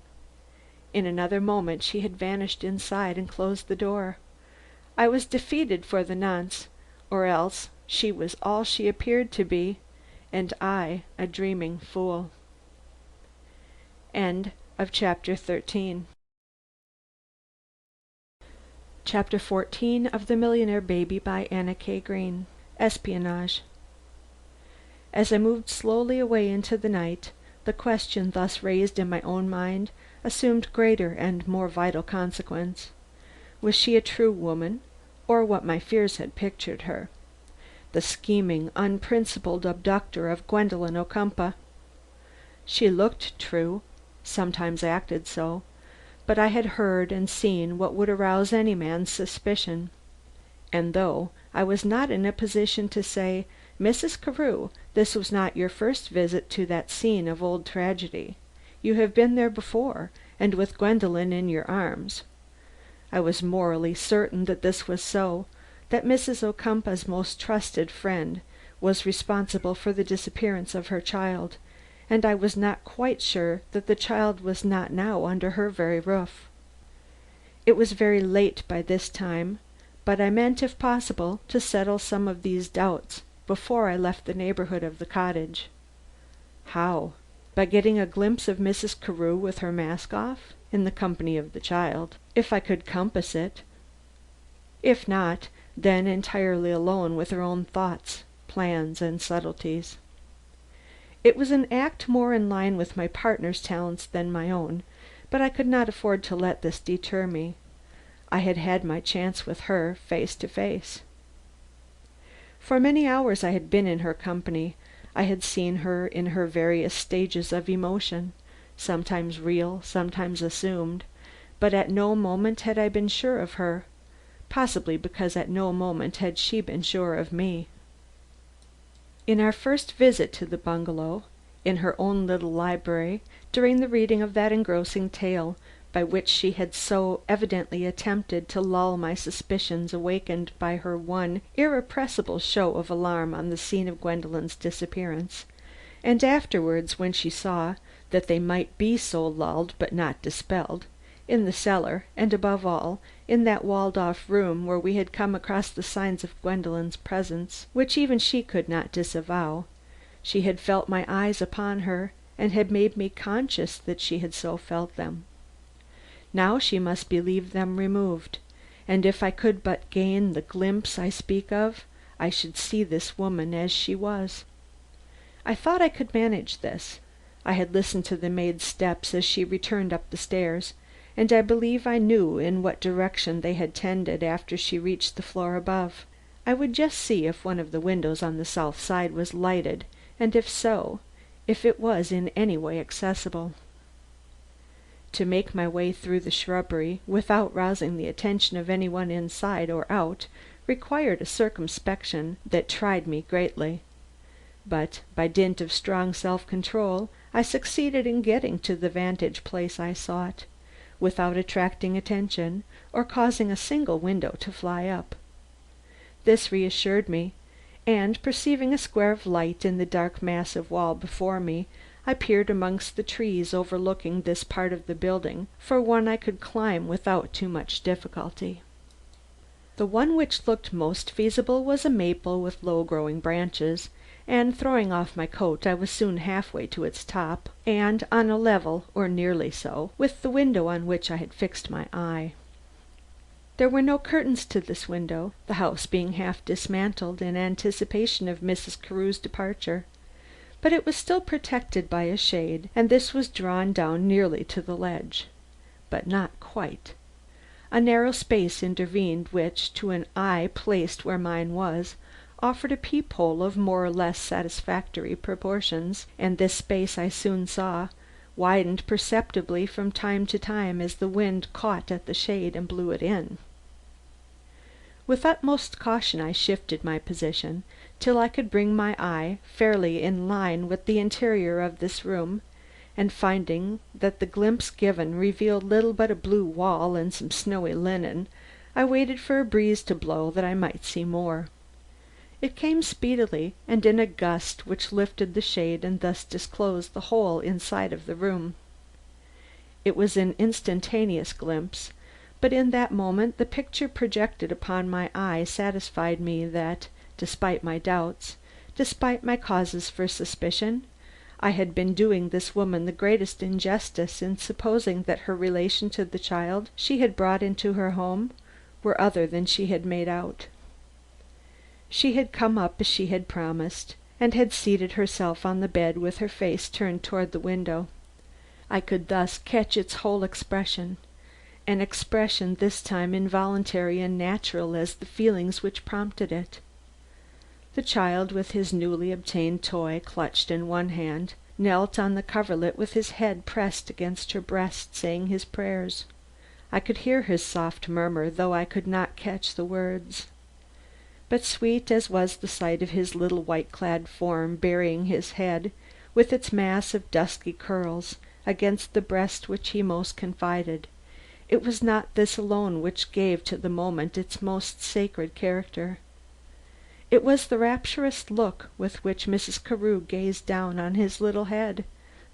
In another moment she had vanished inside and closed the door. I was defeated for the nonce, or else she was all she appeared to be, and I a dreaming fool. Chapter 14 of The Millionaire Baby by Anna K. Green. Espionage. As I moved slowly away into the night, the question thus raised in my own mind assumed greater and more vital consequence. Was she a true woman, or what my fears had pictured her? The scheming, unprincipled abductor of Gwendolen Ocumpaugh? She looked true, sometimes acted so, but I had heard and seen what would arouse any man's suspicion. And though I was not in a position to say, "Mrs. Carew, this was not your first visit to that scene of old tragedy. You have been there before, and with Gwendolen in your arms," I was morally certain that this was so, that Mrs. Ocumpaugh's most trusted friend was responsible for the disappearance of her child, and I was not quite sure that the child was not now under her very roof. It was very late by this time, but I meant, if possible, to settle some of these doubts before I left the neighborhood of the cottage. How? By getting a glimpse of Mrs. Carew with her mask off, in the company of the child, if I could compass it. If not, then entirely alone with her own thoughts, plans and subtleties. It was an act more in line with my partner's talents than my own, but I could not afford to let this deter me. I had had my chance with her, face to face. For many hours I had been in her company. I had seen her in her various stages of emotion, sometimes real, sometimes assumed, but at no moment had I been sure of her, possibly because at no moment had she been sure of me. In our first visit to the bungalow, in her own little library, during the reading of that engrossing tale by which she had so evidently attempted to lull my suspicions awakened by her one irrepressible show of alarm on the scene of Gwendolen's disappearance, and afterwards when she saw that they might be so lulled but not dispelled, in the cellar, and above all, in that walled off room where we had come across the signs of Gwendolen's presence, which even she could not disavow, she had felt my eyes upon her, and had made me conscious that she had so felt them. Now she must believe them removed, and if I could but gain the glimpse I speak of, I should see this woman as she was. I thought I could manage this. I had listened to the maid's steps as she returned up the stairs, and I believe I knew in what direction they had tended after she reached the floor above. I would just see if one of the windows on the south side was lighted, and if so, if it was in any way accessible. To make my way through the shrubbery without rousing the attention of any one inside or out required a circumspection that tried me greatly. But by dint of strong self-control I succeeded in getting to the vantage place I sought, without attracting attention or causing a single window to fly up. This reassured me, and perceiving a square of light in the dark mass of wall before me, I peered amongst the trees overlooking this part of the building for one I could climb without too much difficulty. The one which looked most feasible was a maple with low-growing branches, and throwing off my coat I was soon halfway to its top, and on a level, or nearly so, with the window on which I had fixed my eye. There were no curtains to this window, the house being half dismantled in anticipation of Mrs. Carew's departure, but it was still protected by a shade, and this was drawn down nearly to the ledge, but not quite. A narrow space intervened which, to an eye placed where mine was, offered a peephole of more or less satisfactory proportions, and this space I soon saw widened perceptibly from time to time as the wind caught at the shade and blew it in. With utmost caution I shifted my position till I could bring my eye fairly in line with the interior of this room, and finding that the glimpse given revealed little but a blue wall and some snowy linen, I waited for a breeze to blow that I might see more. It came speedily, and in a gust which lifted the shade and thus disclosed the whole inside of the room. It was an instantaneous glimpse, but in that moment the picture projected upon my eye satisfied me that, despite my doubts, despite my causes for suspicion, I had been doing this woman the greatest injustice in supposing that her relation to the child she had brought into her home were other than she had made out. She had come up as she had promised, and had seated herself on the bed with her face turned toward the window. I could thus catch its whole expression, an expression this time involuntary and natural as the feelings which prompted it. The child, with his newly obtained toy clutched in one hand, knelt on the coverlet with his head pressed against her breast, saying his prayers. I could hear his soft murmur, though I could not catch the words. But sweet as was the sight of his little white-clad form burying his head, with its mass of dusky curls, against the breast which he most confided, it was not this alone which gave to the moment its most sacred character. It was the rapturous look with which Mrs. Carew gazed down on his little head,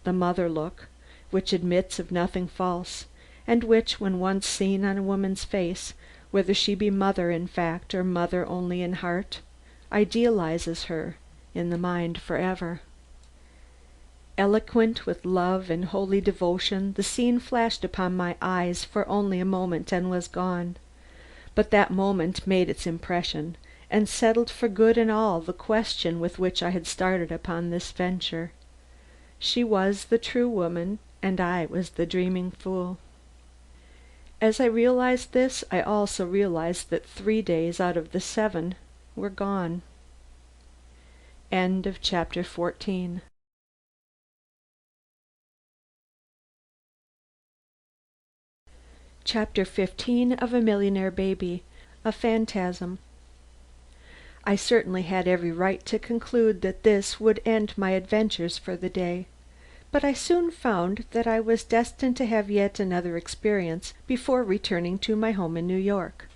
the mother look, which admits of nothing false, and which, when once seen on a woman's face, whether she be mother in fact or mother only in heart, idealizes her in the mind forever. Eloquent with love and holy devotion, the scene flashed upon my eyes for only a moment and was gone. But that moment made its impression, and settled for good and all the question with which I had started upon this venture. She was the true woman, and I was the dreaming fool. As I realized this, I also realized that 3 days out of the 7 were gone. End of chapter 14. Chapter 15 of A Millionaire Baby, A Phantasm. I certainly had every right to conclude that this would end my adventures for the day, but I soon found that I was destined to have yet another experience before returning to my home in New York.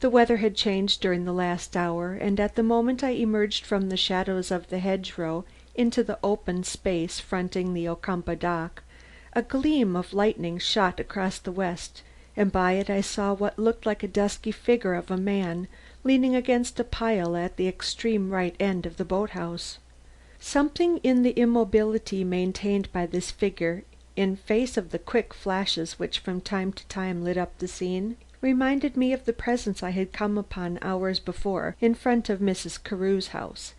The weather had changed during the last hour, and at the moment I emerged from the shadows of the hedgerow into the open space fronting the Ocumpaugh dock, a gleam of lightning shot across the west, and by it I saw what looked like a dusky figure of a man leaning against a pile at the extreme right end of the boathouse. Something in the immobility maintained by this figure, in face of the quick flashes which from time to time lit up the scene, reminded me of the presence I had come upon hours before in front of Mrs. Carew's house,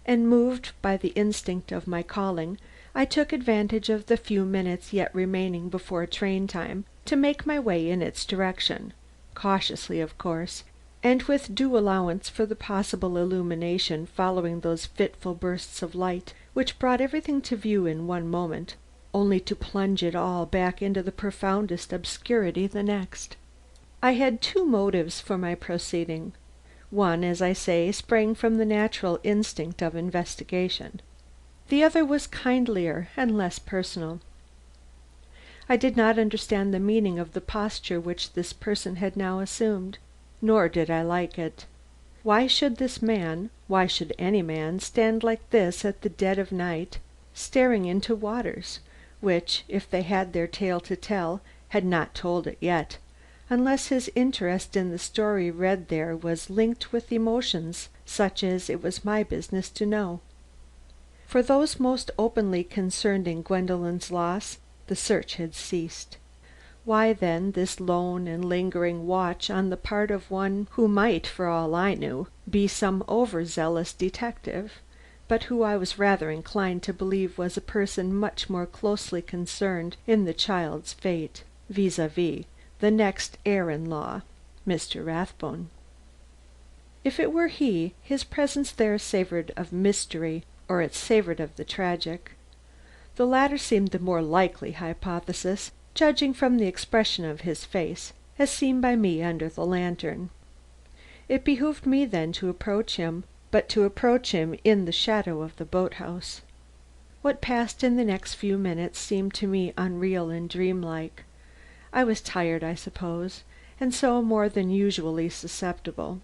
and moved by the instinct of my calling, I took advantage of the few minutes yet remaining before train time to make my way in its direction, cautiously of course, and with due allowance for the possible illumination following those fitful bursts of light which brought everything to view in one moment, only to plunge it all back into the profoundest obscurity the next. I had 2 motives for my proceeding. One, as I say, sprang from the natural instinct of investigation. The other was kindlier and less personal. I did not understand the meaning of the posture which this person had now assumed, nor did I like it. Why should this man, why should any man, stand like this at the dead of night, staring into waters, which, if they had their tale to tell, had not told it yet, unless his interest in the story read there was linked with emotions such as it was my business to know? For those most openly concerned in Gwendolen's loss, the search had ceased. Why then this lone and lingering watch on the part of one who might, for all I knew, be some overzealous detective, but who I was rather inclined to believe was a person much more closely concerned in the child's fate, vis-a-vis the next heir-in-law, Mr. Rathbone? If it were he, his presence there savored of mystery, or it savored of the tragic. The latter seemed the more likely hypothesis, judging from the expression of his face, as seen by me under the lantern. It behooved me then to approach him, but to approach him in the shadow of the boathouse. What passed in the next few minutes seemed to me unreal and dreamlike. I was tired, I suppose, and so more than usually susceptible.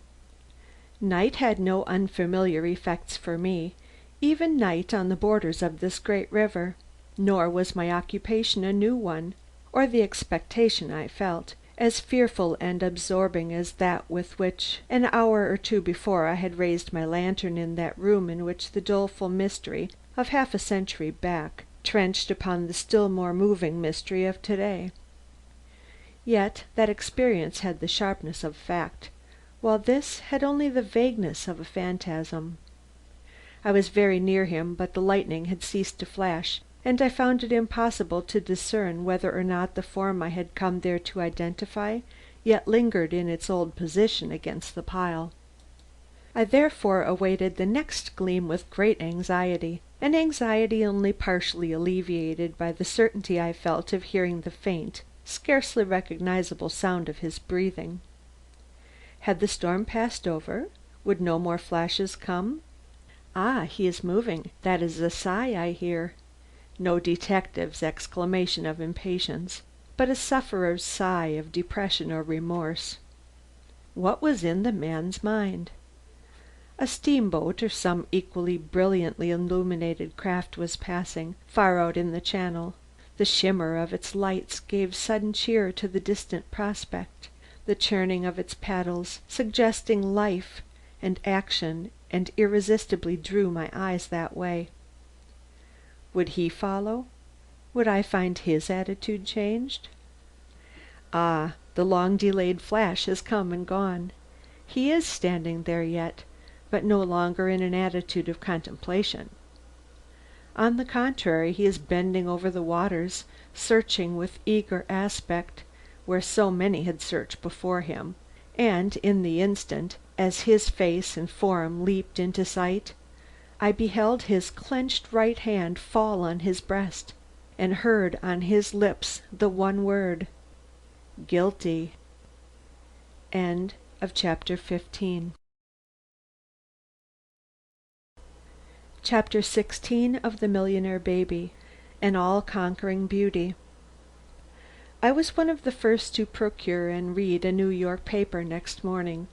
Night had no unfamiliar effects for me, even night on the borders of this great river, nor was my occupation a new one, or the expectation I felt, as fearful and absorbing as that with which an hour or 2 before I had raised my lantern in that room in which the doleful mystery of half a century back trenched upon the still more moving mystery of to-day. Yet that experience had the sharpness of fact, while this had only the vagueness of a phantasm. I was very near him, but the lightning had ceased to flash, and I found it impossible to discern whether or not the form I had come there to identify yet lingered in its old position against the pile. I therefore awaited the next gleam with great anxiety, an anxiety only partially alleviated by the certainty I felt of hearing the faint, scarcely recognizable sound of his breathing. Had the storm passed over? Would no more flashes come? Ah, he is moving. That is a sigh I hear. No detective's exclamation of impatience, but a sufferer's sigh of depression or remorse. What was in the man's mind? A steamboat or some equally brilliantly illuminated craft was passing, far out in the channel. The shimmer of its lights gave sudden cheer to the distant prospect, the churning of its paddles suggesting life and action and irresistibly drew my eyes that way. Would he follow? Would I find his attitude changed? Ah, the long delayed flash has come and gone. He is standing there yet, but no longer in an attitude of contemplation. On the contrary, he is bending over the waters, searching with eager aspect where so many had searched before him, and in the instant, as his face and form leaped into sight, I beheld his clenched right hand fall on his breast, and heard on his lips the one word, "Guilty." End of chapter 15. Chapter 16 of The Millionaire Baby, an all-conquering beauty. I was one of the first to procure and read a New York paper next morning.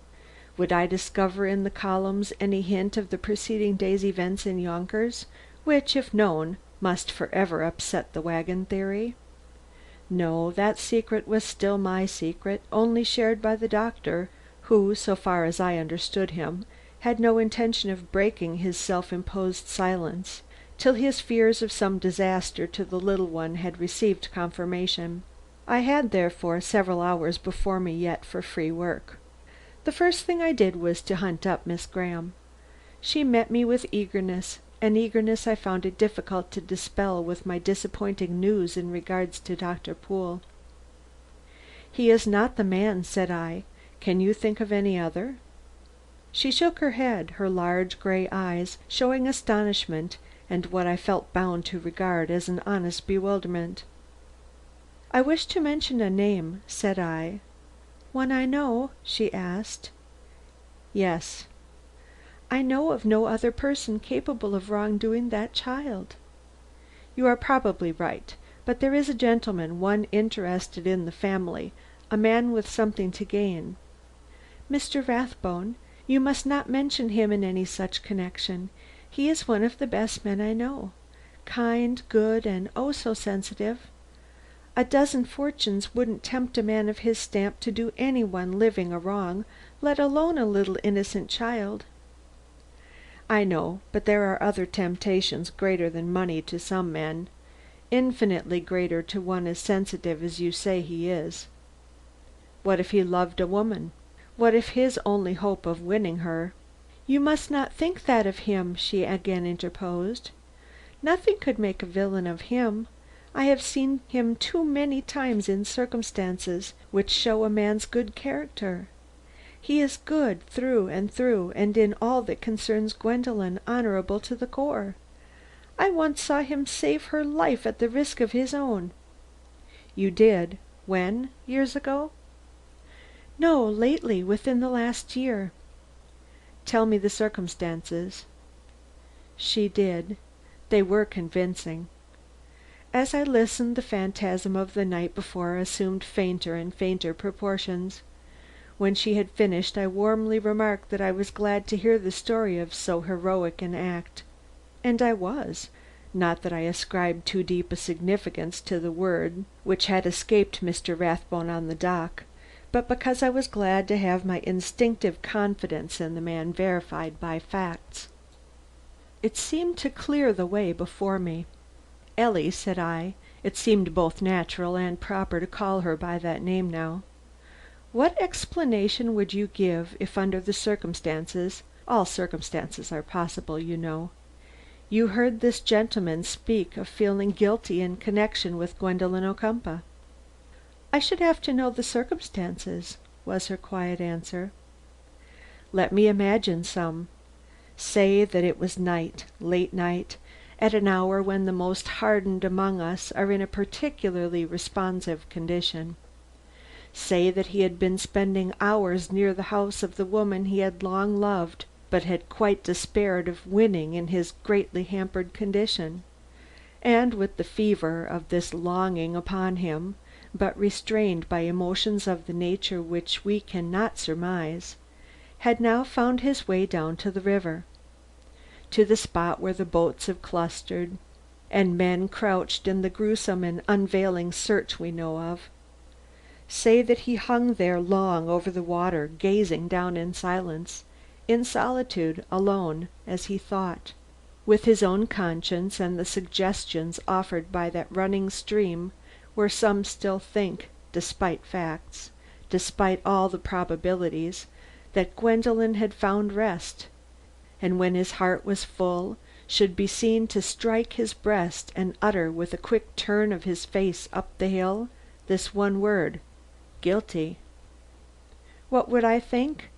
Would I discover in the columns any hint of the preceding day's events in Yonkers, which, if known, must forever upset the wagon theory? No, that secret was still my secret, only shared by the doctor, who, so far as I understood him, had no intention of breaking his self-imposed silence till his fears of some disaster to the little one had received confirmation. I had therefore several hours before me yet for free work. The first thing I did was to hunt up Miss Graham. She met me with eagerness, an eagerness I found it difficult to dispel with my disappointing news in regard to Dr. Poole. "He is not the man," said I. "Can you think of any other?" She shook her head, her large gray eyes showing astonishment and what I felt bound to regard as an honest bewilderment. "I wish to mention a name," said I. "One I know?" she asked. "Yes." "I know of no other person capable of wronging that child." "You are probably right, but there is a gentleman, one interested in the family, a man with something to gain." "Mr. Rathbone. You must not mention him in any such connection. He is one of the best men I know. Kind, good, and oh, so sensitive. A dozen fortunes wouldn't tempt a man of his stamp to do any one living a wrong, let alone a little innocent child." "I know, but there are other temptations greater than money to some men, infinitely greater to one as sensitive as you say he is." "What if he loved a woman? What if his only hope of winning her—" "You must not think that of him," she again interposed. "Nothing could make a villain of him. I have seen him too many times in circumstances which show a man's good character. He is good through and through, and in all that concerns Gwendolen honorable to the core. I once saw him save her life at the risk of his own." "You did? When? Years ago?" "No, lately, within the last year." "Tell me the circumstances." She did. They were convincing. As I listened the phantasm of the night before assumed fainter and fainter proportions. When she had finished I warmly remarked that I was glad to hear the story of so heroic an act. And I was, not that I ascribed too deep a significance to the word which had escaped Mr. Rathbone on the dock, but because I was glad to have my instinctive confidence in the man verified by facts. It seemed to clear the way before me. "Ellie," said I, it seemed both natural and proper to call her by that name now, "what explanation would you give if under the circumstances All circumstances are possible, you know. You heard this gentleman speak of feeling guilty in connection with Gwendolen Ocumpaugh." "I should have to know the circumstances," was her quiet answer. "Let me imagine some. Say that it was night, late night, at an hour when the most hardened among us are in a particularly responsive condition. Say that he had been spending hours near the house of the woman he had long loved, but had quite despaired of winning in his greatly hampered condition, and with the fever of this longing upon him, but restrained by emotions of the nature which we cannot surmise, had now found his way down to the river, to the spot where the boats have clustered, and men crouched in the gruesome and unavailing search we know of. Say that he hung there long over the water, gazing down in silence, in solitude, alone, as he thought, with his own conscience and the suggestions offered by that running stream where some still think, despite facts, despite all the probabilities, that Gwendolen had found rest, and when his heart was full, should be seen to strike his breast and utter with a quick turn of his face up the hill this one word, 'Guilty.' What would I think?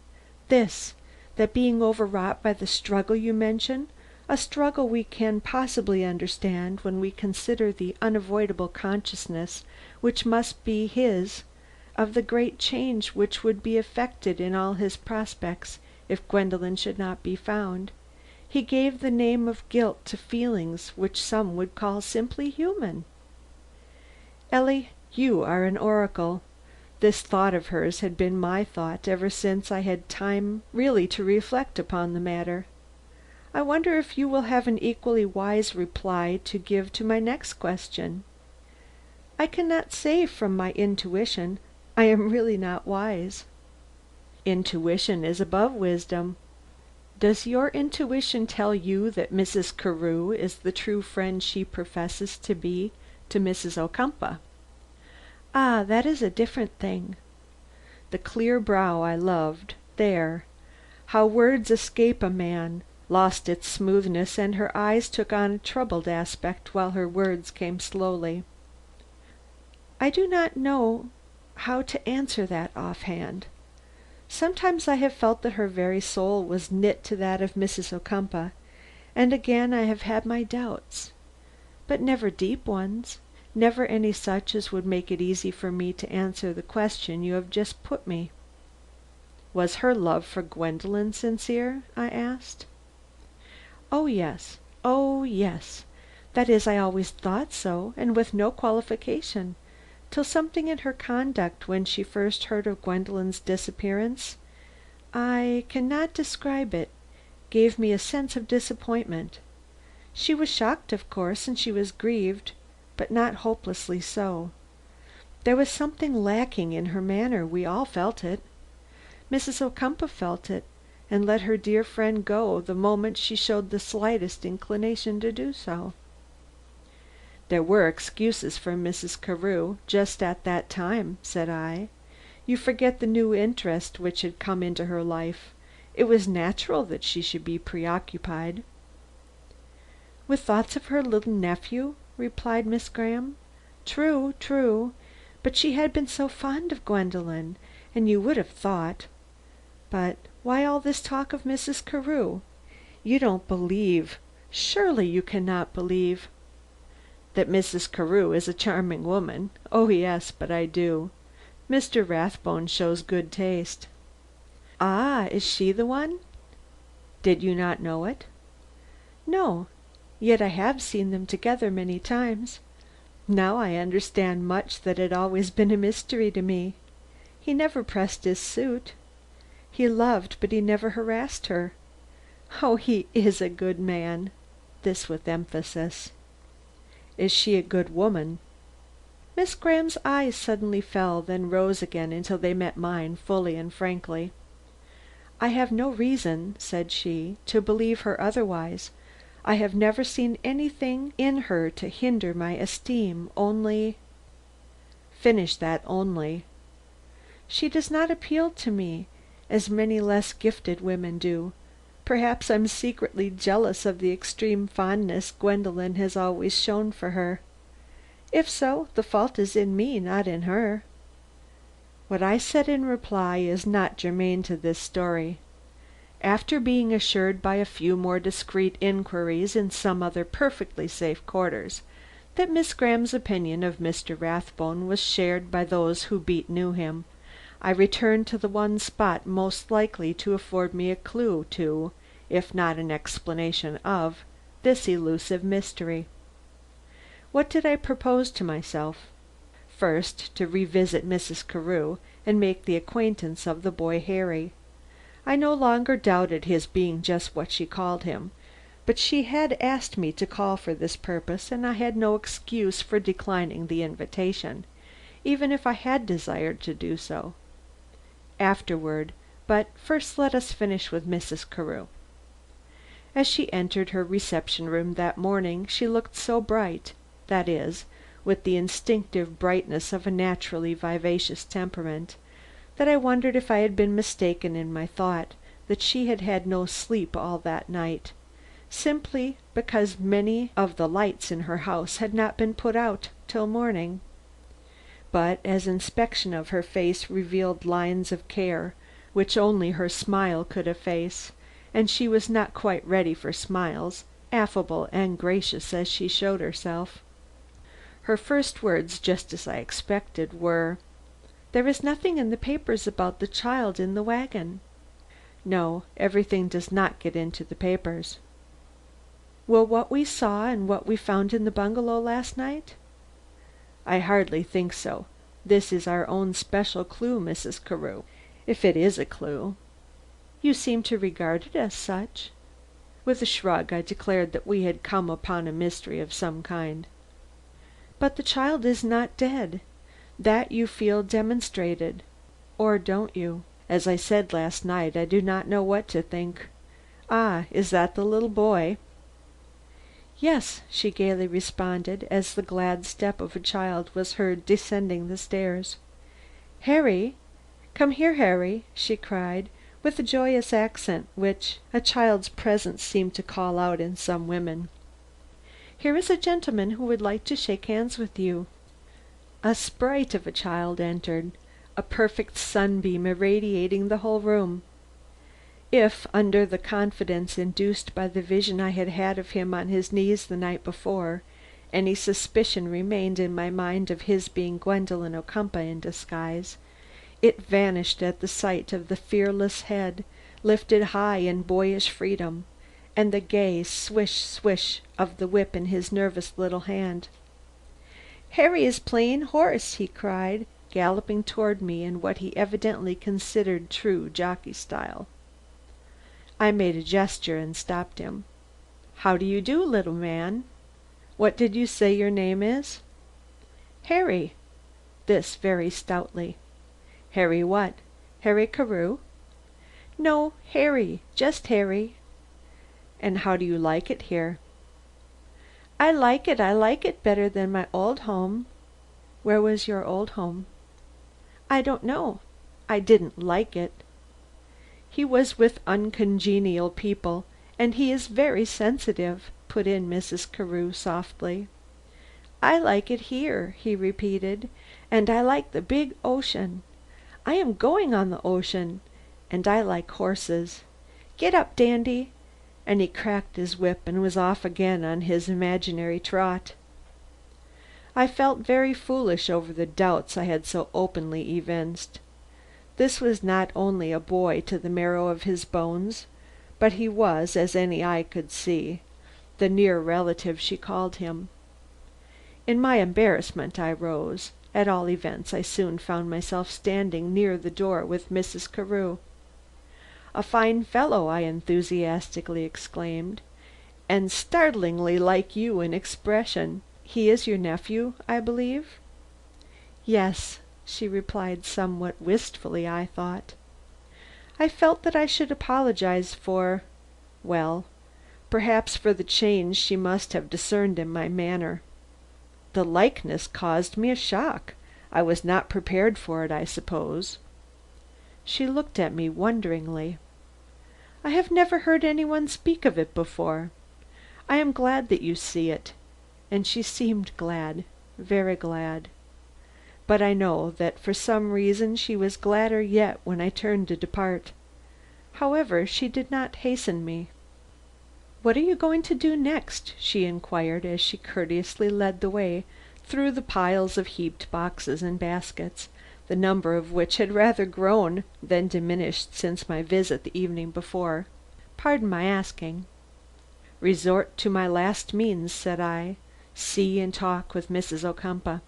This, that being overwrought by the struggle you mention, a struggle we can possibly understand when we consider the unavoidable consciousness which must be his of the great change which would be effected in all his prospects if Gwendolen should not be found, he gave the name of guilt to feelings which some would call simply human. Ellie, you are an oracle. This thought of hers had been my thought ever since I had time really to reflect upon the matter. I wonder if you will have an equally wise reply to give to my next question. I cannot say from my intuition. I am really not wise." "Intuition is above wisdom. Does your intuition tell you that Mrs. Carew is the true friend she professes to be to Mrs. Ocumpaugh?" "Ah, that is a different thing." The clear brow I loved, there, how words escape a man, lost its smoothness, and her eyes took on a troubled aspect while her words came slowly. "I do not know how to answer that offhand. Sometimes I have felt that her very soul was knit to that of Mrs. Ocumpaugh, and again I have had my doubts, but never deep ones, never any such as would make it easy for me to answer the question you have just put me." "Was her love for Gwendolen sincere?" I asked. "Oh yes, oh yes. That is, I always thought so, and with no qualification, till something in her conduct when she first heard of Gwendolen's disappearance, I cannot describe it, gave me a sense of disappointment. She was shocked, of course, and she was grieved, but not hopelessly so. There was something lacking in her manner, we all felt it. Mrs. Ocumpaugh felt it, and let her dear friend go the moment she showed the slightest inclination to do so." "There were excuses for Mrs. Carew just at that time," said I. "You forget the new interest which had come into her life. It was natural that she should be preoccupied." "With thoughts of her little nephew?" replied Miss Graham. "True, true. But she had been so fond of Gwendolen, and you would have thought but why all this talk of Mrs. Carew? You don't believe, surely you cannot believe—" "That Mrs. Carew is a charming woman? Oh yes, but I do. Mr. Rathbone shows good taste." "Ah, is she the one? Did you not know it?" "No, yet I have seen them together many times. Now I understand much that had always been a mystery to me. He never pressed his suit. He loved, but he never harassed her. Oh, he is a good man." This with emphasis. "Is she a good woman?" Miss Graham's eyes suddenly fell, then rose again until they met mine fully and frankly. "I have no reason," said she, "to believe her otherwise. I have never seen anything in her to hinder my esteem, only—" "Finish that 'only.'" "She does not appeal to me as many less gifted women do, Perhaps I'm secretly jealous of the extreme fondness Gwendolen has always shown for her. If so, the fault is in me, not in her. What I said in reply is not germane to this story. After being assured by a few more discreet inquiries in some other perfectly safe quarters that Miss Graham's opinion of Mr. Rathbone was shared by those who beat knew him, I returned to the one spot most likely to afford me a clue to, if not an explanation of, this elusive mystery. What did I propose to myself? First, to revisit Mrs. Carew and make the acquaintance of the boy Harry. I no longer doubted his being just what she called him, but she had asked me to call for this purpose, and I had no excuse for declining the invitation, even if I had desired to do so. Afterward, but first let us finish with Mrs. Carew. As she entered her reception room that morning she looked so bright, that is, with the instinctive brightness of a naturally vivacious temperament, that I wondered if I had been mistaken in my thought that she had had no sleep all that night, simply because many of the lights in her house had not been put out till morning. But as inspection of her face revealed lines of care which only her smile could efface, and she was not quite ready for smiles, affable and gracious as she showed herself. Her first words, just as I expected, were: "There is nothing in the papers about the child in the wagon." "No, everything does not get into the papers." "Will what we saw and what we found in the bungalow last night?" "I hardly think so. This is our own special clue, Mrs. Carew, if it is a clue." "You seem to regard it as such." With a shrug I declared that we had come upon a mystery of some kind. "But the child is not dead. That you feel demonstrated. Or don't you? As I said last night, I do not know what to think. Ah, is that the little boy?" "Yes," she gaily responded, as the glad step of a child was heard descending the stairs. "Harry! Come here, Harry!" she cried, with a joyous accent which a child's presence seems to call out in some women. "Here is a gentleman who would like to shake hands with you." A sprite of a child entered, a perfect sunbeam irradiating the whole room. If, under the confidence induced by the vision I had had of him on his knees the night before, any suspicion remained in my mind of his being Gwendolen Ocumpaugh in disguise, it vanished at the sight of the fearless head lifted high in boyish freedom, and the gay swish swish of the whip in his nervous little hand. "Harry is playing horse," he cried, galloping toward me in what he evidently considered true jockey style. I made a gesture and stopped him. "How do you do, little man? What did you say your name is?" "Harry." This very stoutly. "Harry what? Harry Carew?" "No, Harry, just Harry." "And how do you like it here?" I like it better than my old home." "Where was your old home?" "I don't know. I didn't like it." "He was with uncongenial people, and he is very sensitive," put in Mrs. Carew softly. "I like it here," he repeated, "and I like the big ocean. I am going on the ocean, and I like horses. Get up, Dandy!" And he cracked his whip and was off again on his imaginary trot. I felt very foolish over the doubts I had so openly evinced. This was not only a boy to the marrow of his bones, but he was, as any eye could see, the near relative she called him. In my embarrassment I rose. At all events I soon found myself standing near the door with Mrs. Carew. "A fine fellow!" I enthusiastically exclaimed, "and startlingly like you in expression. He is your nephew, I believe?" "Yes," she replied somewhat wistfully, I thought. I felt that I should apologize for well, perhaps for the change she must have discerned in my manner. The likeness caused me a shock. I was not prepared for it, I suppose. She looked at me wonderingly. I have never heard anyone speak of it before. I am glad that you see it." And she seemed glad, very glad. But I know that for some reason she was gladder yet when I turned to depart. However, she did not hasten me. "What are you going to do next?" she inquired as she courteously led the way through the piles of heaped boxes and baskets, the number of which had rather grown than diminished since my visit the evening before. "Pardon my asking." "Resort to my last means," said I. "See and talk with Mrs. Ocumpaugh."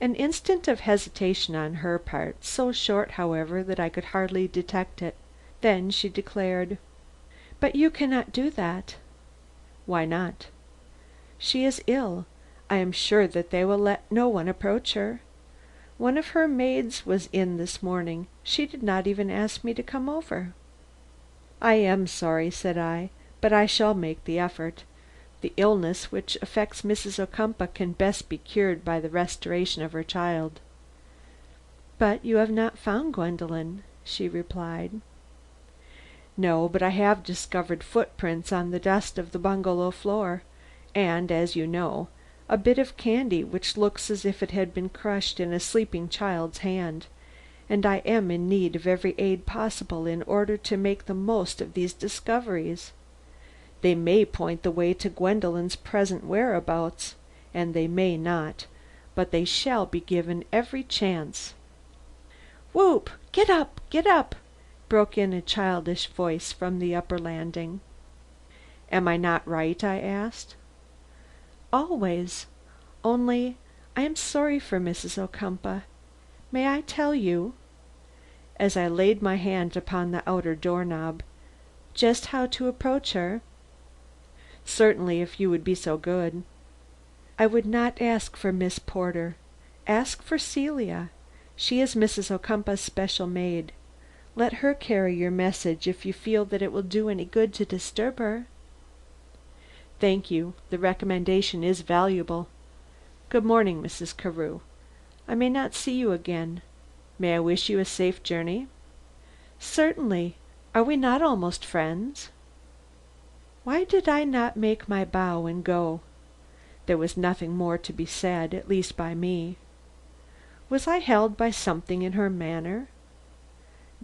An instant of hesitation on her part, so short, however, that I could hardly detect it. Then she declared: "But you cannot do that." "Why not?" "She is ill. I am sure that they will let no one approach her. One of her maids was in this morning. She did not even ask me to come over." "I am sorry," said I, "but I shall make the effort. The illness which affects Mrs. Ocumpaugh can best be cured by the restoration of her child." "But you have not found Gwendolen," she replied. "No, but I have discovered footprints on the dust of the bungalow floor, and, as you know, a bit of candy which looks as if it had been crushed in a sleeping child's hand, and I am in need of every aid possible in order to make the most of these discoveries. They may point the way to Gwendolen's present whereabouts, and they may not, but they shall be given every chance." "Whoop! Get up! Get up!" broke in a childish voice from the upper landing. "Am I not right?" I asked. "Always. Only I am sorry for Mrs. Ocumpaugh. May I tell you," as I laid my hand upon the outer door knob, "just how to approach her?" "Certainly, if you would be so good." "I would not ask for Miss Porter. Ask for Celia. She is Mrs. Ocumpaugh's special maid. Let her carry your message if you feel that it will do any good to disturb her." "Thank you. The recommendation is valuable. Good morning, Mrs. Carew. I may not see you again. May I wish you a safe journey?" "Certainly. Are we not almost friends?" Why did I not make my bow and go? There was nothing more to be said, at least by me. Was I held by something in her manner?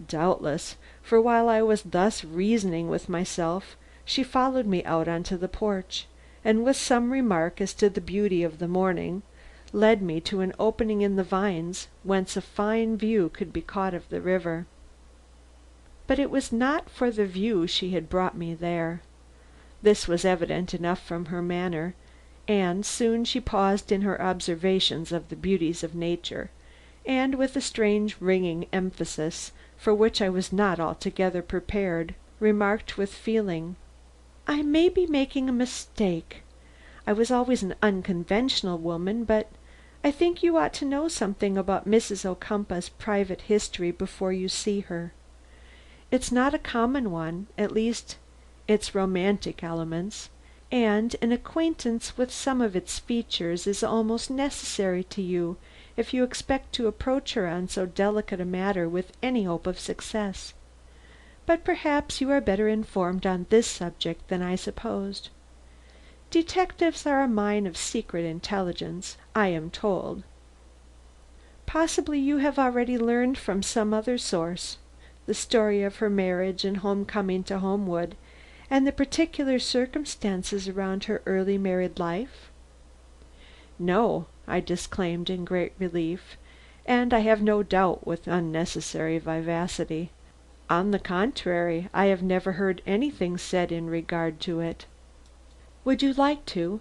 Doubtless, for while I was thus reasoning with myself, she followed me out onto the porch, and with some remark as to the beauty of the morning, led me to an opening in the vines whence a fine view could be caught of the river. But it was not for the view she had brought me there. This was evident enough from her manner, and soon she paused in her observations of the beauties of nature, and with a strange ringing emphasis, for which I was not altogether prepared, remarked with feeling: "I may be making a mistake. I was always an unconventional woman, but I think you ought to know something about Mrs. Ocumpaugh's private history before you see her. It's not a common one, at least its romantic elements, and an acquaintance with some of its features is almost necessary to you if you expect to approach her on so delicate a matter with any hope of success. But perhaps you are better informed on this subject than I supposed. Detectives are a mine of secret intelligence, I am told. Possibly you have already learned from some other source the story of her marriage and home coming to Homewood, and the particular circumstances around her early married life?" "No," I disclaimed in great relief, and I have no doubt with unnecessary vivacity. "On the contrary, I have never heard anything said in regard to it." "Would you like to?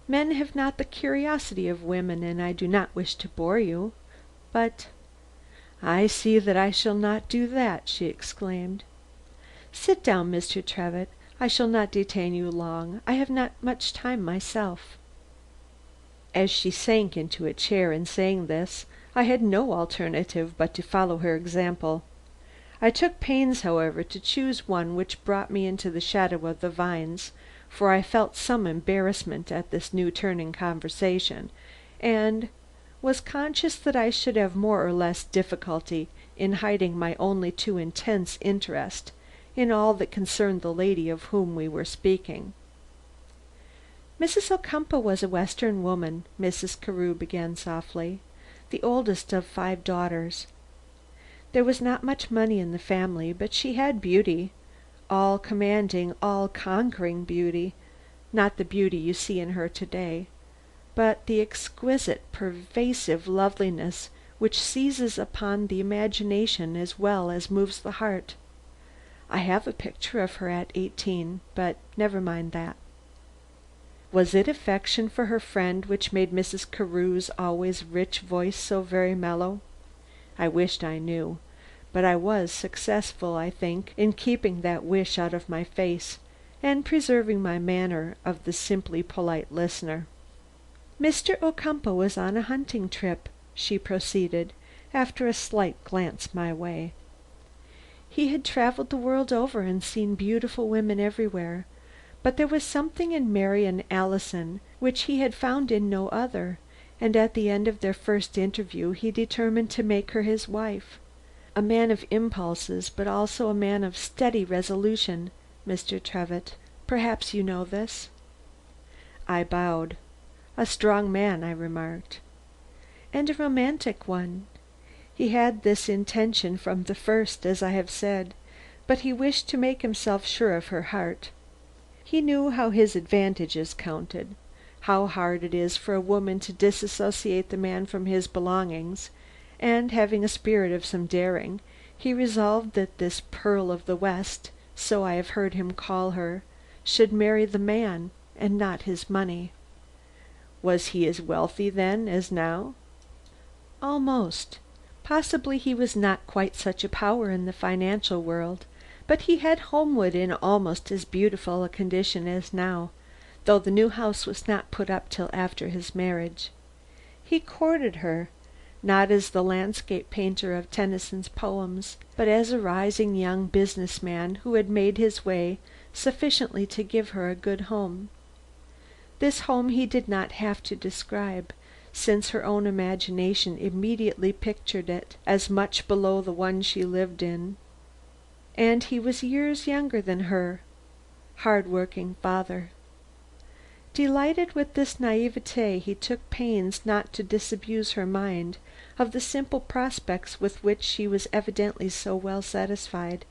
Men have not the curiosity of women, and I do not wish to bore you. But "I see that I shall not do that," she exclaimed. "Sit down, Mr. Trevitt. I shall not detain you long. I have not much time myself." As she sank into a chair in saying this, I had no alternative but to follow her example. I took pains, however, to choose one which brought me into the shadow of the vines, for I felt some embarrassment at this new turn in conversation, and was conscious that I should have more or less difficulty in hiding my only too intense interest in all that concerned the lady of whom we were speaking. Mrs. Ocumpaugh was a Western woman, Mrs. Carew began softly, the oldest of 5 daughters. There was not much money in the family, but she had beauty, all commanding, all conquering beauty, not the beauty you see in her today, but the exquisite, pervasive loveliness which seizes upon the imagination as well as moves the heart. I have a picture of her at 18, but never mind that. Was it affection for her friend which made Mrs. Carew's always rich voice so very mellow? I wished I knew, but I was successful, I think, in keeping that wish out of my face, and preserving my manner of the simply polite listener. "Mr. Ocumpaugh was on a hunting trip," she proceeded, after a slight glance my way. "He had travelled the world over and seen beautiful women everywhere, but there was something in Marian Allison which he had found in no other, and at the end of their first interview he determined to make her his wife. A man of impulses, but also a man of steady resolution, Mr. Trevitt. Perhaps you know this?" I bowed. "A strong man," I remarked. "And a romantic one. He had this intention from the first, as I have said, but he wished to make himself sure of her heart. He knew how his advantages counted, how hard it is for a woman to disassociate the man from his belongings, and having a spirit of some daring, he resolved that this pearl of the West, so I have heard him call her, should marry the man and not his money." "Was he as wealthy then as now?" "Almost. Possibly he was not quite such a power in the financial world, but he had Homewood in almost as beautiful a condition as now, though the new house was not put up till after his marriage. He courted her, not as the landscape painter of Tennyson's poems, but as a rising young business man who had made his way sufficiently to give her a good home. This home he did not have to describe, since her own imagination immediately pictured it as much below the one she lived in. And he was years younger than her hard-working father. Delighted with this naivete, he took pains not to disabuse her mind of the simple prospects with which she was evidently so well satisfied,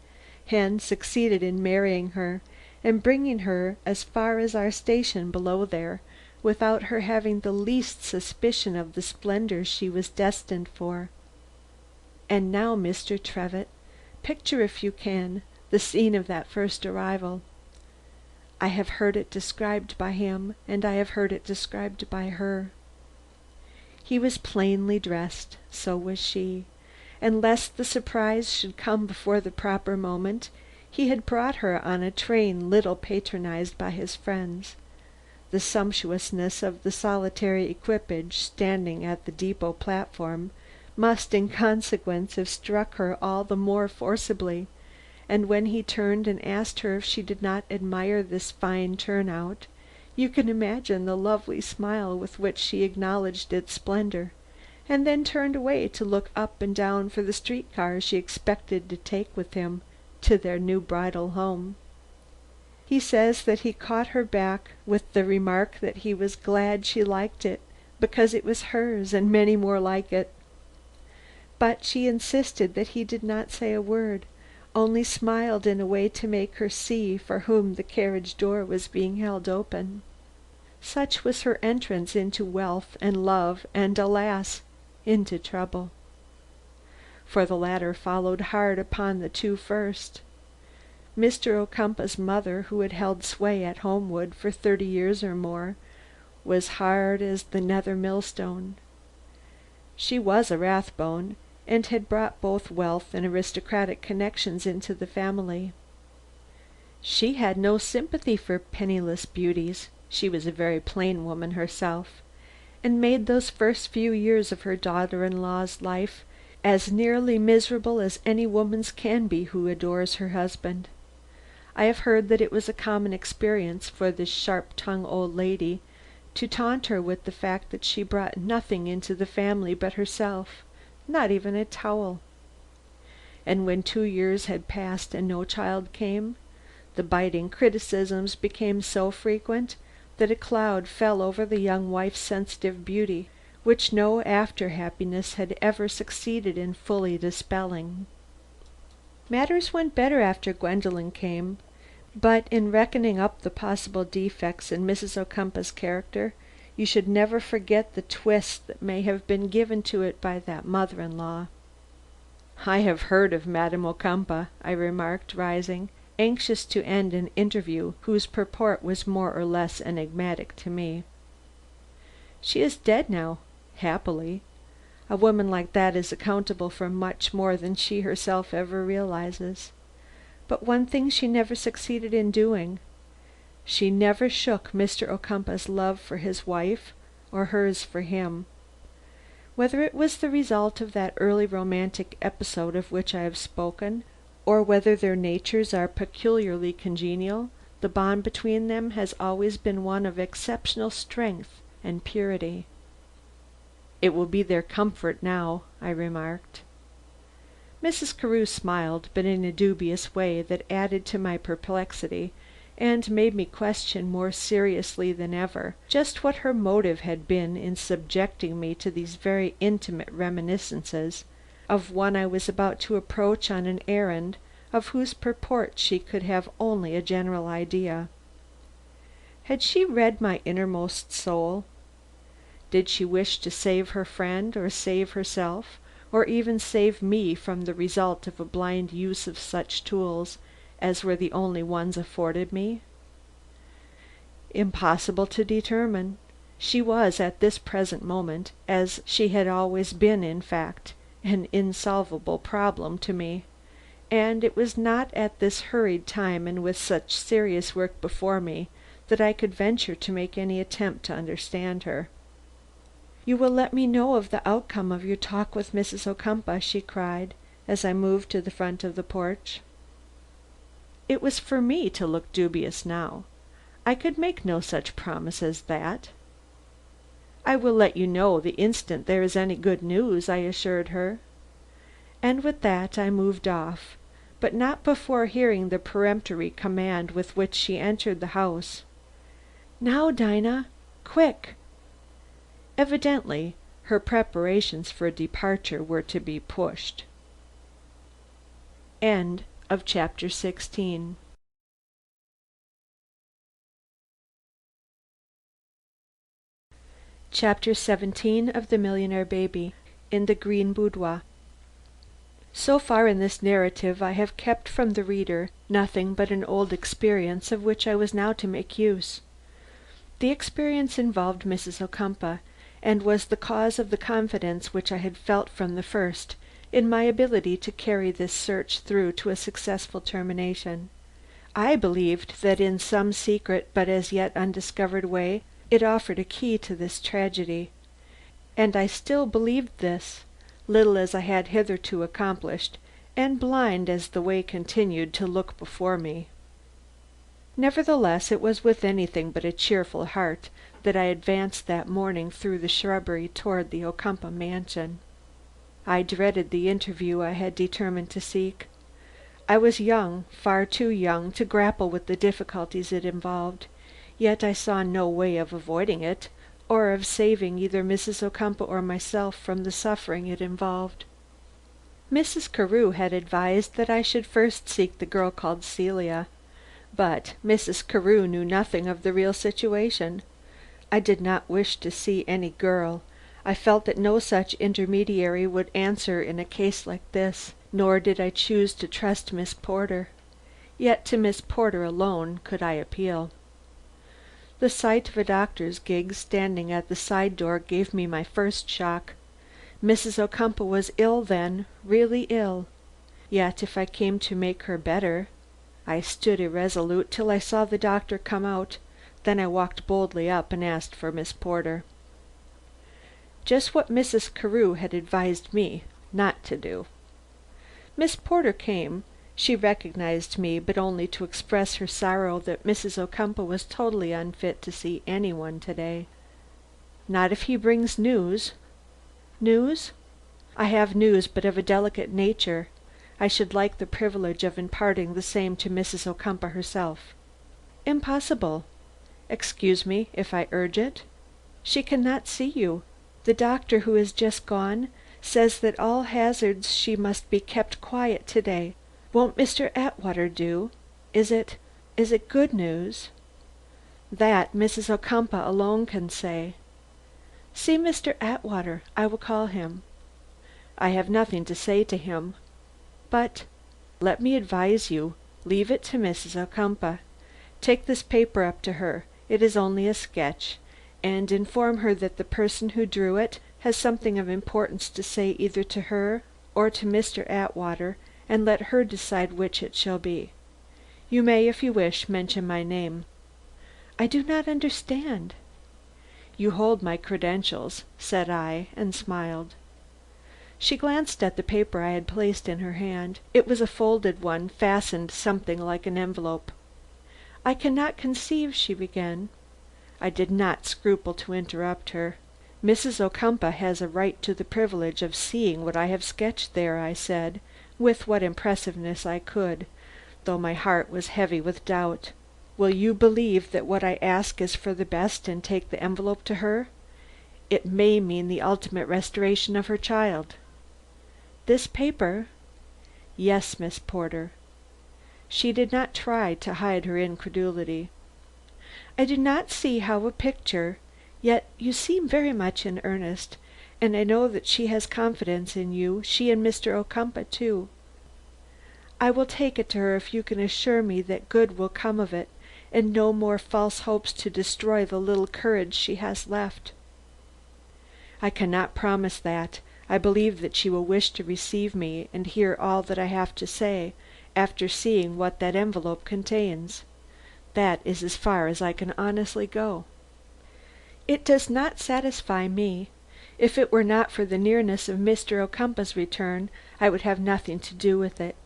and succeeded in marrying her and bringing her as far as our station below there, without her having the least suspicion of the splendors she was destined for. And now, Mr. Trevitt, picture, if you can, the scene of that first arrival. I have heard it described by him, and I have heard it described by her. He was plainly dressed, so was she, and lest the surprise should come before the proper moment, he had brought her on a train little patronized by his friends. The sumptuousness of the solitary equipage standing at the depot platform must in consequence have struck her all the more forcibly, and when he turned and asked her if she did not admire this fine turnout, you can imagine the lovely smile with which she acknowledged its splendor, and then turned away to look up and down for the street car she expected to take with him to their new bridal home. He says that he caught her back with the remark that he was glad she liked it, because it was hers and many more like it. But she insisted that he did not say a word, only smiled in a way to make her see for whom the carriage door was being held open. Such was her entrance into wealth and love, and alas, into trouble. For the latter followed hard upon the 2 first. Mr. Ocumpaugh's mother, who had held sway at Homewood for 30 years or more, was hard as the nether millstone. She was a Rathbone, and had brought both wealth and aristocratic connections into the family. She had no sympathy for penniless beauties, she was a very plain woman herself, and made those first few years of her daughter-in-law's life as nearly miserable as any woman's can be who adores her husband. I have heard that it was a common experience for this sharp-tongued old lady to taunt her with the fact that she brought nothing into the family but herself, not even a towel. and when 2 years had passed and no child came, the biting criticisms became so frequent that a cloud fell over the young wife's sensitive beauty, which no after happiness had ever succeeded in fully dispelling. Matters went better after Gwendolen came, but in reckoning up the possible defects in Mrs. Ocumpaugh's character, you should never forget the twist that may have been given to it by that mother-in-law. "I have heard of Madame Ocumpaugh," I remarked, rising, anxious to end an interview whose purport was more or less enigmatic to me. "She is dead now, happily. A woman like that is accountable for much more than she herself ever realizes. But one thing she never succeeded in doing. She never shook Mr. Ocumpaugh's love for his wife or hers for him. Whether it was the result of that early romantic episode of which I have spoken, or whether their natures are peculiarly congenial, the bond between them has always been one of exceptional strength and purity." "It will be their comfort now," I remarked. Mrs. Carew smiled, but in a dubious way that added to my perplexity and made me question more seriously than ever just what her motive had been in subjecting me to these very intimate reminiscences of one I was about to approach on an errand of whose purport she could have only a general idea. Had she read my innermost soul? Did she wish to save her friend, or save herself, or even save me from the result of a blind use of such tools as were the only ones afforded me? Impossible to determine. She was at this present moment, as she had always been in fact, an insolvable problem to me, and it was not at this hurried time and with such serious work before me that I could venture to make any attempt to understand her. "You will let me know of the outcome of your talk with Mrs. Ocumpaugh," she cried, as I moved to the front of the porch. It was for me to look dubious now. I could make no such promise as that. "I will let you know the instant there is any good news," I assured her. And with that I moved off, but not before hearing the peremptory command with which she entered the house. "Now, Dinah, quick!" Evidently her preparations for departure were to be pushed. Chapter 17 of The Millionaire Baby, In The Green Boudoir. So far in this narrative I have kept from the reader nothing but an old experience of which I was now to make use. The experience involved Mrs. Ocumpaugh, and was the cause of the confidence which I had felt from the first in my ability to carry this search through to a successful termination. I believed that in some secret but as yet undiscovered way it offered a key to this tragedy, and I still believed this, little as I had hitherto accomplished, and blind as the way continued to look before me. Nevertheless, it was with anything but a cheerful heart that I advanced that morning through the shrubbery toward the Ocumpaugh mansion. I dreaded the interview I had determined to seek. I was young, far too young, to grapple with the difficulties it involved, yet I saw no way of avoiding it, or of saving either Mrs. Ocumpaugh or myself from the suffering it involved. Mrs. Carew had advised that I should first seek the girl called Celia, but Mrs. Carew knew nothing of the real situation. I did not wish to see any girl. I felt that no such intermediary would answer in a case like this, nor did I choose to trust Miss Porter. Yet to Miss Porter alone could I appeal. The sight of a doctor's gig standing at the side door gave me my first shock. Mrs. Ocumpaugh was ill then, really ill. Yet if I came to make her better. I stood irresolute till I saw the doctor come out, then I walked boldly up and asked for Miss Porter. Just what Mrs. Carew had advised me not to do. Miss Porter came. She recognized me, but only to express her sorrow that Mrs. Ocumpaugh was totally unfit to see anyone today. "Not if he brings news." "News? I have news, but of a delicate nature. I should like the privilege of imparting the same to Mrs. Ocumpaugh herself." "Impossible. Excuse me if I urge it." "She cannot see you. The doctor, who has just gone, says that at all hazards she must be kept quiet to day. Won't Mr. Atwater do? Is it good news?" "That Mrs. Ocumpaugh alone can say." "See Mr. Atwater. I will call him." "I have nothing to say to him." "But—" "Let me advise you. Leave it to Mrs. Ocumpaugh. Take this paper up to her. It is only a sketch, and inform her that the person who drew it has something of importance to say either to her or to Mr. Atwater, and let her decide which it shall be. You may, if you wish, mention my name." "I do not understand." "You hold my credentials," said I, and smiled. She glanced at the paper I had placed in her hand. It was a folded one, fastened something like an envelope. "I cannot conceive," she began. I did not scruple to interrupt her. "Mrs. Ocumpaugh has a right to the privilege of seeing what I have sketched there," I said, with what impressiveness I could, though my heart was heavy with doubt. "Will you believe that what I ask is for the best, and take the envelope to her? It may mean the ultimate restoration of her child." "This paper?" "Yes, Miss Porter." She did not try to hide her incredulity. "I do not see how a picture, yet you seem very much in earnest, and I know that she has confidence in you, she and Mr. Ocumpaugh too. I will take it to her if you can assure me that good will come of it, and no more false hopes to destroy the little courage she has left." "I cannot promise that. I believe that she will wish to receive me and hear all that I have to say, after seeing what that envelope contains. That is as far as I can honestly go." "It does not satisfy me. If it were not for the nearness of Mr. Ocumpaugh's return, I would have nothing to do with it.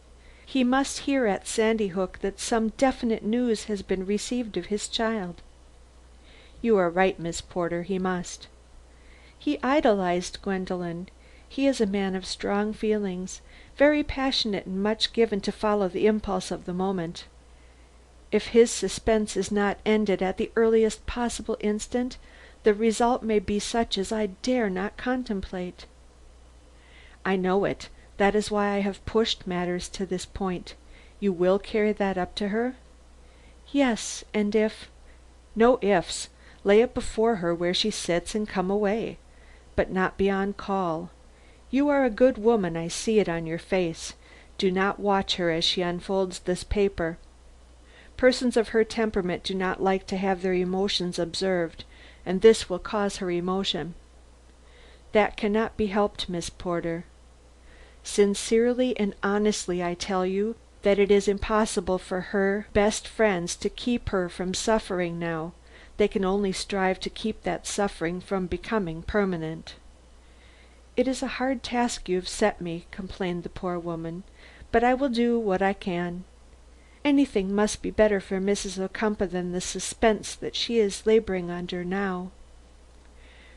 He must hear at Sandy Hook that some definite news has been received of his child." "You are right, Miss Porter, he must." "He idolized Gwendolen. He is a man of strong feelings, very passionate and much given to follow the impulse of the moment. If his suspense is not ended at the earliest possible instant, the result may be such as I dare not contemplate." "I know it. That is why I have pushed matters to this point. You will carry that up to her?" "Yes, and if—" "No ifs. Lay it before her where she sits and come away. But not beyond call. You are a good woman, I see it on your face. Do not watch her as she unfolds this paper. Persons of her temperament do not like to have their emotions observed, and this will cause her emotion. That cannot be helped, Miss Porter. Sincerely and honestly I tell you that it is impossible for her best friends to keep her from suffering now. They can only strive to keep that suffering from becoming permanent." "It is a hard task you have set me," complained the poor woman, "but I will do what I can. Anything must be better for Mrs. Ocumpaugh than the suspense that she is laboring under now."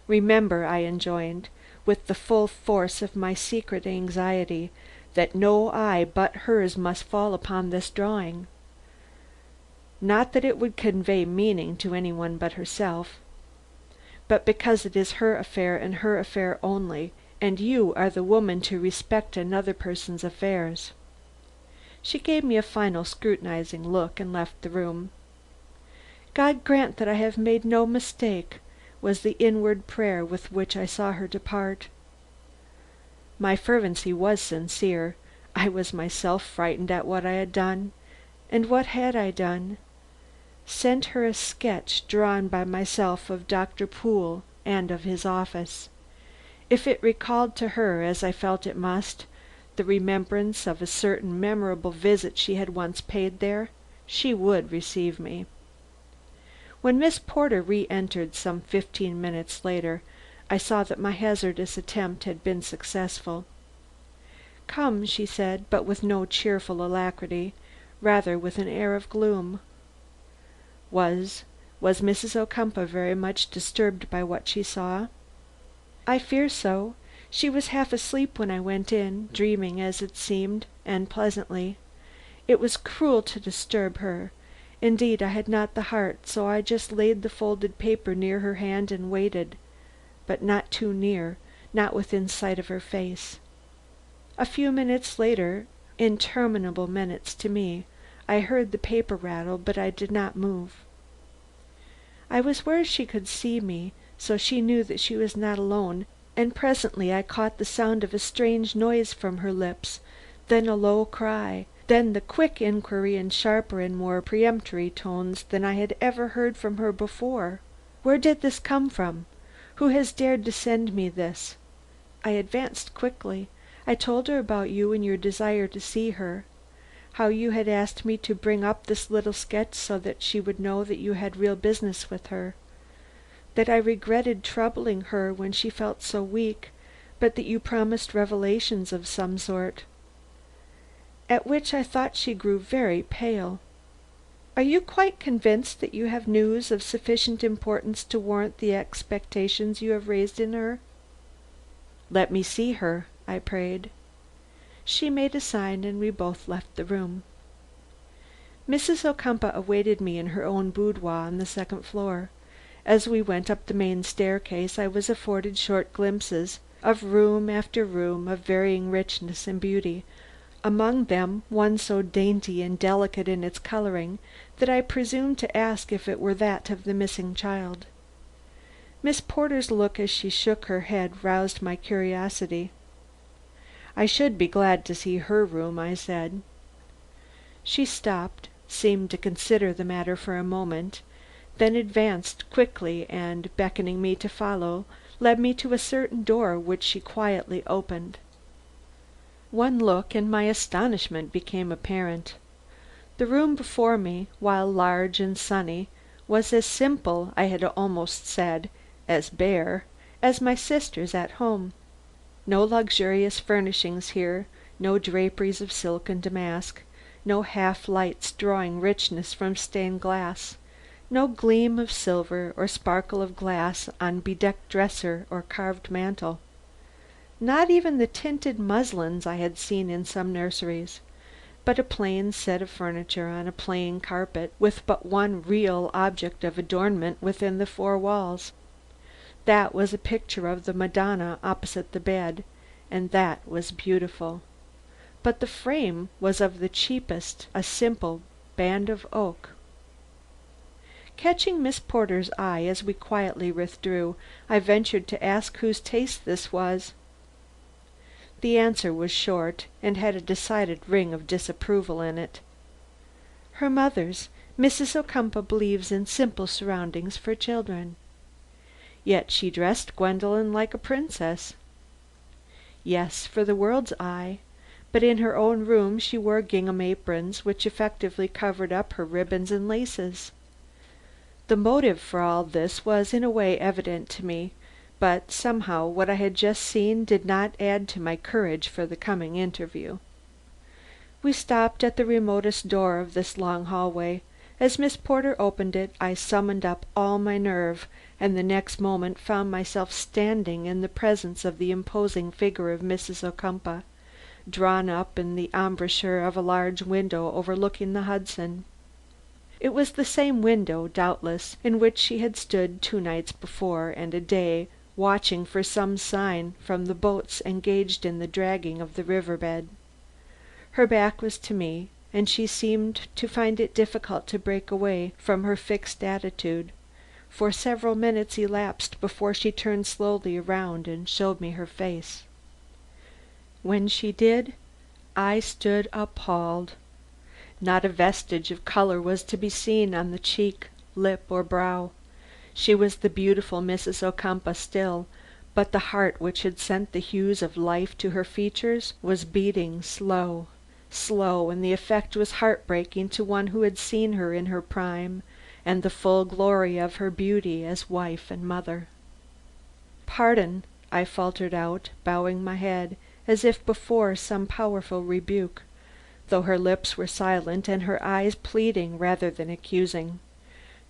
"Remember," I enjoined, with the full force of my secret anxiety, "that no eye but hers must fall upon this drawing. Not that it would convey meaning to any one but herself, but because it is her affair and her affair only, and you are the woman to respect another person's affairs." She gave me a final scrutinizing look and left the room. "God grant that I have made no mistake," was the inward prayer with which I saw her depart. My fervency was sincere. I was myself frightened at what I had done. And what had I done? Sent her a sketch drawn by myself of Doctor Pool and of his office. If it recalled to her, as I felt it must, the remembrance of a certain memorable visit she had once paid there, she would receive me. When Miss Porter re-entered some 15 minutes later, I saw that my hazardous attempt had been successful. "Come," she said, but with no cheerful alacrity, rather with an air of gloom. Was Mrs. Ocumpaugh very much disturbed by what she saw? "I fear so. She was half asleep when I went in, dreaming as it seemed, and pleasantly. It was cruel to disturb her. Indeed, I had not the heart, so I just laid the folded paper near her hand and waited, but not too near, not within sight of her face. A few minutes later, interminable minutes to me, I heard the paper rattle, but I did not move. I was where she could see me, so she knew that she was not alone, and presently I caught the sound of a strange noise from her lips, then a low cry, then the quick inquiry in sharper and more peremptory tones than I had ever heard from her before. "Where did this come from? Who has dared to send me this?" I advanced quickly. I told her about you and your desire to see her, how you had asked me to bring up this little sketch so that she would know that you had real business with her, that I regretted troubling her when she felt so weak, but that you promised revelations of some sort. At which I thought she grew very pale. "Are you quite convinced that you have news of sufficient importance to warrant the expectations you have raised in her?" "Let me see her," I prayed. She made a sign and we both left the room. Mrs. Ocumpaugh awaited me in her own boudoir on the second floor. As we went up the main staircase I was afforded short glimpses of room after room of varying richness and beauty, among them one so dainty and delicate in its coloring that I presumed to ask if it were that of the missing child. Miss Porter's look as she shook her head roused my curiosity. "I should be glad to see her room," I said. She stopped, seemed to consider the matter for a moment, then advanced quickly and, beckoning me to follow, led me to a certain door which she quietly opened. One look and my astonishment became apparent. The room before me, while large and sunny, was as simple, I had almost said, as bare, as my sister's at home. No luxurious furnishings here, no draperies of silk and damask, no half lights drawing richness from stained glass, no gleam of silver or sparkle of glass on bedecked dresser or carved mantel. Not even the tinted muslins I had seen in some nurseries, but a plain set of furniture on a plain carpet, with but one real object of adornment within the four walls. That was a picture of the Madonna opposite the bed, and that was beautiful. But the frame was of the cheapest, a simple band of oak. Catching Miss Porter's eye as we quietly withdrew, I ventured to ask whose taste this was. The answer was short, and had a decided ring of disapproval in it. "Her mother's. Mrs. Ocumpaugh believes in simple surroundings for children." "Yet she dressed Gwendolen like a princess." "Yes, for the world's eye. But in her own room she wore gingham aprons which effectively covered up her ribbons and laces. The motive for all this was in a way evident to me, but somehow what I had just seen did not add to my courage for the coming interview. We stopped at the remotest door of this long hallway. As Miss Porter opened it I summoned up all my nerve, and the next moment found myself standing in the presence of the imposing figure of Mrs. Ocumpaugh, drawn up in the embrasure of a large window overlooking the Hudson. It was the same window, doubtless, in which she had stood 2 nights before and a day, watching for some sign from the boats engaged in the dragging of the river bed. Her back was to me, and she seemed to find it difficult to break away from her fixed attitude, for several minutes elapsed before she turned slowly around and showed me her face. When she did, I stood appalled. Not a vestige of color was to be seen on the cheek, lip or brow. She was the beautiful Mrs. Ocumpaugh still, but the heart which had sent the hues of life to her features was beating slow, and the effect was heartbreaking to one who had seen her in her prime and the full glory of her beauty as wife and mother. "Pardon," I faltered out, bowing my head, as if before some powerful rebuke, though her lips were silent and her eyes pleading rather than accusing.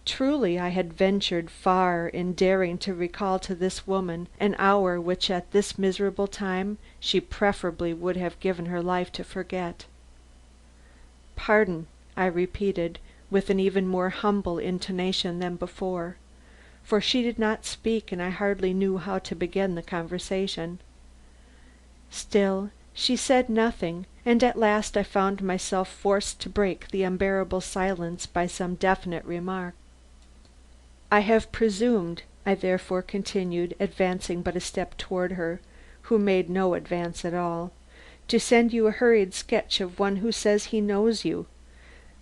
Truly I had ventured far in daring to recall to this woman an hour which at this miserable time she preferably would have given her life to forget. "Pardon," I repeated, with an even more humble intonation than before, for she did not speak and I hardly knew how to begin the conversation. Still she said nothing, and at last I found myself forced to break the unbearable silence by some definite remark. "I have presumed," I therefore continued, advancing but a step toward her, who made no advance at all, "to send you a hurried sketch of one who says he knows you,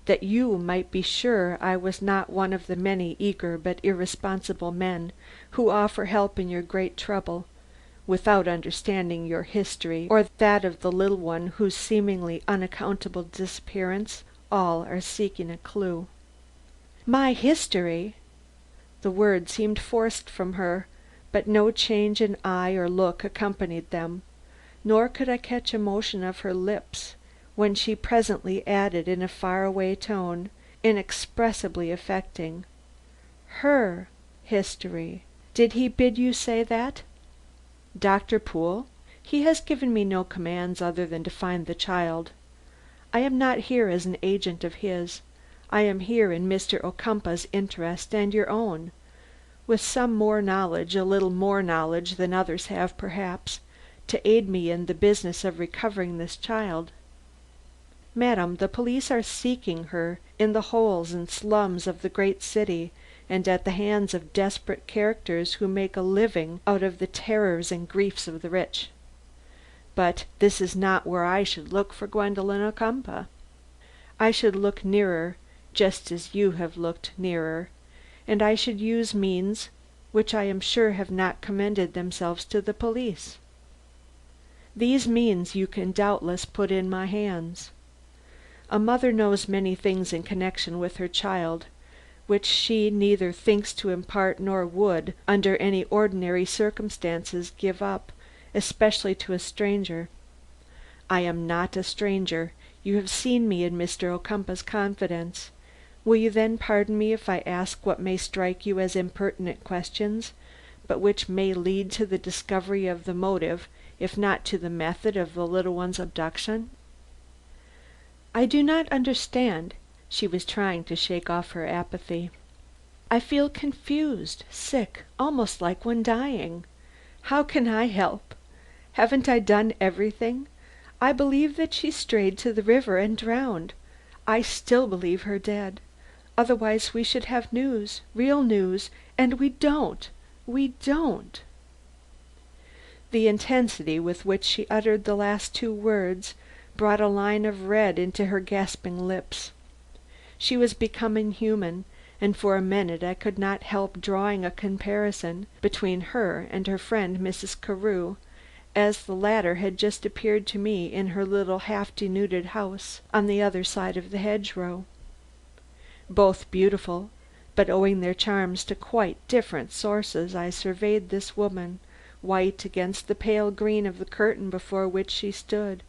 that you might be sure I was not one of the many eager but irresponsible men who offer help in your great trouble, without understanding your history or that of the little one whose seemingly unaccountable disappearance all are seeking a clue." "My history!" The words seemed forced from her, but no change in eye or look accompanied them, nor could I catch a motion of her lips when she presently added in a far away tone, inexpressibly affecting: "Her history. Did he bid you say that?" "Doctor Pool? He has given me no commands other than to find the child. I am not here as an agent of his. I am here in Mr. Ocumpaugh's interest and your own, with some more knowledge, a little more knowledge than others have perhaps, to aid me in the business of recovering this child. Madam, the police are seeking her in the holes and slums of the great city and at the hands of desperate characters who make a living out of the terrors and griefs of the rich. But this is not where I should look for Gwendolen Ocumpaugh. I should look nearer, just as you have looked nearer, and I should use means which I am sure have not commended themselves to the police. These means you can doubtless put in my hands. A mother knows many things in connection with her child, which she neither thinks to impart nor would, under any ordinary circumstances, give up, especially to a stranger. I am not a stranger. You have seen me in Mr. Ocumpaugh's confidence. Will you then pardon me if I ask what may strike you as impertinent questions, but which may lead to the discovery of the motive, if not to the method of the little one's abduction?" "I do not understand." She was trying to shake off her apathy. "I feel confused, sick, almost like one dying. How can I help? Haven't I done everything? I believe that she strayed to the river and drowned. I still believe her dead. Otherwise we should have news, real news, and we don't. We don't." The intensity with which she uttered the last two words brought a line of red into her gasping lips. She was becoming human, and for a minute I could not help drawing a comparison between her and her friend Mrs. Carew, as the latter had just appeared to me in her little half denuded house on the other side of the hedgerow. Both beautiful, but owing their charms to quite different sources, I surveyed this woman, white against the pale green of the curtain before which she stood,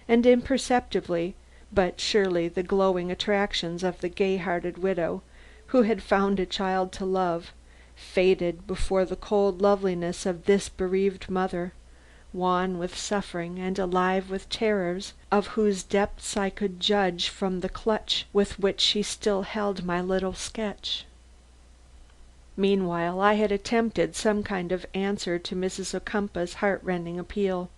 and imperceptibly but surely the glowing attractions of the gay hearted widow who had found a child to love, faded before the cold loveliness of this bereaved mother, wan with suffering and alive with terrors of whose depths I could judge from the clutch with which she still held my little sketch. Meanwhile I had attempted some kind of answer to Mrs. Ocumpaugh's heartrending appeal.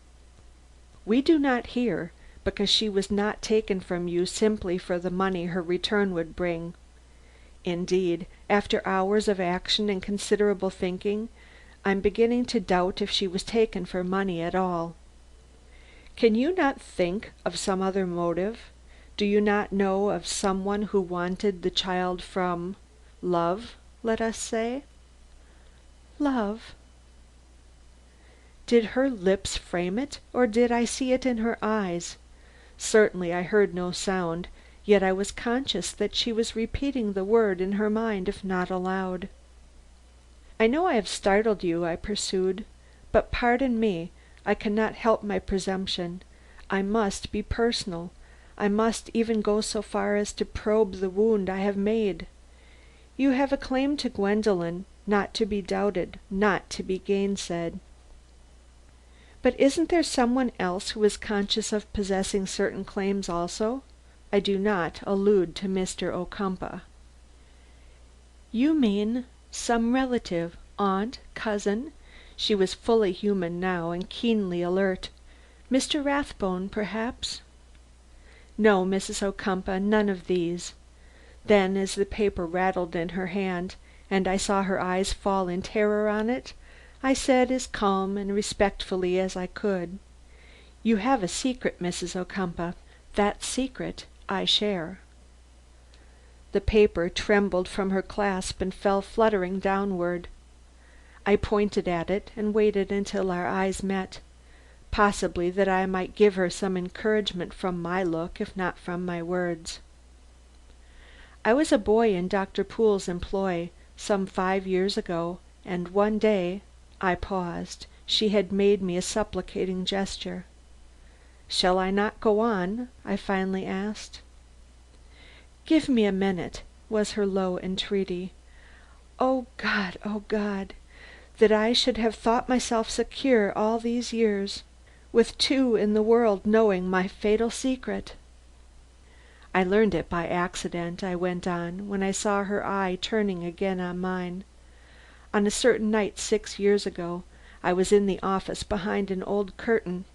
"We do not hear, because she was not taken from you simply for the money her return would bring. Indeed, after hours of action and considerable thinking, I'm beginning to doubt if she was taken for money at all. Can you not think of some other motive? Do you not know of some one who wanted the child from love, let us say?" "Love?" Did her lips frame it, or did I see it in her eyes? Certainly I heard no sound, yet I was conscious that she was repeating the word in her mind if not aloud. "I know I have startled you," I pursued, "but pardon me, I cannot help my presumption. I must be personal. I must even go so far as to probe the wound I have made. You have a claim to Gwendolen, not to be doubted, not to be gainsaid. But isn't there someone else who is conscious of possessing certain claims also? I do not allude to Mr. Ocumpaugh." "You mean some relative, aunt, cousin?" She was fully human now, and keenly alert. "Mr. Rathbone, perhaps?" "No, Mrs. Ocumpaugh, none of these." Then, as the paper rattled in her hand, and I saw her eyes fall in terror on it, I said as calm and respectfully as I could: "You have a secret, Mrs. Ocumpaugh. That secret I share." The paper trembled from her clasp and fell fluttering downward. I pointed at it and waited until our eyes met, possibly that I might give her some encouragement from my look if not from my words. "I was a boy in Doctor Pool's employ, some 5 years ago, and one day—" I paused. She had made me a supplicating gesture. "Shall I not go on?" I finally asked. "Give me a minute," was her low entreaty. "O God, that I should have thought myself secure all these years, with two in the world knowing my fatal secret!" "I learned it by accident," I went on, when I saw her eye turning again on mine. "On a certain night 6 years ago, I was in the office behind an old curtain.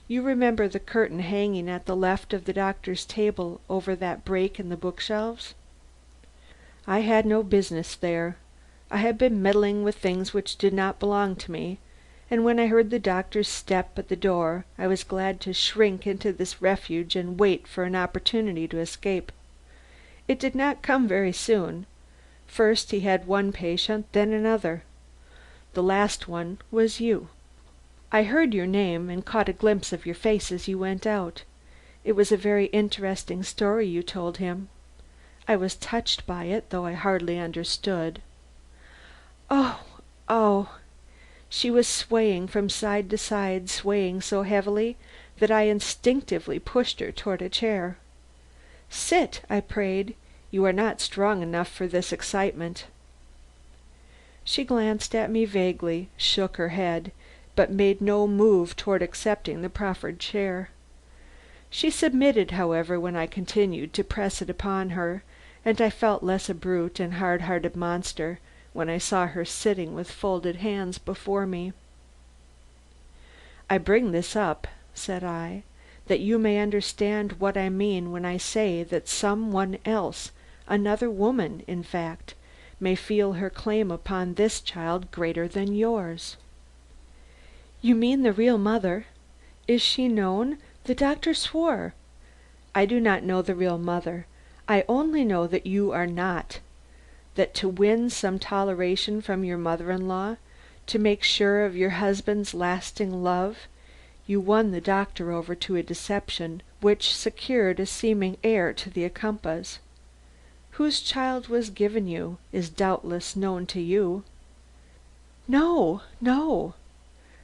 You remember the curtain hanging at the left of the doctor's table over that break in the bookshelves? I had no business there. I had been meddling with things which did not belong to me, and when I heard the doctor's step at the door I was glad to shrink into this refuge and wait for an opportunity to escape. It did not come very soon. First he had one patient, then another. The last one was you. I heard your name and caught a glimpse of your face as you went out. It was a very interesting story you told him. I was touched by it, though I hardly understood." "Oh, oh!" She was swaying from side to side, swaying so heavily that I instinctively pushed her toward a chair. "Sit," I prayed. "You are not strong enough for this excitement." She glanced at me vaguely, shook her head, but made no move toward accepting the proffered chair. She submitted, however, when I continued to press it upon her, and I felt less a brute and hard-hearted monster when I saw her sitting with folded hands before me. "I bring this up," said I, "that you may understand what I mean when I say that some one else, another woman, in fact, may feel her claim upon this child greater than yours." "You mean the real mother? Is she known? The doctor swore—" "I do not know the real mother. I only know that you are not. That to win some toleration from your mother in law, to make sure of your husband's lasting love, you won the doctor over to a deception which secured a seeming heir to the Ocumpaughs. Whose child was given you is doubtless known to you." "No, no!"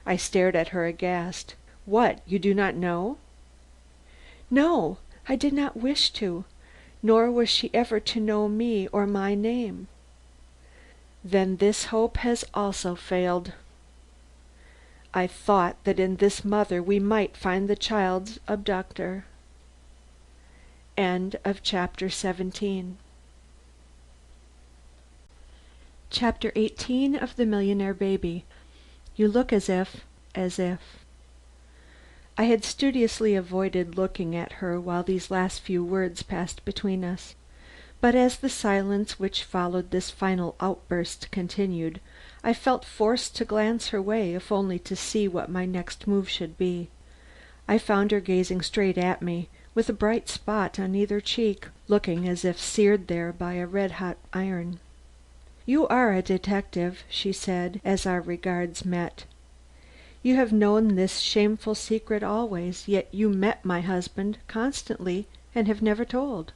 I stared at her aghast. "What, you do not know?" "No, I did not wish to, nor was she ever to know me or my name." "Then this hope has also failed. I thought that in this mother we might find the child's abductor." Chapter 18 of The Millionaire Baby. You look as if. I had studiously avoided looking at her while these last few words passed between us. But as the silence which followed this final outburst continued, I felt forced to glance her way if only to see what my next move should be. I found her gazing straight at me, with a bright spot on either cheek, looking as if seared there by a red-hot iron. "You are a detective," she said, as our regards met. "You have known this shameful secret always, yet you met my husband constantly and have never told."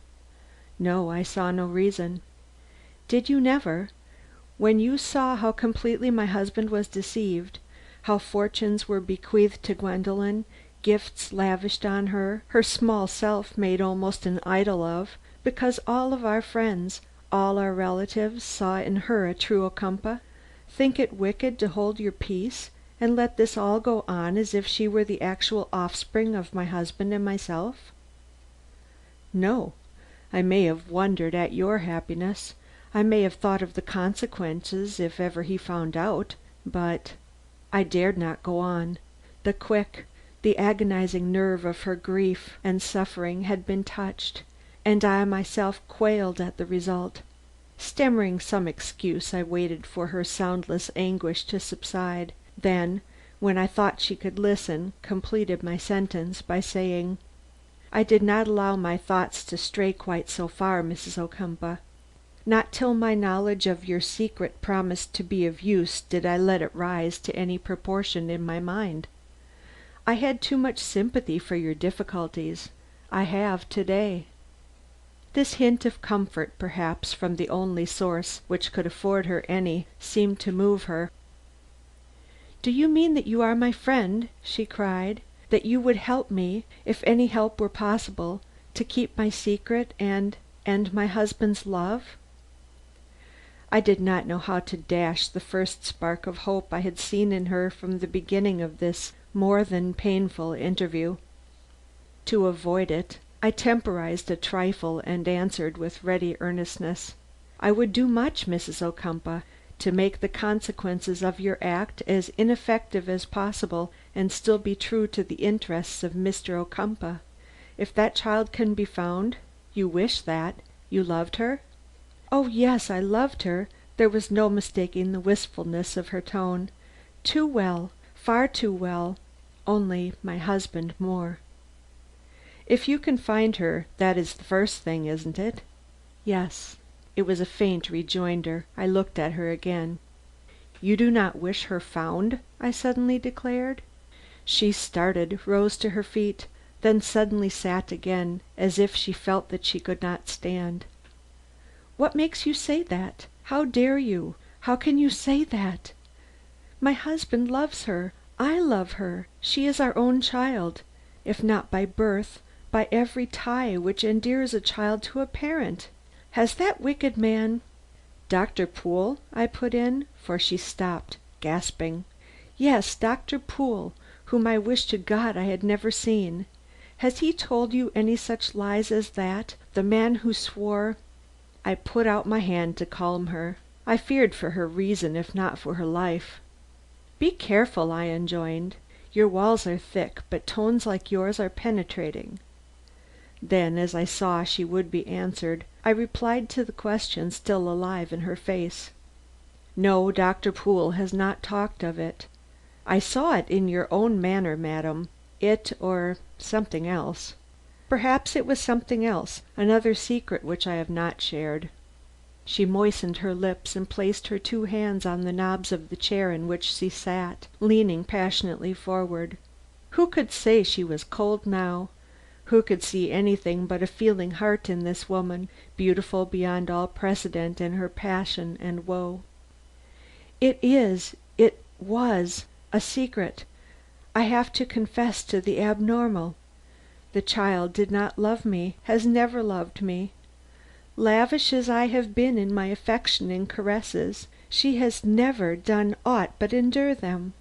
No, I saw no reason. "Did you never? When you saw how completely my husband was deceived, how fortunes were bequeathed to Gwendolen, gifts lavished on her, her small self made almost an idol of, because all of our friends, all our relatives saw in her a true Ocumpaugh, think it wicked to hold your peace and let this all go on as if she were the actual offspring of my husband and myself? No. I may have wondered at your happiness. I may have thought of the consequences if ever he found out, but I dared not go on. The quick, the agonizing nerve of her grief and suffering had been touched, and I myself quailed at the result. Stammering some excuse, I waited for her soundless anguish to subside, then, when I thought she could listen, completed my sentence by saying: "I did not allow my thoughts to stray quite so far, Mrs. Ocumpaugh. Not till my knowledge of your secret promised to be of use did I let it rise to any proportion in my mind. I had too much sympathy for your difficulties. I have to-day." This hint of comfort, perhaps from the only source which could afford her any, seemed to move her. "Do you mean that you are my friend?" she cried. "That you would help me, if any help were possible, to keep my secret and my husband's love?" I did not know how to dash the first spark of hope I had seen in her from the beginning of this more than painful interview. To avoid it, I temporized a trifle and answered with ready earnestness: "I would do much, Mrs. Ocumpaugh, to make the consequences of your act as ineffective as possible and still be true to the interests of Mr. Ocumpaugh. If that child can be found, you wish that. You loved her?" Oh, yes, I loved her. There was no mistaking the wistfulness of her tone. Too well, far too well, only my husband more. "If you can find her, that is the first thing, isn't it?" "Yes." It was a faint rejoinder. I looked at her again. "You do not wish her found?" I suddenly declared. She started, rose to her feet, then suddenly sat again, as if she felt that she could not stand. "What makes you say that? How dare you? How can you say that? My husband loves her. I love her. She is our own child, if not by birth, by every tie which endears a child to a parent. Has that wicked man—" "Doctor Pool?" I put in, for she stopped, gasping. "Yes, Doctor Pool, whom I wish to God I had never seen. Has he told you any such lies as that? The man who swore—" I put out my hand to calm her. I feared for her reason if not for her life. "Be careful," I enjoined. "Your walls are thick, but tones like yours are penetrating." Then, as I saw she would be answered, I replied to the question still alive in her face. "No, Doctor Pool has not talked of it. I saw it in your own manner, madam. It or something else. Perhaps it was something else, another secret which I have not shared." She moistened her lips and placed her two hands on the knobs of the chair in which she sat, leaning passionately forward. Who could say she was cold now? Who could see anything but a feeling heart in this woman, beautiful beyond all precedent in her passion and woe? It was a secret. I have to confess to the abnormal. The child did not love me, has never loved me. Lavish as I have been in my affection and caresses, she has never done aught but endure them.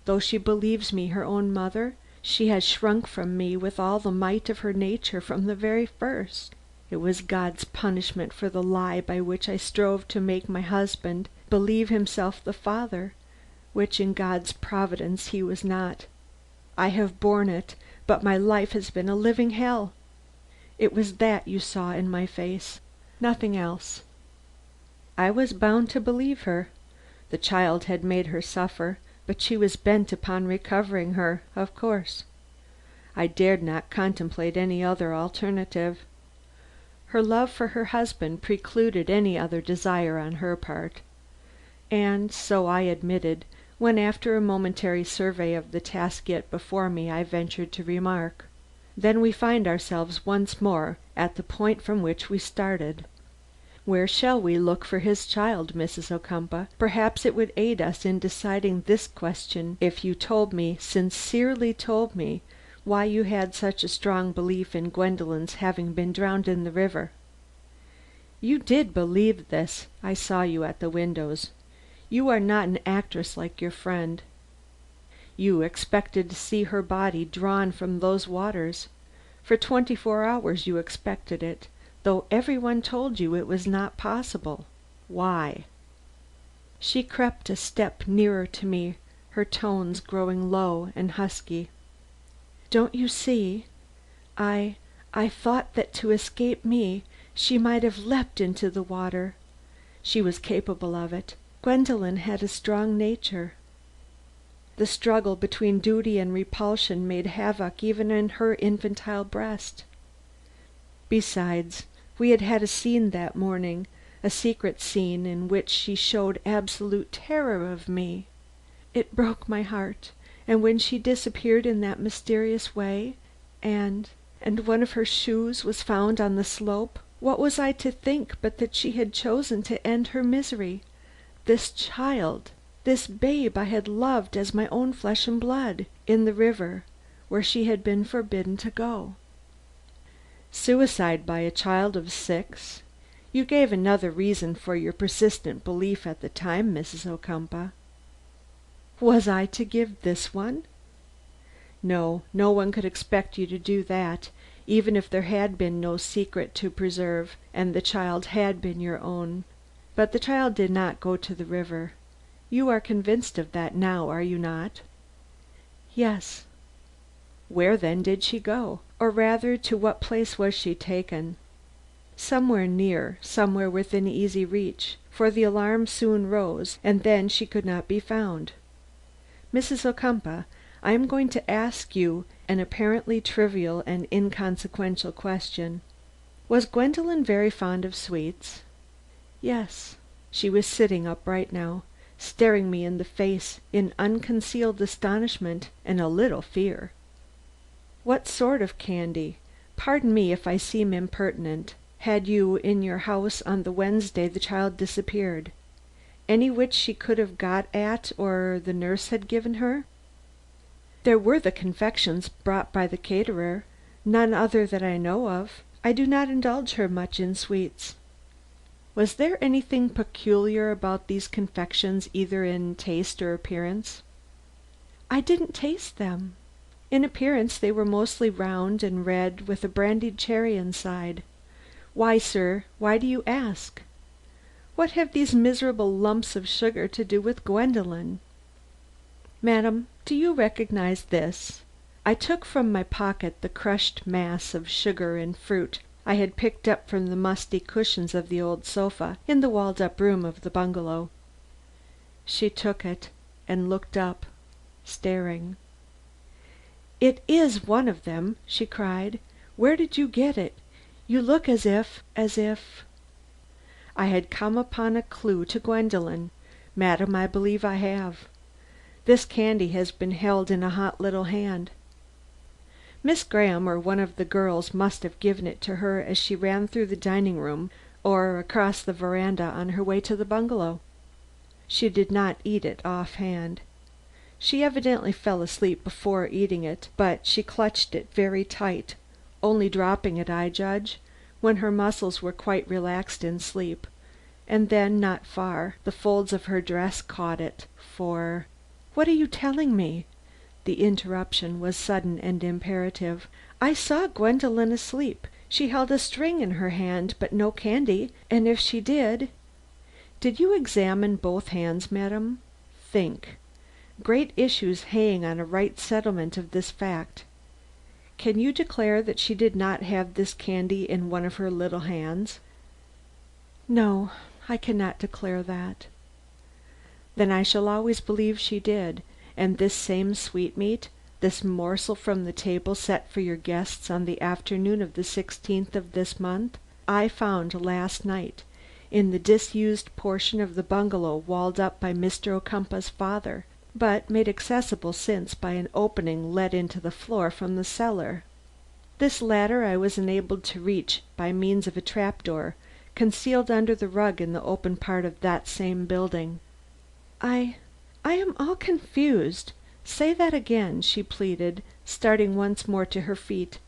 Though she believes me her own mother, she has shrunk from me with all the might of her nature from the very first. It was God's punishment for the lie by which I strove to make my husband believe himself the father, which in God's providence he was not. I have borne it, but my life has been a living hell. It was that you saw in my face, nothing else." I was bound to believe her. The child had made her suffer, but she was bent upon recovering her, of course. I dared not contemplate any other alternative. Her love for her husband precluded any other desire on her part. And so I admitted, when after a momentary survey of the task yet before me I ventured to remark: "Then we find ourselves once more at the point from which we started. Where shall we look for his child, Mrs. Ocumpaugh? Perhaps it would aid us in deciding this question if you told me, sincerely told me, why you had such a strong belief in Gwendolen's having been drowned in the river." You did believe this. I saw you at the windows. You are not an actress like your friend. You expected to see her body drawn from those waters. For 24 hours you expected it, though everyone told you it was not possible. Why?" She crept a step nearer to me, her tones growing low and husky. "Don't you see? I thought that to escape me she might have leapt into the water. She was capable of it. Gwendolen had a strong nature. The struggle between duty and repulsion made havoc even in her infantile breast. Besides, we had had a scene that morning, a secret scene in which she showed absolute terror of me. It broke my heart, and when she disappeared in that mysterious way, and one of her shoes was found on the slope, what was I to think but that she had chosen to end her misery? This child, this babe I had loved as my own flesh and blood, in the river where she had been forbidden to go." "Suicide by a child of 6? You gave another reason for your persistent belief at the time, Mrs. Ocumpaugh." "Was I to give this one?" "No, no one could expect you to do that, even if there had been no secret to preserve, and the child had been your own. But the child did not go to the river. You are convinced of that now, are you not?" "Yes." "Where then did she go? Or rather, to what place was she taken?" "Somewhere near, somewhere within easy reach, for the alarm soon rose, and then she could not be found. Mrs. Ocumpaugh, I am going to ask you an apparently trivial and inconsequential question. Was Gwendolen very fond of sweets?" "Yes." She was sitting upright now, staring me in the face in unconcealed astonishment and a little fear. "What sort of candy? Pardon me if I seem impertinent. Had you in your house on the Wednesday the child disappeared? Any which she could have got at or the nurse had given her?" "There were the confections brought by the caterer. None other that I know of. I do not indulge her much in sweets." "Was there anything peculiar about these confections either in taste or appearance?" "I didn't taste them. In appearance they were mostly round and red with a brandied cherry inside. Why, sir, why do you ask? What have these miserable lumps of sugar to do with Gwendolen?" "Madam, do you recognize this?" I took from my pocket the crushed mass of sugar and fruit I had picked up from the musty cushions of the old sofa in the walled up room of the bungalow. She took it and looked up, staring. "It is one of them," she cried. "Where did you get it? You look as if I had come upon a clue to Gwendolen. Madam, I believe I have. This candy has been held in a hot little hand. Miss Graham or one of the girls must have given it to her as she ran through the dining room or across the veranda on her way to the bungalow. She did not eat it off hand. She evidently fell asleep before eating it, but she clutched it very tight, only dropping it, I judge, when her muscles were quite relaxed in sleep, and then not far, the folds of her dress caught it, for—" "What are you telling me?" The interruption was sudden and imperative. "I saw Gwendolen asleep. She held a string in her hand, but no candy, and if she did—" "Did you examine both hands, madam? Think. Great issues hang on a right settlement of this fact. Can you declare that she did not have this candy in one of her little hands?" "No, I cannot declare that." "Then I shall always believe she did, and this same sweetmeat, this morsel from the table set for your guests on the afternoon of the 16th of this month, I found last night in the disused portion of the bungalow walled up by Mr. Ocumpaugh's father, but made accessible since by an opening let into the floor from the cellar. This latter I was enabled to reach by means of a trap door concealed under the rug in the open part of that same building." I am all confused. Say that again," she pleaded, starting once more to her feet,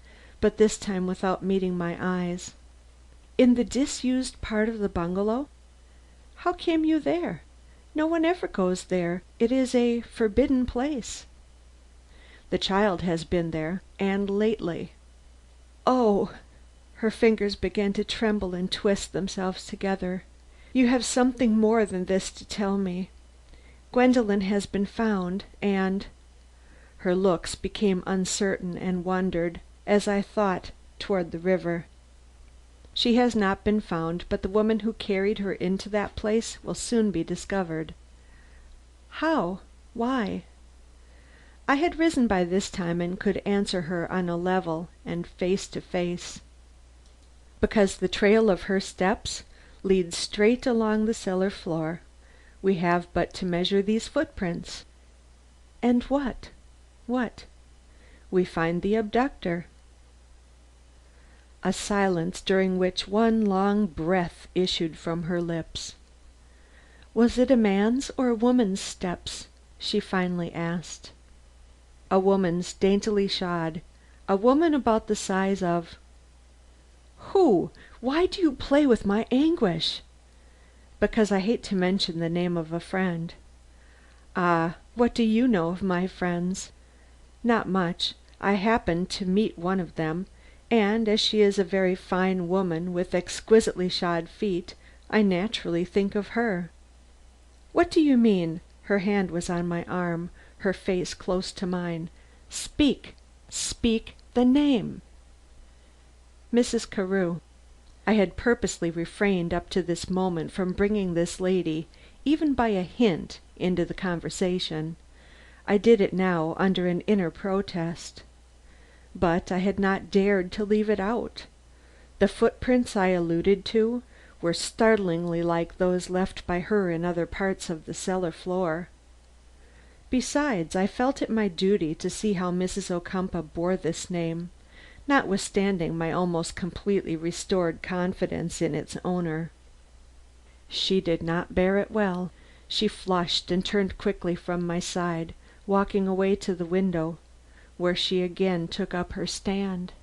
but this time without meeting my eyes. In the disused part of the bungalow? How came you there? No one ever goes there. It is a forbidden place." "The child has been there, and lately." "Oh!" Her fingers began to tremble and twist themselves together. "You have something more than this to tell me. Gwendolen has been found, and—" Her looks became uncertain and wandered, as I thought, toward the river. "She has not been found, but the woman who carried her into that place will soon be discovered." "How? Why?" I had risen by this time and could answer her on a level and face to face. "Because the trail of her steps leads straight along the cellar floor. We have but to measure these footprints." "And what? What?" "We find the abductor." A silence during which one long breath issued from her lips. "Was it a man's or a woman's steps?" she finally asked. "A woman's, daintily shod. A woman about the size of—" "Who? Why do you play with my anguish?" "Because I hate to mention the name of a friend." "Ah, what do you know of my friends?" "Not much. I happened to meet one of them, and as she is a very fine woman with exquisitely shod feet, I naturally think of her." "What do you mean?" Her hand was on my arm, her face close to mine. "Speak! Speak the name!" "Mrs. Carew." I had purposely refrained up to this moment from bringing this lady, even by a hint, into the conversation. I did it now under an inner protest. But I had not dared to leave it out. The footprints I alluded to were startlingly like those left by her in other parts of the cellar floor. Besides, I felt it my duty to see how Mrs. Ocumpaugh bore this name, notwithstanding my almost completely restored confidence in its owner. She did not bear it well. She flushed and turned quickly from my side, walking away to the window, where she again took up her stand.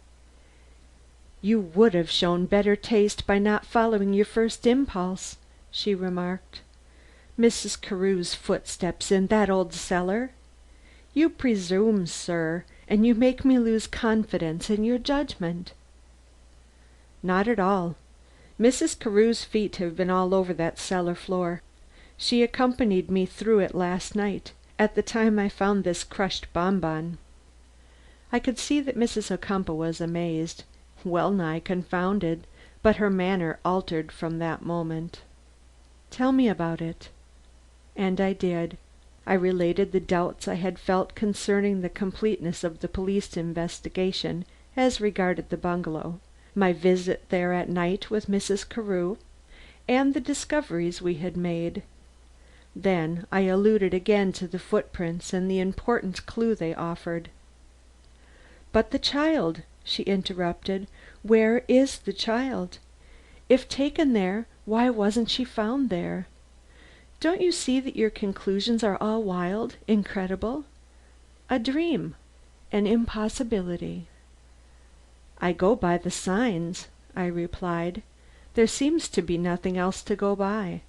"You would have shown better taste by not following your first impulse," she remarked. "Mrs. Carew's footsteps in that old cellar! You presume, sir, and you make me lose confidence in your judgment." "Not at all. Mrs. Carew's feet have been all over that cellar floor. She accompanied me through it last night, at the time I found this crushed bonbon." I could see that Mrs. Ocumpaugh was amazed, well nigh confounded, but her manner altered from that moment. "Tell me about it." And I did. I related the doubts I had felt concerning the completeness of the police investigation as regarded the bungalow, my visit there at night with Mrs. Carew, and the discoveries we had made. Then I alluded again to the footprints and the important clue they offered. "But the child," she interrupted. "Where is the child? If taken there, why wasn't she found there? Don't you see that your conclusions are all wild, incredible? A dream, an impossibility." "I go by the signs," I replied. "There seems to be nothing else to go by."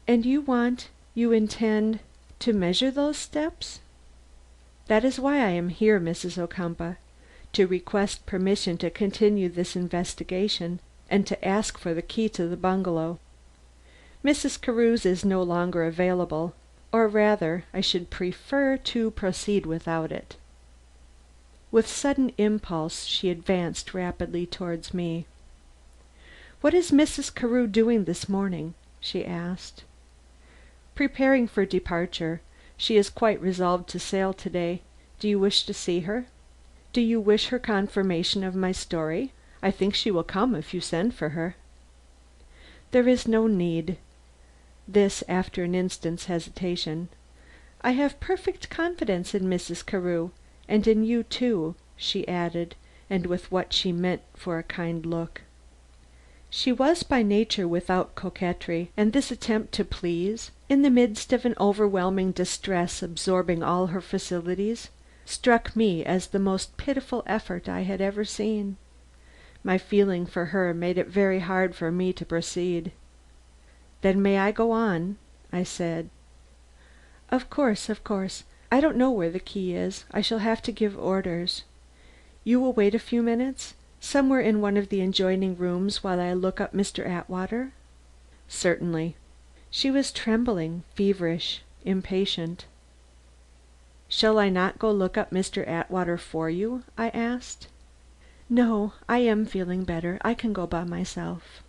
"And you intend to measure those steps?" "That is why I am here, Mrs. Ocumpaugh, to request permission to continue this investigation and to ask for the key to the bungalow. Mrs. Carew's is no longer available, or rather I should prefer to proceed without it." With sudden impulse she advanced rapidly towards me. "What is Mrs. Carew doing this morning?" she asked. "Preparing for departure. She is quite resolved to sail to day. Do you wish to see her? Do you wish her confirmation of my story? I think she will come if you send for her." "There is no need." This after an instant's hesitation. "I have perfect confidence in Mrs. Carew, and in you too," she added, and with what she meant for a kind look. She was by nature without coquetry, and this attempt to please, in the midst of an overwhelming distress absorbing all her faculties, struck me as the most pitiful effort I had ever seen. My feeling for her made it very hard for me to proceed. "Then may I go on?" I said. Of course, of course. I don't know where the key is. I shall have to give orders. You will wait a few minutes, somewhere in one of the adjoining rooms, while I look up Mr. Atwater?" "Certainly." She was trembling, feverish, impatient. "Shall I not go look up Mr. Atwater for you?" I asked. "No, I am feeling better. I can go by myself."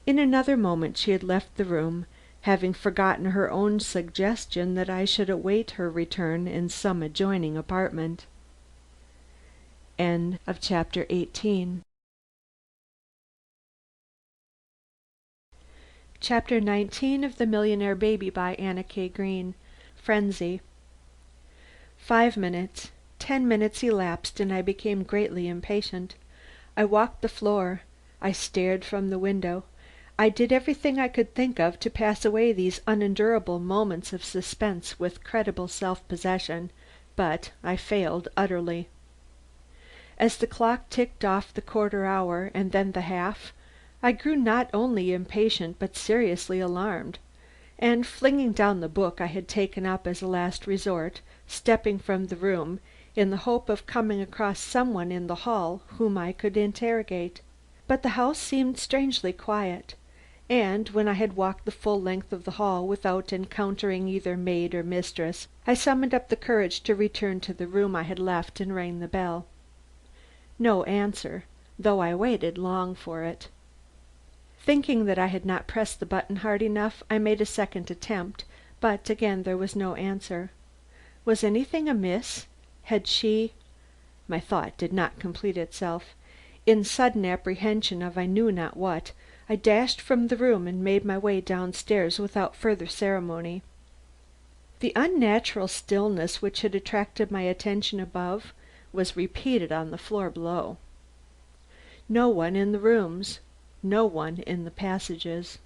In another moment she had left the room, having forgotten her own suggestion that I should await her return in some adjoining apartment. Chapter 19 of The Millionaire Baby by Anna K. Green. Frenzy. 5 minutes, 10 minutes elapsed and I became greatly impatient. I walked the floor. I stared from the window. I did everything I could think of to pass away these unendurable moments of suspense with creditable self-possession, but I failed utterly. As the clock ticked off the quarter hour and then the half, I grew not only impatient but seriously alarmed, and flinging down the book I had taken up as a last resort, stepping from the room in the hope of coming across some one in the hall whom I could interrogate. But the house seemed strangely quiet, and when I had walked the full length of the hall without encountering either maid or mistress, I summoned up the courage to return to the room I had left and ring the bell. No answer, though I waited long for it. Thinking that I had not pressed the button hard enough, I made a second attempt, but again there was no answer. Was anything amiss? Had she My thought did not complete itself. In sudden apprehension of I knew not what, I dashed from the room and made my way downstairs without further ceremony. The unnatural stillness which had attracted my attention above was repeated on the floor below. No one in the rooms, no one in the passages.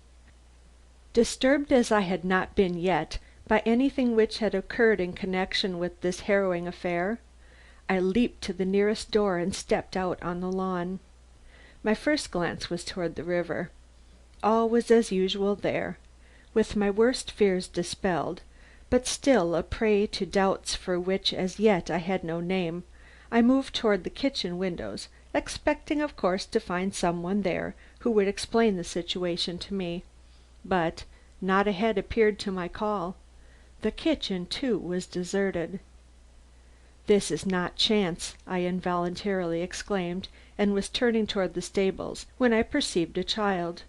Disturbed as I had not been yet by anything which had occurred in connection with this harrowing affair, I leaped to the nearest door and stepped out on the lawn. My first glance was toward the river. All was as usual there, with my worst fears dispelled, but still a prey to doubts for which as yet I had no name. I moved toward the kitchen windows, expecting of course to find some one there who would explain the situation to me, but not a head appeared to my call. The kitchen, too, was deserted. "This is not chance," I involuntarily exclaimed, and was turning toward the stables, when I perceived a child,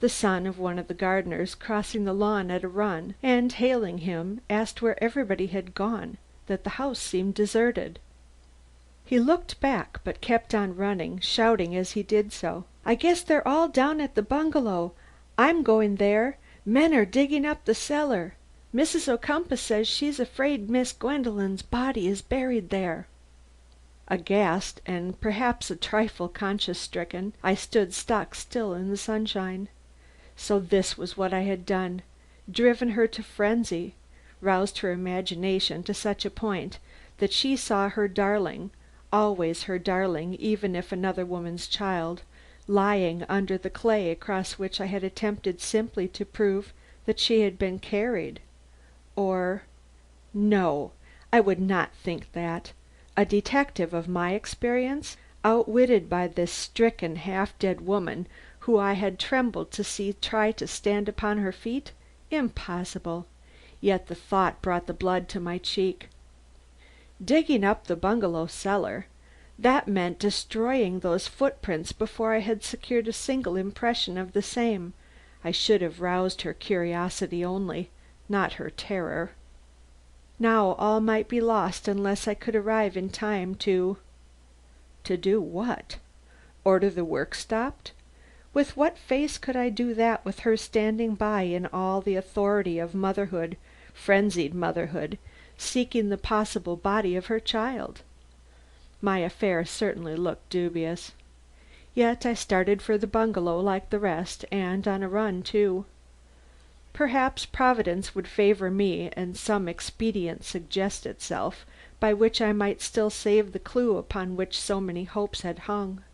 the son of one of the gardeners, crossing the lawn at a run, and hailing him, asked where everybody had gone, that the house seemed deserted. He looked back, but kept on running, shouting as he did so, "I guess they're all down at the bungalow. I'm going there. Men are digging up the cellar. Mrs. Ocumpaugh says she's afraid Miss Gwendolen's body is buried there." Aghast, and perhaps a trifle conscience stricken, I stood stock still in the sunshine. So this was what I had done: driven her to frenzy, roused her imagination to such a point that she saw her darling, always her darling even if another woman's child, lying under the clay across which I had attempted simply to prove that she had been carried. Or no, I would not think that. A detective of my experience, outwitted by this stricken, half dead woman who I had trembled to see try to stand upon her feet? Impossible! Yet the thought brought the blood to my cheek. Digging up the bungalow cellar! That meant destroying those footprints before I had secured a single impression of the same. I should have roused her curiosity only, not her terror. Now all might be lost unless I could arrive in time to do what? Order the work stopped? With what face could I do that with her standing by in all the authority of motherhood, frenzied motherhood, seeking the possible body of her child? My affair certainly looked dubious. Yet I started for the bungalow like the rest, and on a run, too. Perhaps Providence would favor me and some expedient suggest itself by which I might still save the clue upon which so many hopes had hung.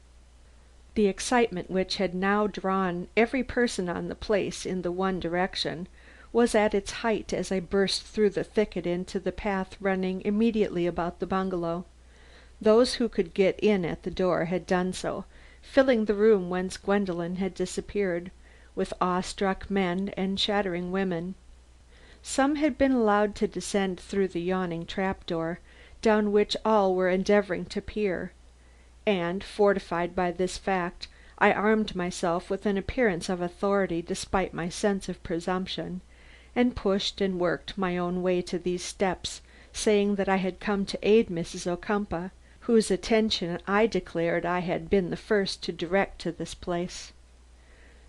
The excitement which had now drawn every person on the place in the one direction was at its height as I burst through the thicket into the path running immediately about the bungalow. Those who could get in at the door had done so, filling the room whence Gwendolen had disappeared, with awe-struck men and chattering women. Some had been allowed to descend through the yawning trap-door, down which all were endeavoring to peer, and, fortified by this fact, I armed myself with an appearance of authority despite my sense of presumption, and pushed and worked my own way to these steps, saying that I had come to aid Mrs. Ocumpaugh, whose attention I declared I had been the first to direct to this place.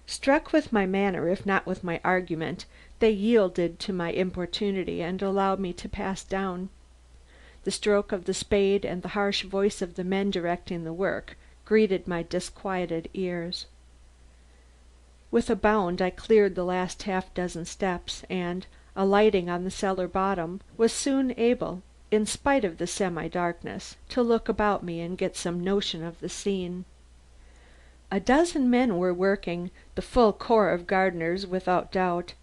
Struck with my manner if not with my argument, they yielded to my importunity and allowed me to pass down. The stroke of the spade and the harsh voice of the men directing the work greeted my disquieted ears. With a bound I cleared the last half dozen steps, and, alighting on the cellar bottom, was soon able, in spite of the semi-darkness, to look about me and get some notion of the scene. A dozen men were working, the full corps of gardeners without doubt,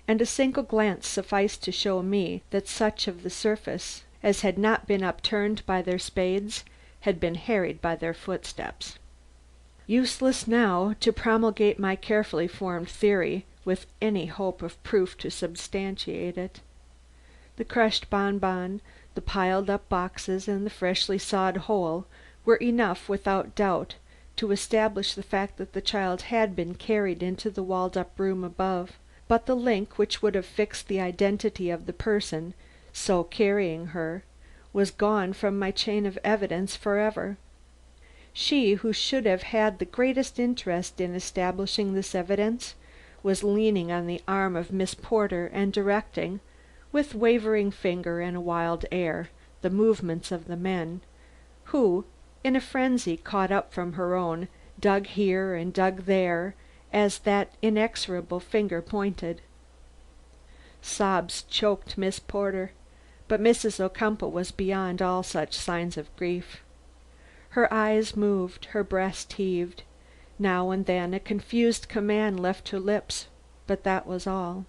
and a single glance sufficed to show me that such of the surface as had not been upturned by their spades had been harried by their footsteps. Useless now to promulgate my carefully formed theory with any hope of proof to substantiate it. The crushed bonbon, the piled up boxes and the freshly sawed hole were enough without doubt to establish the fact that the child had been carried into the walled up room above, but the link which would have fixed the identity of the person so carrying her was gone from my chain of evidence forever. She who should have had the greatest interest in establishing this evidence was leaning on the arm of Miss Porter and directing, with wavering finger and a wild air, the movements of the men, who, in a frenzy caught up from her own, dug here and dug there as that inexorable finger pointed. Sobs choked Miss Porter, but Mrs. Ocumpaugh was beyond all such signs of grief. Her eyes moved, her breast heaved. Now and then a confused command left her lips, but that was all.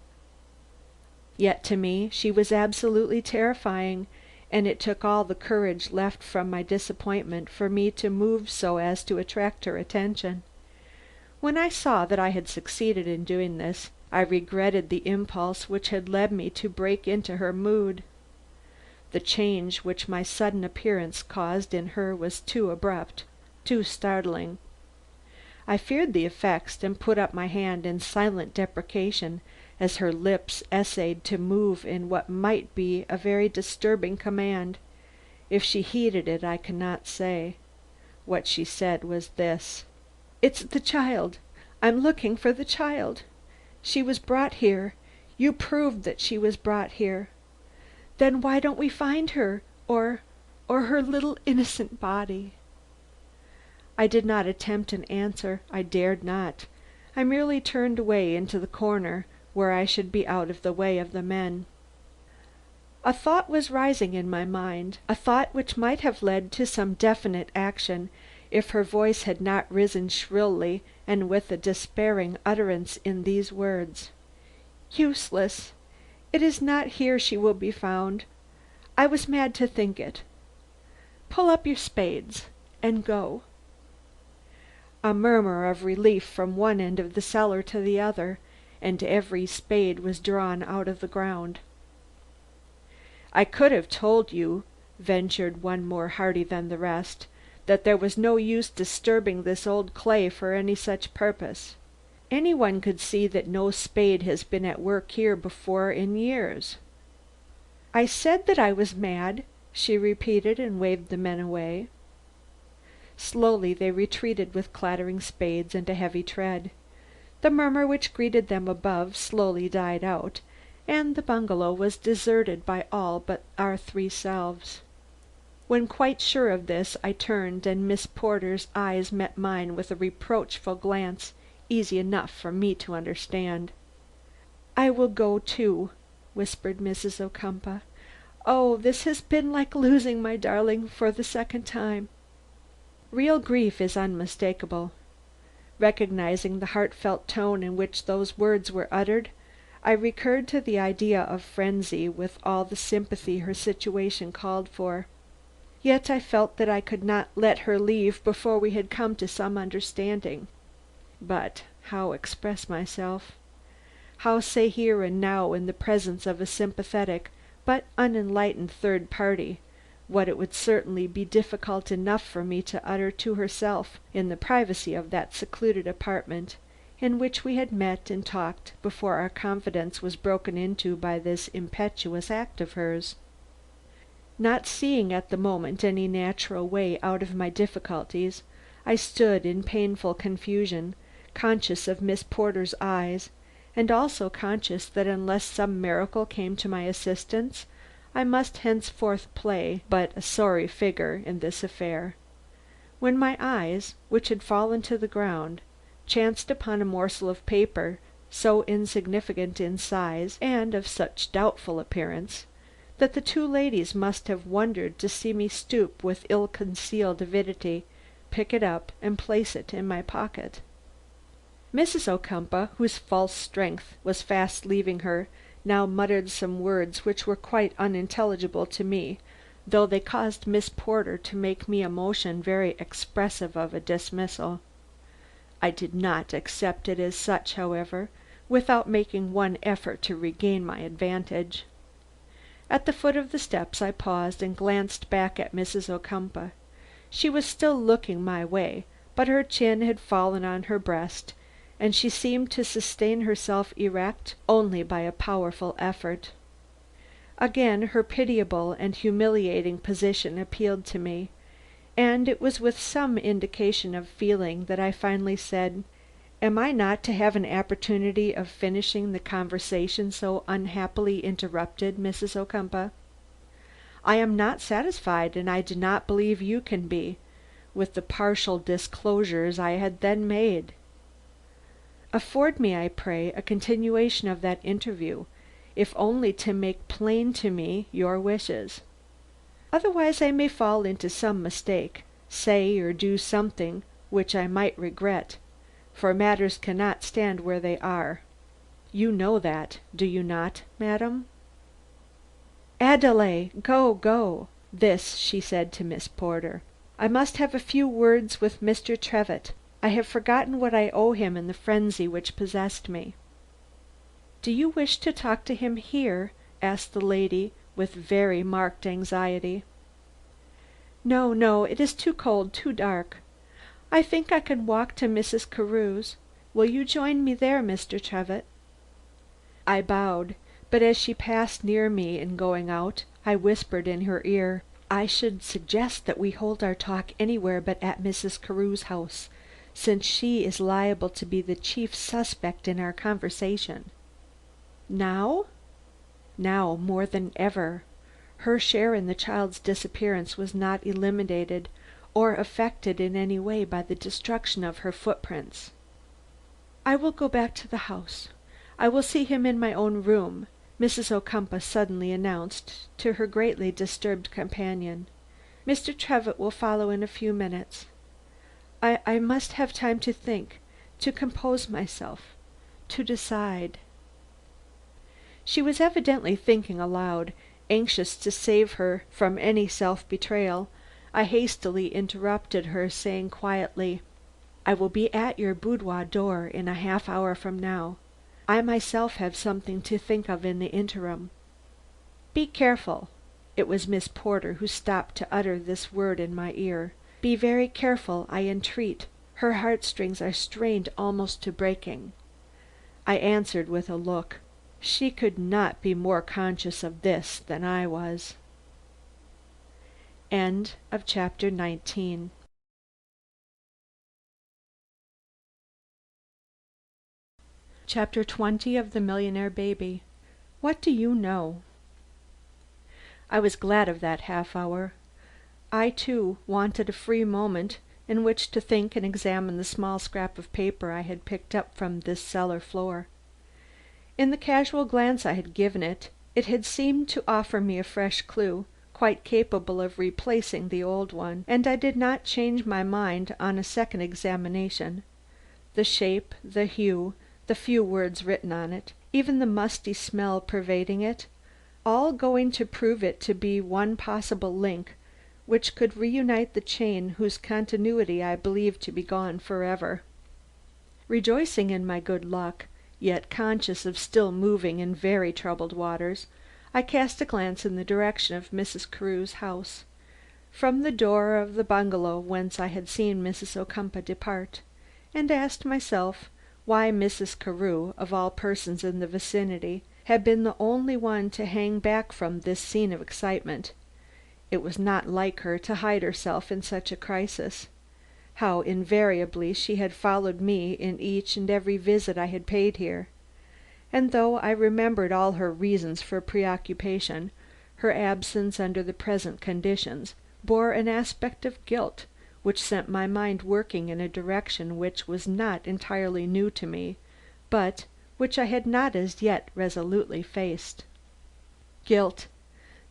Yet to me she was absolutely terrifying, and it took all the courage left from my disappointment for me to move so as to attract her attention. When I saw that I had succeeded in doing this, I regretted the impulse which had led me to break into her mood. The change which my sudden appearance caused in her was too abrupt, too startling. I feared the effects and put up my hand in silent deprecation as her lips essayed to move in what might be a very disturbing command. If she heeded it I cannot say. What she said was this: "It's the child. I'm looking for the child. She was brought here. You proved that she was brought here. Then why don't we find her, or her little innocent body?" I did not attempt an answer. I dared not. I merely turned away into the corner, where I should be out of the way of the men. A thought was rising in my mind, a thought which might have led to some definite action if her voice had not risen shrilly and with a despairing utterance in these words: "Useless. It is not here she will be found. I was mad to think it. Pull up your spades and go." A murmur of relief from one end of the cellar to the other, and every spade was drawn out of the ground. "I could have told you," ventured one more hardy than the rest, "that there was no use disturbing this old clay for any such purpose. Any one could see that no spade has been at work here before in years." "I said that I was mad," she repeated, and waved the men away. Slowly they retreated with clattering spades and a heavy tread. The murmur which greeted them above slowly died out, and the bungalow was deserted by all but our three selves. When quite sure of this, I turned, and Miss Porter's eyes met mine with a reproachful glance easy enough for me to understand. "I will go too," whispered Mrs. Ocumpaugh. "Oh, this has been like losing my darling for the second time." Real grief is unmistakable. Recognizing the heartfelt tone in which those words were uttered, I recurred to the idea of frenzy with all the sympathy her situation called for. Yet I felt that I could not let her leave before we had come to some understanding. But how express myself? How say here and now in the presence of a sympathetic but unenlightened third party what it would certainly be difficult enough for me to utter to herself in the privacy of that secluded apartment in which we had met and talked before our confidence was broken into by this impetuous act of hers? Not seeing at the moment any natural way out of my difficulties, I stood in painful confusion, conscious of Miss Porter's eyes, and also conscious that unless some miracle came to my assistance, I must henceforth play but a sorry figure in this affair, when my eyes, which had fallen to the ground, chanced upon a morsel of paper so insignificant in size and of such doubtful appearance that the two ladies must have wondered to see me stoop with ill-concealed avidity, pick it up and place it in my pocket. Mrs. Ocumpaugh, whose false strength was fast leaving her, now muttered some words which were quite unintelligible to me, though they caused Miss Porter to make me a motion very expressive of a dismissal. I did not accept it as such, however, without making one effort to regain my advantage. At the foot of the steps I paused and glanced back at Mrs. Ocumpaugh. She was still looking my way, but her chin had fallen on her breast, and she seemed to sustain herself erect only by a powerful effort. Again her pitiable and humiliating position appealed to me, and it was with some indication of feeling that I finally said: "Am I not to have an opportunity of finishing the conversation so unhappily interrupted, Mrs. Ocumpaugh? I am not satisfied, and I do not believe you can be, with the partial disclosures I had then made. Afford me, I pray, a continuation of that interview, if only to make plain to me your wishes. Otherwise I may fall into some mistake, say or do something which I might regret, for matters cannot stand where they are. You know that, do you not, madam?" "Adele, go, go!" This she said to Miss Porter. "I must have a few words with Mr. Trevitt. I have forgotten what I owe him in the frenzy which possessed me." "Do you wish to talk to him here?" asked the lady with very marked anxiety. "No, no, it is too cold, too dark. I think I can walk to Mrs. Carew's. Will you join me there, Mr. Trevitt?" I bowed, but as she passed near me in going out, I whispered in her ear: "I should suggest that we hold our talk anywhere but at Mrs. Carew's house, since she is liable to be the chief suspect in our conversation." "Now?" "Now more than ever. Her share in the child's disappearance was not eliminated or affected in any way by the destruction of her footprints." "I will go back to the house. I will see him in my own room," Mrs. Ocumpaugh suddenly announced to her greatly disturbed companion. "Mr. Trevitt will follow in a few minutes. I must have time to think, to compose myself, to decide." She was evidently thinking aloud. Anxious to save her from any self betrayal, I hastily interrupted her, saying quietly: "I will be at your boudoir door in a half hour from now. I myself have something to think of in the interim. Be careful." It was Miss Porter who stopped to utter this word in my ear. "Be very careful, I entreat. Her heartstrings are strained almost to breaking." I answered with a look. She could not be more conscious of this than I was. Chapter 20 of The Millionaire Baby. What do you know? I was glad of that half hour. I, too, wanted a free moment in which to think and examine the small scrap of paper I had picked up from this cellar floor. In the casual glance I had given it, it had seemed to offer me a fresh clue, quite capable of replacing the old one, and I did not change my mind on a second examination. The shape, the hue, the few words written on it, even the musty smell pervading it, all going to prove it to be one possible link which could reunite the chain whose continuity I believed to be gone forever. Rejoicing in my good luck, yet conscious of still moving in very troubled waters, I cast a glance in the direction of Mrs. Carew's house, from the door of the bungalow whence I had seen Mrs. Ocumpaugh depart, and asked myself why Mrs. Carew, of all persons in the vicinity, had been the only one to hang back from this scene of excitement. It was not like her to hide herself in such a crisis. How invariably she had followed me in each and every visit I had paid here, and though I remembered all her reasons for preoccupation, her absence under the present conditions bore an aspect of guilt which set my mind working in a direction which was not entirely new to me, but which I had not as yet resolutely faced. Guilt.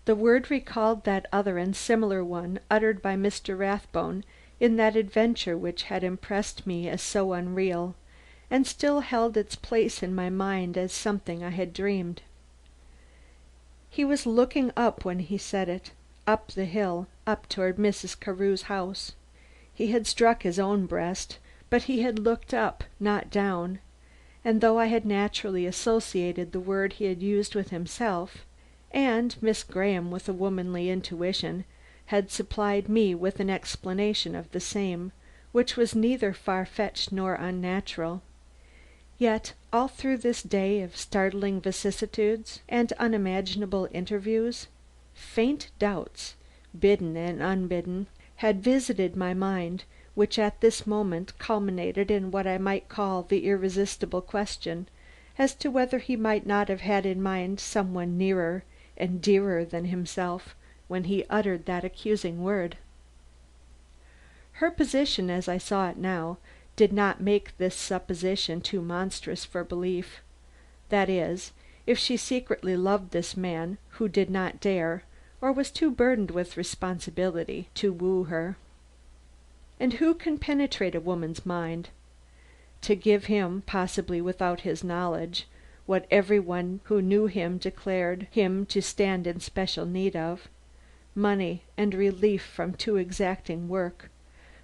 The word recalled that other and similar one uttered by Mr. Rathbone in that adventure which had impressed me as so unreal, and still held its place in my mind as something I had dreamed. He was looking up when he said it, up the hill, up toward Mrs. Carew's house. He had struck his own breast, but he had looked up, not down, and though I had naturally associated the word he had used with himself, and Miss Graham with a womanly intuition had supplied me with an explanation of the same, which was neither far-fetched nor unnatural, yet all through this day of startling vicissitudes and unimaginable interviews, faint doubts, bidden and unbidden, had visited my mind, which at this moment culminated in what I might call the irresistible question as to whether he might not have had in mind some one nearer and dearer than himself when he uttered that accusing word. Her position, as I saw it now, did not make this supposition too monstrous for belief. That is, if she secretly loved this man who did not dare, or was too burdened with responsibility, to woo her. And who can penetrate a woman's mind? To give him, possibly without his knowledge, what every one who knew him declared him to stand in special need of, money and relief from too exacting work,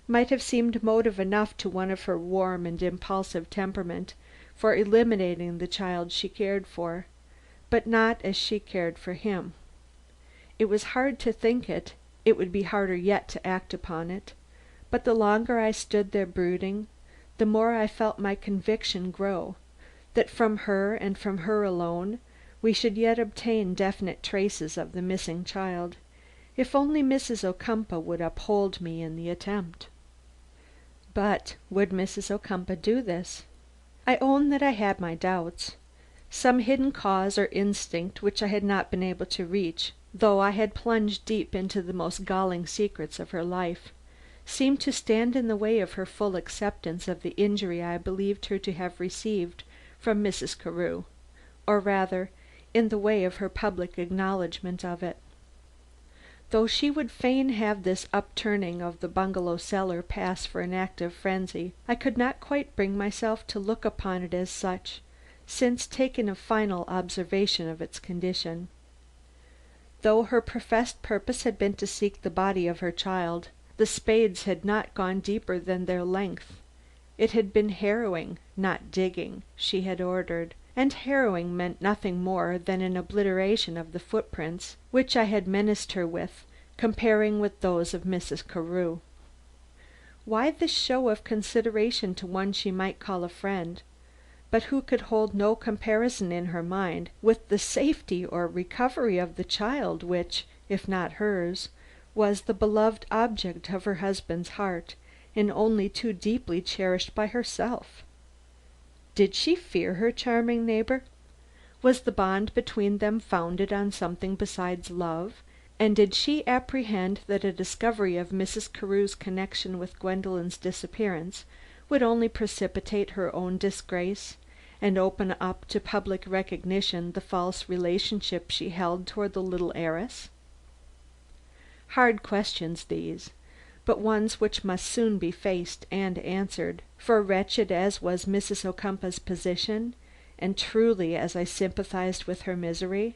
might have seemed motive enough to one of her warm and impulsive temperament for eliminating the child she cared for, but not as she cared for him. It was hard to think it, it would be harder yet to act upon it, but the longer I stood there brooding, the more I felt my conviction grow that from her and from her alone we should yet obtain definite traces of the missing child, if only Mrs. Ocumpaugh would uphold me in the attempt. But would Mrs. Ocumpaugh do this? I own that I had my doubts. Some hidden cause or instinct which I had not been able to reach, though I had plunged deep into the most galling secrets of her life, seemed to stand in the way of her full acceptance of the injury I believed her to have received from Mrs. Carew, or rather in the way of her public acknowledgment of it. Though she would fain have this upturning of the bungalow cellar pass for an act of frenzy, I could not quite bring myself to look upon it as such, since taking a final observation of its condition. Though her professed purpose had been to seek the body of her child, the spades had not gone deeper than their length. It had been harrowing, not digging, she had ordered, and harrowing meant nothing more than an obliteration of the footprints which I had menaced her with, comparing with those of Mrs. Carew. Why this show of consideration to one she might call a friend, but who could hold no comparison in her mind with the safety or recovery of the child which, if not hers, was the beloved object of her husband's heart, and only too deeply cherished by herself? Did she fear her charming neighbor? Was the bond between them founded on something besides love, and did she apprehend that a discovery of Mrs. Carew's connection with Gwendolen's disappearance would only precipitate her own disgrace, and open up to public recognition the false relationship she held toward the little heiress? Hard questions these, but ones which must soon be faced and answered, for wretched as was Mrs. Ocumpaugh's position, and truly as I sympathized with her misery,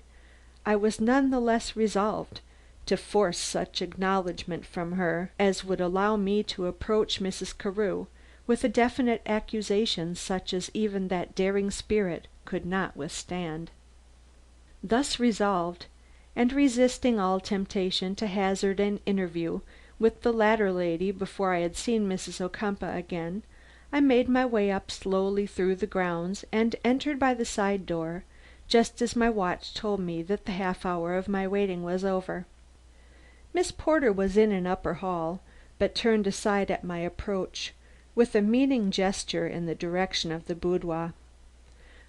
I was none the less resolved to force such acknowledgment from her as would allow me to approach Mrs. Carew with a definite accusation such as even that daring spirit could not withstand. Thus resolved, and resisting all temptation to hazard an interview with the latter lady before I had seen Mrs. Ocumpaugh again, I made my way up slowly through the grounds and entered by the side door just as my watch told me that the half hour of my waiting was over. Miss Porter was in an upper hall, but turned aside at my approach, with a meaning gesture in the direction of the boudoir.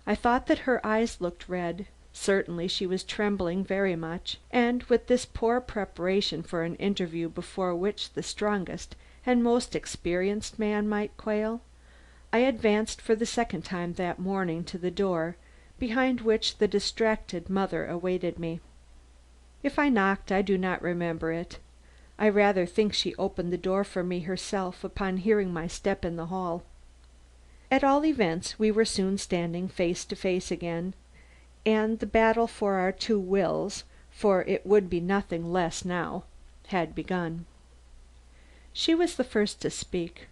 I thought that her eyes looked red. Certainly she was trembling very much, and with this poor preparation for an interview before which the strongest and most experienced man might quail, I advanced for the second time that morning to the door behind which the distracted mother awaited me. If I knocked, I do not remember it. I rather think she opened the door for me herself upon hearing my step in the hall. At all events, we were soon standing face to face again, and the battle for our two wills, for it would be nothing less now, had begun. She was the first to speak.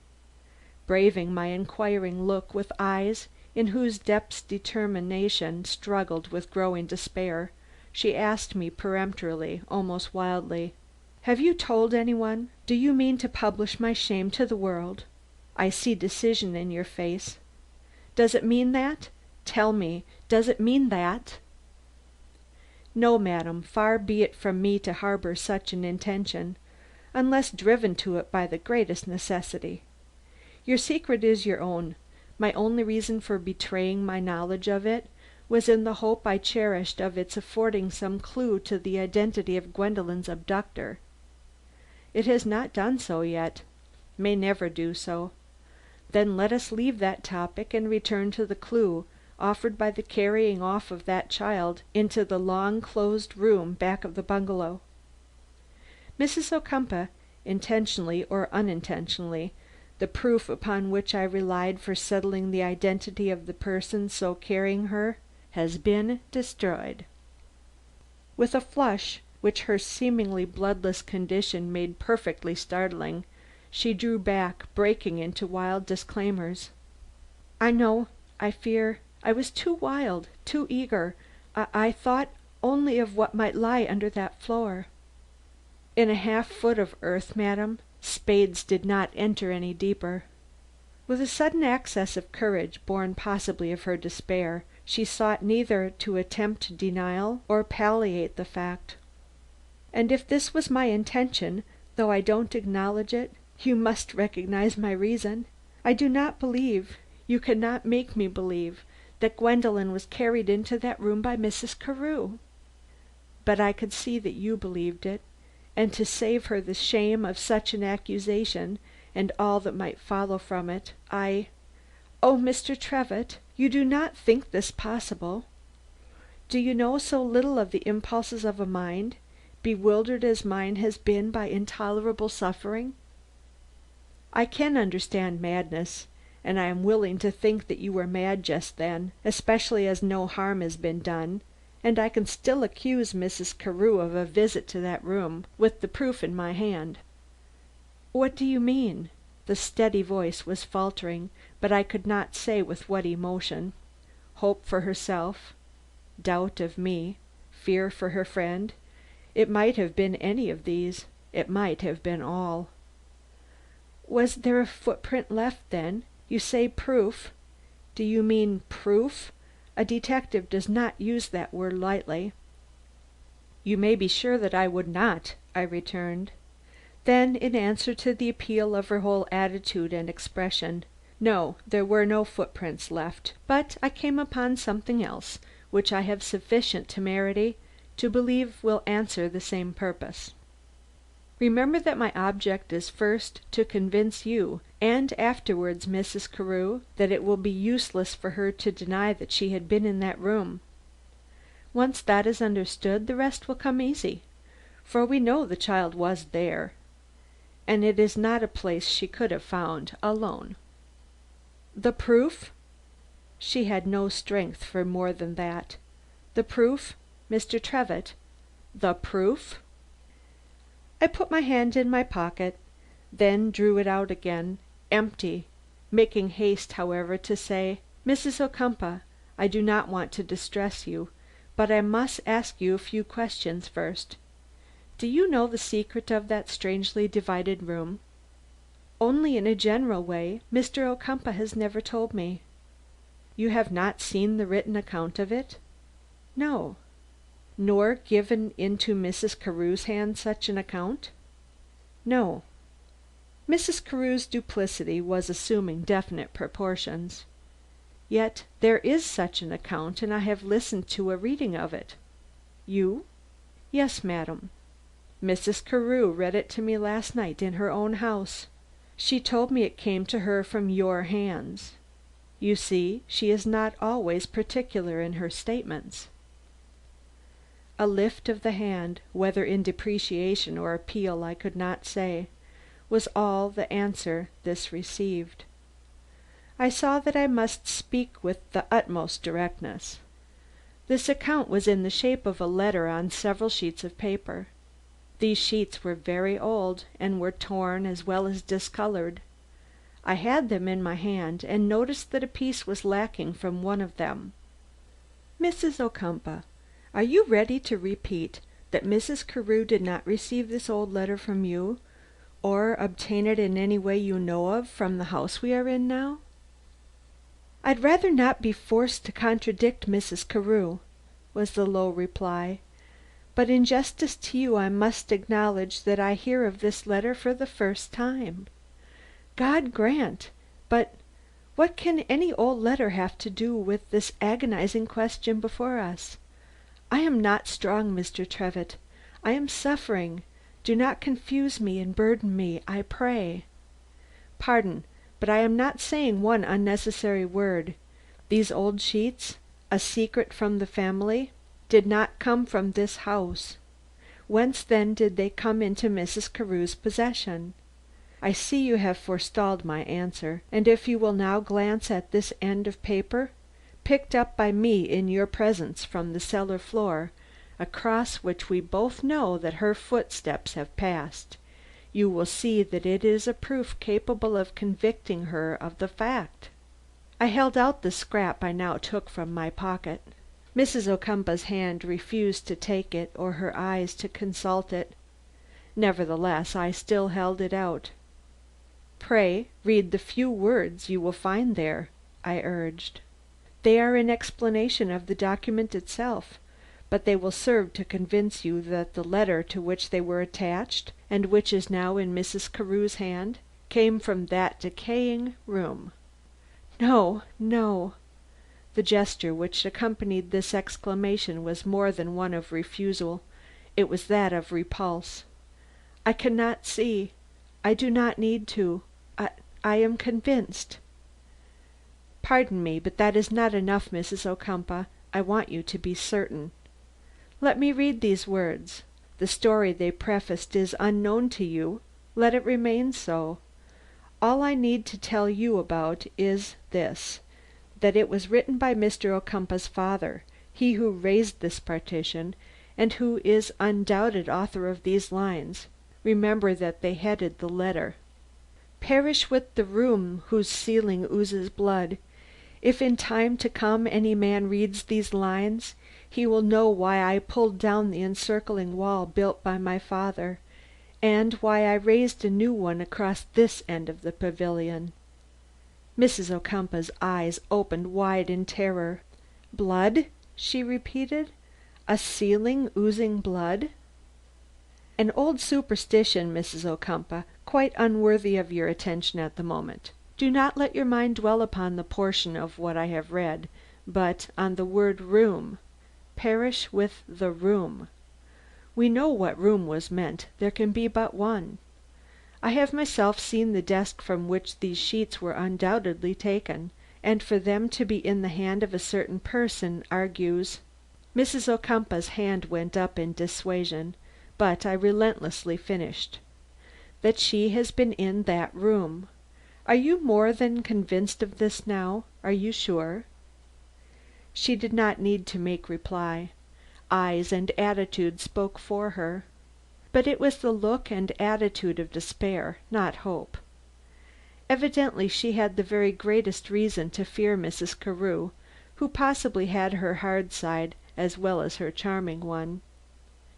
Braving my inquiring look with eyes in whose depths determination struggled with growing despair, she asked me peremptorily, almost wildly: "Have you told anyone? Do you mean to publish my shame to the world? I see decision in your face. Does it mean that? Tell me, does it mean that?" "No, madam, far be it from me to harbor such an intention, unless driven to it by the greatest necessity. Your secret is your own. My only reason for betraying my knowledge of it was in the hope I cherished of its affording some clue to the identity of Gwendolen's abductor. It has not done so yet, may never do so. Then let us leave that topic and return to the clue offered by the carrying off of that child into the long closed room back of the bungalow. Mrs. Ocumpaugh, intentionally or unintentionally, the proof upon which I relied for settling the identity of the person so carrying her, has been destroyed." With a flush which her seemingly bloodless condition made perfectly startling, she drew back, breaking into wild disclaimers. "I know, I fear, I was too wild, too eager. I thought only of what might lie under that floor." "In a half foot of earth, madam. Spades did not enter any deeper." With a sudden access of courage, born possibly of her despair, she sought neither to attempt denial or palliate the fact. "And if this was my intention, though I don't acknowledge it, you must recognize my reason. I do not believe, you cannot make me believe, that Gwendolen was carried into that room by Mrs. Carew. But I could see that you believed it, and to save her the shame of such an accusation and all that might follow from it, Oh, Mr. Trevitt, you do not think this possible? Do you know so little of the impulses of a mind, bewildered as mine has been by intolerable suffering? I can understand madness, and I am willing to think that you were mad just then, especially as no harm has been done, and I can still accuse Mrs. Carew of a visit to that room, with the proof in my hand." "What do you mean?" The steady voice was faltering, but I could not say with what emotion. Hope for herself, doubt of me, fear for her friend, it might have been any of these, it might have been all. "Was there a footprint left then? You say proof. Do you mean proof? A detective does not use that word lightly." "You may be sure that I would not," I returned. Then, in answer to the appeal of her whole attitude and expression: "No, there were no footprints left, but I came upon something else, which I have sufficient temerity to believe will answer the same purpose. Remember that my object is first to convince you, and afterwards Mrs. Carew, that it will be useless for her to deny that she had been in that room. Once that is understood, the rest will come easy, for we know the child was there. and it is not a place she could have found alone. The proof? She had no strength for more than that. The proof, Mr. Trevitt? The proof? I put my hand in my pocket, then drew it out again, empty, making haste, however, to say, "Mrs. Ocumpaugh, I do not want to distress you, but I must ask you a few questions first. Do you know the secret of that strangely divided room?" "Only in a general way. Mr. Ocumpaugh has never told me." "You have not seen the written account of it?" "No." "Nor given into Mrs. Carew's hands such an account?" "No." Mrs. Carew's duplicity was assuming definite proportions. "Yet there is such an account, and I have listened to a reading of it." "You?" "Yes, madam. Mrs. Carew read it to me last night in her own house. She told me it came to her from your hands. You see, she is not always particular in her statements." A lift of the hand, whether in depreciation or appeal I could not say, was all the answer this received. I saw that I must speak with the utmost directness. This account was in the shape of a letter on several sheets of paper. These sheets were very old, and were torn as well as discolored. I had them in my hand, and noticed that a piece was lacking from one of them. "Mrs. Ocumpaugh, are you ready to repeat that Mrs. Carew did not receive this old letter from you, or obtain it in any way you know of from the house we are in now?" "I'd rather not be forced to contradict Mrs. Carew," was the low reply, "but in justice to you I must acknowledge that I hear of this letter for the first time." "God grant! But what can any old letter have to do with this agonizing question before us? I am not strong, Mr. Trevitt. I am suffering. Do not confuse me and burden me, I pray." "Pardon, but I am not saying one unnecessary word. These old sheets, a secret from the family, did not come from this house. Whence then did they come into Mrs. Carew's possession? I see you have forestalled my answer, and if you will now glance at this end of paper, picked up by me in your presence from the cellar floor, across which we both know that her footsteps have passed, you will see that it is a proof capable of convicting her of the fact." I held out the scrap I now took from my pocket. Mrs. Ocumpaugh's hand refused to take it or her eyes to consult it. Nevertheless I still held it out. "Pray read the few words you will find there," I urged. "They are an explanation of the document itself, but they will serve to convince you that the letter to which they were attached, and which is now in Mrs. Carew's hand, came from that decaying room." "No, no!" The gesture which accompanied this exclamation was more than one of refusal, it was that of repulse. "I cannot see. I do not need to. I am convinced." "Pardon me, but that is not enough, Mrs. Ocumpaugh. I want you to be certain. Let me read these words. The story they prefaced is unknown to you. Let it remain so. All I need to tell you about is this, that it was written by Mr. Ocumpaugh's father, he who raised this partition, and who is undoubted author of these lines. Remember that they headed the letter. Perish with the room whose ceiling oozes blood. If in time to come any man reads these lines, he will know why I pulled down the encircling wall built by my father, and why I raised a new one across this end of the pavilion." Mrs. Ocumpaugh's eyes opened wide in terror. "Blood?" she repeated. "A ceiling oozing blood?" "An old superstition, Mrs. Ocumpaugh, quite unworthy of your attention at the moment. Do not let your mind dwell upon the portion of what I have read, but on the word room. Perish with the room. We know what room was meant. There can be but one. I have myself seen the desk from which these sheets were undoubtedly taken, and for them to be in the hand of a certain person argues—" Mrs. Ocumpaugh's hand went up in dissuasion, but I relentlessly finished. that she has been in that room. Are you more than convinced of this now? Are you sure?" She did not need to make reply. Eyes and attitude spoke for her. But it was the look and attitude of despair, not hope. Evidently she had the very greatest reason to fear Mrs. Carew, who possibly had her hard side as well as her charming one.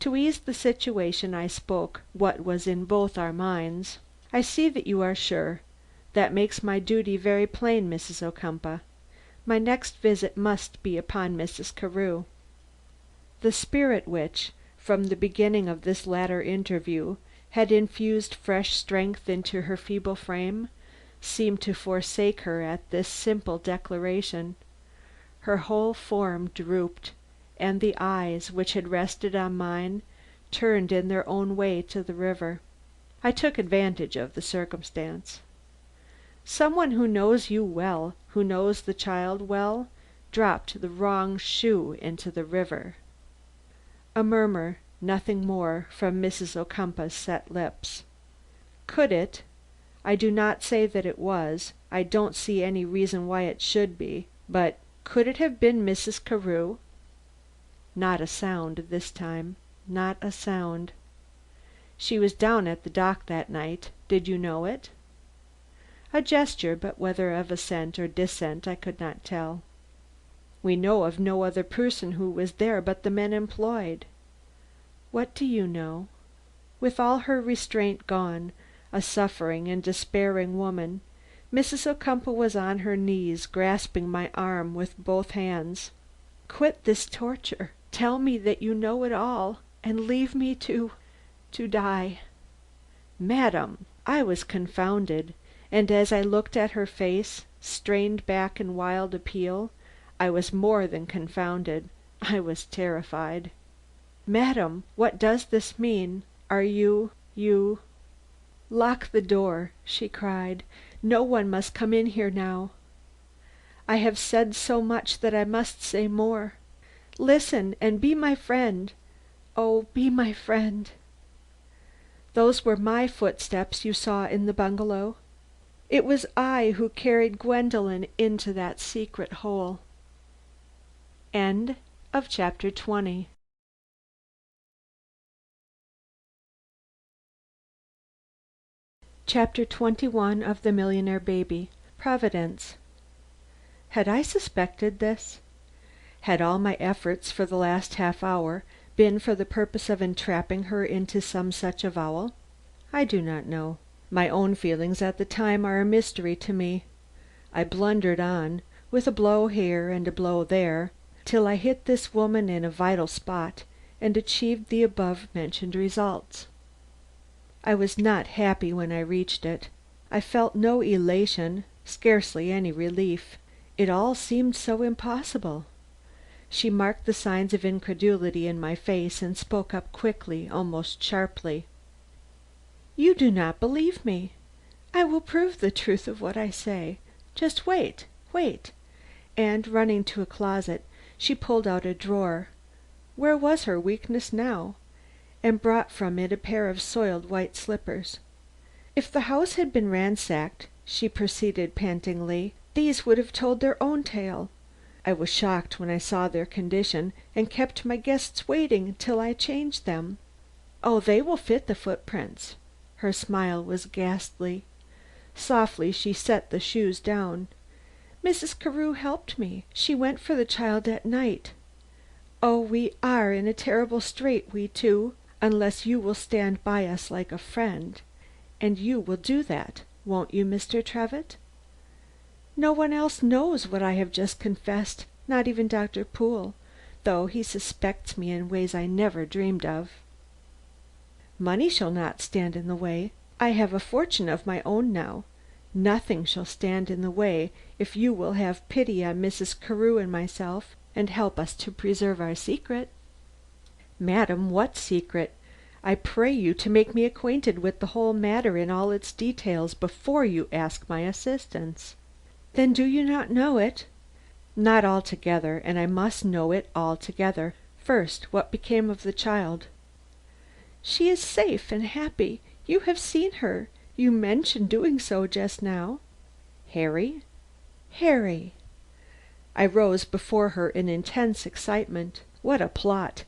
To ease the situation I spoke what was in both our minds. "I see that you are sure. That makes my duty very plain, Mrs. Ocumpaugh. My next visit must be upon Mrs. Carew." The spirit which, from the beginning of this latter interview, had infused fresh strength into her feeble frame, seemed to forsake her at this simple declaration. Her whole form drooped, and the eyes, which had rested on mine, turned in their own way to the river. I took advantage of the circumstance. "Some one who knows you well, who knows the child well, dropped the wrong shoe into the river." A murmur, nothing more, from Mrs. Ocumpaugh's set lips. "Could it? I do not say that it was. I don't see any reason why it should be. But could it have been Mrs. Carew?" Not a sound this time. Not a sound. "She was down at the dock that night. Did you know it?" A gesture, but whether of assent or dissent I could not tell. "We know of no other person who was there but the men employed." "What do you know?" With all her restraint gone, a suffering and despairing woman, Mrs. Ocumpaugh was on her knees, grasping my arm with both hands. "Quit this torture. Tell me that you know it all, and leave me to die." "Madam!" I was confounded, and as I looked at her face, strained back in wild appeal, I was more than confounded, I was terrified. "Madam, what does this mean? Are you "Lock the door," she cried. "No one must come in here now. I have said so much that I must say more. Listen, and be my friend. Oh, be my friend. Those were my footsteps you saw in the bungalow. It was I who carried Gwendolen into that secret hole." Chapter 21 of The Millionaire Baby, Providence. Had I suspected this? Had all my efforts for the last half hour been for the purpose of entrapping her into some such avowal? I do not know. My own feelings at the time are a mystery to me. I blundered on, with a blow here and a blow there, till I hit this woman in a vital spot and achieved the above mentioned results. I was not happy when I reached it. I felt no elation, scarcely any relief. It all seemed so impossible. She marked the signs of incredulity in my face and spoke up quickly, almost sharply. "You do not believe me. I will prove the truth of what I say. Just wait. And running to a closet, she pulled out a drawer where was her weakness now? And brought from it a pair of soiled white slippers. "If the house had been ransacked," she proceeded pantingly, "these would have told their own tale. I was shocked when I saw their condition, and kept my guests waiting till I changed them. Oh, they will fit the footprints." Her smile was ghastly. Softly she set the shoes down. "Mrs. Carew helped me. She went for the child at night. Oh, we are in a terrible strait, we two, unless you will stand by us like a friend. And you will do that, won't you, Mr. Trevitt? No one else knows what I have just confessed, not even Dr. Poole, though he suspects me in ways I never dreamed of. Money shall not stand in the way. I have a fortune of my own now. Nothing shall stand in the way if you will have pity on Mrs. Carew and myself, and help us to preserve our secret." "Madam, what secret? I pray you to make me acquainted with the whole matter in all its details before you ask my assistance." "Then do you not know it?" "Not altogether, and I must know it altogether. First, what became of the child?" "She is safe and happy. You have seen her. You mentioned doing so just now." "Harry?" "Harry." I rose before her in intense excitement. What a plot!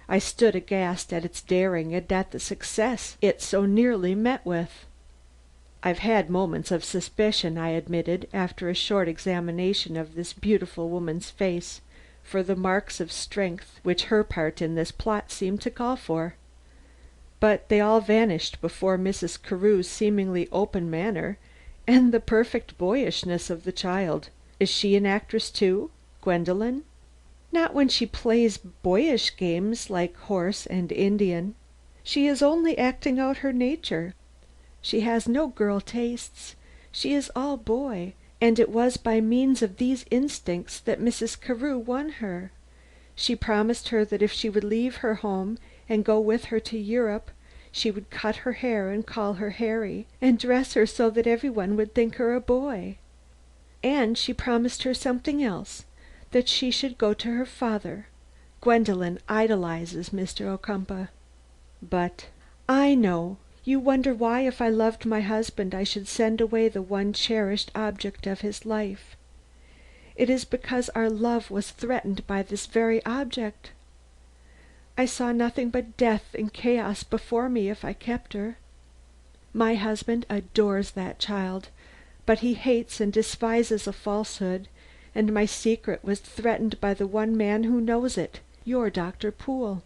I stood aghast at its daring and at the success it so nearly met with. "I've had moments of suspicion," I admitted, after a short examination of this beautiful woman's face for the marks of strength which her part in this plot seemed to call for. But they all vanished before Mrs. Carew's seemingly open manner and the perfect boyishness of the child. Is she an actress too, Gwendolen?" "Not when she plays boyish games like horse and Indian. She is only acting out her nature. She has no girl tastes. She is all boy, and it was by means of these instincts that Mrs. Carew won her. She promised her that if she would leave her home and go with her to Europe, she would cut her hair and call her Harry, and dress her so that everyone would think her a boy. And she promised her something else, that she should go to her father. Gwendolen idolizes Mr. Ocumpaugh." "But—" "I know. You wonder why if I loved my husband I should send away the one cherished object of his life. It is because our love was threatened by this very object. I saw nothing but death and chaos before me if I kept her. My husband adores that child, but he hates and despises a falsehood, and my secret was threatened by the one man who knows it, your Doctor Poole.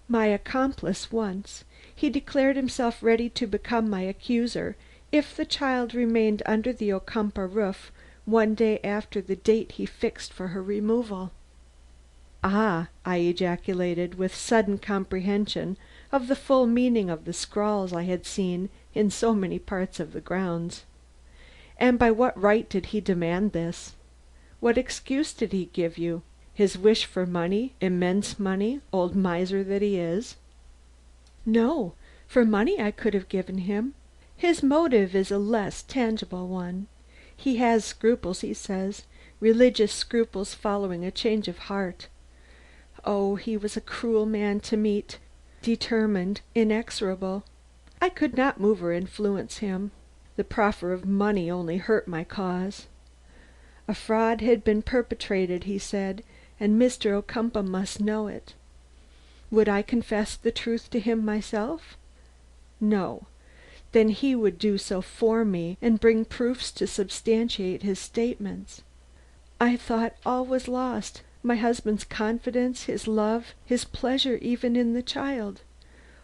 My accomplice once, he declared himself ready to become my accuser if the child remained under the Ocumpaugh roof one day after the date he fixed for her removal." "Ah!" I ejaculated, with sudden comprehension of the full meaning of the scrawls I had seen in so many parts of the grounds. "And by what right did he demand this? What excuse did he give you? His wish for money, immense money, old miser that he is?" "No. For money I could have given him. His motive is a less tangible one. He has scruples, he says, religious scruples following a change of heart. Oh, he was a cruel man to meet, determined, inexorable. I could not move or influence him. The proffer of money only hurt my cause. A fraud had been perpetrated, he said, and Mr. Ocumpaugh must know it. Would I confess the truth to him myself? No. Then he would do so for me, and bring proofs to substantiate his statements. I thought all was lost, my husband's confidence, his love, his pleasure even in the child,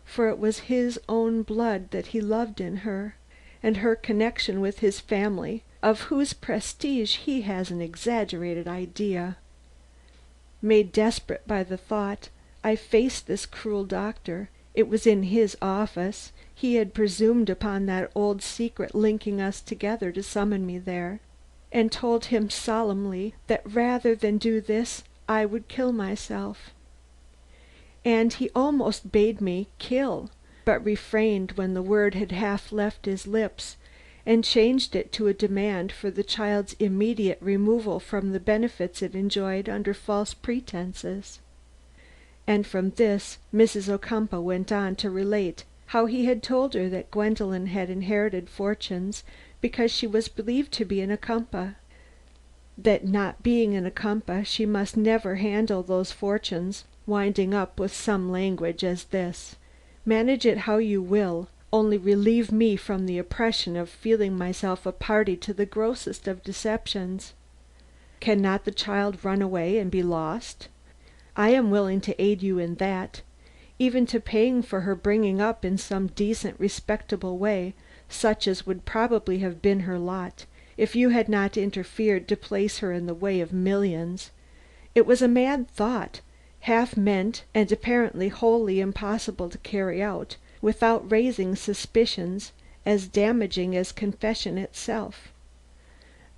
for it was his own blood that he loved in her, and her connection with his family, of whose prestige he has an exaggerated idea. Made desperate by the thought, I faced this cruel doctor. It was in his office. He had presumed upon that old secret linking us together to summon me there, and told him solemnly that rather than do this I would kill myself. And he almost bade me kill, but refrained when the word had half left his lips, and changed it to a demand for the child's immediate removal from the benefits it enjoyed under false pretenses." And from this Mrs. Ocumpaugh went on to relate how he had told her that Gwendolen had inherited fortunes because she was believed to be an Ocumpaugh; that not being an Ocumpaugh she must never handle those fortunes, winding up with some language as this: "Manage it how you will, only relieve me from the oppression of feeling myself a party to the grossest of deceptions. Cannot the child run away and be lost? I am willing to aid you in that, even to paying for her bringing up in some decent respectable way, such as would probably have been her lot, if you had not interfered to place her in the way of millions. It was a mad thought, half meant and apparently wholly impossible to carry out without raising suspicions as damaging as confession itself.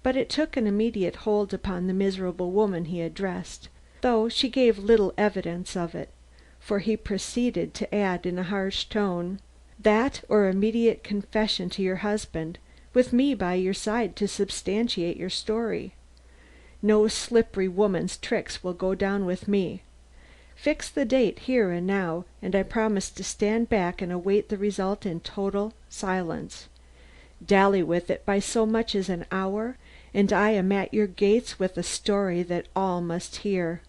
But it took an immediate hold upon the miserable woman he addressed, though she gave little evidence of it, for he proceeded to add in a harsh tone: "That or immediate confession to your husband, with me by your side to substantiate your story. No slippery woman's tricks will go down with me. Fix the date here and now, and I promise to stand back and await the result in total silence. Dally with it by so much as an hour, and I am at your gates with a story that all must hear."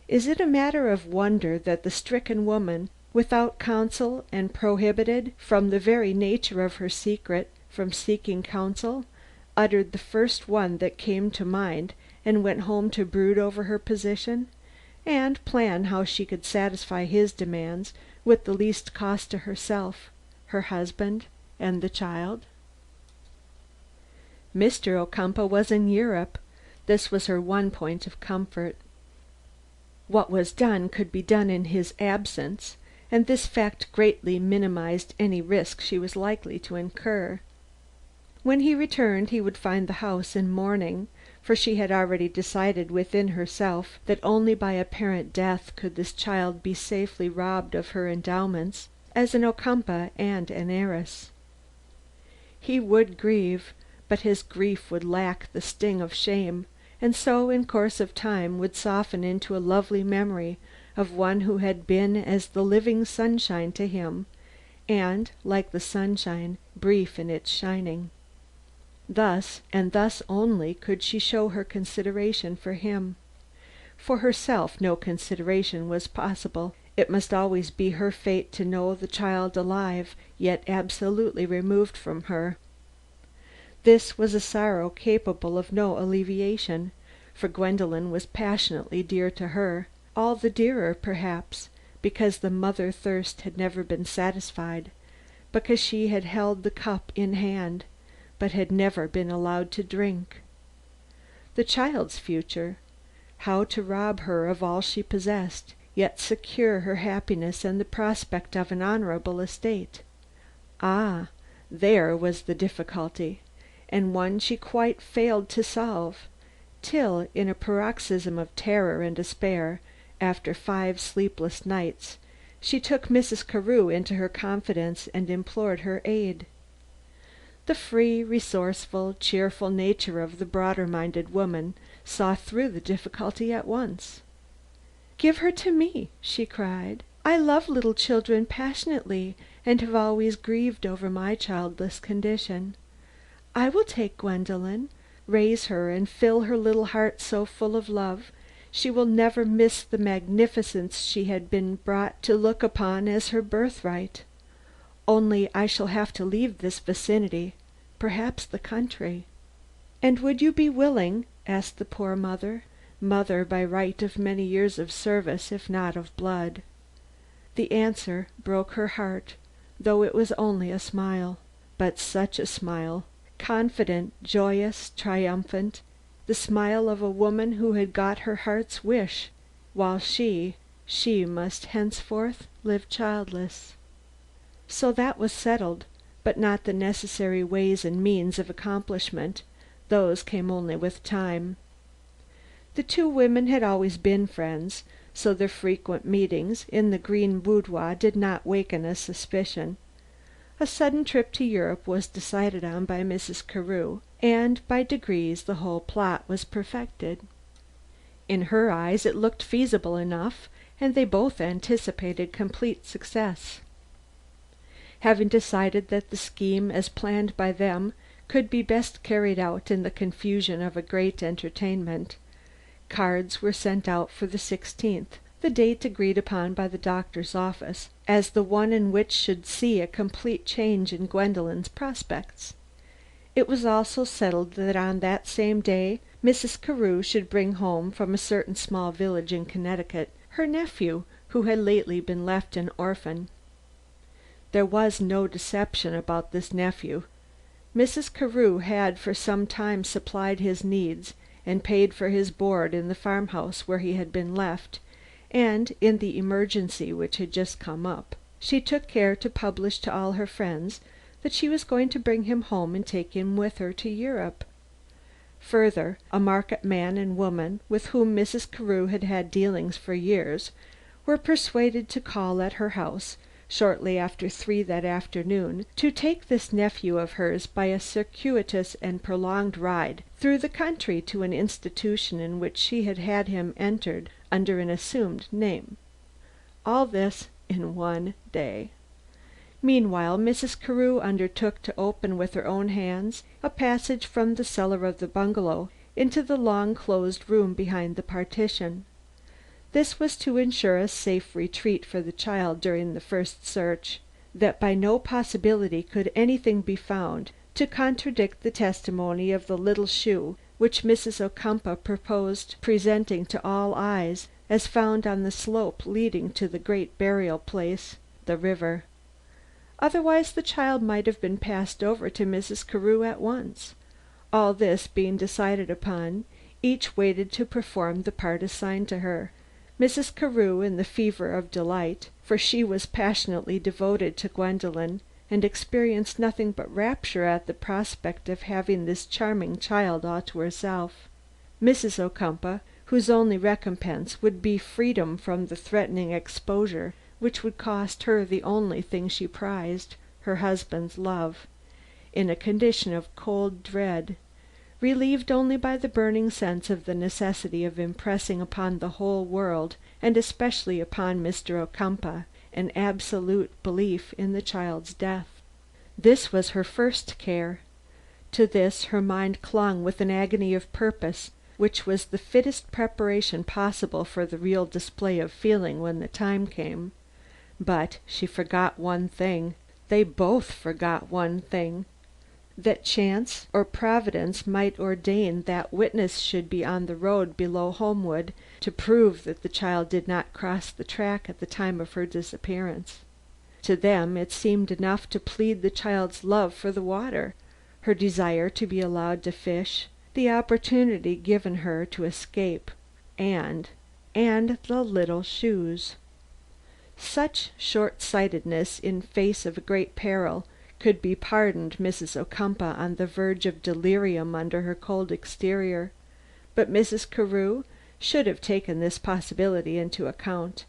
Is it a matter of wonder that the stricken woman, without counsel and prohibited, from the very nature of her secret, from seeking counsel, uttered the first one that came to mind, and went home to brood over her position, and plan how she could satisfy his demands with the least cost to herself, her husband, and the child? Mr. Ocumpaugh was in Europe. This was her one point of comfort. What was done could be done in his absence, and this fact greatly minimized any risk she was likely to incur. When he returned he would find the house in mourning, for she had already decided within herself that only by apparent death could this child be safely robbed of her endowments as an Ocumpaugh and an heiress. He would grieve, but his grief would lack the sting of shame, and so in course of time would soften into a lovely memory of one who had been as the living sunshine to him, and, like the sunshine, brief in its shining. Thus, and thus only, could she show her consideration for him. For herself no consideration was possible. It must always be her fate to know the child alive, yet absolutely removed from her. This was a sorrow capable of no alleviation, for Gwendolen was passionately dear to her, all the dearer, perhaps, because the mother thirst had never been satisfied, because she had held the cup in hand, but had never been allowed to drink. The child's future, how to rob her of all she possessed, yet secure her happiness and the prospect of an honorable estate. Ah, there was the difficulty, and one she quite failed to solve, till in a paroxysm of terror and despair, after 5 sleepless nights, she took Mrs. Carew into her confidence and implored her aid. The free, resourceful, cheerful nature of the broader minded woman saw through the difficulty at once. "Give her to me," she cried. "I love little children passionately, and have always grieved over my childless condition. I will take Gwendolen, raise her and fill her little heart so full of love, she will never miss the magnificence she has been brought to look upon as her birthright. Only I shall have to leave this vicinity, perhaps the country." "And would you be willing?" asked the poor mother by right of many years of service, if not of blood. The answer broke her heart, though it was only a smile. But such a smile! Confident, joyous, triumphant, the smile of a woman who had got her heart's wish, while she must henceforth live childless. So that was settled, but not the necessary ways and means of accomplishment. Those came only with time. The two women had always been friends, so their frequent meetings in the Green Boudoir did not waken a suspicion. A sudden trip to Europe was decided on by Mrs. Carew, and by degrees the whole plot was perfected. In her eyes it looked feasible enough, and they both anticipated complete success. Having decided that the scheme as planned by them could be best carried out in the confusion of a great entertainment, cards were sent out for the 16th, the date agreed upon by the doctor's office as the one in which should see a complete change in Gwendolen's prospects. It was also settled that on that same day Mrs. Carew should bring home from a certain small village in Connecticut her nephew, who had lately been left an orphan. There was no deception about this nephew. Mrs. Carew had for some time supplied his needs and paid for his board in the farmhouse where he had been left, and in the emergency which had just come up, she took care to publish to all her friends that she was going to bring him home and take him with her to Europe. Further, a market man and woman, with whom Mrs. Carew had had dealings for years, were persuaded to call at her house shortly after 3 that afternoon, to take this nephew of hers by a circuitous and prolonged ride through the country to an institution in which she had had him entered under an assumed name. All this in one day. Meanwhile Mrs. Carew undertook to open with her own hands a passage from the cellar of the bungalow into the long closed room behind the partition. This was to ensure a safe retreat for the child during the first search, that by no possibility could anything be found to contradict the testimony of the little shoe which Mrs. Ocumpaugh proposed presenting to all eyes as found on the slope leading to the great burial place, the river. Otherwise the child might have been passed over to Mrs. Carew at once. All this being decided upon, each waited to perform the part assigned to her. Mrs. Carew in the fever of delight, for she was passionately devoted to Gwendolen, and experienced nothing but rapture at the prospect of having this charming child all to herself. Mrs. Ocumpaugh, whose only recompense would be freedom from the threatening exposure which would cost her the only thing she prized, her husband's love, in a condition of cold dread, relieved only by the burning sense of the necessity of impressing upon the whole world, and especially upon Mr. Ocumpaugh, an absolute belief in the child's death. This was her first care. To this her mind clung with an agony of purpose which was the fittest preparation possible for the real display of feeling when the time came. But she forgot one thing. They both forgot one thing. That chance or Providence might ordain that witness should be on the road below Homewood to prove that the child did not cross the track at the time of her disappearance. To them it seemed enough to plead the child's love for the water, her desire to be allowed to fish, the opportunity given her to escape, and the little shoes. Such short-sightedness in face of a great peril could be pardoned Mrs. Ocumpaugh on the verge of delirium under her cold exterior, but Mrs. Carew should have taken this possibility into account,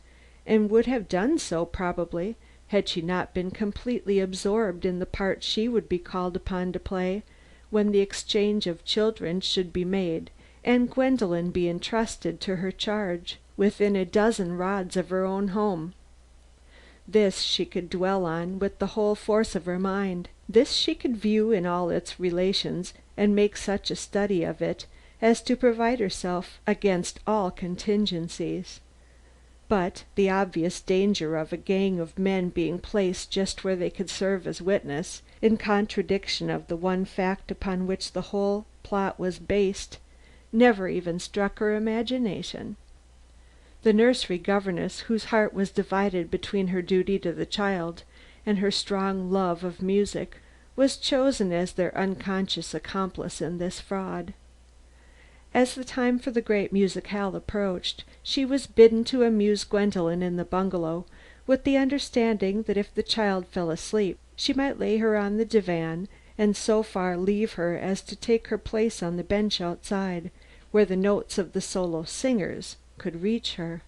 and would have done so probably, had she not been completely absorbed in the part she would be called upon to play when the exchange of children should be made and Gwendolen be entrusted to her charge, within a dozen rods of her own home. This she could dwell on with the whole force of her mind. This she could view in all its relations, and make such a study of it as to provide herself against all contingencies. But the obvious danger of a gang of men being placed just where they could serve as witness, in contradiction of the one fact upon which the whole plot was based, never even struck her imagination. The nursery governess, whose heart was divided between her duty to the child and her strong love of music, was chosen as their unconscious accomplice in this fraud. As the time for the great musicale approached, she was bidden to amuse Gwendolen in the bungalow, with the understanding that if the child fell asleep she might lay her on the divan and so far leave her as to take her place on the bench outside, where the notes of the solo singers could reach her.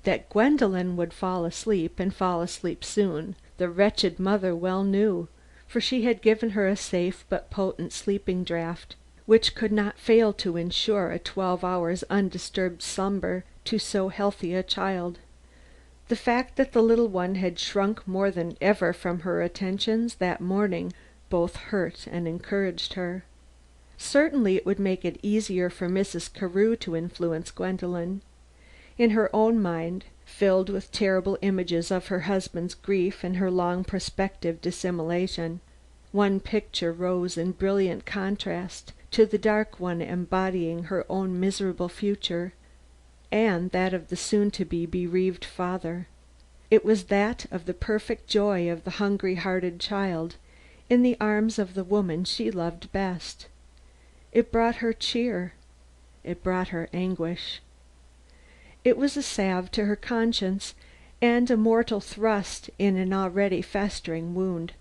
That Gwendolen would fall asleep, and fall asleep soon, the wretched mother well knew, for she had given her a safe but potent sleeping draught, which could not fail to ensure a 12 hours' undisturbed slumber to so healthy a child. The fact that the little one had shrunk more than ever from her attentions that morning both hurt and encouraged her. Certainly it would make it easier for Mrs. Carew to influence Gwendolen. In her own mind, filled with terrible images of her husband's grief and her long prospective dissimulation, one picture rose in brilliant contrast to the dark one embodying her own miserable future, and that of the soon-to-be bereaved father. It was that of the perfect joy of the hungry-hearted child in the arms of the woman she loved best. It brought her cheer. It brought her anguish. It was a salve to her conscience, and a mortal thrust in an already festering wound.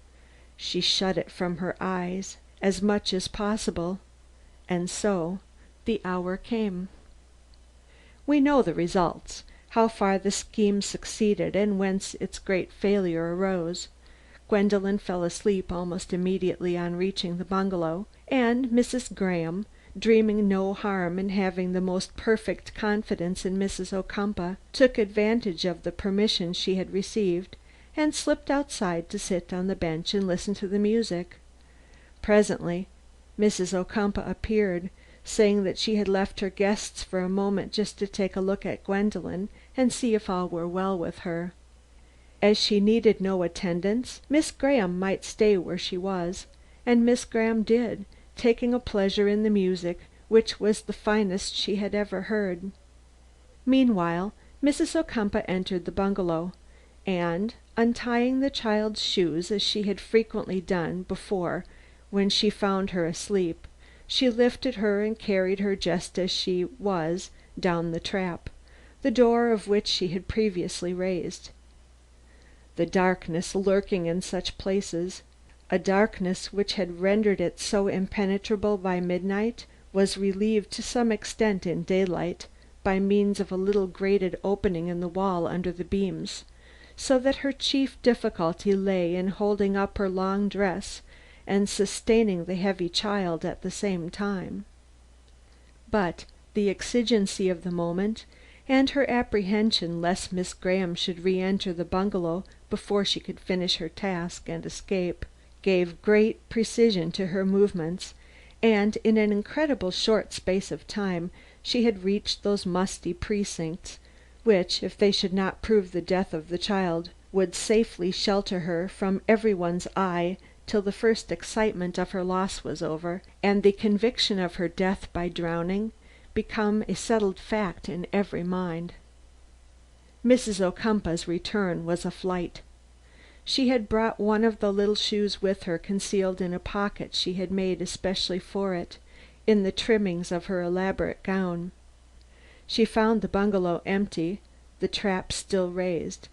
She shut it from her eyes as much as possible, and so the hour came. We know the results, how far the scheme succeeded, and whence its great failure arose. Gwendolen fell asleep almost immediately on reaching the bungalow, and Mrs. Graham, dreaming no harm and having the most perfect confidence in Mrs. Ocumpaugh, took advantage of the permission she had received, and slipped outside to sit on the bench and listen to the music. Presently Mrs. Ocumpaugh appeared, saying that she had left her guests for a moment just to take a look at Gwendolen and see if all were well with her. As she needed no attendance, Miss Graham might stay where she was, and Miss Graham did, taking a pleasure in the music, which was the finest she had ever heard. Meanwhile Mrs. Ocumpaugh entered the bungalow, and, untying the child's shoes as she had frequently done before when she found her asleep, she lifted her and carried her just as she was down the trap, the door of which she had previously raised. The darkness lurking in such places, a darkness which had rendered it so impenetrable by midnight, was relieved to some extent in daylight by means of a little grated opening in the wall under the beams, so that her chief difficulty lay in holding up her long dress and sustaining the heavy child at the same time. But the exigency of the moment, and her apprehension lest Miss Graham should re-enter the bungalow before she could finish her task and escape, gave great precision to her movements, and in an incredibly short space of time she had reached those musty precincts, which, if they should not prove the death of the child, would safely shelter her from every one's eye till the first excitement of her loss was over, and the conviction of her death by drowning become a settled fact in every mind. Mrs. Ocumpaugh's return was a flight. She had brought one of the little shoes with her, concealed in a pocket she had made especially for it, in the trimmings of her elaborate gown. She found the bungalow empty, the trap still raised,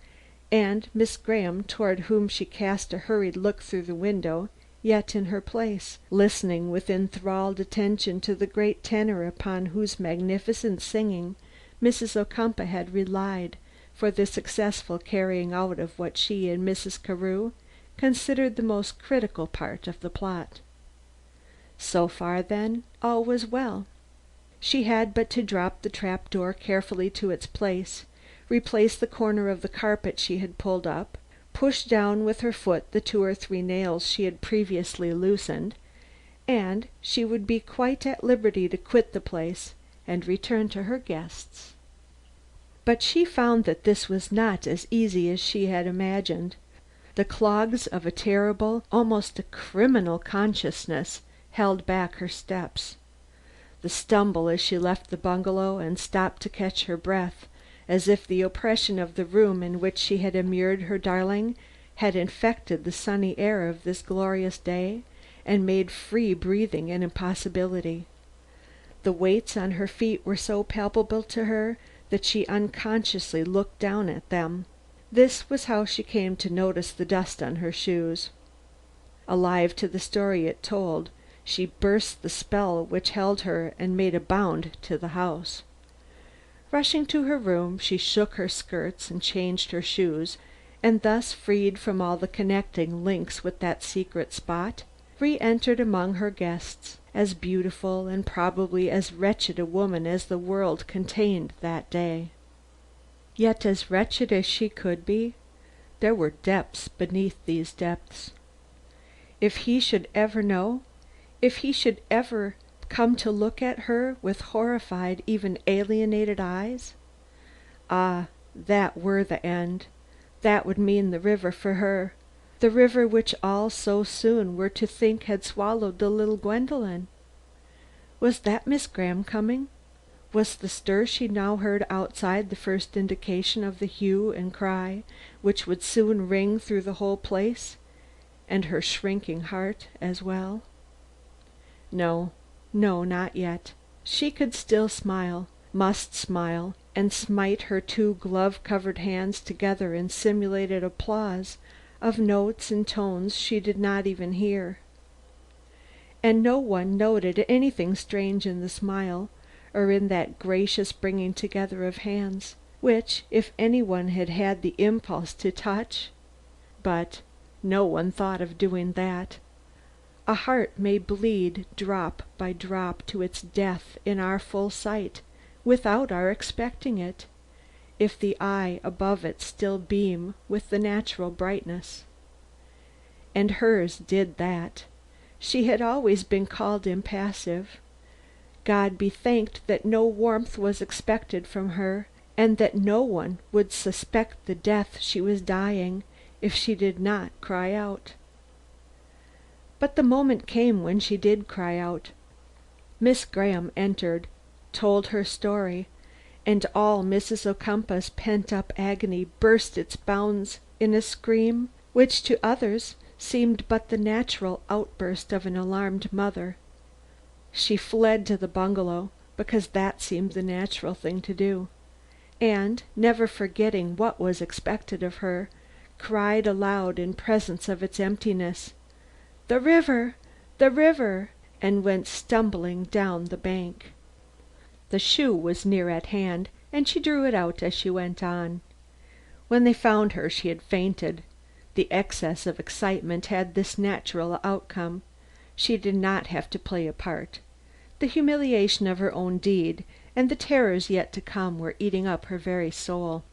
and Miss Graham, toward whom she cast a hurried look through the window, yet in her place, listening with enthralled attention to the great tenor upon whose magnificent singing Mrs. Ocumpaugh had relied for the successful carrying out of what she and Mrs. Carew considered the most critical part of the plot. So far, then, all was well. She had but to drop the trap door carefully to its place, replace the corner of the carpet she had pulled up, push down with her foot the 2 or 3 nails she had previously loosened, and she would be quite at liberty to quit the place and return to her guests. But she found that this was not as easy as she had imagined. The clogs of a terrible, almost a criminal consciousness held back her steps. The stumble as she left the bungalow and stopped to catch her breath, as if the oppression of the room in which she had immured her darling had infected the sunny air of this glorious day and made free breathing an impossibility. The weights on her feet were so palpable to her that she unconsciously looked down at them. This was how she came to notice the dust on her shoes. Alive to the story it told, she burst the spell which held her and made a bound to the house. Rushing to her room, she shook her skirts and changed her shoes, and thus freed from all the connecting links with that secret spot, re-entered among her guests, as beautiful and probably as wretched a woman as the world contained that day. Yet as wretched as she could be, there were depths beneath these depths. If he should ever know, if he should ever come to look at her with horrified, even alienated eyes, ah, that were the end. That would mean the river for her, the river which all so soon were to think had swallowed the little Gwendolen. Was that Miss Graham coming? Was the stir she now heard outside the first indication of the hue and cry which would soon ring through the whole place, and her shrinking heart as well? No, no, not yet. She could still smile, must smile, and smite her 2 glove-covered hands together in simulated applause of notes and tones she did not even hear. And no one noted anything strange in the smile, or in that gracious bringing together of hands, which, if any one had had the impulse to touch, but no one thought of doing that. A heart may bleed drop by drop to its death in our full sight, without our expecting it, if the eye above it still beam with the natural brightness. And hers did that. She had always been called impassive. God be thanked that no warmth was expected from her, and that no one would suspect the death she was dying if she did not cry out. But the moment came when she did cry out. Miss Graham entered, told her story, and all Mrs. Ocumpaugh's pent-up agony burst its bounds in a scream which to others seemed but the natural outburst of an alarmed mother. She fled to the bungalow, because that seemed the natural thing to do, and, never forgetting what was expected of her, cried aloud in presence of its emptiness, "The river! The river!" and went stumbling down the bank. The shoe was near at hand, and she drew it out as she went on. When they found her she had fainted. The excess of excitement had this natural outcome. She did not have to play a part. The humiliation of her own deed and the terrors yet to come were eating up her very soul.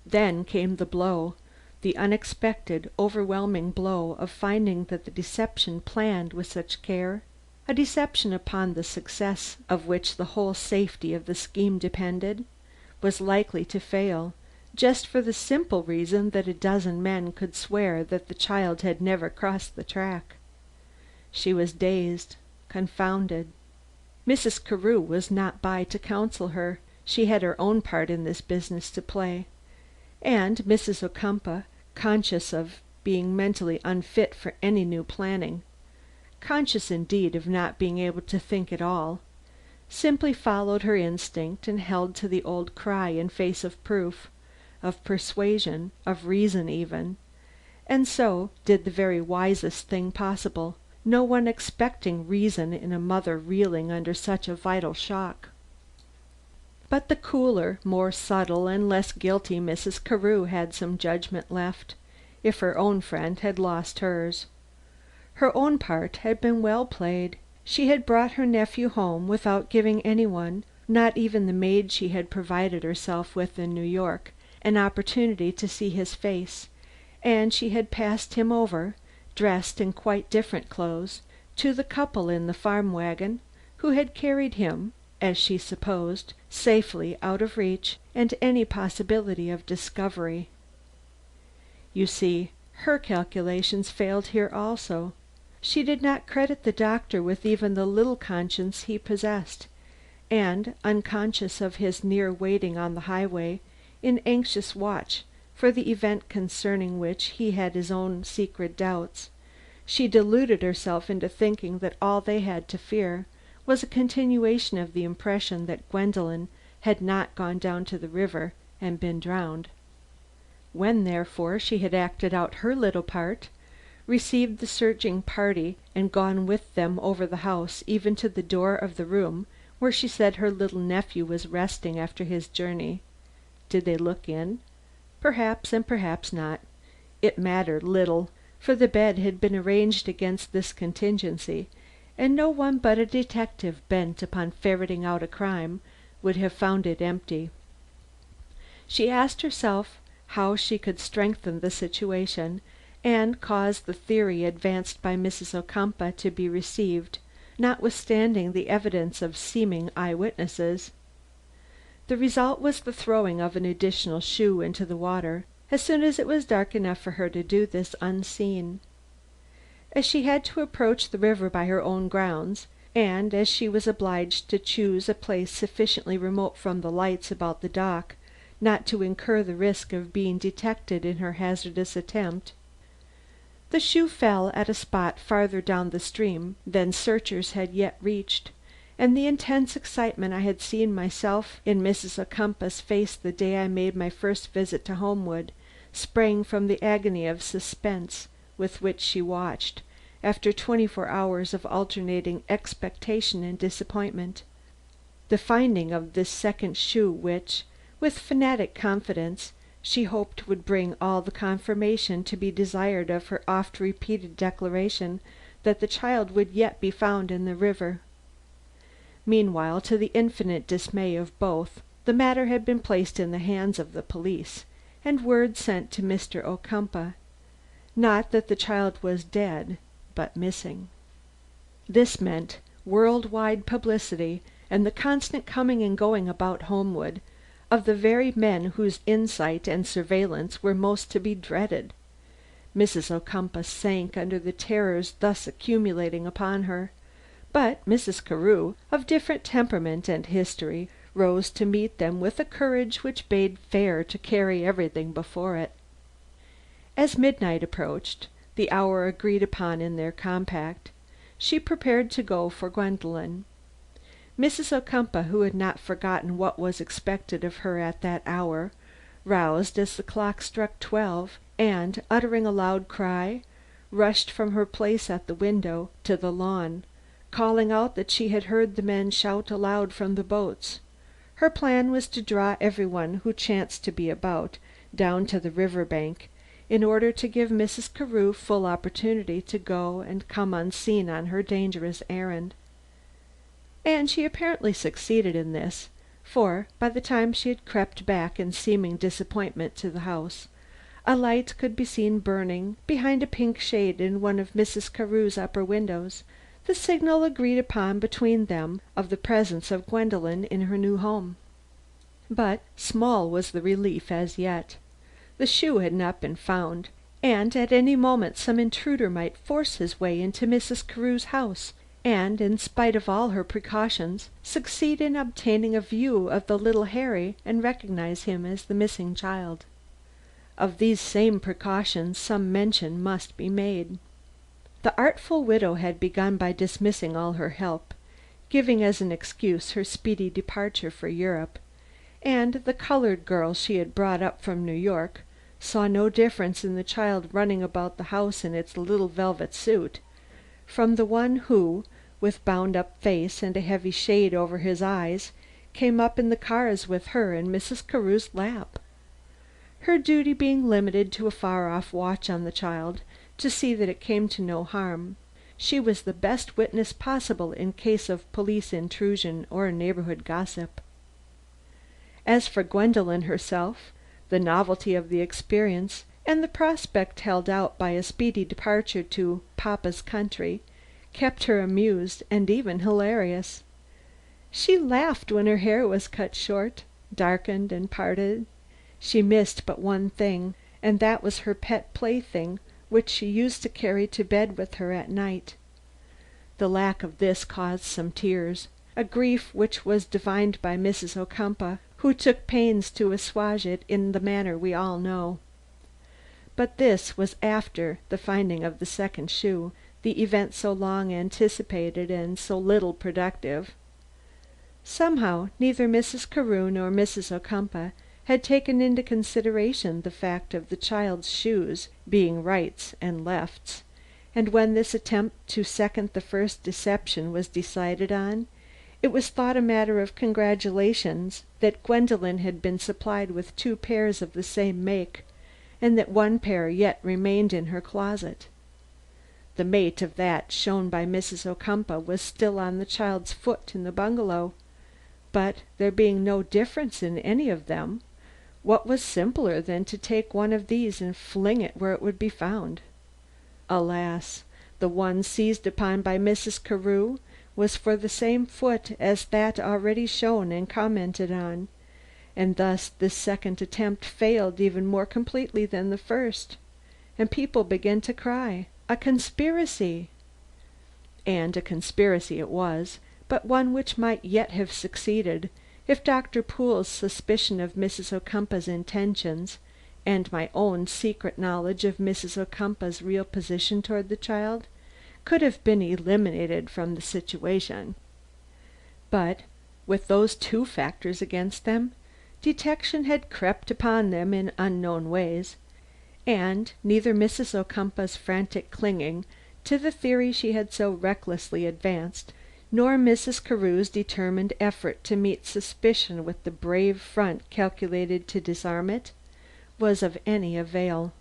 Then came the blow, the unexpected, overwhelming blow of finding that the deception planned with such care, a deception upon the success of which the whole safety of the scheme depended, was likely to fail, just for the simple reason that a dozen men could swear that the child had never crossed the track. She was dazed, confounded. Mrs. Carew was not by to counsel her. She had her own part in this business to play. And Mrs. Ocumpaugh, conscious of being mentally unfit for any new planning, conscious indeed of not being able to think at all, simply followed her instinct and held to the old cry in face of proof, of persuasion, of reason even, and so did the very wisest thing possible, no one expecting reason in a mother reeling under such a vital shock. But the cooler, more subtle and less guilty Mrs. Carew had some judgment left, if her own friend had lost hers. Her own part had been well played. She had brought her nephew home without giving anyone, not even the maid she had provided herself with in New York, an opportunity to see his face, and she had passed him over, dressed in quite different clothes, to the couple in the farm wagon, who had carried him, as she supposed, safely out of reach and any possibility of discovery. You see, her calculations failed here also. She did not credit the doctor with even the little conscience he possessed, and, unconscious of his near waiting on the highway, in anxious watch for the event concerning which he had his own secret doubts, she deluded herself into thinking that all they had to fear was a continuation of the impression that Gwendolen had not gone down to the river and been drowned. When, therefore, she had acted out her little part, received the searching party and gone with them over the house, even to the door of the room where she said her little nephew was resting after his journey, did they look in? Perhaps and perhaps not. It mattered little, for the bed had been arranged against this contingency, and no one but a detective bent upon ferreting out a crime would have found it empty. She asked herself how she could strengthen the situation, and cause the theory advanced by Mrs. Ocumpaugh to be received, notwithstanding the evidence of seeming eyewitnesses. The result was the throwing of an additional shoe into the water, as soon as it was dark enough for her to do this unseen. As she had to approach the river by her own grounds, and as she was obliged to choose a place sufficiently remote from the lights about the dock not to incur the risk of being detected in her hazardous attempt, the shoe fell at a spot farther down the stream than searchers had yet reached, and the intense excitement I had seen myself in Mrs. Ocumpaugh's face the day I made my first visit to Homewood sprang from the agony of suspense with which she watched, after 24 hours of alternating expectation and disappointment, the finding of this second shoe which, with fanatic confidence, she hoped would bring all the confirmation to be desired of her oft repeated declaration that the child would yet be found in the river. Meanwhile, to the infinite dismay of both, the matter had been placed in the hands of the police, and word sent to Mr. Ocumpaugh, not that the child was dead, but missing. This meant world-wide publicity, and the constant coming and going about Homewood of the very men whose insight and surveillance were most to be dreaded. Mrs. Ocumpaugh sank under the terrors thus accumulating upon her, but Mrs. Carew, of different temperament and history, rose to meet them with a courage which bade fair to carry everything before it. As midnight approached, the hour agreed upon in their compact, she prepared to go for Gwendolen. Mrs. Ocumpaugh, who had not forgotten what was expected of her at that hour, roused as the clock struck 12, and, uttering a loud cry, rushed from her place at the window to the lawn, calling out that she had heard the men shout aloud from the boats. Her plan was to draw everyone who chanced to be about down to the river bank, in order to give Mrs. Carew full opportunity to go and come unseen on her dangerous errand. And she apparently succeeded in this, for by the time she had crept back in seeming disappointment to the house, a light could be seen burning behind a pink shade in one of Mrs. Carew's upper windows, the signal agreed upon between them of the presence of Gwendolen in her new home. But small was the relief as yet. The shoe had not been found, and at any moment some intruder might force his way into Mrs. Carew's house, and, in spite of all her precautions, succeed in obtaining a view of the little Harry and recognize him as the missing child. Of these same precautions some mention must be made. The artful widow had begun by dismissing all her help, giving as an excuse her speedy departure for Europe, and the colored girl she had brought up from New York saw no difference in the child running about the house in its little velvet suit, from the one who, with bound up face and a heavy shade over his eyes, came up in the cars with her in Mrs. Carew's lap. Her duty being limited to a far off watch on the child, to see that it came to no harm, she was the best witness possible in case of police intrusion or neighborhood gossip. As for Gwendolen herself, the novelty of the experience, and the prospect held out by a speedy departure to "Papa's country," kept her amused and even hilarious. She laughed when her hair was cut short, darkened and parted. She missed but one thing, and that was her pet plaything which she used to carry to bed with her at night. The lack of this caused some tears, a grief which was divined by Mrs. Ocumpaugh, who took pains to assuage it in the manner we all know. But this was after the finding of the second shoe, the event so long anticipated and so little productive. Somehow neither Mrs. Carew nor Mrs. Ocumpaugh had taken into consideration the fact of the child's shoes being rights and lefts, and when this attempt to second the first deception was decided on, it was thought a matter of congratulation that Gwendolen had been supplied with 2 pairs of the same make, and that 1 pair yet remained in her closet. The mate of that shown by Mrs. Ocumpaugh was still on the child's foot in the bungalow, but there being no difference in any of them, what was simpler than to take one of these and fling it where it would be found? Alas! the one seized upon by Mrs. Carew was for the same foot as that already shown and commented on, and thus this second attempt failed even more completely than the first, and people began to cry, "A conspiracy!" And a conspiracy it was, but one which might yet have succeeded, if Dr. Poole's suspicion of Mrs. Ocumpaugh's intentions, and my own secret knowledge of Mrs. Ocumpaugh's real position toward the child, could have been eliminated from the situation. But with those 2 factors against them, detection had crept upon them in unknown ways, and neither Mrs. Ocumpaugh's frantic clinging to the theory she had so recklessly advanced, nor Mrs. Carew's determined effort to meet suspicion with the brave front calculated to disarm it, was of any avail.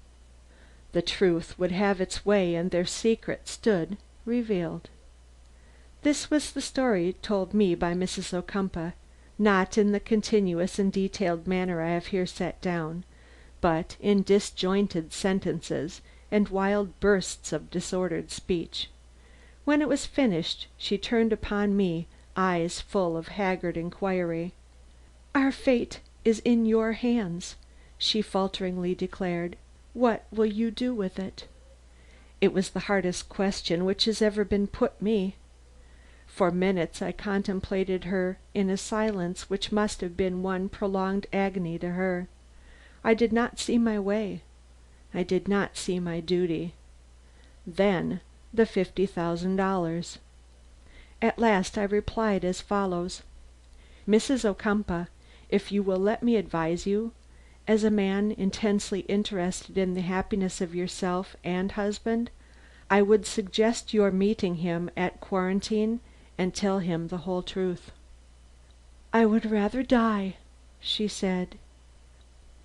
The truth would have its way and their secret stood. revealed. This was the story told me by Mrs. Ocumpaugh, not in the continuous and detailed manner I have here set down, but in disjointed sentences and wild bursts of disordered speech. When it was finished, she turned upon me eyes full of haggard inquiry. "Our fate is in your hands," she falteringly declared. "What will you do with it?" It was the hardest question which has ever been put me. For minutes I contemplated her in a silence which must have been one prolonged agony to her. I did not see my way. I did not see my duty. Then the $50,000. At last I replied as follows: "Mrs. Ocumpaugh, if you will let me advise you, as a man intensely interested in the happiness of yourself and husband, I would suggest your meeting him at Quarantine and tell him the whole truth." "I would rather die," she said.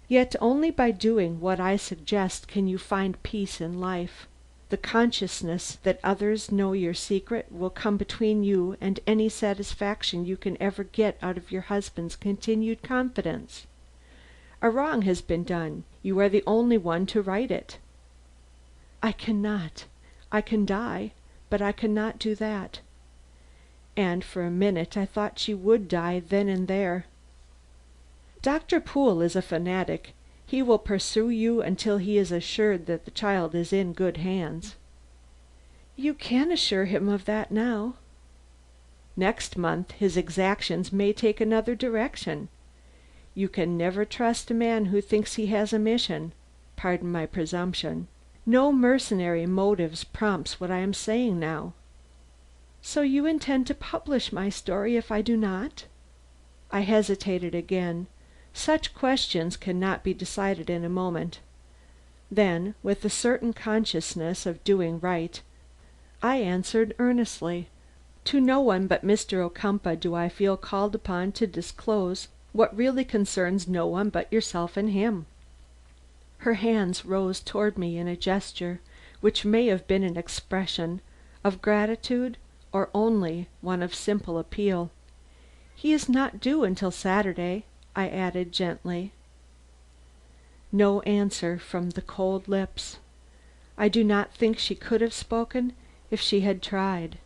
"Yet only by doing what I suggest can you find peace in life. The consciousness that others know your secret will come between you and any satisfaction you can ever get out of your husband's continued confidence. A wrong has been done. You are the only one to right it." "I cannot. I can die, but I cannot do that." And for a minute I thought she would die then and there. "Dr. Poole is a fanatic. He will pursue you until he is assured that the child is in good hands." "You can assure him of that now." "Next month his exactions may take another direction. You can never trust a man who thinks he has a mission. Pardon my presumption. No mercenary motives prompts what I am saying now." "So you intend to publish my story if I do not?" I hesitated again. Such questions cannot be decided in a moment. Then, with a certain consciousness of doing right, I answered earnestly: "To no one but Mr. Ocumpaugh do I feel called upon to disclose what really concerns no one but yourself and him." Her hands rose toward me in a gesture which may have been an expression of gratitude or only one of simple appeal. "He is not due until Saturday," I added gently. No answer from the cold lips. I do not think she could have spoken if she had tried.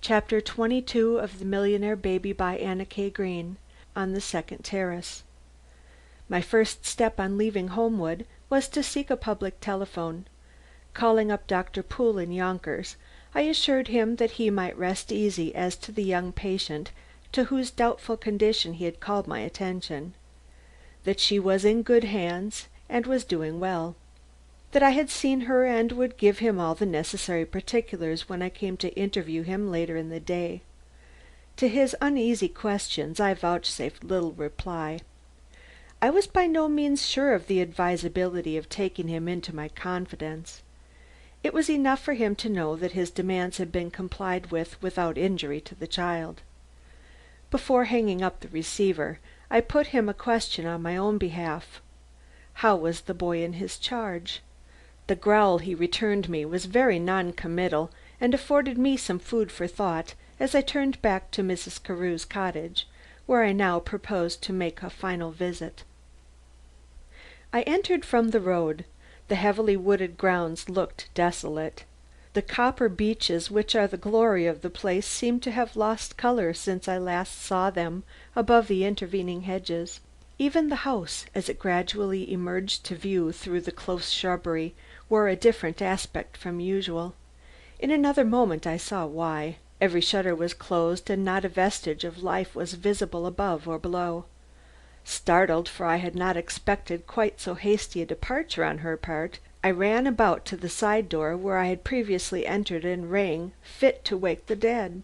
Chapter 22 of The Millionaire Baby by Anna K. Green, On the Second Terrace. My first step on leaving Homewood was to seek a public telephone. Calling up Dr. Poole in Yonkers, I assured him that he might rest easy as to the young patient to whose doubtful condition he had called my attention; that she was in good hands and was doing well; that I had seen her and would give him all the necessary particulars when I came to interview him later in the day. To his uneasy questions I vouchsafed little reply. I was by no means sure of the advisability of taking him into my confidence. It was enough for him to know that his demands had been complied with without injury to the child. Before hanging up the receiver, I put him a question on my own behalf. How was the boy in his charge? The growl he returned me was very non-committal and afforded me some food for thought as I turned back to Mrs. Carew's cottage, where I now proposed to make a final visit. I entered from the road. The heavily wooded grounds looked desolate. The copper beeches which are the glory of the place seemed to have lost color since I last saw them above the intervening hedges. Even the house, as it gradually emerged to view through the close shrubbery, wore a different aspect from usual. In another moment I saw why. Every shutter was closed and not a vestige of life was visible above or below. Startled, for I had not expected quite so hasty a departure on her part, I ran about to the side door where I had previously entered and rang, fit to wake the dead.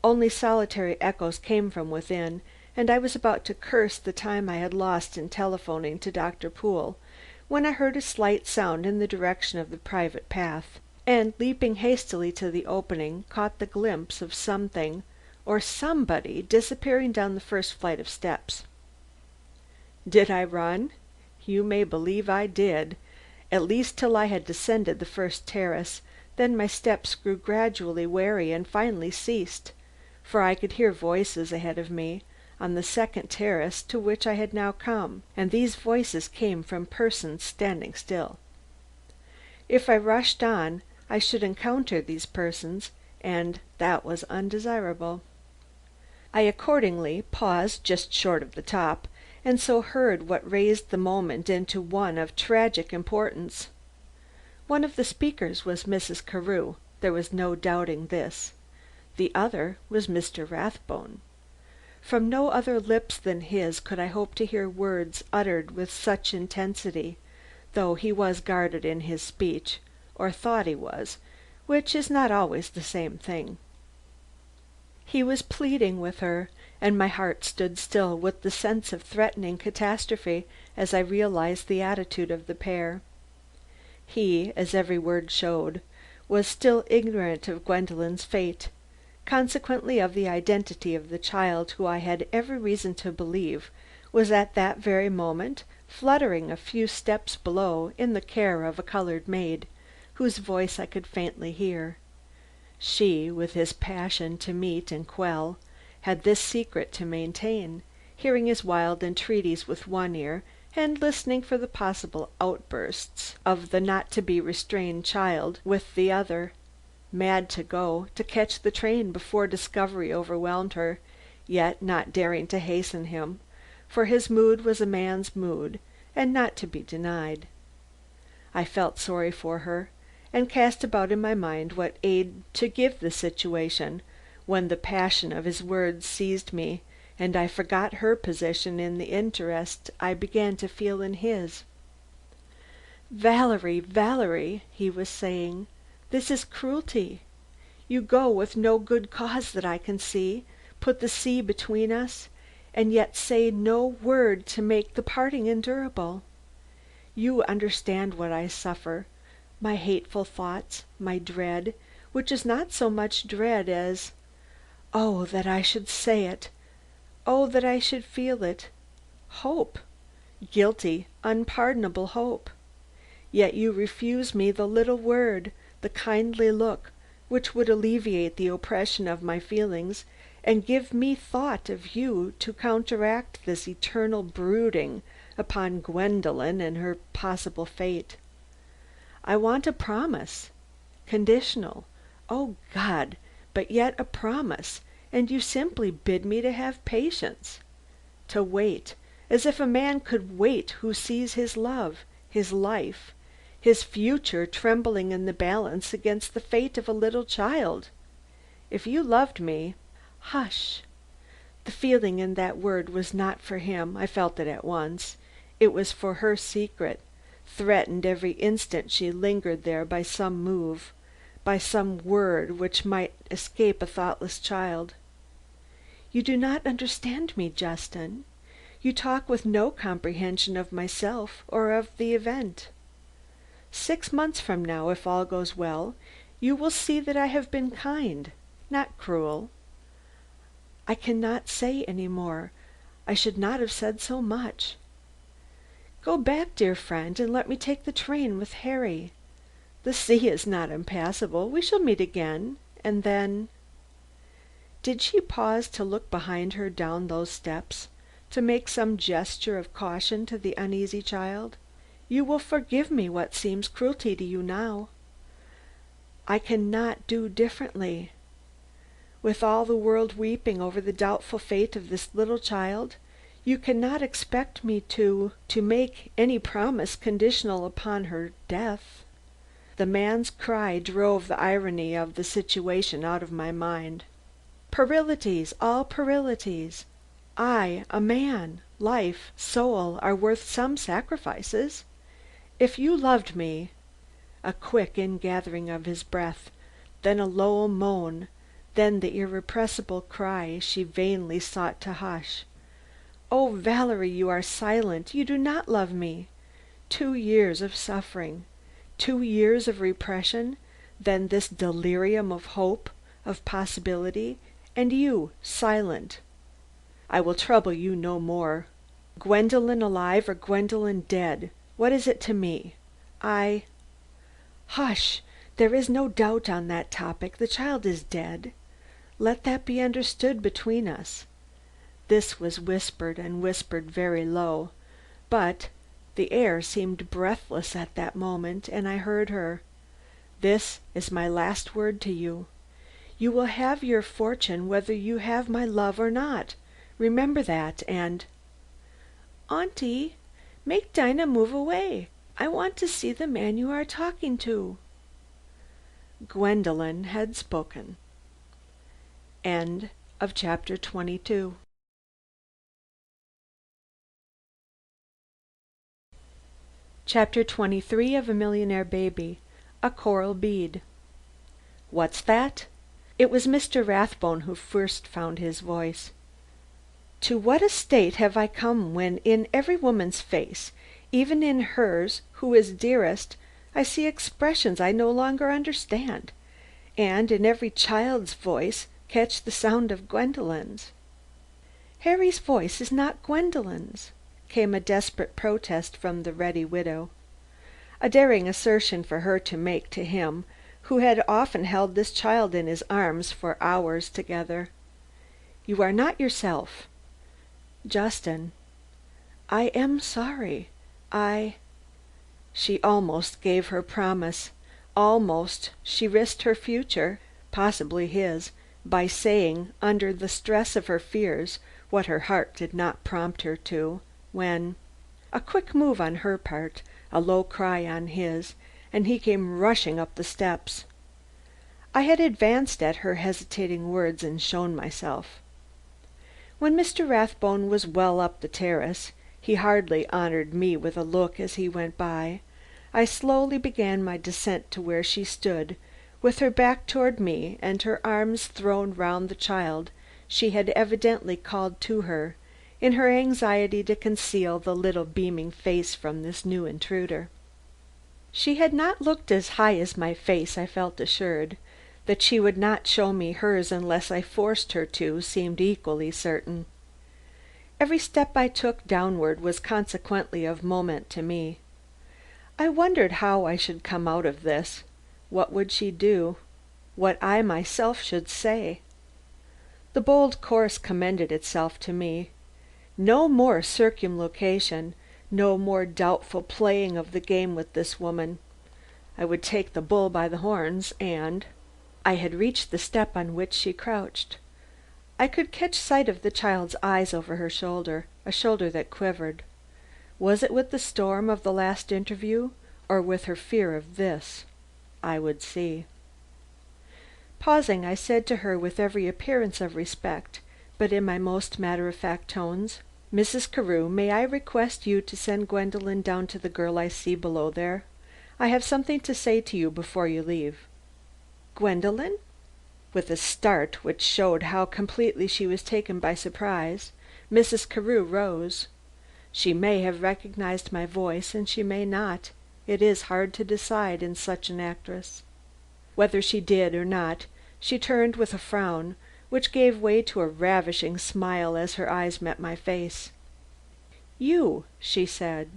Only solitary echoes came from within, and I was about to curse the time I had lost in telephoning to Dr. Poole, when I heard a slight sound in the direction of the private path, and leaping hastily to the opening, caught the glimpse of something or somebody disappearing down the first flight of steps. Did I run? You may believe I did, at least till I had descended the first terrace, then my steps grew gradually wary and finally ceased, for I could hear voices ahead of me, on the second terrace to which I had now come, and these voices came from persons standing still. If I rushed on, I should encounter these persons, and that was undesirable. I accordingly paused just short of the top, and so heard what raised the moment into one of tragic importance. One of the speakers was Mrs. Carew, there was no doubting this. The other was Mr. Rathbone. From no other lips than his could I hope to hear words uttered with such intensity, though he was guarded in his speech, or thought he was, which is not always the same thing. He was pleading with her, and my heart stood still with the sense of threatening catastrophe as I realized the attitude of the pair. He, as every word showed, was still ignorant of Gwendolen's fate, consequently of the identity of the child who I had every reason to believe was at that very moment fluttering a few steps below in the care of a colored maid, whose voice I could faintly hear. She, with his passion to meet and quell, had this secret to maintain, hearing his wild entreaties with one ear and listening for the possible outbursts of the not to be restrained child with the other. Mad to go, to catch the train before discovery overwhelmed her, yet not daring to hasten him, for his mood was a man's mood, and not to be denied. I felt sorry for her, and cast about in my mind what aid to give the situation, when the passion of his words seized me, and I forgot her position in the interest I began to feel in his. "Valerie, Valerie," he was saying, "this is cruelty. You go with no good cause that I can see, put the sea between us, and yet say no word to make the parting endurable. You understand what I suffer, my hateful thoughts, my dread, which is not so much dread as oh, that I should say it! Oh, that I should feel it! Hope, guilty, unpardonable hope. Yet you refuse me the little word, the kindly look, which would alleviate the oppression of my feelings, and give me thought of you to counteract this eternal brooding upon Gwendolen and her possible fate. I want a promise, conditional, oh God, but yet a promise, and you simply bid me to have patience, to wait, as if a man could wait who sees his love, his life, his future trembling in the balance against the fate of a little child. If you loved me, hush." The feeling in that word was not for him, I felt it at once. It was for her secret, threatened every instant she lingered there by some move, by some word which might escape a thoughtless child. "You do not understand me, Justin. You talk with no comprehension of myself or of the event. 6 months from now, if all goes well, you will see that I have been kind, not cruel. I cannot say any more. I should not have said so much. Go back, dear friend, and let me take the train with Harry. The sea is not impassable. We shall meet again, and then—" Did she pause to look behind her down those steps, to make some gesture of caution to the uneasy child? "You will forgive me what seems cruelty to you now. I cannot do differently. With all the world weeping over the doubtful fate of this little child, you cannot expect me to make any promise conditional upon her death." The man's cry drove the irony of the situation out of my mind. Puerilities, all puerilities. I, a man, life, soul, are worth some sacrifices. If you loved me— A quick ingathering of his breath, then a low moan, then the irrepressible cry she vainly sought to hush. "Oh, Valerie, you are silent. You do not love me. 2 years of suffering, 2 years of repression, then this delirium of hope, of possibility, and you silent. I will trouble you no more. Gwendolen alive or Gwendolen dead? What is it to me? I Hush! There is no doubt on that topic. The child is dead. Let that be understood between us." This was whispered, and whispered very low, but the air seemed breathless at that moment, and I heard her. "This is my last word to you. You will have your fortune whether you have my love or not. Remember that, and—" "Auntie, make Dinah move away. I want to see the man you are talking to." Gwendolen had spoken. End of chapter 22. Chapter 23 of A Millionaire Baby. A Coral Bead. "What's that?" It was Mr. Rathbone who first found his voice. "To what a state have I come when in every woman's face, even in hers who is dearest, I see expressions I no longer understand, and in every child's voice catch the sound of Gwendolen's." "Harry's voice is not Gwendolen's," came a desperate protest from the ready widow. A daring assertion for her to make to him, who had often held this child in his arms for hours together. "You are not yourself." "Justin, I am sorry. She almost gave her promise. Almost she risked her future, possibly his, by saying, under the stress of her fears, what her heart did not prompt her to, when a quick move on her part, a low cry on his, and he came rushing up the steps. I had advanced at her hesitating words and shown myself. When Mr. Rathbone was well up the terrace, he hardly honored me with a look as he went by. I slowly began my descent to where she stood, with her back toward me and her arms thrown round the child she had evidently called to her, in her anxiety to conceal the little beaming face from this new intruder. She had not looked as high as my face, I felt assured. That she would not show me hers unless I forced her to seemed equally certain. Every step I took downward was consequently of moment to me. I wondered how I should come out of this. What would she do? What I myself should say? The bold course commended itself to me. No more circumlocution, no more doubtful playing of the game with this woman. I would take the bull by the horns, and I had reached the step on which she crouched. I could catch sight of the child's eyes over her shoulder, a shoulder that quivered. Was it with the storm of the last interview, or with her fear of this? I would see. Pausing, I said to her with every appearance of respect, but in my most matter-of-fact tones, "Mrs. Carew, may I request you to send Gwendolen down to the girl I see below there? I have something to say to you before you leave." "Gwendolen?" With a start which showed how completely she was taken by surprise, Mrs. Carew rose. She may have recognized my voice, and she may not. It is hard to decide in such an actress. Whether she did or not, she turned with a frown, which gave way to a ravishing smile as her eyes met my face. "You," she said,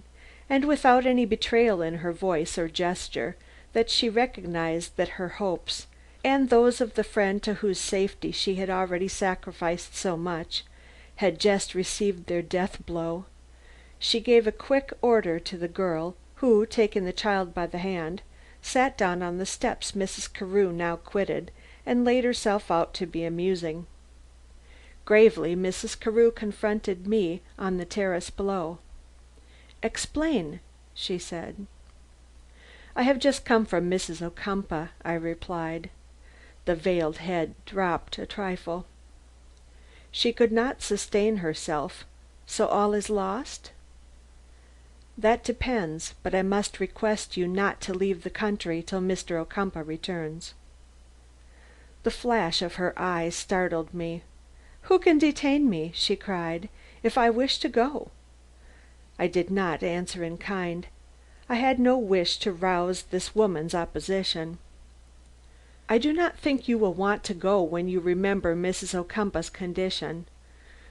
and without any betrayal in her voice or gesture that she recognized that her hopes, and those of the friend to whose safety she had already sacrificed so much, had just received their death blow. She gave a quick order to the girl, who, taking the child by the hand, sat down on the steps Mrs. Carew now quitted, and laid herself out to be amusing. Gravely Mrs. Carew confronted me on the terrace below. "Explain," she said. "I have just come from Mrs. Ocumpaugh," I replied. The veiled head dropped a trifle. "She could not sustain herself, so all is lost?" "That depends, but I must request you not to leave the country till Mr. Ocumpaugh returns." The flash of her eyes startled me. "Who can detain me," she cried, "if I wish to go?" I did not answer in kind. I had no wish to rouse this woman's opposition. "I do not think you will want to go when you remember Mrs. Ocumpaugh's condition.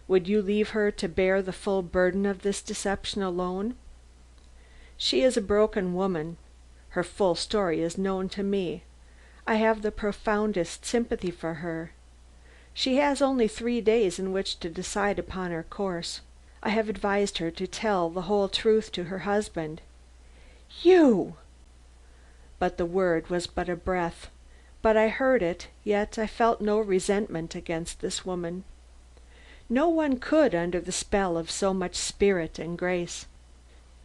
Would you leave her to bear the full burden of this deception alone? She is a broken woman. Her full story is known to me. I have the profoundest sympathy for her. She has only 3 days in which to decide upon her course. I have advised her to tell the whole truth to her husband." "You!" But the word was but a breath. But I heard it, yet I felt no resentment against this woman. No one could under the spell of so much spirit and grace.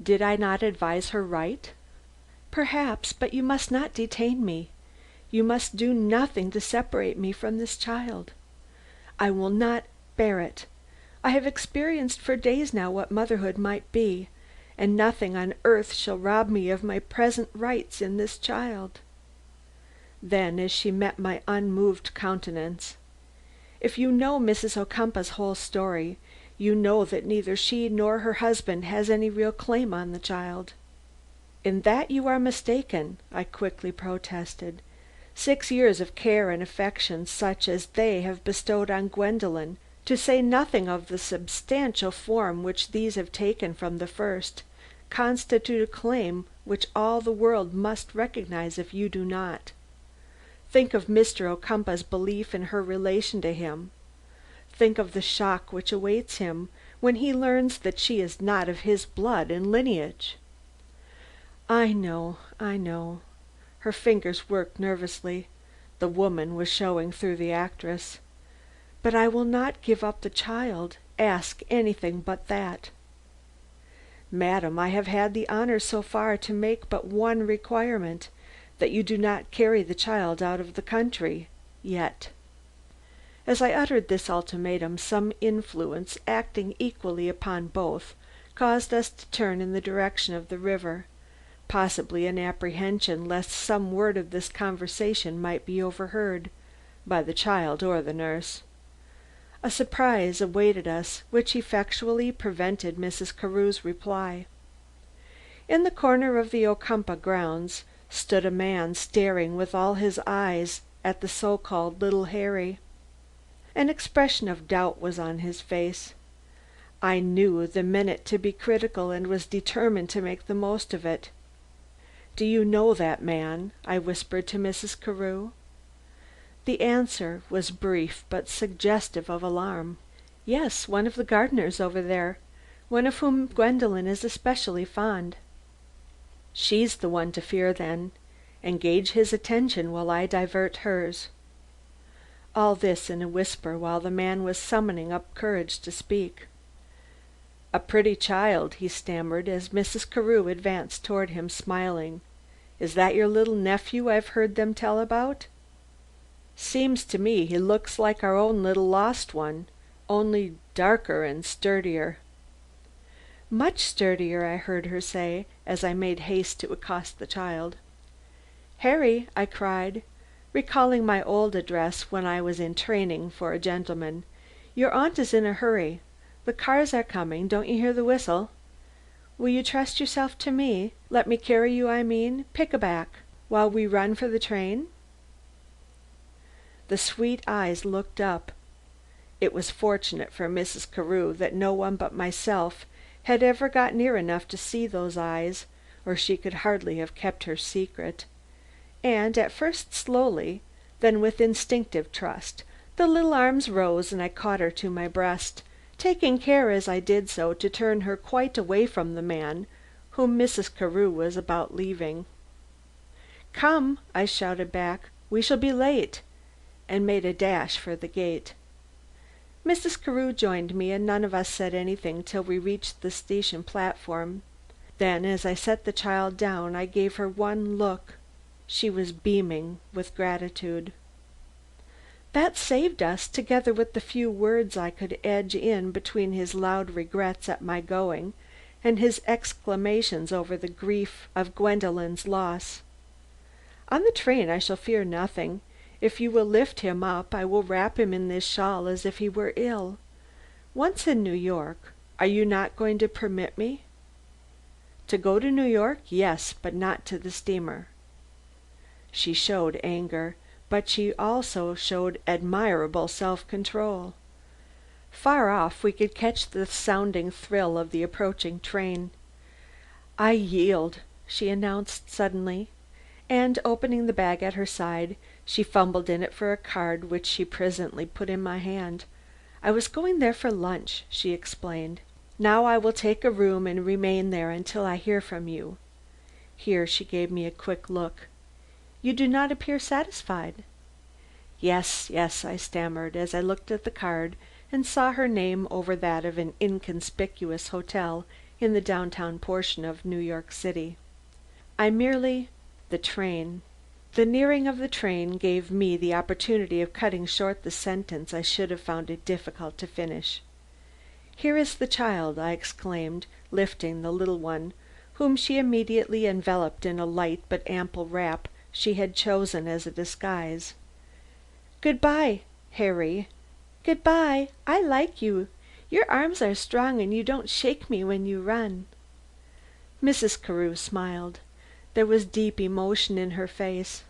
Did I not advise her right? "Perhaps, but you must not detain me. You must do nothing to separate me from this child. I will not bear it. I have experienced for days now what motherhood might be, and nothing on earth shall rob me of my present rights in this child." Then, as she met my unmoved countenance, "If you know Mrs. Ocumpaugh's whole story, you know that neither she nor her husband has any real claim on the child." "In that you are mistaken," I quickly protested. "6 years of care and affection such as they have bestowed on Gwendolen, to say nothing of the substantial form which these have taken from the first, constitute a claim which all the world must recognize if you do not. Think of Mr. Ocumpaugh's belief in her relation to him. Think of the shock which awaits him when he learns that she is not of his blood and lineage." I know." Her fingers worked nervously. The woman was showing through the actress. "But I will not give up the child, ask anything but that." "Madam, I have had the honor so far to make but one requirement, that you do not carry the child out of the country yet." As I uttered this ultimatum, some influence, acting equally upon both, caused us to turn in the direction of the river, possibly an apprehension lest some word of this conversation might be overheard by the child or the nurse. A surprise awaited us which effectually prevented Mrs. Carew's reply. In the corner of the Ocumpaugh grounds stood a man staring with all his eyes at the so called little Harry. An expression of doubt was on his face. I knew the minute to be critical and was determined to make the most of it. "Do you know that man?" I whispered to Mrs. Carew. The answer was brief but suggestive of alarm. "Yes, one of the gardeners over there, one of whom Gwendolen is especially fond." "She's the one to fear, then. Engage his attention while I divert hers." All this in a whisper while the man was summoning up courage to speak. "A pretty child," he stammered as Mrs. Carew advanced toward him smiling. "Is that your little nephew I've heard them tell about? Seems to me he looks like our own little lost one, only darker and sturdier." "Much sturdier," I heard her say, as I made haste to accost the child. "Harry," I cried, recalling my old address when I was in training for a gentleman, "your aunt is in a hurry. The cars are coming. Don't you hear the whistle? Will you trust yourself to me? Let me carry you, I mean, pick-a-back, while we run for the train?" The sweet eyes looked up. It was fortunate for Mrs. Carew that no one but myself had ever got near enough to see those eyes, or she could hardly have kept her secret. And at first slowly, then with instinctive trust, the little arms rose and I caught her to my breast, taking care as I did so to turn her quite away from the man whom Mrs. Carew was about leaving. "Come!" I shouted back. "We shall be late!" and made a dash for the gate. Mrs. Carew joined me and none of us said anything till we reached the station platform. Then as I set the child down I gave her one look. She was beaming with gratitude. That saved us, together with the few words I could edge in between his loud regrets at my going and his exclamations over the grief of Gwendolen's loss. "On the train I shall fear nothing. If you will lift him up I will wrap him in this shawl as if he were ill. Once in New York, are you not going to permit me?" "To go to New York? Yes, but not to the steamer." She showed anger, but she also showed admirable self control. Far off we could catch the sounding thrill of the approaching train. "I yield," she announced suddenly, and opening the bag at her side, she fumbled in it for a card which she presently put in my hand. "I was going there for lunch," she explained. "Now I will take a room and remain there until I hear from you." Here she gave me a quick look. "You do not appear satisfied." "Yes, yes," I stammered, as I looked at the card and saw her name over that of an inconspicuous hotel in the downtown portion of New York City. "I merely the train." The nearing of the train gave me the opportunity of cutting short the sentence I should have found it difficult to finish. "Here is the child," I exclaimed, lifting the little one, whom she immediately enveloped in a light but ample wrap she had chosen as a disguise. "Good bye, Harry." "Good bye. I like you. Your arms are strong and you don't shake me when you run." Mrs. Carew smiled. There was deep emotion in her face.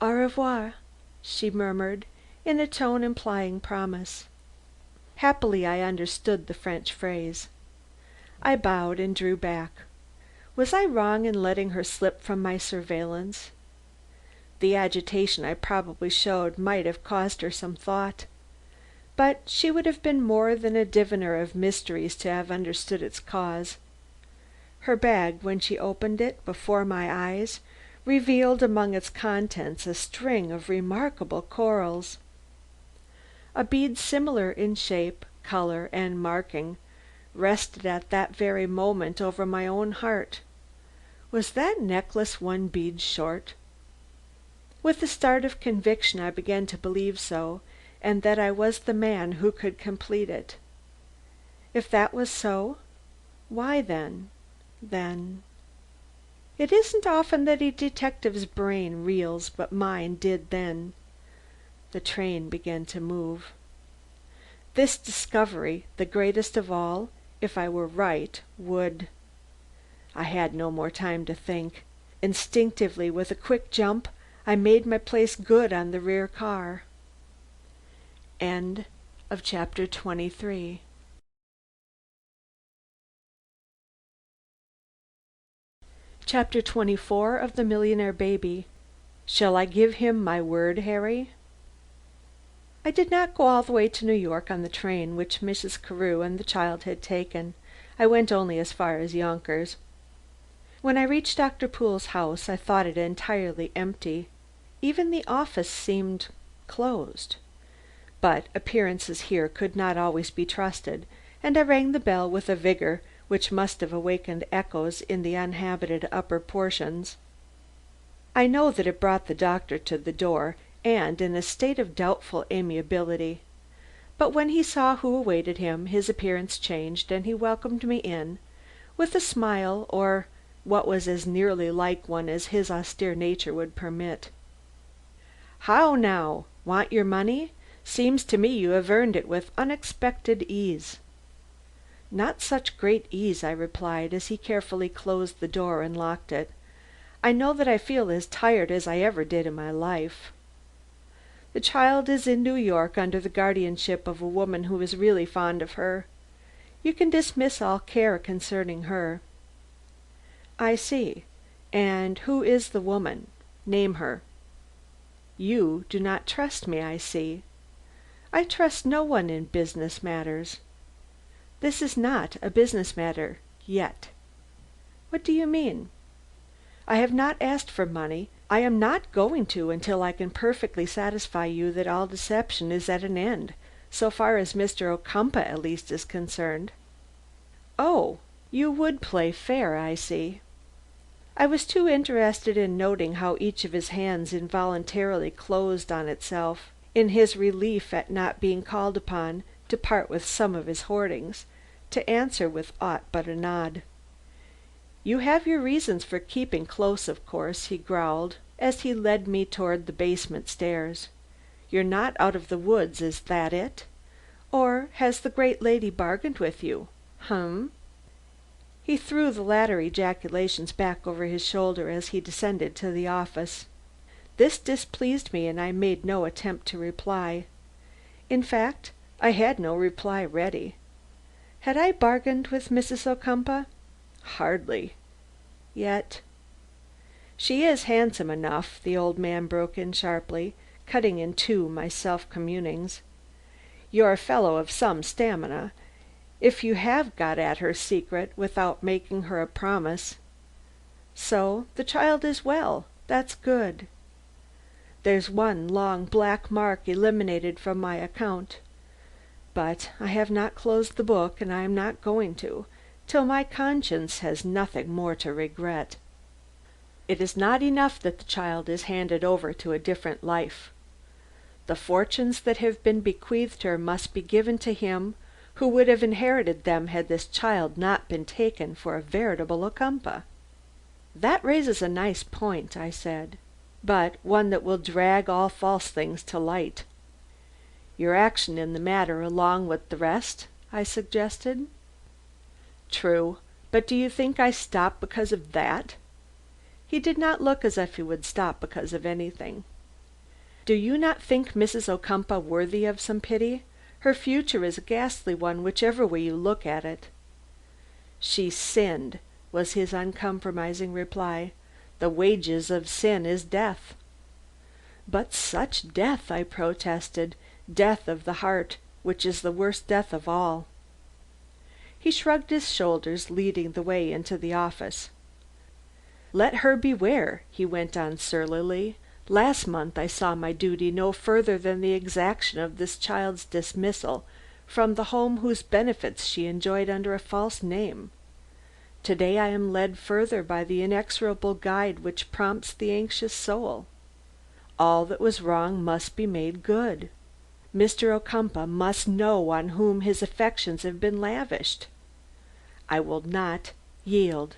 "Au revoir," she murmured, in a tone implying promise. Happily I understood the French phrase. I bowed and drew back. Was I wrong in letting her slip from my surveillance? The agitation I probably showed might have caused her some thought. But she would have been more than a diviner of mysteries to have understood its cause. Her bag, when she opened it before my eyes, revealed among its contents a string of remarkable corals. A bead similar in shape, color, and marking rested at that very moment over my own heart. Was that necklace one bead short? With a start of conviction I began to believe so, and that I was the man who could complete it. If that was so, why then it isn't often that a detective's brain reels, but mine did then. The train began to move. This discovery, the greatest of all, if I were right, would I had no more time to think. Instinctively, with a quick jump, I made my place good on the rear car. End of chapter 23. Chapter 24 of The Millionaire Baby. Shall I give him my word, Harry? I did not go all the way to New York on the train which Mrs. Carew and the child had taken. I went only as far as Yonkers. When I reached Dr. Poole's house I thought it entirely empty. Even the office seemed closed. But appearances here could not always be trusted, and I rang the bell with a vigor which must have awakened echoes in the uninhabited upper portions. I know that it brought the doctor to the door, and in a state of doubtful amiability. But when he saw who awaited him, his appearance changed, and he welcomed me in, with a smile, or what was as nearly like one as his austere nature would permit. "How now? Want your money? Seems to me you have earned it with unexpected ease." "Not such great ease," I replied, as he carefully closed the door and locked it. "I know that I feel as tired as I ever did in my life." "The child is in New York under the guardianship of a woman who is really fond of her. You can dismiss all care concerning her." "I see. And who is the woman? Name her." "You do not trust me, I see." "I trust no one in business matters." "This is not a business matter yet." "What do you mean?" "I have not asked for money. I am not going to until I can perfectly satisfy you that all deception is at an end, so far as Mr. Ocumpaugh at least is concerned." "Oh, you would play fair, I see." I was too interested in noting how each of his hands involuntarily closed on itself, in his relief at not being called upon to part with some of his hoardings, to answer with aught but a nod. "You have your reasons for keeping close, of course," he growled, as he led me toward the basement stairs. "You're not out of the woods, is that it? Or has the great lady bargained with you? Hum?" He threw the latter ejaculations back over his shoulder as he descended to the office. This displeased me, and I made no attempt to reply. In fact, I had no reply ready. Had I bargained with Mrs. Ocumpaugh? Hardly. Yet "She is handsome enough," the old man broke in sharply, cutting in two my self communings. "You're a fellow of some stamina, if you have got at her secret without making her a promise. So the child is well. That's good. There's one long black mark eliminated from my account. But I have not closed the book, and I am not going to, till my conscience has nothing more to regret. It is not enough that the child is handed over to a different life. The fortunes that have been bequeathed her must be given to him who would have inherited them had this child not been taken for a veritable Ocumpaugh." "That raises a nice point," I said, "but one that will drag all false things to light." "Your action in the matter along with the rest?" I suggested. "True, but do you think I stop because of that?" He did not look as if he would stop because of anything. "Do you not think Mrs. Ocumpaugh worthy of some pity? Her future is a ghastly one, whichever way you look at it." "She sinned," was his uncompromising reply. "The wages of sin is death." "But such death!" I protested. "Death of the heart, which is the worst death of all." He shrugged his shoulders, leading the way into the office. "Let her beware," he went on surlily. "Last month I saw my duty no further than the exaction of this child's dismissal from the home whose benefits she enjoyed under a false name. To day I am led further by the inexorable guide which prompts the anxious soul. All that was wrong must be made good. Mr. Ocumpaugh must know on whom his affections have been lavished. I will not yield.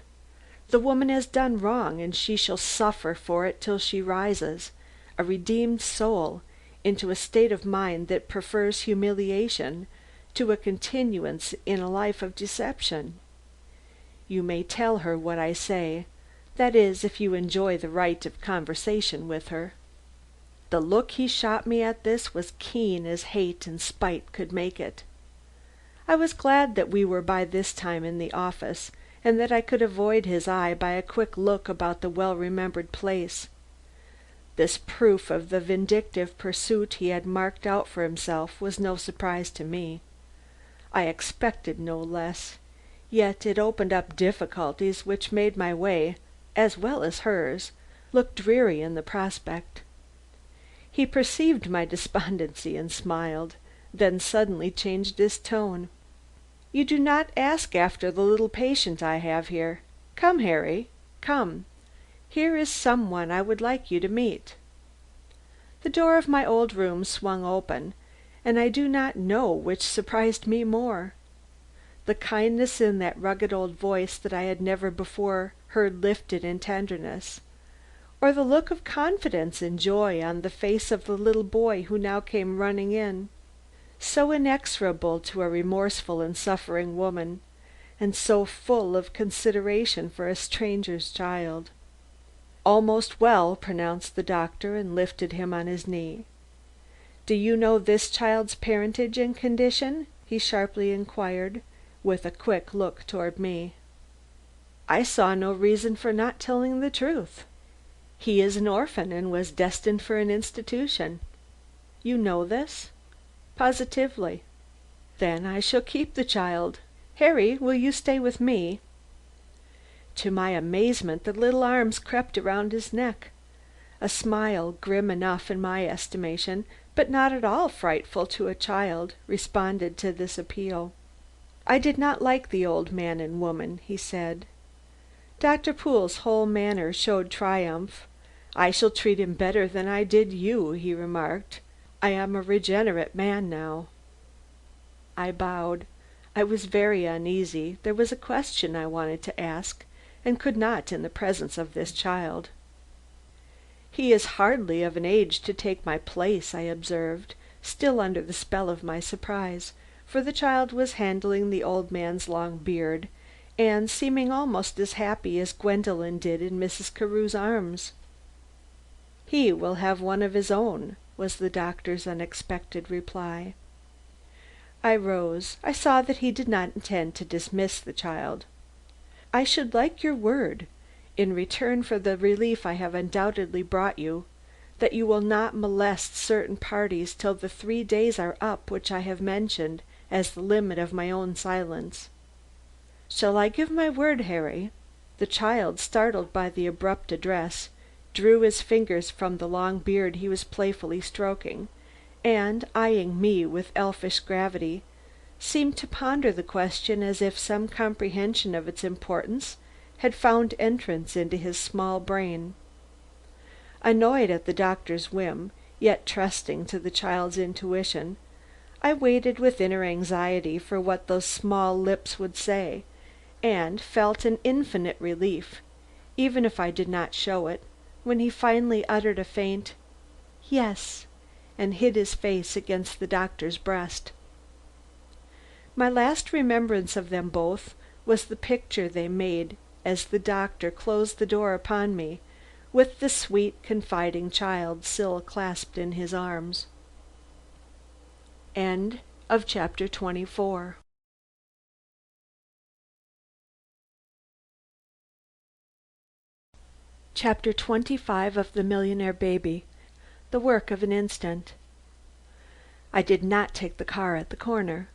The woman has done wrong, and she shall suffer for it till she rises, a redeemed soul, into a state of mind that prefers humiliation to a continuance in a life of deception. You may tell her what I say, that is, if you enjoy the right of conversation with her." The look he shot me at this was keen as hate and spite could make it. I was glad that we were by this time in the office, and that I could avoid his eye by a quick look about the well remembered place. This proof of the vindictive pursuit he had marked out for himself was no surprise to me. I expected no less, yet it opened up difficulties which made my way, as well as hers, look dreary in the prospect. He perceived my despondency and smiled, then suddenly changed his tone. "You do not ask after the little patient I have here. Come, Harry, come. Here is some one I would like you to meet." The door of my old room swung open, and I do not know which surprised me more, the kindness in that rugged old voice that I had never before heard lifted in tenderness, or the look of confidence and joy on the face of the little boy who now came running in, so inexorable to a remorseful and suffering woman, and so full of consideration for a stranger's child. "Almost well," pronounced the doctor, and lifted him on his knee. "Do you know this child's parentage and condition?" he sharply inquired, with a quick look toward me. I saw no reason for not telling the truth. "He is an orphan, and was destined for an institution." "You know this?" "Positively." "Then I shall keep the child. Harry, will you stay with me?" To my amazement the little arms crept around his neck. A smile, grim enough in my estimation, but not at all frightful to a child, responded to this appeal. I did not like the old man and woman, he said. Dr. Poole's whole manner showed triumph. "I shall treat him better than I did you," he remarked. "I am a regenerate man now." I bowed. I was very uneasy. There was a question I wanted to ask, and could not in the presence of this child. "He is hardly of an age to take my place," I observed, still under the spell of my surprise, for the child was handling the old man's long beard, and seeming almost as happy as Gwendolen did in Mrs. Carew's arms. "He will have one of his own," was the doctor's unexpected reply. I rose. I saw that he did not intend to dismiss the child. "I should like your word, in return for the relief I have undoubtedly brought you, that you will not molest certain parties till the 3 days are up which I have mentioned as the limit of my own silence." "Shall I give my word, Harry?" The child, startled by the abrupt address, drew his fingers from the long beard he was playfully stroking, and, eyeing me with elfish gravity, seemed to ponder the question as if some comprehension of its importance had found entrance into his small brain. Annoyed at the doctor's whim, yet trusting to the child's intuition, I waited with inner anxiety for what those small lips would say, and felt an infinite relief, even if I did not show it, when he finally uttered a faint "Yes," and hid his face against the doctor's breast. My last remembrance of them both was the picture they made as the doctor closed the door upon me, with the sweet, confiding child still clasped in his arms. Chapter 25 of The Millionaire Baby. The work of an instant. I did not take the car at the corner.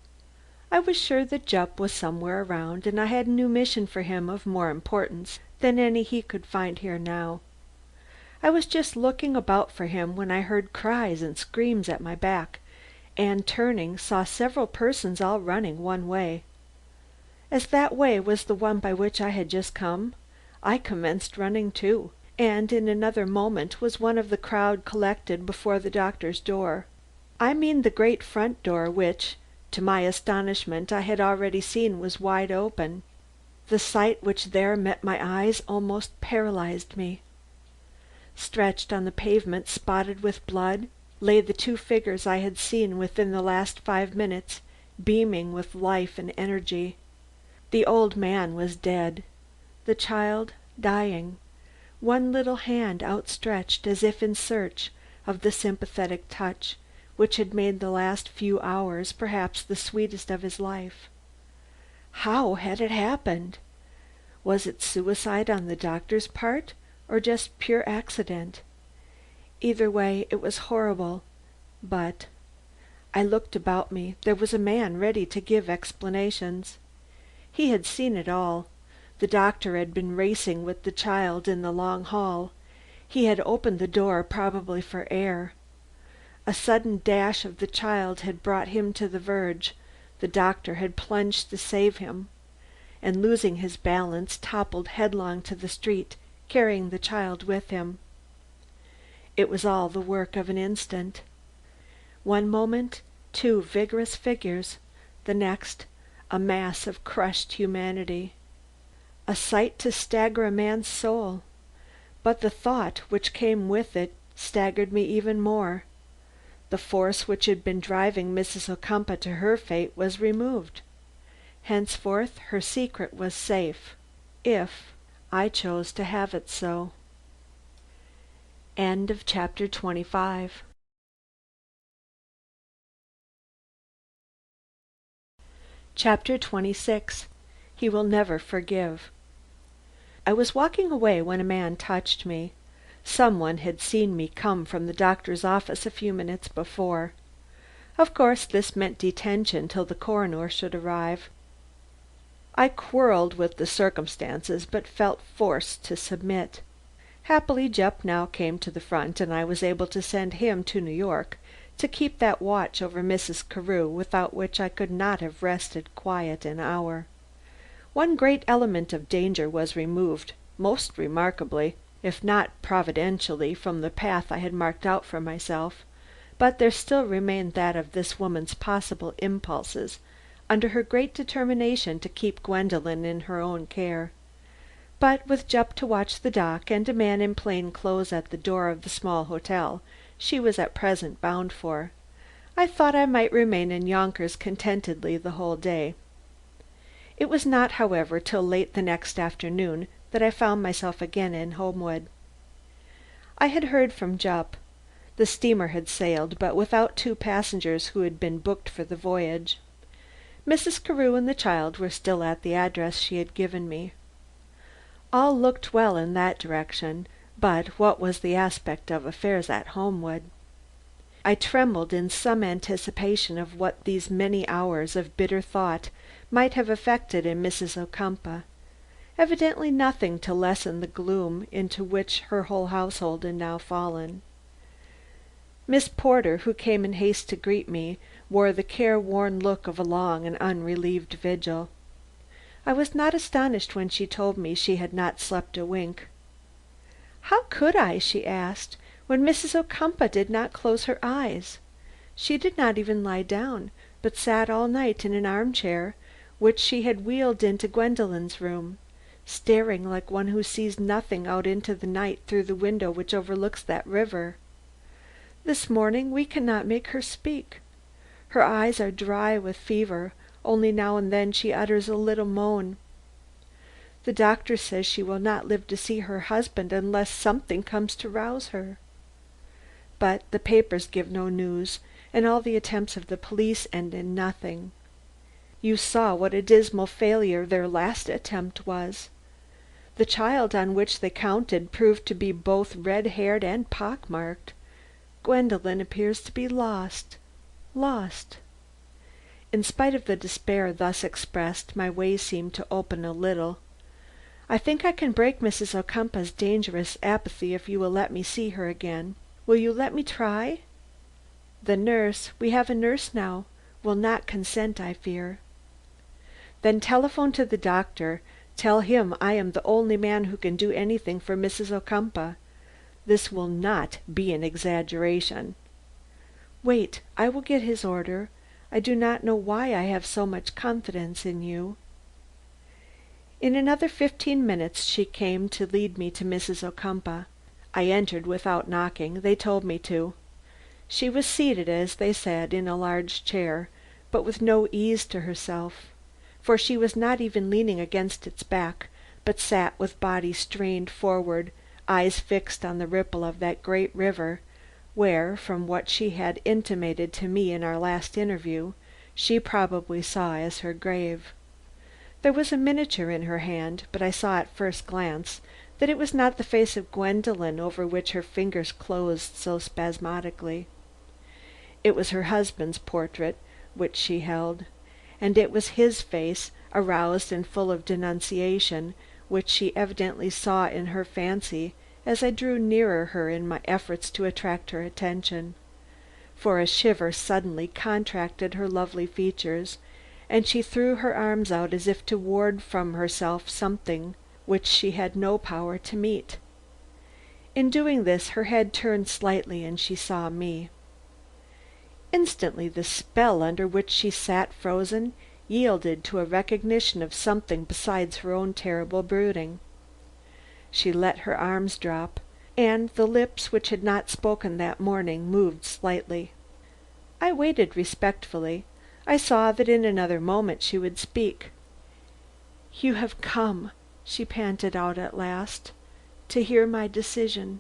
I was sure that Jupp was somewhere around, and I had a new mission for him of more importance than any he could find here now. I was just looking about for him when I heard cries and screams at my back, and turning, saw several persons all running one way. As that way was the one by which I had just come, I commenced running too, and in another moment was one of the crowd collected before the doctor's door. I mean the great front door which, to my astonishment, I had already seen was wide open. The sight which there met my eyes almost paralyzed me. Stretched on the pavement spotted with blood, lay the two figures I had seen within the last 5 minutes, beaming with life and energy. The old man was dead, the child dying, one little hand outstretched as if in search of the sympathetic touch which had made the last few hours perhaps the sweetest of his life. How had it happened? Was it suicide on the doctor's part, or just pure accident? Either way it was horrible, but I looked about me. There was a man ready to give explanations. He had seen it all. The doctor had been racing with the child in the long hall. He had opened the door, probably for air. A sudden dash of the child had brought him to the verge. The doctor had plunged to save him, and losing his balance, toppled headlong to the street, carrying the child with him. It was all the work of an instant. One moment, 2 vigorous figures; the next, a mass of crushed humanity. A sight to stagger a man's soul. But the thought which came with it staggered me even more. The force which had been driving Mrs. Ocumpaugh to her fate was removed. Henceforth her secret was safe, if I chose to have it so. Chapter 26. He will never forgive. I was walking away when a man touched me. Someone had seen me come from the doctor's office a few minutes before. Of course this meant detention till the coroner should arrive. I quarrelled with the circumstances, but felt forced to submit. Happily Jupp now came to the front, and I was able to send him to New York to keep that watch over Mrs. Carew without which I could not have rested quiet an hour. One great element of danger was removed, most remarkably, if not providentially, from the path I had marked out for myself, but there still remained that of this woman's possible impulses, under her great determination to keep Gwendolen in her own care. But with Jupp to watch the dock, and a man in plain clothes at the door of the small hotel she was at present bound for, I thought I might remain in Yonkers contentedly the whole day. It was not, however, till late the next afternoon that I found myself again in Homewood. I had heard from Jupp. The steamer had sailed, but without 2 passengers who had been booked for the voyage. Mrs. Carew and the child were still at the address she had given me. All looked well in that direction, but what was the aspect of affairs at Holmwood? I trembled in some anticipation of what these many hours of bitter thought might have effected in Mrs. Ocumpaugh. Evidently nothing to lessen the gloom into which her whole household had now fallen. Miss Porter, who came in haste to greet me, wore the careworn look of a long and unrelieved vigil. I was not astonished when she told me she had not slept a wink. "How could I," she asked, "when Mrs. Ocumpaugh did not close her eyes? She did not even lie down, but sat all night in an armchair which she had wheeled into Gwendolen's room, staring like one who sees nothing out into the night through the window which overlooks that river. This morning we cannot make her speak. Her eyes are dry with fever, only now and then she utters a little moan. The doctor says she will not live to see her husband unless something comes to rouse her. But the papers give no news, and all the attempts of the police end in nothing. You saw what a dismal failure their last attempt was. The child on which they counted proved to be both red-haired and pock-marked. Gwendolen appears to be lost. In spite of the despair thus expressed, my way seemed to open a little. "I think I can break Mrs. Ocumpaugh's dangerous apathy if you will let me see her again. Will you let me try? The nurse we have a nurse now will not consent, I fear." "Then telephone to the doctor. Tell him I am the only man who can do anything for Mrs. Ocumpaugh. This will not be an exaggeration." "Wait, I will get his order. I do not know why I have so much confidence in you." In another 15 minutes she came to lead me to Mrs. Ocumpaugh. I entered without knocking; they told me to. She was seated, as they said, in a large chair, but with no ease to herself, for she was not even leaning against its back, but sat with body strained forward, eyes fixed on the ripple of that great river, where, from what she had intimated to me in our last interview, she probably saw as her grave. There was a miniature in her hand, but I saw at first glance that it was not the face of Gwendolen over which her fingers closed so spasmodically. It was her husband's portrait which she held, and it was his face, aroused and full of denunciation, which she evidently saw in her fancy as I drew nearer her in my efforts to attract her attention, for a shiver suddenly contracted her lovely features, and she threw her arms out as if to ward from herself something which she had no power to meet. In doing this her head turned slightly and she saw me. Instantly the spell under which she sat frozen yielded to a recognition of something besides her own terrible brooding. She let her arms drop, and the lips which had not spoken that morning moved slightly. I waited respectfully. I saw that in another moment she would speak. "You have come," she panted out at last, "to hear my decision.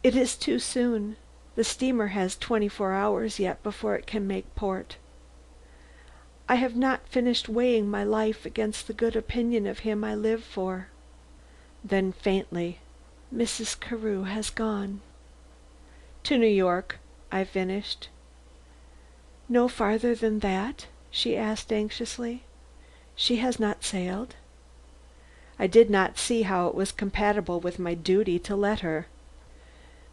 It is too soon. The steamer has 24 hours yet before it can make port. I have not finished weighing my life against the good opinion of him I live for." Then faintly, "Mrs. Carew has gone." "To New York," I finished. "No farther than that?" she asked anxiously. "She has not sailed?" I did not see how it was compatible with my duty to let her.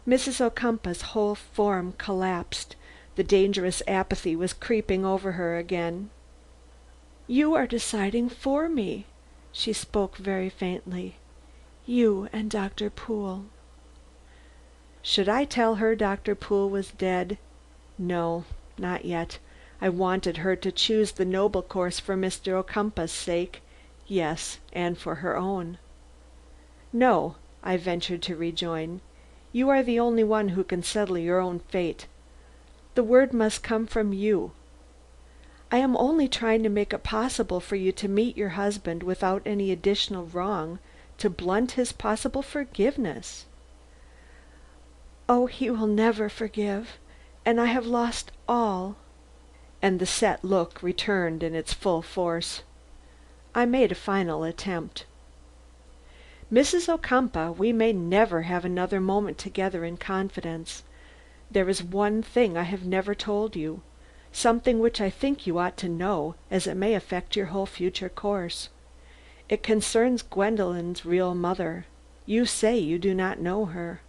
Mrs. Ocumpaugh's whole form collapsed. The dangerous apathy was creeping over her again. "You are deciding for me," she spoke very faintly. "You and Dr. Poole." Should I tell her Dr. Poole was dead? No, not yet. I wanted her to choose the noble course for Mr. Ocumpaugh's sake, yes, and for her own. "No," I ventured to rejoin. "You are the only one who can settle your own fate. The word must come from you. I am only trying to make it possible for you to meet your husband without any additional wrong to blunt his possible forgiveness." "Oh, he will never forgive, and I have lost all." and the set look returned in its full force. I made a final attempt. "Mrs. Ocumpaugh, we may never have another moment together in confidence. There is one thing I have never told you, something which I think you ought to know, as it may affect your whole future course. It concerns Gwendolen's real mother. You say you do not know her."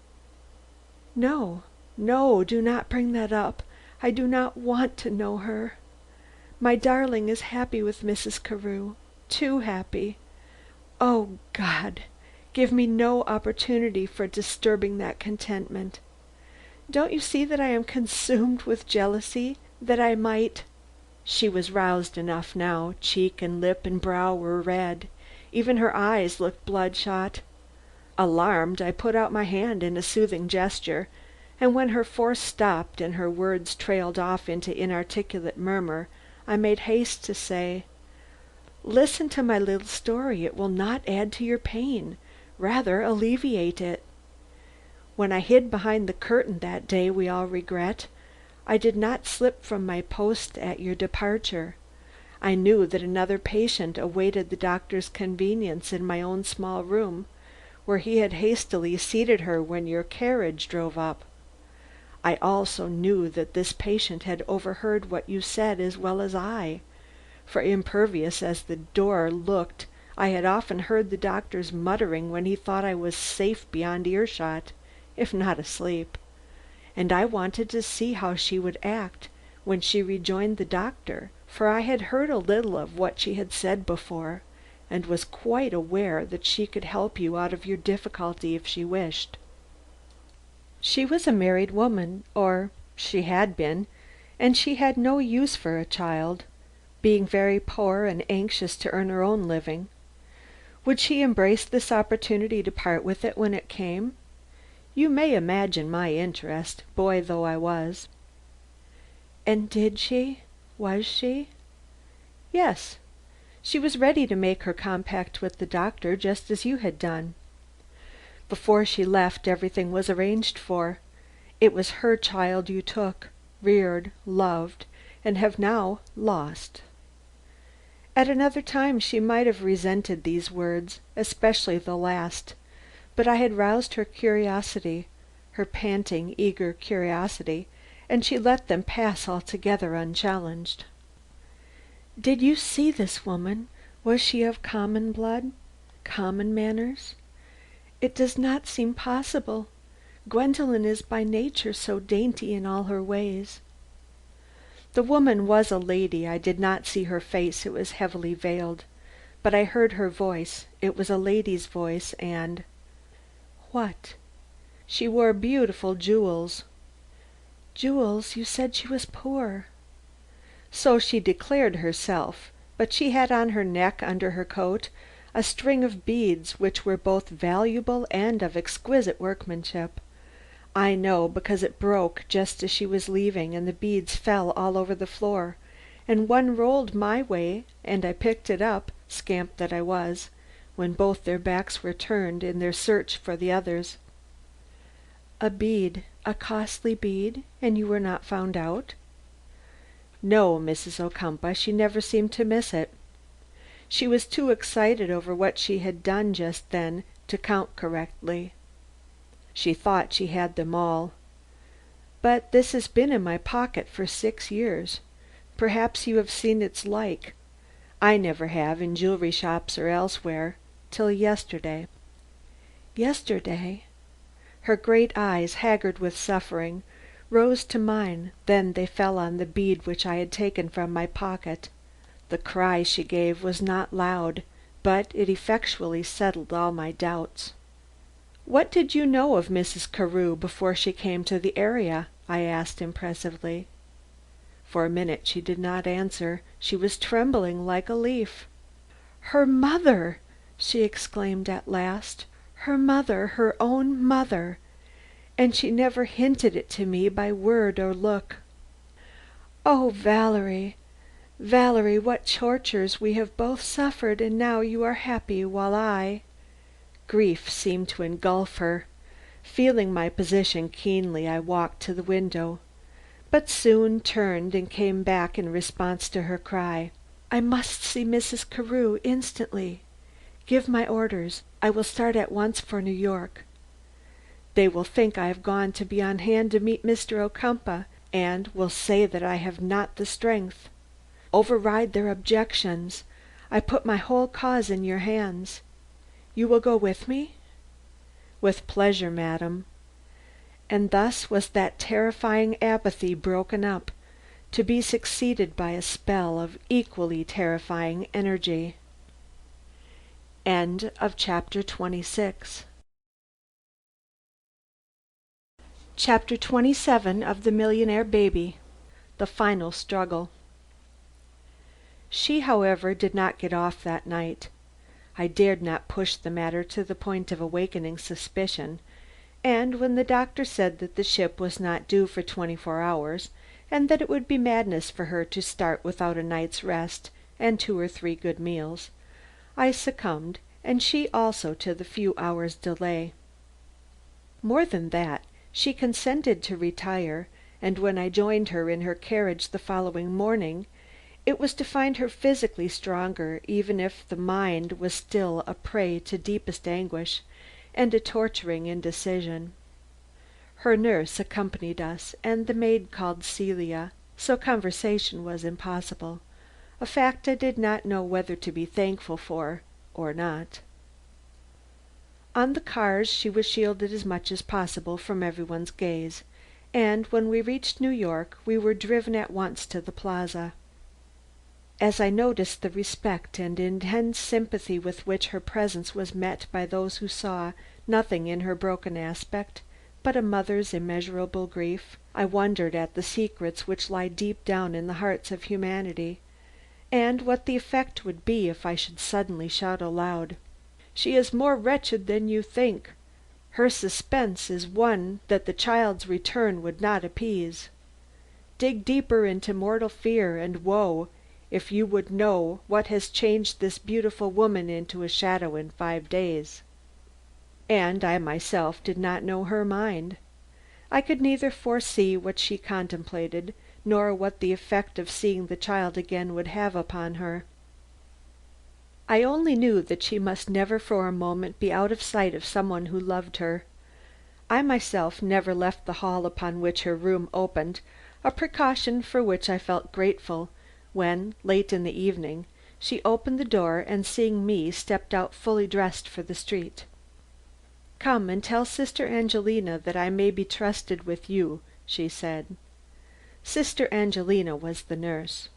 "No, no, do not bring that up. I do not want to know her. My darling is happy with Mrs. Carew, too happy. Oh, God, give me no opportunity for disturbing that contentment. Don't you see that I am consumed with jealousy, that I might—" She was roused enough now. Cheek and lip and brow were red. Even her eyes looked bloodshot. Alarmed, I put out my hand in a soothing gesture, and when her voice stopped and her words trailed off into inarticulate murmur, I made haste to say: "Listen to my little story. It will not add to your pain, rather alleviate it. When I hid behind the curtain that day we all regret, I did not slip from my post at your departure. I knew that another patient awaited the doctor's convenience in my own small room, where he had hastily seated her when your carriage drove up. I also knew that this patient had overheard what you said as well as I, for impervious as the door looked, I had often heard the doctor's muttering when he thought I was safe beyond earshot, if not asleep, and I wanted to see how she would act when she rejoined the doctor, for I had heard a little of what she had said before, and was quite aware that she could help you out of your difficulty if she wished. She was a married woman, or she had been, and she had no use for a child, being very poor and anxious to earn her own living. Would she embrace this opportunity to part with it when it came? You may imagine my interest, boy though I was." "And did she? Was she?" "Yes. She was ready to make her compact with the doctor, just as you had done. Before she left, everything was arranged for. It was her child you took, reared, loved, and have now lost." At another time she might have resented these words, especially the last, but I had roused her curiosity, her panting, eager curiosity, and she let them pass altogether unchallenged. "Did you see this woman? Was she of common blood? Common manners? It does not seem possible. Gwendolen is by nature so dainty in all her ways." The woman was a lady. I did not see her face, it was heavily veiled, but I heard her voice. It was a lady's voice, and "What?" "She wore beautiful jewels." "Jewels? You said she was poor." "So she declared herself, but she had on her neck, under her coat, a string of beads which were both valuable and of exquisite workmanship. I know, because it broke just as she was leaving, and the beads fell all over the floor, and one rolled my way, and I picked it up, scamp that I was, when both their backs were turned in their search for the others." "A bead, a costly bead, and you were not found out?" "No, Mrs. Ocumpaugh, she never seemed to miss it. She was too excited over what she had done just then to count correctly. She thought she had them all. But this has been in my pocket for 6 years. Perhaps you have seen its like. I never have, in jewelry shops or elsewhere, till yesterday." "Yesterday?" Her great eyes, haggard with suffering, rose to mine, then they fell on the bead which I had taken from my pocket. The cry she gave was not loud, but it effectually settled all my doubts. "What did you know of Mrs. Carew before she came to the area?" I asked impressively. For a minute she did not answer. She was trembling like a leaf. "Her mother!" she exclaimed at last. "Her mother, her own mother! And she never hinted it to me by word or look. Oh, Valerie, Valerie, what tortures we have both suffered, and now you are happy, while I—" Grief seemed to engulf her. Feeling my position keenly, I walked to the window. but soon turned and came back in response to her cry. "I must see Mrs. Carew instantly. Give my orders. I will start at once for New York. They will think I have gone to be on hand to meet Mr. Ocumpaugh, and will say that I have not the strength. Override their objections. I put my whole cause in your hands. You will go with me?" "With pleasure, madam." And thus was that terrifying apathy broken up, to be succeeded by a spell of equally terrifying energy. Chapter 27 of The Millionaire Baby. The Final Struggle. She, however, did not get off that night. I dared not push the matter to the point of awakening suspicion, and when the doctor said that the ship was not due for 24 hours, and that it would be madness for her to start without a night's rest and 2 or 3 good meals, I succumbed, and she also, to the few hours' delay. More than that, she consented to retire, and when I joined her in her carriage the following morning, it was to find her physically stronger, even if the mind was still a prey to deepest anguish and a torturing indecision. Her nurse accompanied us, and the maid called Celia, so conversation was impossible, a fact I did not know whether to be thankful for or not. On the cars she was shielded as much as possible from everyone's gaze, and when we reached New York we were driven at once to the Plaza. As I noticed the respect and intense sympathy with which her presence was met by those who saw nothing in her broken aspect but a mother's immeasurable grief, I wondered at the secrets which lie deep down in the hearts of humanity, and what the effect would be if I should suddenly shout aloud, "She is more wretched than you think. Her suspense is one that the child's return would not appease. Dig deeper into mortal fear and woe if you would know what has changed this beautiful woman into a shadow in 5 days." And I myself did not know her mind. I could neither foresee what she contemplated, nor what the effect of seeing the child again would have upon her. I only knew that she must never for a moment be out of sight of some one who loved her. I myself never left the hall upon which her room opened, a precaution for which I felt grateful when, late in the evening, she opened the door and seeing me stepped out fully dressed for the street. "Come and tell Sister Angelina that I may be trusted with you," she said. Sister Angelina was the nurse.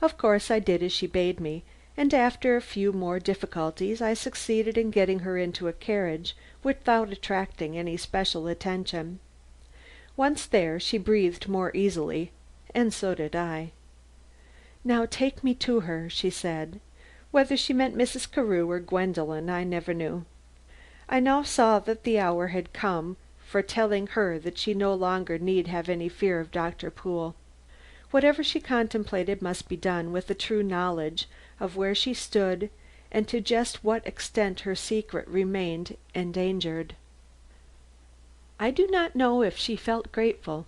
Of course I did as she bade me, and after a few more difficulties I succeeded in getting her into a carriage without attracting any special attention. Once there she breathed more easily, and so did I. "Now take me to her," she said. Whether she meant Mrs. Carew or Gwendolen I never knew. I now saw that the hour had come for telling her that she no longer need have any fear of Doctor Pool. Whatever she contemplated must be done with a true knowledge of where she stood and to just what extent her secret remained endangered. I do not know if she felt grateful.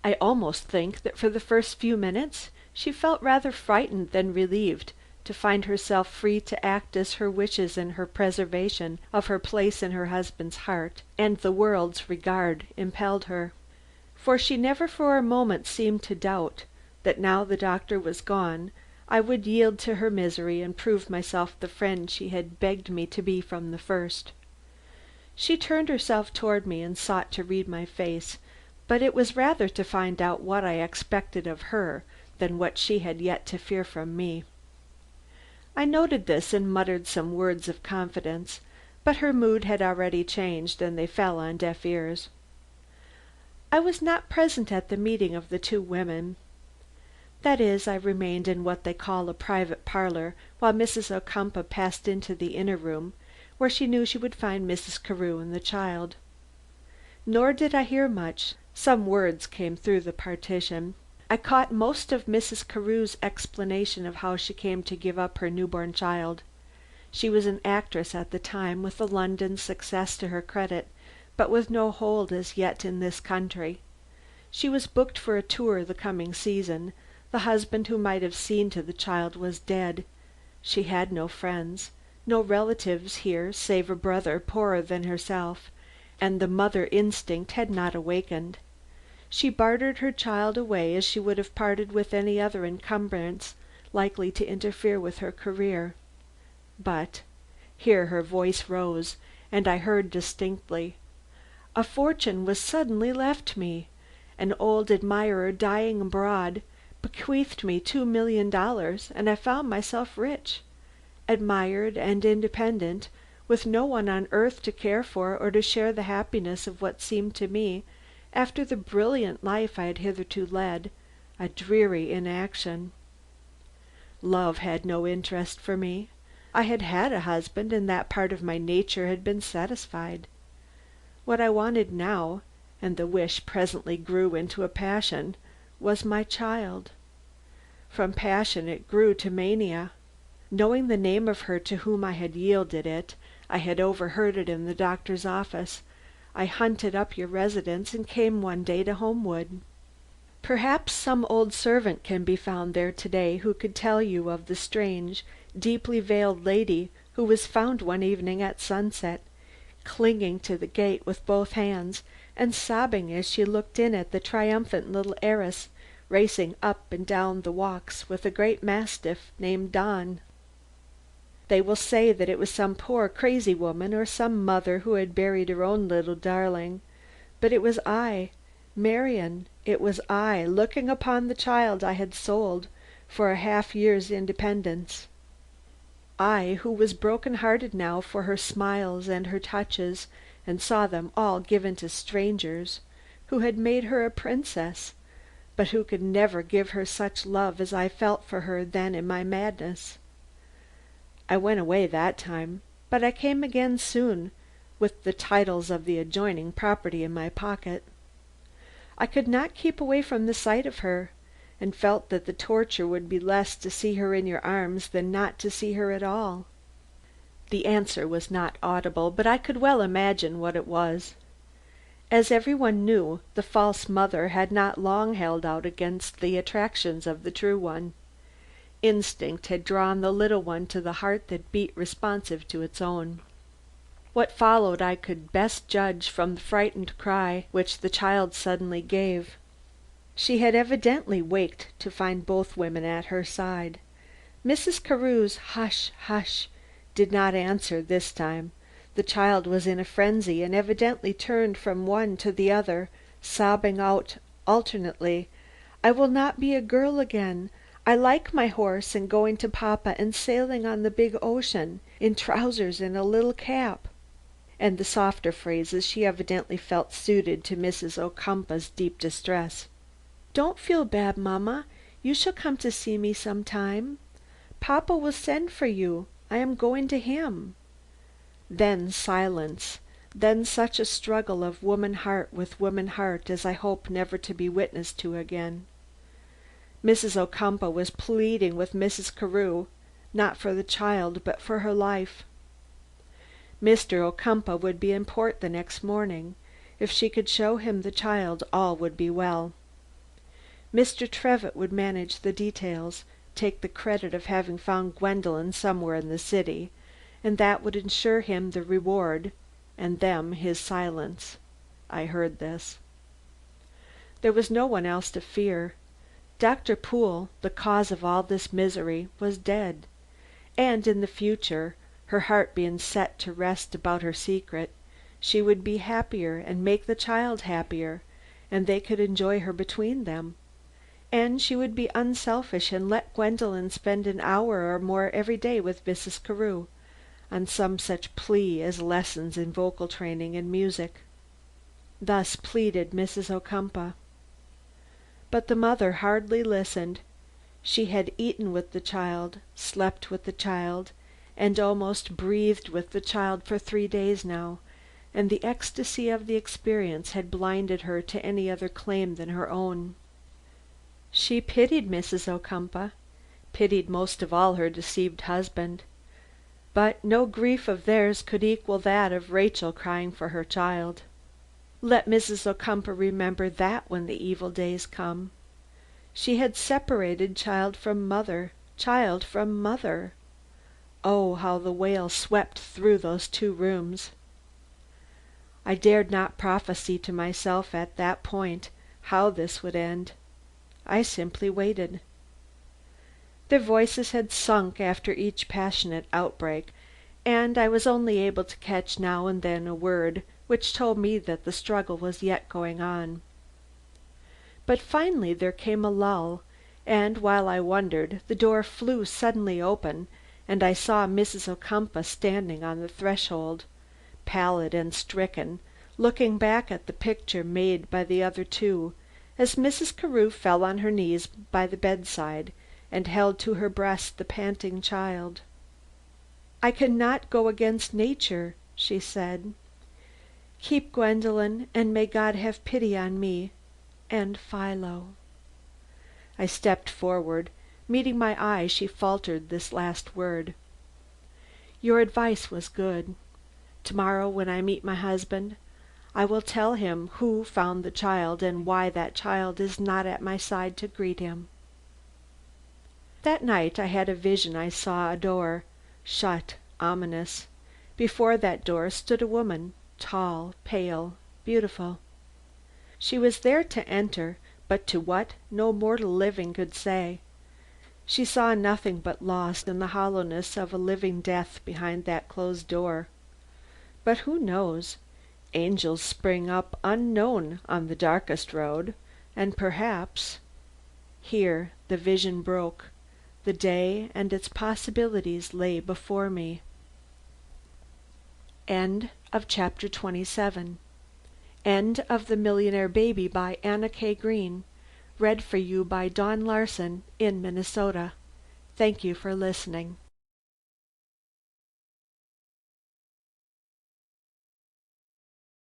I almost think that for the first few minutes she felt rather frightened than relieved to find herself free to act as her wishes and her preservation of her place in her husband's heart and the world's regard impelled her. For she never for a moment seemed to doubt that now the doctor was gone I would yield to her misery and prove myself the friend she had begged me to be from the first. She turned herself toward me and sought to read my face, but it was rather to find out what I expected of her than what she had yet to fear from me. I noted this and muttered some words of confidence, but her mood had already changed and they fell on deaf ears. I was not present at the meeting of the two women. That is, I remained in what they call a private parlor while Mrs. Ocumpaugh passed into the inner room, where she knew she would find Mrs. Carew and the child. Nor did I hear much. Some words came through the partition. I caught most of Mrs. Carew's explanation of how she came to give up her newborn child. She was an actress at the time, with a London success to her credit, but with no hold as yet in this country. She was booked for a tour the coming season. The husband who might have seen to the child was dead. She had no friends, no relatives here save a brother poorer than herself, and the mother instinct had not awakened. She bartered her child away as she would have parted with any other encumbrance likely to interfere with her career. But here her voice rose, and I heard distinctly. A fortune was suddenly left me. An old admirer dying abroad bequeathed me $2,000,000, and I found myself rich, admired and independent, with no one on earth to care for or to share the happiness of what seemed to me, after the brilliant life I had hitherto led, a dreary inaction. Love had no interest for me. I had had a husband, and that part of my nature had been satisfied. What I wanted now, and the wish presently grew into a passion, was my child. From passion it grew to mania. Knowing the name of her to whom I had yielded it, I had overheard it in the doctor's office. I hunted up your residence and came one day to Homewood. Perhaps some old servant can be found there to-day who could tell you of the strange, deeply veiled lady who was found one evening at sunset, clinging to the gate with both hands, and sobbing as she looked in at the triumphant little heiress racing up and down the walks with a great mastiff named Don. They will say that it was some poor crazy woman or some mother who had buried her own little darling, but it was I, Marian, it was I, looking upon the child I had sold for a half-year's independence. I, who was broken-hearted now for her smiles and her touches, and saw them all given to strangers, who had made her a princess, but who could never give her such love as I felt for her then in my madness. I went away that time, but I came again soon, with the titles of the adjoining property in my pocket. I could not keep away from the sight of her, and felt that the torture would be less to see her in your arms than not to see her at all. The answer was not audible, but I could well imagine what it was. As everyone knew, the false mother had not long held out against the attractions of the true one. Instinct had drawn the little one to the heart that beat responsive to its own. What followed I could best judge from the frightened cry which the child suddenly gave. She had evidently waked to find both women at her side. Mrs. Carew's "Hush, hush!" did not answer this time. The child was in a frenzy, and evidently turned from one to the other, sobbing out alternately, "I will not be a girl again. I like my horse and going to papa and sailing on the big ocean, in trousers and a little cap," and the softer phrases she evidently felt suited to Mrs. Ocumpaugh's deep distress. "Don't feel bad, mamma. You shall come to see me some time. Papa will send for you. I am going to him." Then silence, then such a struggle of woman heart with woman heart as I hope never to be witness to again. Mrs. Ocumpaugh was pleading with Mrs. Carew, not for the child, but for her life. Mr. Ocumpaugh would be in port the next morning. If she could show him the child, all would be well. Mr. Trevitt would manage the details, take the credit of having found Gwendolen somewhere in the city, and that would ensure him the reward, and them his silence. I heard this. There was no one else to fear. Dr. Poole, the cause of all this misery, was dead, and in the future, her heart being set to rest about her secret, she would be happier and make the child happier, and they could enjoy her between them. And she would be unselfish and let Gwendolen spend an hour or more every day with Mrs. Carew, on some such plea as lessons in vocal training and music. Thus pleaded Mrs. Ocumpaugh. But the mother hardly listened. She had eaten with the child, slept with the child, and almost breathed with the child for 3 days now, and the ecstasy of the experience had blinded her to any other claim than her own. She pitied Mrs. Ocumpaugh, pitied most of all her deceived husband, but no grief of theirs could equal that of Rachel crying for her child. Let Mrs. Ocumpaugh remember that when the evil days come. She had separated child from mother, child from mother. Oh, how the wail swept through those 2 rooms! I dared not prophesy to myself at that point how this would end. I simply waited. Their voices had sunk after each passionate outbreak, and I was only able to catch now and then a word which told me that the struggle was yet going on. But finally there came a lull, and while I wondered, the door flew suddenly open, and I saw Mrs. Ocumpaugh standing on the threshold, pallid and stricken, looking back at the picture made by the other 2, as Mrs. Carew fell on her knees by the bedside and held to her breast the panting child. "I cannot go against nature," she said. "Keep Gwendolen, and may God have pity on me and Philo." I stepped forward. Meeting my eye, she faltered this last word. "Your advice was good. Tomorrow when I meet my husband, I will tell him who found the child and why that child is not at my side to greet him." That night I had a vision. I saw a door, shut, ominous. Before that door stood a woman, tall, pale, beautiful. She was there to enter, but to what no mortal living could say. She saw nothing but loss and the hollowness of a living death behind that closed door. But who knows? Angels spring up unknown on the darkest road, and perhaps Here the vision broke. The day and its possibilities lay before me. End of chapter 27. End of The Millionaire Baby by Anna K. Green. Read for you by Dawn Larsen in Minnesota. Thank you for listening.